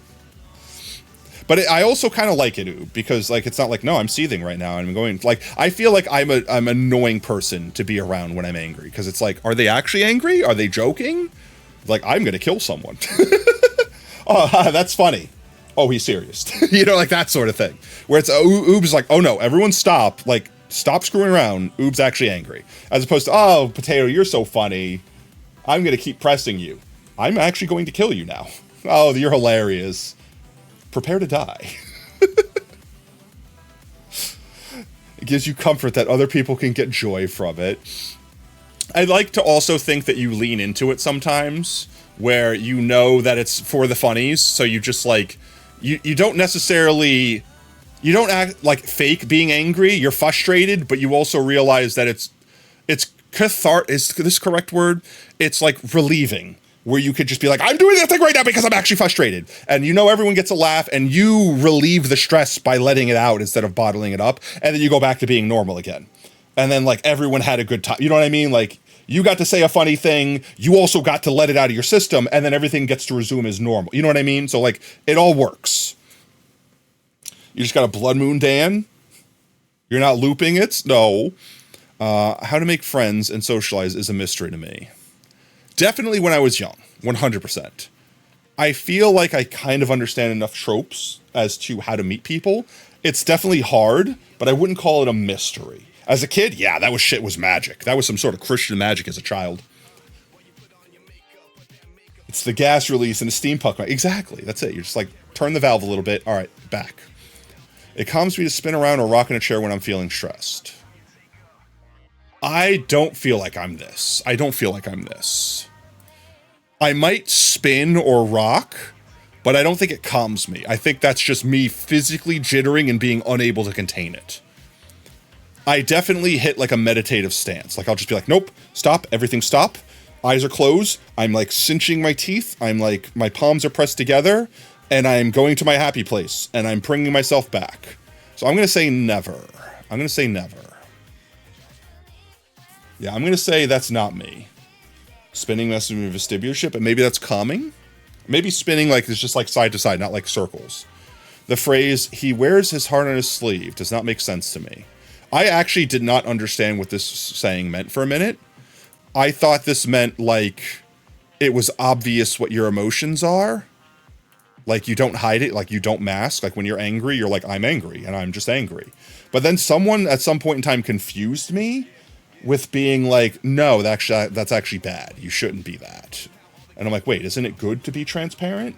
But I also kind of like it, oob, because, like, it's not like, no, I'm seething right now, and I'm going, like, I feel like I'm an annoying person to be around when I'm angry, because it's like, are they actually angry? Are they joking? Like, I'm gonna kill someone. Oh, that's funny. Oh, he's serious. You know, like that sort of thing. Where it's, Oob's like, oh no, everyone stop. Like, stop screwing around. Oob's actually angry. As opposed to, oh, Potato, you're so funny. I'm going to keep pressing you. I'm actually going to kill you now. Oh, you're hilarious. Prepare to die. It gives you comfort that other people can get joy from it. I like to also think that you lean into it sometimes, where you know that it's for the funnies, so you just, like, you don't necessarily, you don't act like fake being angry, you're frustrated, but you also realize that it's cathartic, is this correct word? It's like relieving, where you could just be like, I'm doing that thing right now because I'm actually frustrated. And you know everyone gets a laugh, and you relieve the stress by letting it out instead of bottling it up, and then you go back to being normal again. And then, like, everyone had a good time. You know what I mean? Like, you got to say a funny thing, you also got to let it out of your system, and then everything gets to resume as normal. You know what I mean? So, like, it all works. You just got a blood moon, Dan? You're not looping it? No. How to make friends and socialize is a mystery to me. Definitely when I was young, 100%. I feel like I kind of understand enough tropes as to how to meet people. It's definitely hard, but I wouldn't call it a mystery. As a kid, yeah, that was magic. That was some sort of Christian magic as a child. It's the gas release and the steampunk. Exactly, that's it. You're just like, turn the valve a little bit. All right, back. It calms me to spin around or rock in a chair when I'm feeling stressed. I don't feel like I'm this. I don't feel like I'm this. I might spin or rock, but I don't think it calms me. I think that's just me physically jittering and being unable to contain it. I definitely hit like a meditative stance. Like I'll just be like, nope, stop, everything stop. Eyes are closed. I'm like cinching my teeth. I'm like, my palms are pressed together and I'm going to my happy place and I'm bringing myself back. So I'm going to say never. I'm going to say never. Yeah, I'm going to say that's not me. Spinning messes with vestibularship, but maybe that's calming. Maybe spinning like is just like side to side, not like circles. The phrase, he wears his heart on his sleeve, does not make sense to me. I actually did not understand what this saying meant for a minute. I thought this meant like it was obvious what your emotions are. Like you don't hide it, like you don't mask. Like when you're angry, you're like, I'm angry and I'm just angry. But then someone at some point in time confused me with being like, no, that's actually bad. You shouldn't be that. And I'm like, wait, isn't it good to be transparent?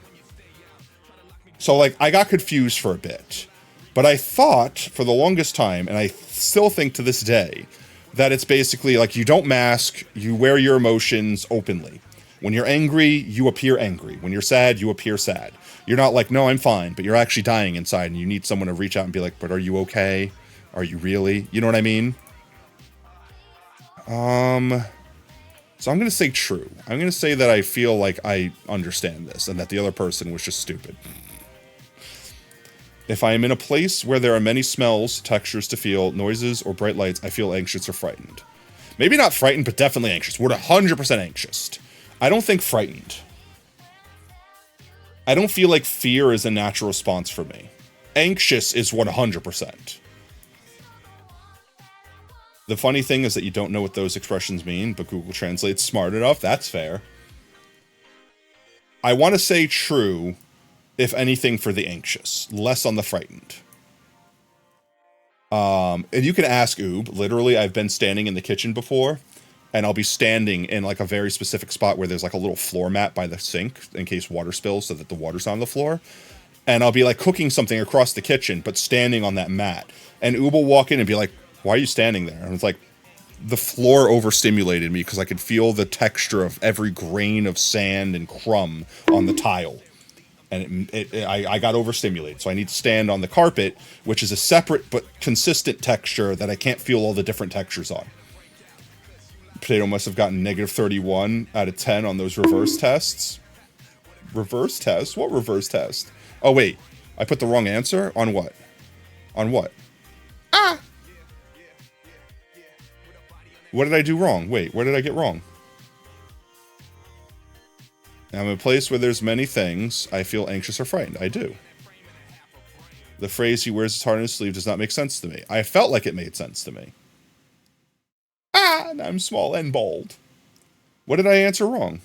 So like I got confused for a bit. But I thought for the longest time, and I still think to this day, that it's basically like you don't mask, you wear your emotions openly. When you're angry, you appear angry. When you're sad, you appear sad. You're not like, no, I'm fine, but you're actually dying inside and you need someone to reach out and be like, but are you okay? Are you really? You know what I mean? So I'm going to say true. I'm going to say that I feel like I understand this and that the other person was just stupid. If I am in a place where there are many smells, textures to feel, noises, or bright lights, I feel anxious or frightened. Maybe not frightened, but definitely anxious. We're 100% anxious. I don't think frightened. I don't feel like fear is a natural response for me. Anxious is 100%. The funny thing is that you don't know what those expressions mean, but Google Translate's smart enough. That's fair. I want to say true, if anything, for the anxious. Less on the frightened. And you can ask Oob. Literally, I've been standing in the kitchen before, and I'll be standing in like a very specific spot where there's like a little floor mat by the sink in case water spills so that the water's on the floor. And I'll be like cooking something across the kitchen, but standing on that mat. And Oob will walk in and be like, why are you standing there? And it's like, the floor overstimulated me because I could feel the texture of every grain of sand and crumb on the tile. And I got overstimulated. So I need to stand on the carpet, which is a separate but consistent texture that I can't feel all the different textures on. Potato must have gotten negative 31 out of 10 on those reverse tests. Reverse test? What reverse test? Oh, wait. I put the wrong answer? On what? On what? What did I do wrong? Wait, where did I get wrong? I'm in a place where there's many things. I feel anxious or frightened. I do. The phrase he wears his heart on his sleeve does not make sense to me. I felt like it made sense to me. And I'm small and bald. What did I answer wrong?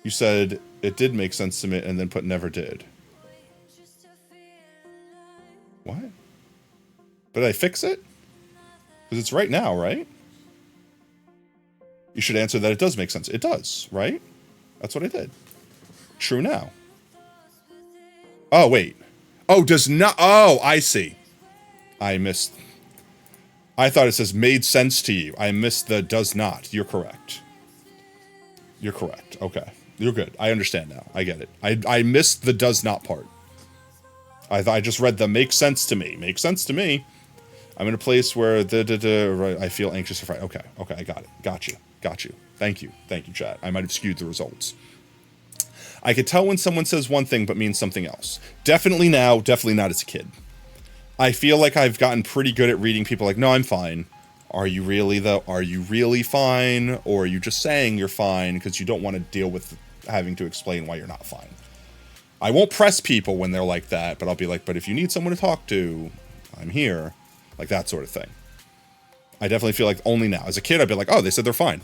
You said it did make sense to me and then put never did. What? Did I fix it? Because it's right now, right? You should answer that it does make sense. It does, right? That's what I did. True now. Oh, wait. Oh, does not. Oh, I see. I missed. I thought it says made sense to you. I missed the does not. You're correct. You're correct. Okay. You're good. I understand now. I get it. I missed the does not part. I just read the makes sense to me. Makes sense to me. I'm in a place where I feel anxious or frightened. Okay, I got it. Got you. Thank you, chat. I might have skewed the results. I could tell when someone says one thing but means something else. Definitely now, definitely not as a kid. I feel like I've gotten pretty good at reading people like, no, I'm fine. Are you really, though? Are you really fine? Or are you just saying you're fine because you don't want to deal with having to explain why you're not fine? I won't press people when they're like that, but I'll be like, but if you need someone to talk to, I'm here. Like that sort of thing. I definitely feel like only now. As a kid, I'd be like, oh, they said they're fine.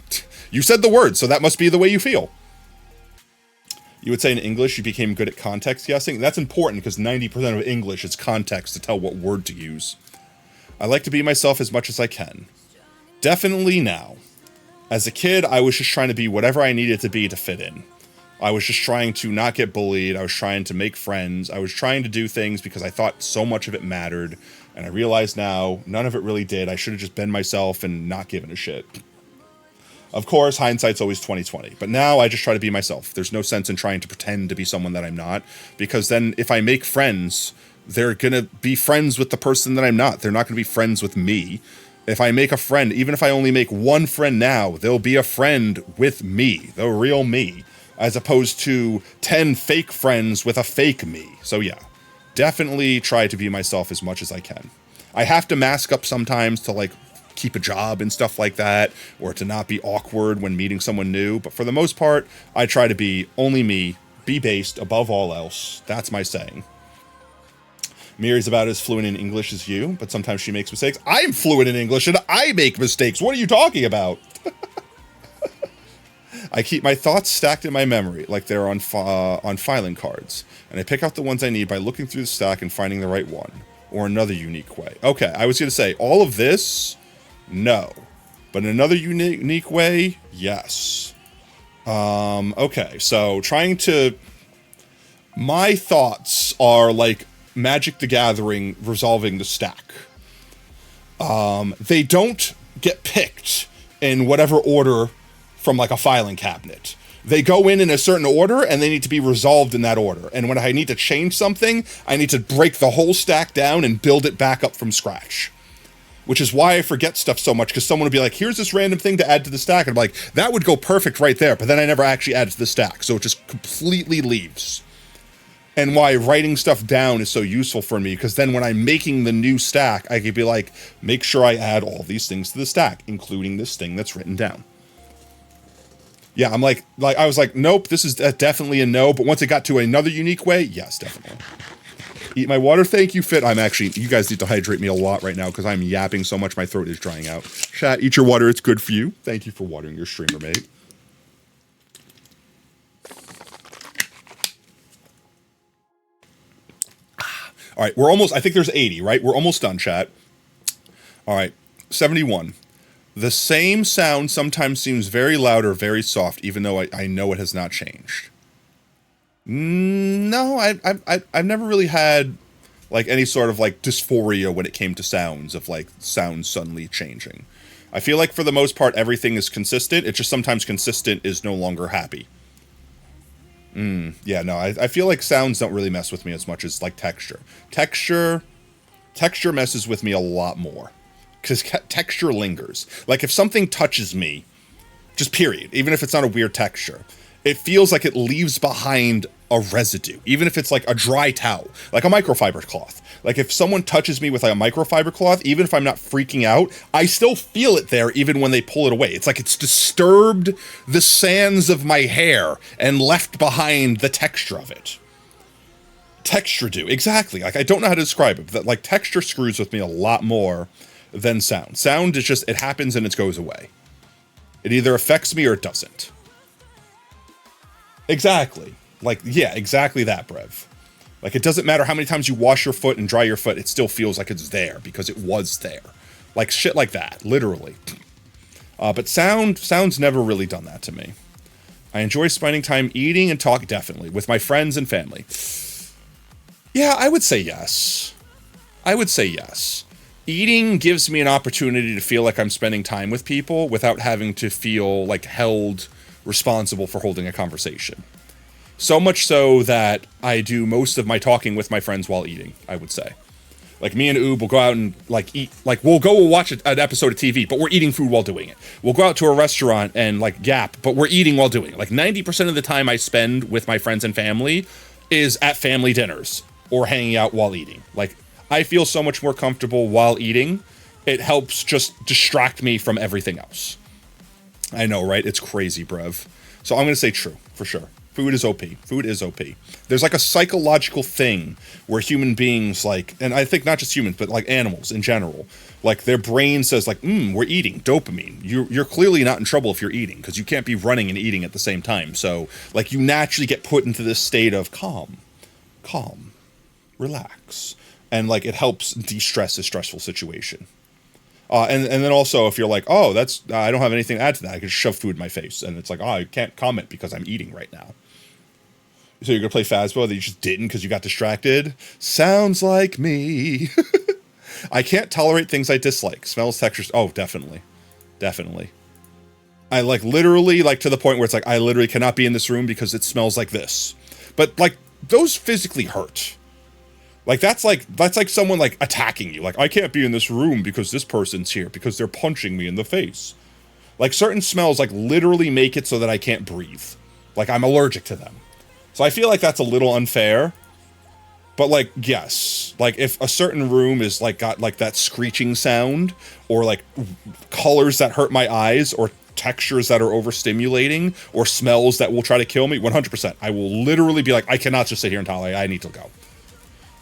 You said the word, so that must be the way you feel. You would say in English you became good at context guessing. That's important because 90% of English is context to tell what word to use. I like to be myself as much as I can. Definitely now. As a kid, I was just trying to be whatever I needed to be to fit in. I was just trying to not get bullied. I was trying to make friends. I was trying to do things because I thought so much of it mattered. And I realize now, none of it really did. I should have just been myself and not given a shit. Of course, hindsight's always 20/20. But now I just try to be myself. There's no sense in trying to pretend to be someone that I'm not. Because then if I make friends, they're going to be friends with the person that I'm not. They're not going to be friends with me. If I make a friend, even if I only make one friend now, they'll be a friend with me, the real me, as opposed to 10 fake friends with a fake me. So yeah, definitely try to be myself as much as I can. I have to mask up sometimes to like keep a job and stuff like that, or to not be awkward when meeting someone new. But for the most part, I try to be only me, be based above all else. That's my saying. Miri's about as fluent in English as you, but sometimes she makes mistakes. I'm fluent in English and I make mistakes. What are you talking about? I keep my thoughts stacked in my memory, like they're on filing cards. And I pick out the ones I need by looking through the stack and finding the right one. Or another unique way. Okay, I was going to say, all of this, no. But in another unique way, yes. Okay, so trying to... My thoughts are like Magic the Gathering resolving the stack. They don't get picked in whatever order from like a filing cabinet. They go in a certain order and they need to be resolved in that order. And when I need to change something, I need to break the whole stack down and build it back up from scratch. Which is why I forget stuff so much, because someone would be like, here's this random thing to add to the stack. And I'm like, that would go perfect right there. But then I never actually add it to the stack. So it just completely leaves. And why writing stuff down is so useful for me, because then when I'm making the new stack, I could be like, make sure I add all these things to the stack, including this thing that's written down. Yeah, I'm like I was like, nope, this is definitely a no. But once it got to another unique way, yes, definitely. Eat my water. Thank you, Fit. I'm actually, you guys need to hydrate me a lot right now because I'm yapping so much my throat is drying out. Chat, eat your water. It's good for you. Thank you for watering your streamer, mate. All right, we're almost, I think there's 80, right? We're almost done, chat. All right, 71. The same sound sometimes seems very loud or very soft, even though I know it has not changed. No, I've never really had like any sort of like dysphoria when it came to sounds of like sounds suddenly changing. I feel like for the most part everything is consistent. It's just sometimes consistent is no longer happy. Yeah, no, I feel like sounds don't really mess with me as much as like texture. Texture messes with me a lot more. Because texture lingers. Like if something touches me, just period, even if it's not a weird texture, it feels like it leaves behind a residue, even if it's like a dry towel, like a microfiber cloth. Like if someone touches me with like a microfiber cloth, even if I'm not freaking out, I still feel it there even when they pull it away. It's like it's disturbed the sands of my hair and left behind the texture of it. Texture do, exactly. Like I don't know how to describe it, but like texture screws with me a lot more than sound. Sound is just, it happens and it goes away. It either affects me or it doesn't. Exactly. Like, yeah, exactly that, Brev. Like, it doesn't matter how many times you wash your foot and dry your foot, it still feels like it's there because it was there. Like, shit like that, literally. But sound's never really done that to me. I enjoy spending time eating and talking, definitely, with my friends and family. Yeah, I would say yes. I would say yes. Eating gives me an opportunity to feel like I'm spending time with people without having to feel like held responsible for holding a conversation. So much so that I do most of my talking with my friends while eating, I would say. Like me and Oob will go out and like eat, like we'll go watch an episode of TV, but we're eating food while doing it. We'll go out to a restaurant and like gap, but we're eating while doing it. Like 90% of the time I spend with my friends and family is at family dinners or hanging out while eating. Like I feel so much more comfortable while eating. It helps just distract me from everything else. I know, right? It's crazy, Brev. So I'm going to say true, for sure. Food is OP. Food is OP. There's like a psychological thing where human beings like, and I think not just humans, but like animals in general, like their brain says like, we're eating, dopamine. You're clearly not in trouble if you're eating because you can't be running and eating at the same time. So like you naturally get put into this state of calm, relax. And like it helps de-stress a stressful situation. And then also if you're like, oh, that's, I don't have anything to add to that. I can just shove food in my face. And it's like, oh, I can't comment because I'm eating right now. So you're going to play Phasmo that you just didn't because you got distracted? Sounds like me. I can't tolerate things I dislike. Smells, textures. Oh, definitely. Definitely. I like literally like to the point where it's like, I literally cannot be in this room because it smells like this. But like those physically hurt. Like that's like someone like attacking you. Like I can't be in this room because this person's here because they're punching me in the face. Like certain smells like literally make it so that I can't breathe. Like I'm allergic to them. So I feel like that's a little unfair. But like yes, like if a certain room is like got like that screeching sound or like colors that hurt my eyes or textures that are overstimulating or smells that will try to kill me, 100%. I will literally be like, I cannot just sit here and tolerate. I need to go.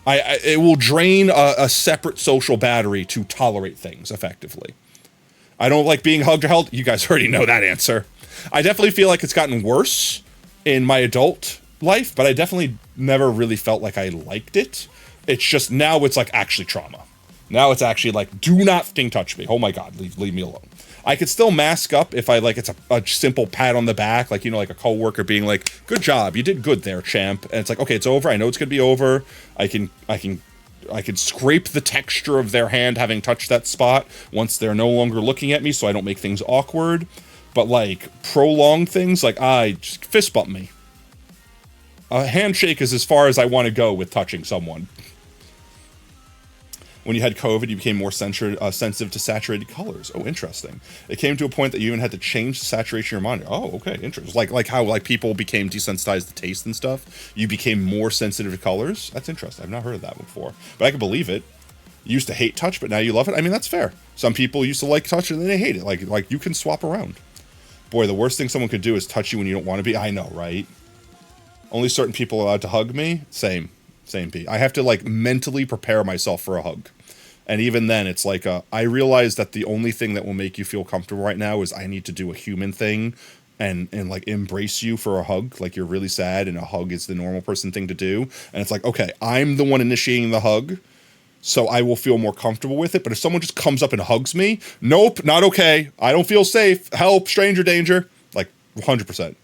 It will drain a separate social battery to tolerate things effectively. I don't like being hugged or held. You guys already know that answer. I definitely feel like it's gotten worse in my adult life, but I definitely never really felt like I liked it. It's just now it's like actually trauma. Now it's actually like, do not fucking touch me. Oh my God, leave me alone. I could still mask up if I like, it's a simple pat on the back, like, you know, like a coworker being like, good job, you did good there, champ. And it's like, okay, it's over. I know it's gonna be over. I can scrape the texture of their hand having touched that spot once they're no longer looking at me so I don't make things awkward. But like prolonged things, like just fist bump me. A handshake is as far as I want to go with touching someone. When you had COVID, you became more sensitive to saturated colors. Oh, interesting. It came to a point that you even had to change the saturation of your monitor. Oh, okay, interesting. Like how like people became desensitized to taste and stuff. You became more sensitive to colors. That's interesting. I've not heard of that before, but I can believe it. You used to hate touch, but now you love it. I mean, that's fair. Some people used to like touch and then they hate it. Like you can swap around. Boy, the worst thing someone could do is touch you when you don't want to be. I know, right? Only certain people are allowed to hug me. Same, Pete. I have to like mentally prepare myself for a hug. And even then, it's like, I realize that the only thing that will make you feel comfortable right now is I need to do a human thing and like embrace you for a hug. Like you're really sad and a hug is the normal person thing to do. And it's like, okay, I'm the one initiating the hug, so I will feel more comfortable with it. But if someone just comes up and hugs me, nope, not okay. I don't feel safe. Help, stranger danger. Like 100%.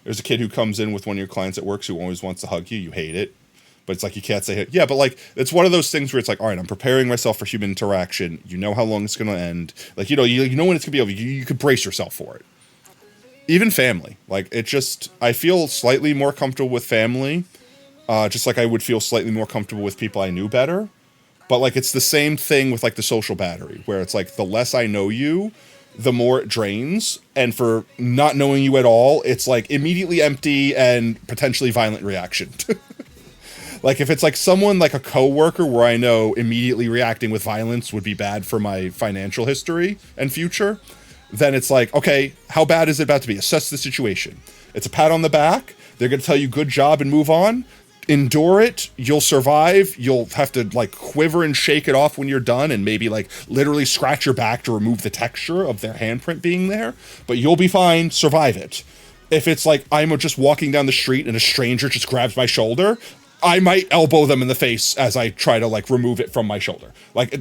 There's a kid who comes in with one of your clients at work who always wants to hug you. You hate it. But it's like, you can't say it. Yeah, but like, it's one of those things where it's like, all right, I'm preparing myself for human interaction. You know how long it's going to end. Like, you know when it's going to be over. You could brace yourself for it. Even family. Like, it just, I feel slightly more comfortable with family. Just like I would feel slightly more comfortable with people I knew better. But like, it's the same thing with like the social battery, where it's like, the less I know you, the more it drains. And for not knowing you at all, it's like immediately empty and potentially violent reaction. Like if it's like someone like a coworker where I know immediately reacting with violence would be bad for my financial history and future, then it's like, okay, how bad is it about to be? Assess the situation. It's a pat on the back. They're going to tell you good job and move on. Endure it. You'll survive. You'll have to like quiver and shake it off when you're done and maybe like literally scratch your back to remove the texture of their handprint being there, but you'll be fine. Survive it. If it's like I'm just walking down the street and a stranger just grabs my shoulder, I might elbow them in the face as I try to like remove it from my shoulder. Like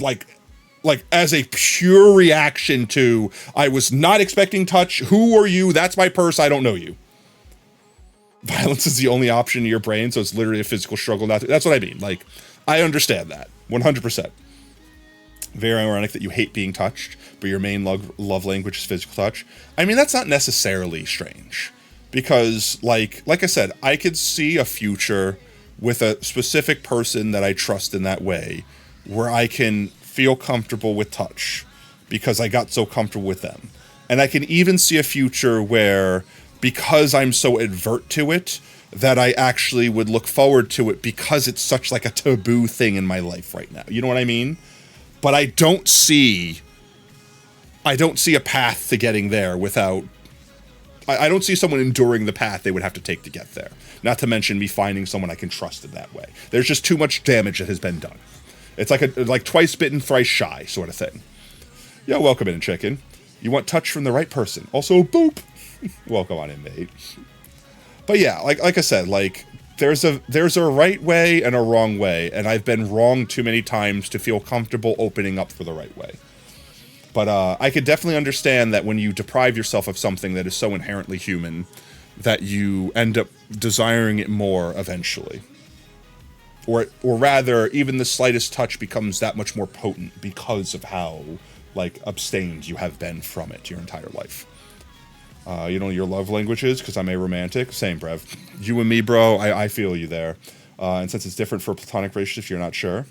as a pure reaction to, I was not expecting touch. Who are you? That's my purse. I don't know you. Violence is the only option in your brain. So it's literally a physical struggle. That's what I mean. Like, I understand that 100%. Very ironic that you hate being touched, but your main love language is physical touch. I mean, that's not necessarily strange because like I said, I could see a future with a specific person that I trust in that way, where I can feel comfortable with touch because I got so comfortable with them. And I can even see a future where, because I'm so advert to it, that I actually would look forward to it because it's such like a taboo thing in my life right now. You know what I mean? But I don't see a path to getting there without I don't see someone enduring the path they would have to take to get there. Not to mention me finding someone I can trust in that way. There's just too much damage that has been done. It's like twice bitten, thrice shy sort of thing. Yeah, welcome in, chicken. You want touch from the right person. Also, boop. Welcome on in, mate. But yeah, like I said, like there's a right way and a wrong way, and I've been wrong too many times to feel comfortable opening up for the right way. But I could definitely understand that when you deprive yourself of something that is so inherently human, that you end up desiring it more eventually. Or rather, even the slightest touch becomes that much more potent because of how, like, abstained you have been from it your entire life. You know your love language is, because I'm a romantic. Same, Brev. You and me, bro, I feel you there. And since it's different for platonic relationships, you're not sure.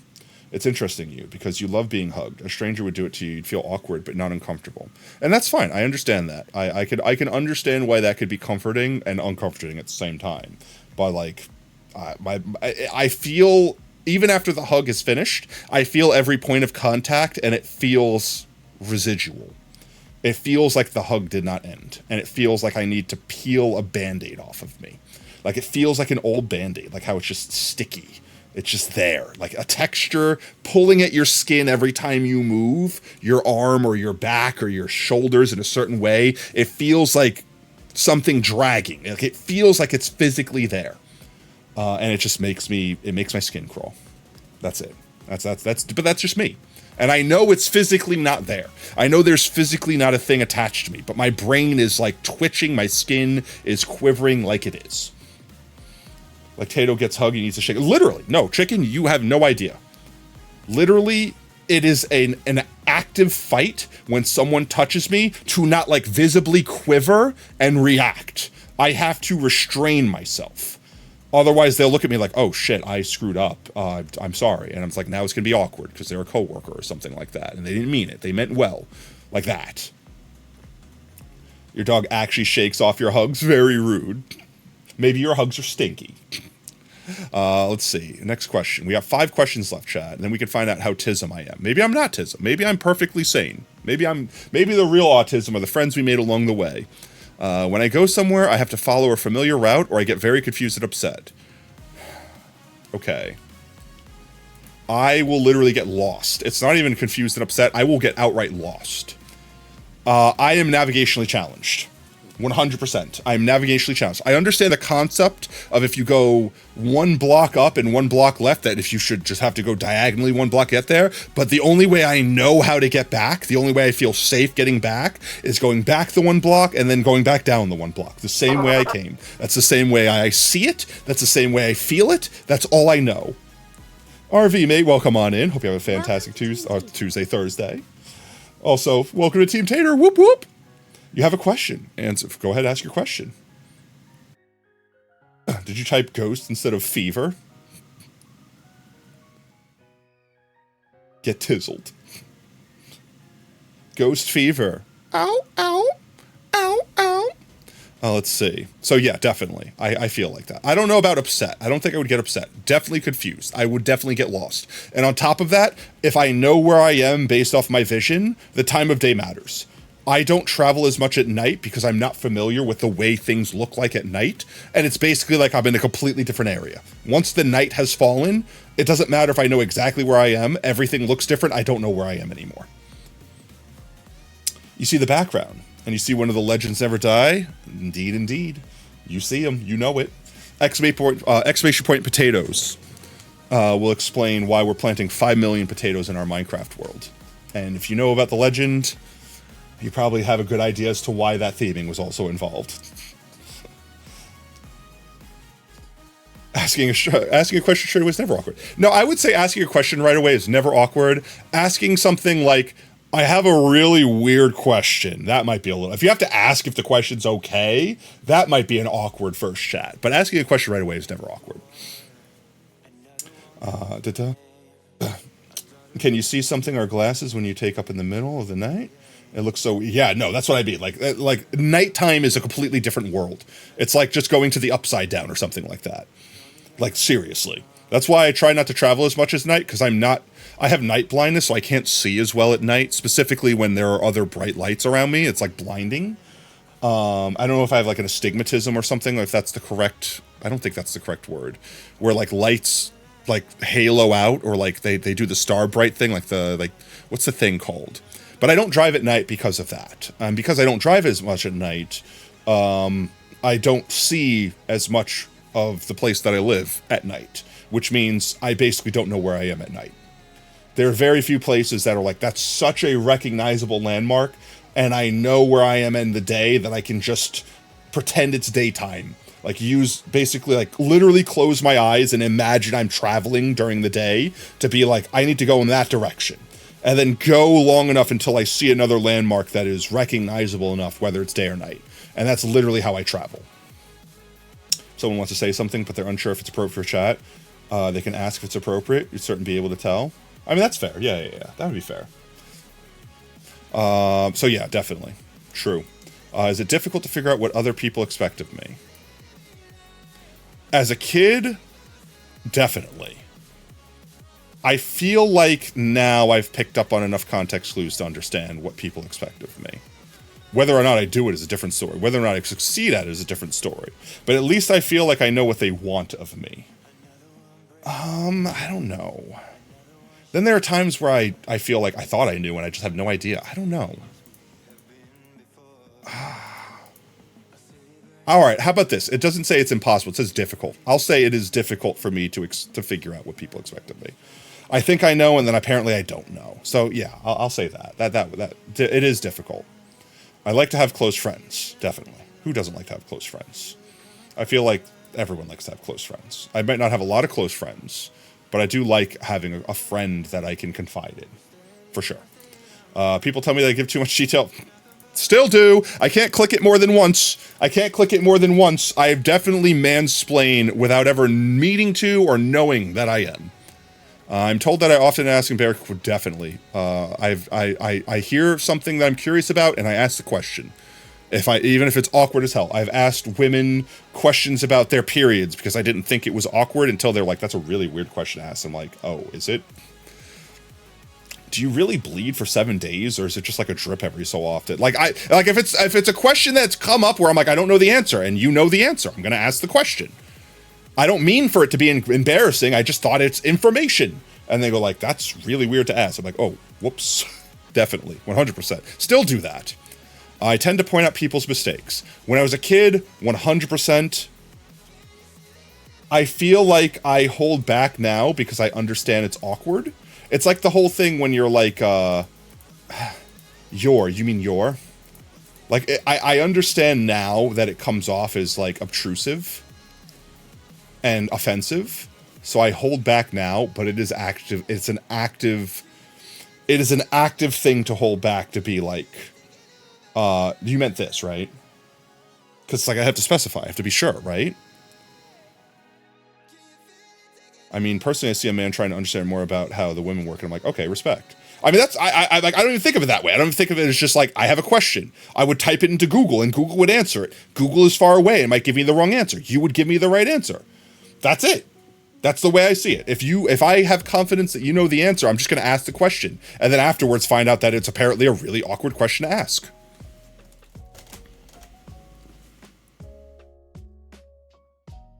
It's interesting you, because you love being hugged. A stranger would do it to you, you'd feel awkward, but not uncomfortable. And that's fine, I understand that. I can understand why that could be comforting and uncomforting at the same time. But, like, I feel, even after the hug is finished, I feel every point of contact, and it feels residual. It feels like the hug did not end, and it feels like I need to peel a Band-Aid off of me. Like, it feels like an old Band-Aid, like how it's just sticky. It's just there, like a texture pulling at your skin every time you move your arm or your back or your shoulders in a certain way. It feels like something dragging. Like, it feels like it's physically there. And it just makes my skin crawl. That's it. But that's just me. And I know it's physically not there. I know there's physically not a thing attached to me, but my brain is like twitching. My skin is quivering like it is. Like Tato gets hugged, he needs to shake. Literally, no, chicken, you have no idea. Literally, it is an active fight when someone touches me to not like visibly quiver and react. I have to restrain myself. Otherwise, they'll look at me like, oh shit, I screwed up. I'm sorry. And I'm like, now it's going to be awkward because they're a coworker or something like that. And they didn't mean it. They meant well. Like that. Your dog actually shakes off your hugs. Very rude. Maybe your hugs are stinky. Let's see. Next question. We have 5 questions left, chat, and then we can find out how tism I am. Maybe I'm not tism. Maybe I'm perfectly sane. Maybe the real autism are the friends we made along the way. When I go somewhere, I have to follow a familiar route, or I get very confused and upset. Okay. I will literally get lost. It's not even confused and upset. I will get outright lost. I am navigationally challenged. 100%. I'm navigationally challenged. I understand the concept of if you go 1 block up and 1 block left, that if you should just have to go diagonally 1 block to get there. But the only way I know how to get back, the only way I feel safe getting back, is going back the 1 block and then going back down the 1 block. The same way I came. That's the same way I see it. That's the same way I feel it. That's all I know. RV, mate, welcome on in. Hope you have a fantastic Tuesday, Thursday. Also, welcome to Team Tater. Whoop, whoop. You have a question. Answer. Go ahead, ask your question. Did you type ghost instead of fever? Get tizzled. Ghost fever. Ow, ow, ow, ow. Let's see. So yeah, definitely. I feel like that. I don't know about upset. I don't think I would get upset. Definitely confused. I would definitely get lost. And on top of that, if I know where I am based off my vision, the time of day matters. I don't travel as much at night because I'm not familiar with the way things look like at night. And it's basically like I'm in a completely different area. Once the night has fallen, it doesn't matter if I know exactly where I am. Everything looks different. I don't know where I am anymore. You see the background and you see one of the legends never die. Indeed, indeed. You see them. You know it. Exclamation point potatoes will explain why we're planting 5 million potatoes in our Minecraft world. And if you know about the legend, you probably have a good idea as to why that theming was also involved. Asking a question straight away is never awkward. No, I would say asking a question right away is never awkward. Asking something like, I have a really weird question. That might be a little... If you have to ask if the question's okay, that might be an awkward first chat. But asking a question right away is never awkward. Can you see something or glasses when you take up in the middle of the night? It looks so... Yeah, no, that's what I mean. Like nighttime is a completely different world. It's like just going to the upside down or something like that. Like, seriously. That's why I try not to travel as much as night, because I have night blindness, so I can't see as well at night, specifically when there are other bright lights around me. It's like blinding. I don't know if I have like an astigmatism or something, or if that's the correct, I don't think that's the correct word, where like lights like halo out, or like they do the star bright thing, like what's the thing called? But I don't drive at night because of that. Because I don't drive as much at night, I don't see as much of the place that I live at night, which means I basically don't know where I am at night. There are very few places that are like, that's such a recognizable landmark, and I know where I am in the day that I can just pretend it's daytime. Like basically like literally close my eyes and imagine I'm traveling during the day to be like, I need to go in that direction. And then go long enough until I see another landmark that is recognizable enough, whether it's day or night. And that's literally how I travel. Someone wants to say something, but they're unsure if it's appropriate for chat. They can ask if it's appropriate. You'd certainly be able to tell. I mean, that's fair. Yeah. That would be fair. So yeah, definitely. True. Is it difficult to figure out what other people expect of me? As a kid, definitely. I feel like now I've picked up on enough context clues to understand what people expect of me. Whether or not I do it is a different story. Whether or not I succeed at it is a different story. But at least I feel like I know what they want of me. I don't know. Then there are times where I feel like I thought I knew and I just have no idea. I don't know. All right, how about this? It doesn't say it's impossible. It says difficult. I'll say it is difficult for me to figure out what people expect of me. I think I know, and then apparently I don't know. So yeah, I'll say that. That it is difficult. I like to have close friends, definitely. Who doesn't like to have close friends? I feel like everyone likes to have close friends. I might not have a lot of close friends, but I do like having a friend that I can confide in, for sure. People tell me that I give too much detail. Still do. I can't click it more than once. I definitely mansplain without ever needing to or knowing that I am. I'm told that I often ask embarrassing. Definitely. I hear something that I'm curious about and I ask the question. Even if it's awkward as hell. I've asked women questions about their periods because I didn't think it was awkward until they're like, that's a really weird question to ask. I'm like, oh, is it? Do you really bleed for 7 days, or is it just like a drip every so often? If it's a question that's come up where I'm like, I don't know the answer, and you know the answer, I'm gonna ask the question. I don't mean for it to be embarrassing. I just thought it's information, and they go like, that's really weird to ask. I'm like, oh, whoops, definitely, 100%. Still do that. I tend to point out people's mistakes. When I was a kid, 100%. I feel like I hold back now because I understand it's awkward. It's like the whole thing when you're like, you mean your? Like, I understand now that it comes off as, like, obtrusive and offensive. So I hold back now, but it is active. It is an active thing to hold back, to be like, you meant this, right? Because, like, I have to specify. I have to be sure, right? I mean, personally, I see a man trying to understand more about how the women work, and I'm like, okay, respect. I mean, I don't even think of it that way. I don't even think of it as just like, I have a question. I would type it into Google, and Google would answer it. Google is far away. It might give me the wrong answer. You would give me the right answer. That's it. That's the way I see it. If I have confidence that you know the answer, I'm just going to ask the question, and then afterwards find out that it's apparently a really awkward question to ask.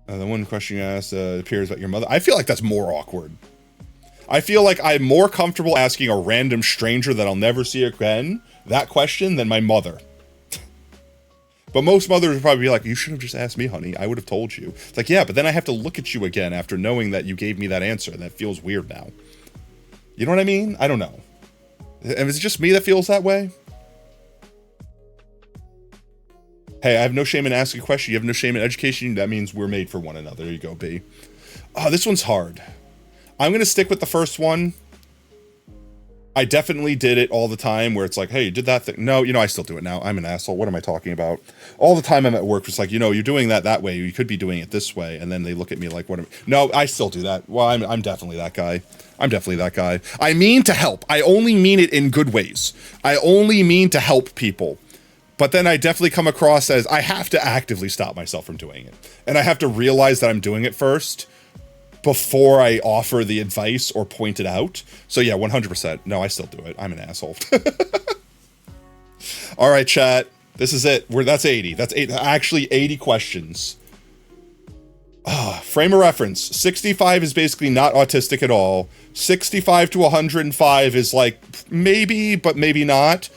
The one question you asked appears about your mother. I feel like that's more awkward. I feel like I'm more comfortable asking a random stranger that I'll never see again that question than my mother. But most mothers would probably be like, you should have just asked me, honey. I would have told you. It's like, yeah, but then I have to look at you again after knowing that you gave me that answer. And that feels weird now. You know what I mean? I don't know. And is it just me that feels that way? Hey, I have no shame in asking a question. You have no shame in education. That means we're made for one another. There you go, B. Oh, this one's hard. I'm going to stick with the first one. I definitely did it all the time where it's like, hey, you did that thing. No, I still do it now. I'm an asshole. What am I talking about? All the time I'm at work, it's like, you're doing that way. You could be doing it this way. And then they look at me like, no, I still do that. Well, I'm definitely that guy. I mean to help. I only mean it in good ways. I only mean to help people. But then I definitely come across as I have to actively stop myself from doing it. And I have to realize that I'm doing it first before I offer the advice or point it out. So yeah, 100%. No, I still do it. I'm an asshole. All right, chat. This is it. That's 80. That's actually 80 questions. Frame of reference. 65 is basically not autistic at all. 65 to 105 is like maybe, but maybe not.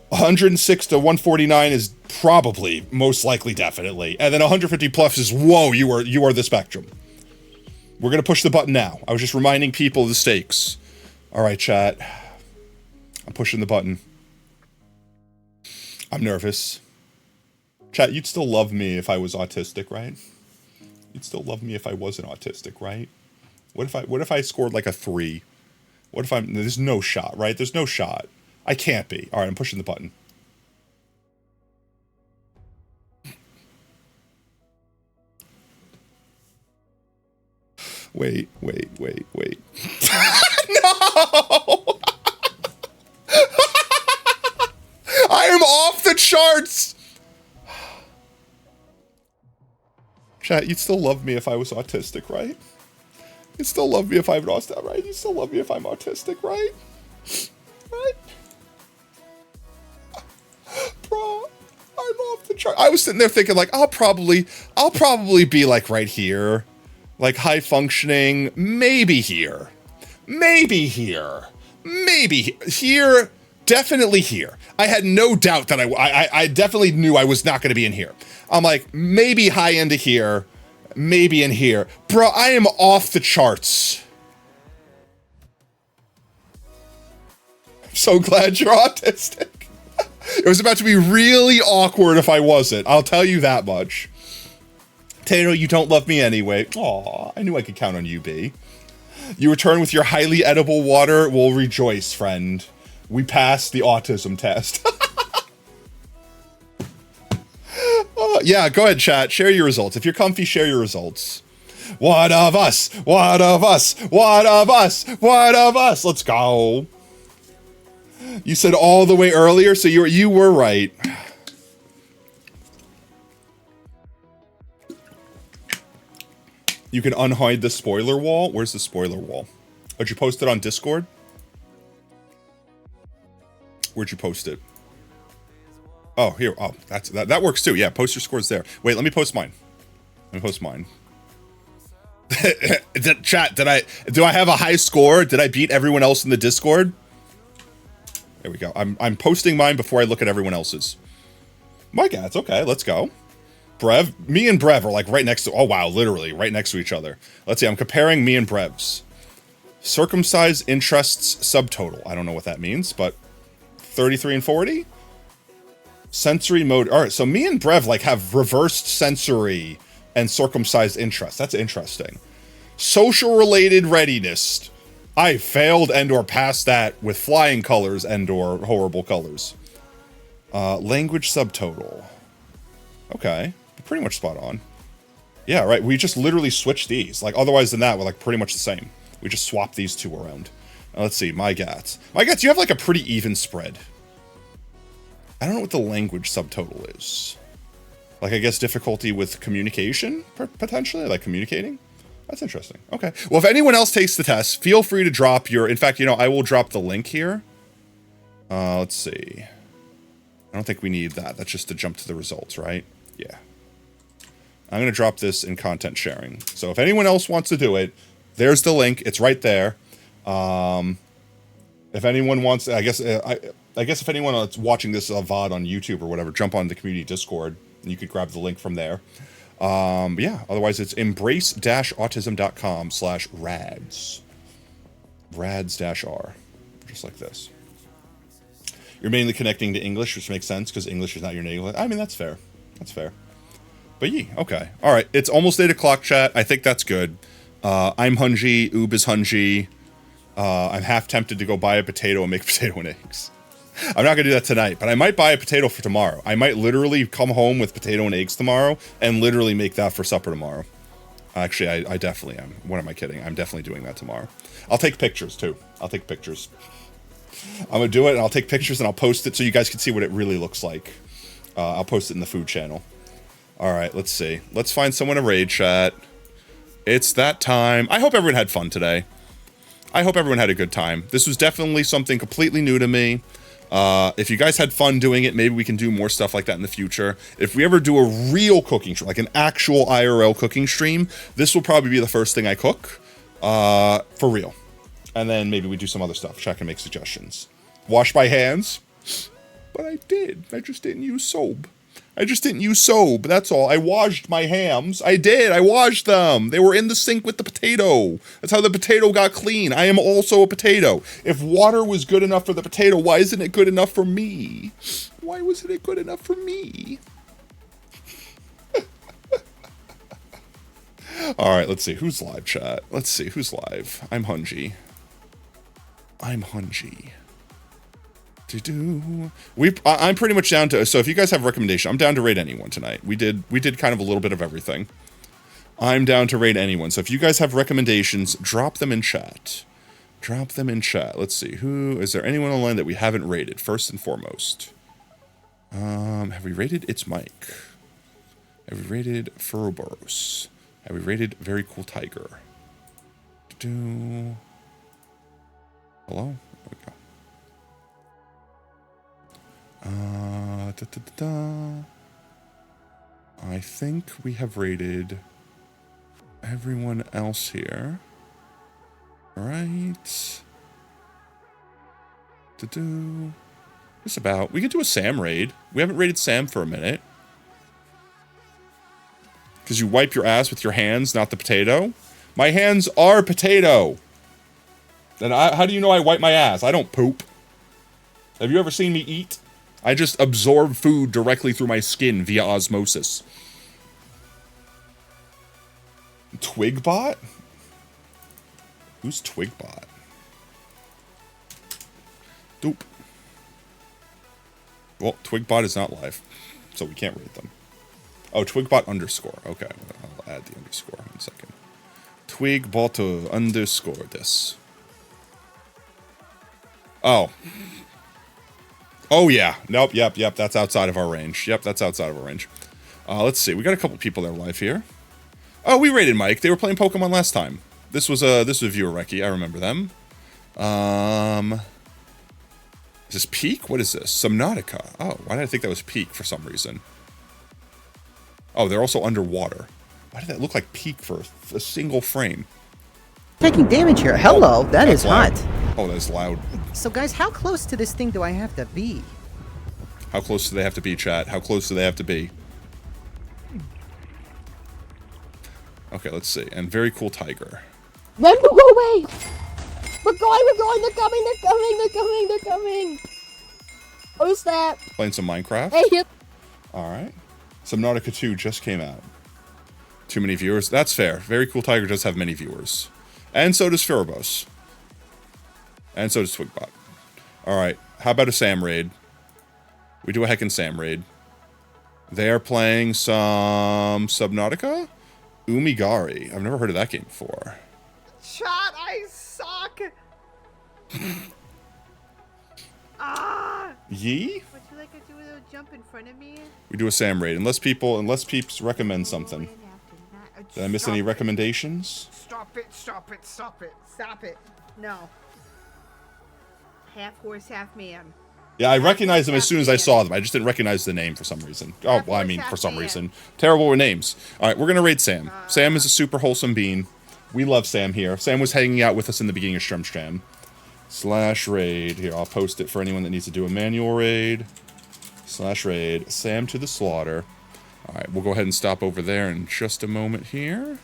106 to 149 is probably, most likely, definitely. And then 150 plus is, whoa, you are the spectrum. We're going to push the button now. I was just reminding people of the stakes. All right, chat. I'm pushing the button. I'm nervous. Chat, you'd still love me if I was autistic, right? You'd still love me if I wasn't autistic, right? What if I scored like a 3? What if there's no shot, right? There's no shot. I can't be. All right, I'm pushing the button. Wait. No! I am off the charts! Chat, you'd still love me if I was autistic, right? You'd still love me if I'm autistic, right? You'd still love me if I'm autistic, right? Right? Bro, I'm off the chart. I was sitting there thinking, like, I'll probably be like right here. Like high functioning, maybe here. Maybe here. Maybe here. Definitely here. I had no doubt that I definitely knew I was not going to be in here. I'm like, maybe high end of here, maybe in here. Bro, I am off the charts. I'm so glad you're autistic. It was about to be really awkward if I wasn't. I'll tell you that much. Tato, you don't love me anyway. Aw, I knew I could count on you, B. You return with your highly edible water. We'll rejoice, friend. We passed the autism test. Yeah, go ahead, chat. Share your results. If you're comfy, share your results. One of us. One of us. One of us. One of us. Let's go. You said all the way earlier, so you were right. You can unhide the spoiler wall. Where's the spoiler wall? Did you post it on Discord? Where'd you post it? Oh, here. Oh, that works too. Yeah, post your scores there. Wait, let me post mine. Let me post mine. Chat, do I have a high score? Did I beat everyone else in the Discord? There we go. I'm posting mine before I look at everyone else's. My God, okay, let's go. Brev, me and Brev are like right next to, oh wow, literally right next to each other. Let's see, I'm comparing me and Brev's. Circumcised interests subtotal. I don't know what that means, but 33 and 40? Sensory mode. All right, so me and Brev like have reversed sensory and circumcised interests. That's interesting. Social related readiness. I failed and or passed that with flying colors and or horrible colors. Language subtotal. Okay, pretty much spot on. Yeah, right, we just literally switched these. Like, otherwise than that, we're like pretty much the same. We just swapped these two around. Now, let's see, my gats. My gats, you have like a pretty even spread. I don't know what the language subtotal is. Like, I guess difficulty with communication, potentially? Like, communicating? That's interesting. Okay. Well, if anyone else takes the test, feel free to drop your... In fact, you know, I will drop the link here. Let's see. I don't think we need that. That's just to jump to the results, right? Yeah. I'm going to drop this in content sharing. So if anyone else wants to do it, there's the link. It's right there. If anyone wants... I guess if anyone that's watching this VOD on YouTube or whatever, jump on the community Discord, and you could grab the link from there. Yeah, otherwise it's embrace-autism.com/rads. Rads-R. Just like this. You're mainly connecting to English, which makes sense, because English is not your native language. I mean, that's fair. That's fair. But yeah, okay. All right, it's almost 8 o'clock, chat. I think that's good. I'm hungry. Oob is hungry. I'm half tempted to go buy a potato and make potato and eggs. I'm not going to do that tonight, but I might buy a potato for tomorrow. I might literally come home with potato and eggs tomorrow and literally make that for supper tomorrow. Actually, I definitely am. What am I kidding? I'm definitely doing that tomorrow. I'll take pictures, too. I'll take pictures. I'm going to do it, and I'll take pictures, and I'll post it so you guys can see what it really looks like. I'll post it in the food channel. All right, let's see. Let's find someone to raid chat. It's that time. I hope everyone had fun today. I hope everyone had a good time. This was definitely something completely new to me. If you guys had fun doing it, maybe we can do more stuff like that in the future. If we ever do a real cooking stream, like an actual IRL cooking stream, this will probably be the first thing I cook, for real. And then maybe we do some other stuff. Check and make suggestions. Wash my hands. But I did. I just didn't use soap. That's all. I washed my hams. I did. I washed them. They were in the sink with the potato. That's how the potato got clean. I am also a potato. If water was good enough for the potato, why isn't it good enough for me? Why wasn't it good enough for me? All right, let's see. Who's live, chat? Let's see. Who's live? I'm Hungy. I'm pretty much down to, so if you guys have a recommendation, I'm down to raid anyone tonight. We did kind of a little bit of everything. I'm down to raid anyone. So if you guys have recommendations, drop them in chat. Let's see. Is there anyone online that we haven't raided, first and foremost? Have we raided It's Mike? Have we raided Furboros? Have we raided Very Cool Tiger? Hello? There we go. I think we have rated everyone else here. Right. Just about. We could do a Sam raid. We haven't raided Sam for a minute. Because you wipe your ass with your hands, not the potato. My hands are potato. And how do you know I wipe my ass? I don't poop. Have you ever seen me eat? I just absorb food directly through my skin via osmosis. Twigbot? Who's Twigbot? Doop. Well, Twigbot is not live, so we can't rate them. Oh, Twigbot underscore. Okay, I'll add the underscore. 1 second. Twigbot underscore this. Oh. Oh, yeah. Nope, yep. That's outside of our range. Let's see. We got a couple people that are live here. Oh, we rated Mike. They were playing Pokemon last time. This was viewer Reki. I remember them. Is this Peak? What is this? Subnautica. Oh, why did I think that was Peak for some reason? Oh, they're also underwater. Why did that look like Peak for a single frame? Taking damage here. Hello, that is loud. hot. Oh, that's loud. So guys, how close to this thing do I have to be? How close do they have to be, chat? How close do they have to be? Okay, let's see. And Very Cool Tiger. Run, go away! We're going, they're coming! Oh, snap! Playing some Minecraft? Hey, yep. Alright. Subnautica 2 just came out. Too many viewers? That's fair. Very Cool Tiger does have many viewers. And so does Phirobos. And so does Twigbot. Alright, how about a Sam raid? We do a heckin' Sam raid. They are playing some Subnautica? Umigari. I've never heard of that game before. Chat, I suck! Yee? Would you like to do a little jump in front of me? We do a Sam raid. Unless peeps recommend something. Did I miss any recommendations? Stop it. No. Half horse, half man. Yeah, I recognized them as soon as I saw them. I just didn't recognize the name for some reason. Oh, well, I mean, for some reason. Terrible with names. All right, we're going to raid Sam. Sam is a super wholesome bean. We love Sam here. Sam was hanging out with us in the beginning of Stremstram. /raid. Here, I'll post it for anyone that needs to do a manual raid. /raid. Sam to the slaughter. All right, we'll go ahead and stop over there in just a moment here.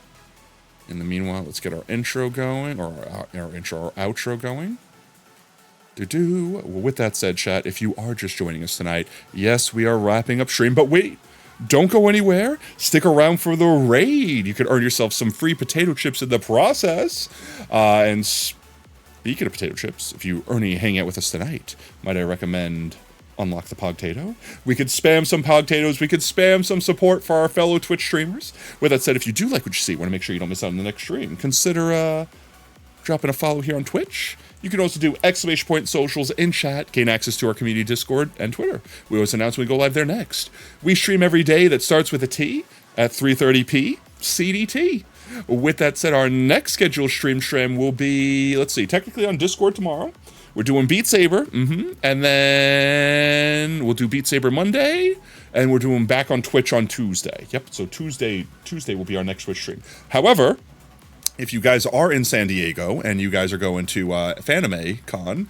In the meanwhile, let's get our intro going, or our outro going. Well, with that said, chat, if you are just joining us tonight, yes, we are wrapping up stream, but wait, don't go anywhere. Stick around for the raid. You could earn yourself some free potato chips in the process. And speaking of potato chips, if you only hang out with us tonight, might I recommend Unlock the Pogtato? We could spam some Pogtatoes. We could spam some support for our fellow Twitch streamers. With that said, if you do like what you see, want to make sure you don't miss out on the next stream, consider dropping a follow here on Twitch. You can also do !socials in chat, gain access to our community Discord and Twitter. We always announce when we go live there next. We stream every day that starts with a T at 3:30 CDT. With that said, our next scheduled stream will be, let's see, technically on Discord tomorrow. We're doing Beat Saber, and then we'll do Beat Saber Monday, and we're doing back on Twitch on Tuesday. Yep, so Tuesday will be our next Twitch stream. However, if you guys are in San Diego and you guys are going to Fanime Con,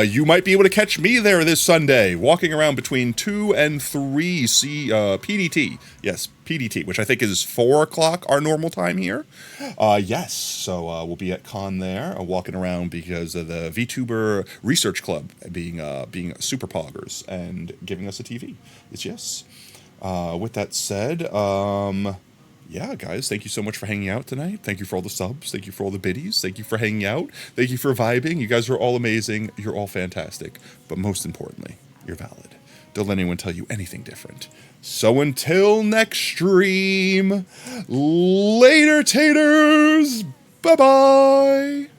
you might be able to catch me there this Sunday, walking around between 2 and 3 PDT. Yes, PDT, which I think is 4 o'clock our normal time here. Yes, so we'll be at Con there, walking around because of the VTuber Research Club being super poggers and giving us a TV. Yes. With that said, yeah, guys, thank you so much for hanging out tonight. Thank you for all the subs. Thank you for all the biddies. Thank you for hanging out. Thank you for vibing. You guys are all amazing. You're all fantastic. But most importantly, you're valid. Don't let anyone tell you anything different. So until next stream, later, taters. Bye-bye.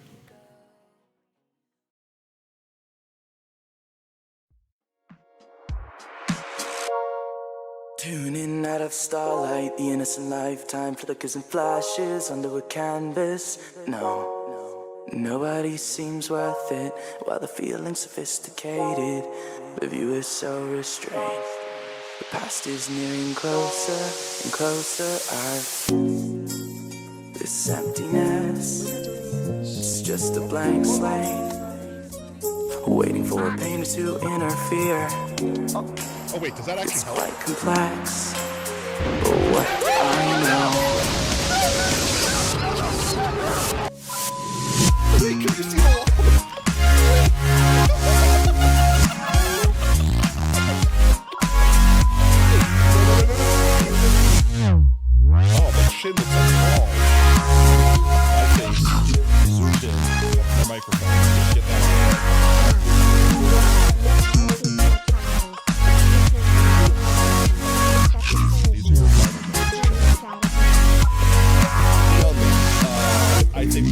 Tuning out of starlight, the innocent lifetime flickers and flashes under a canvas. No, nobody seems worth it, while the feeling's sophisticated. The view is so restrained. The past is nearing closer and closer. This emptiness, it's just a blank slate, waiting for a painter to interfere. Oh wait, does that actually help? It's quite complex, but what I know. Oh, that shit looks like wrong. My face zoomed in. That's my microphone. Get that. I think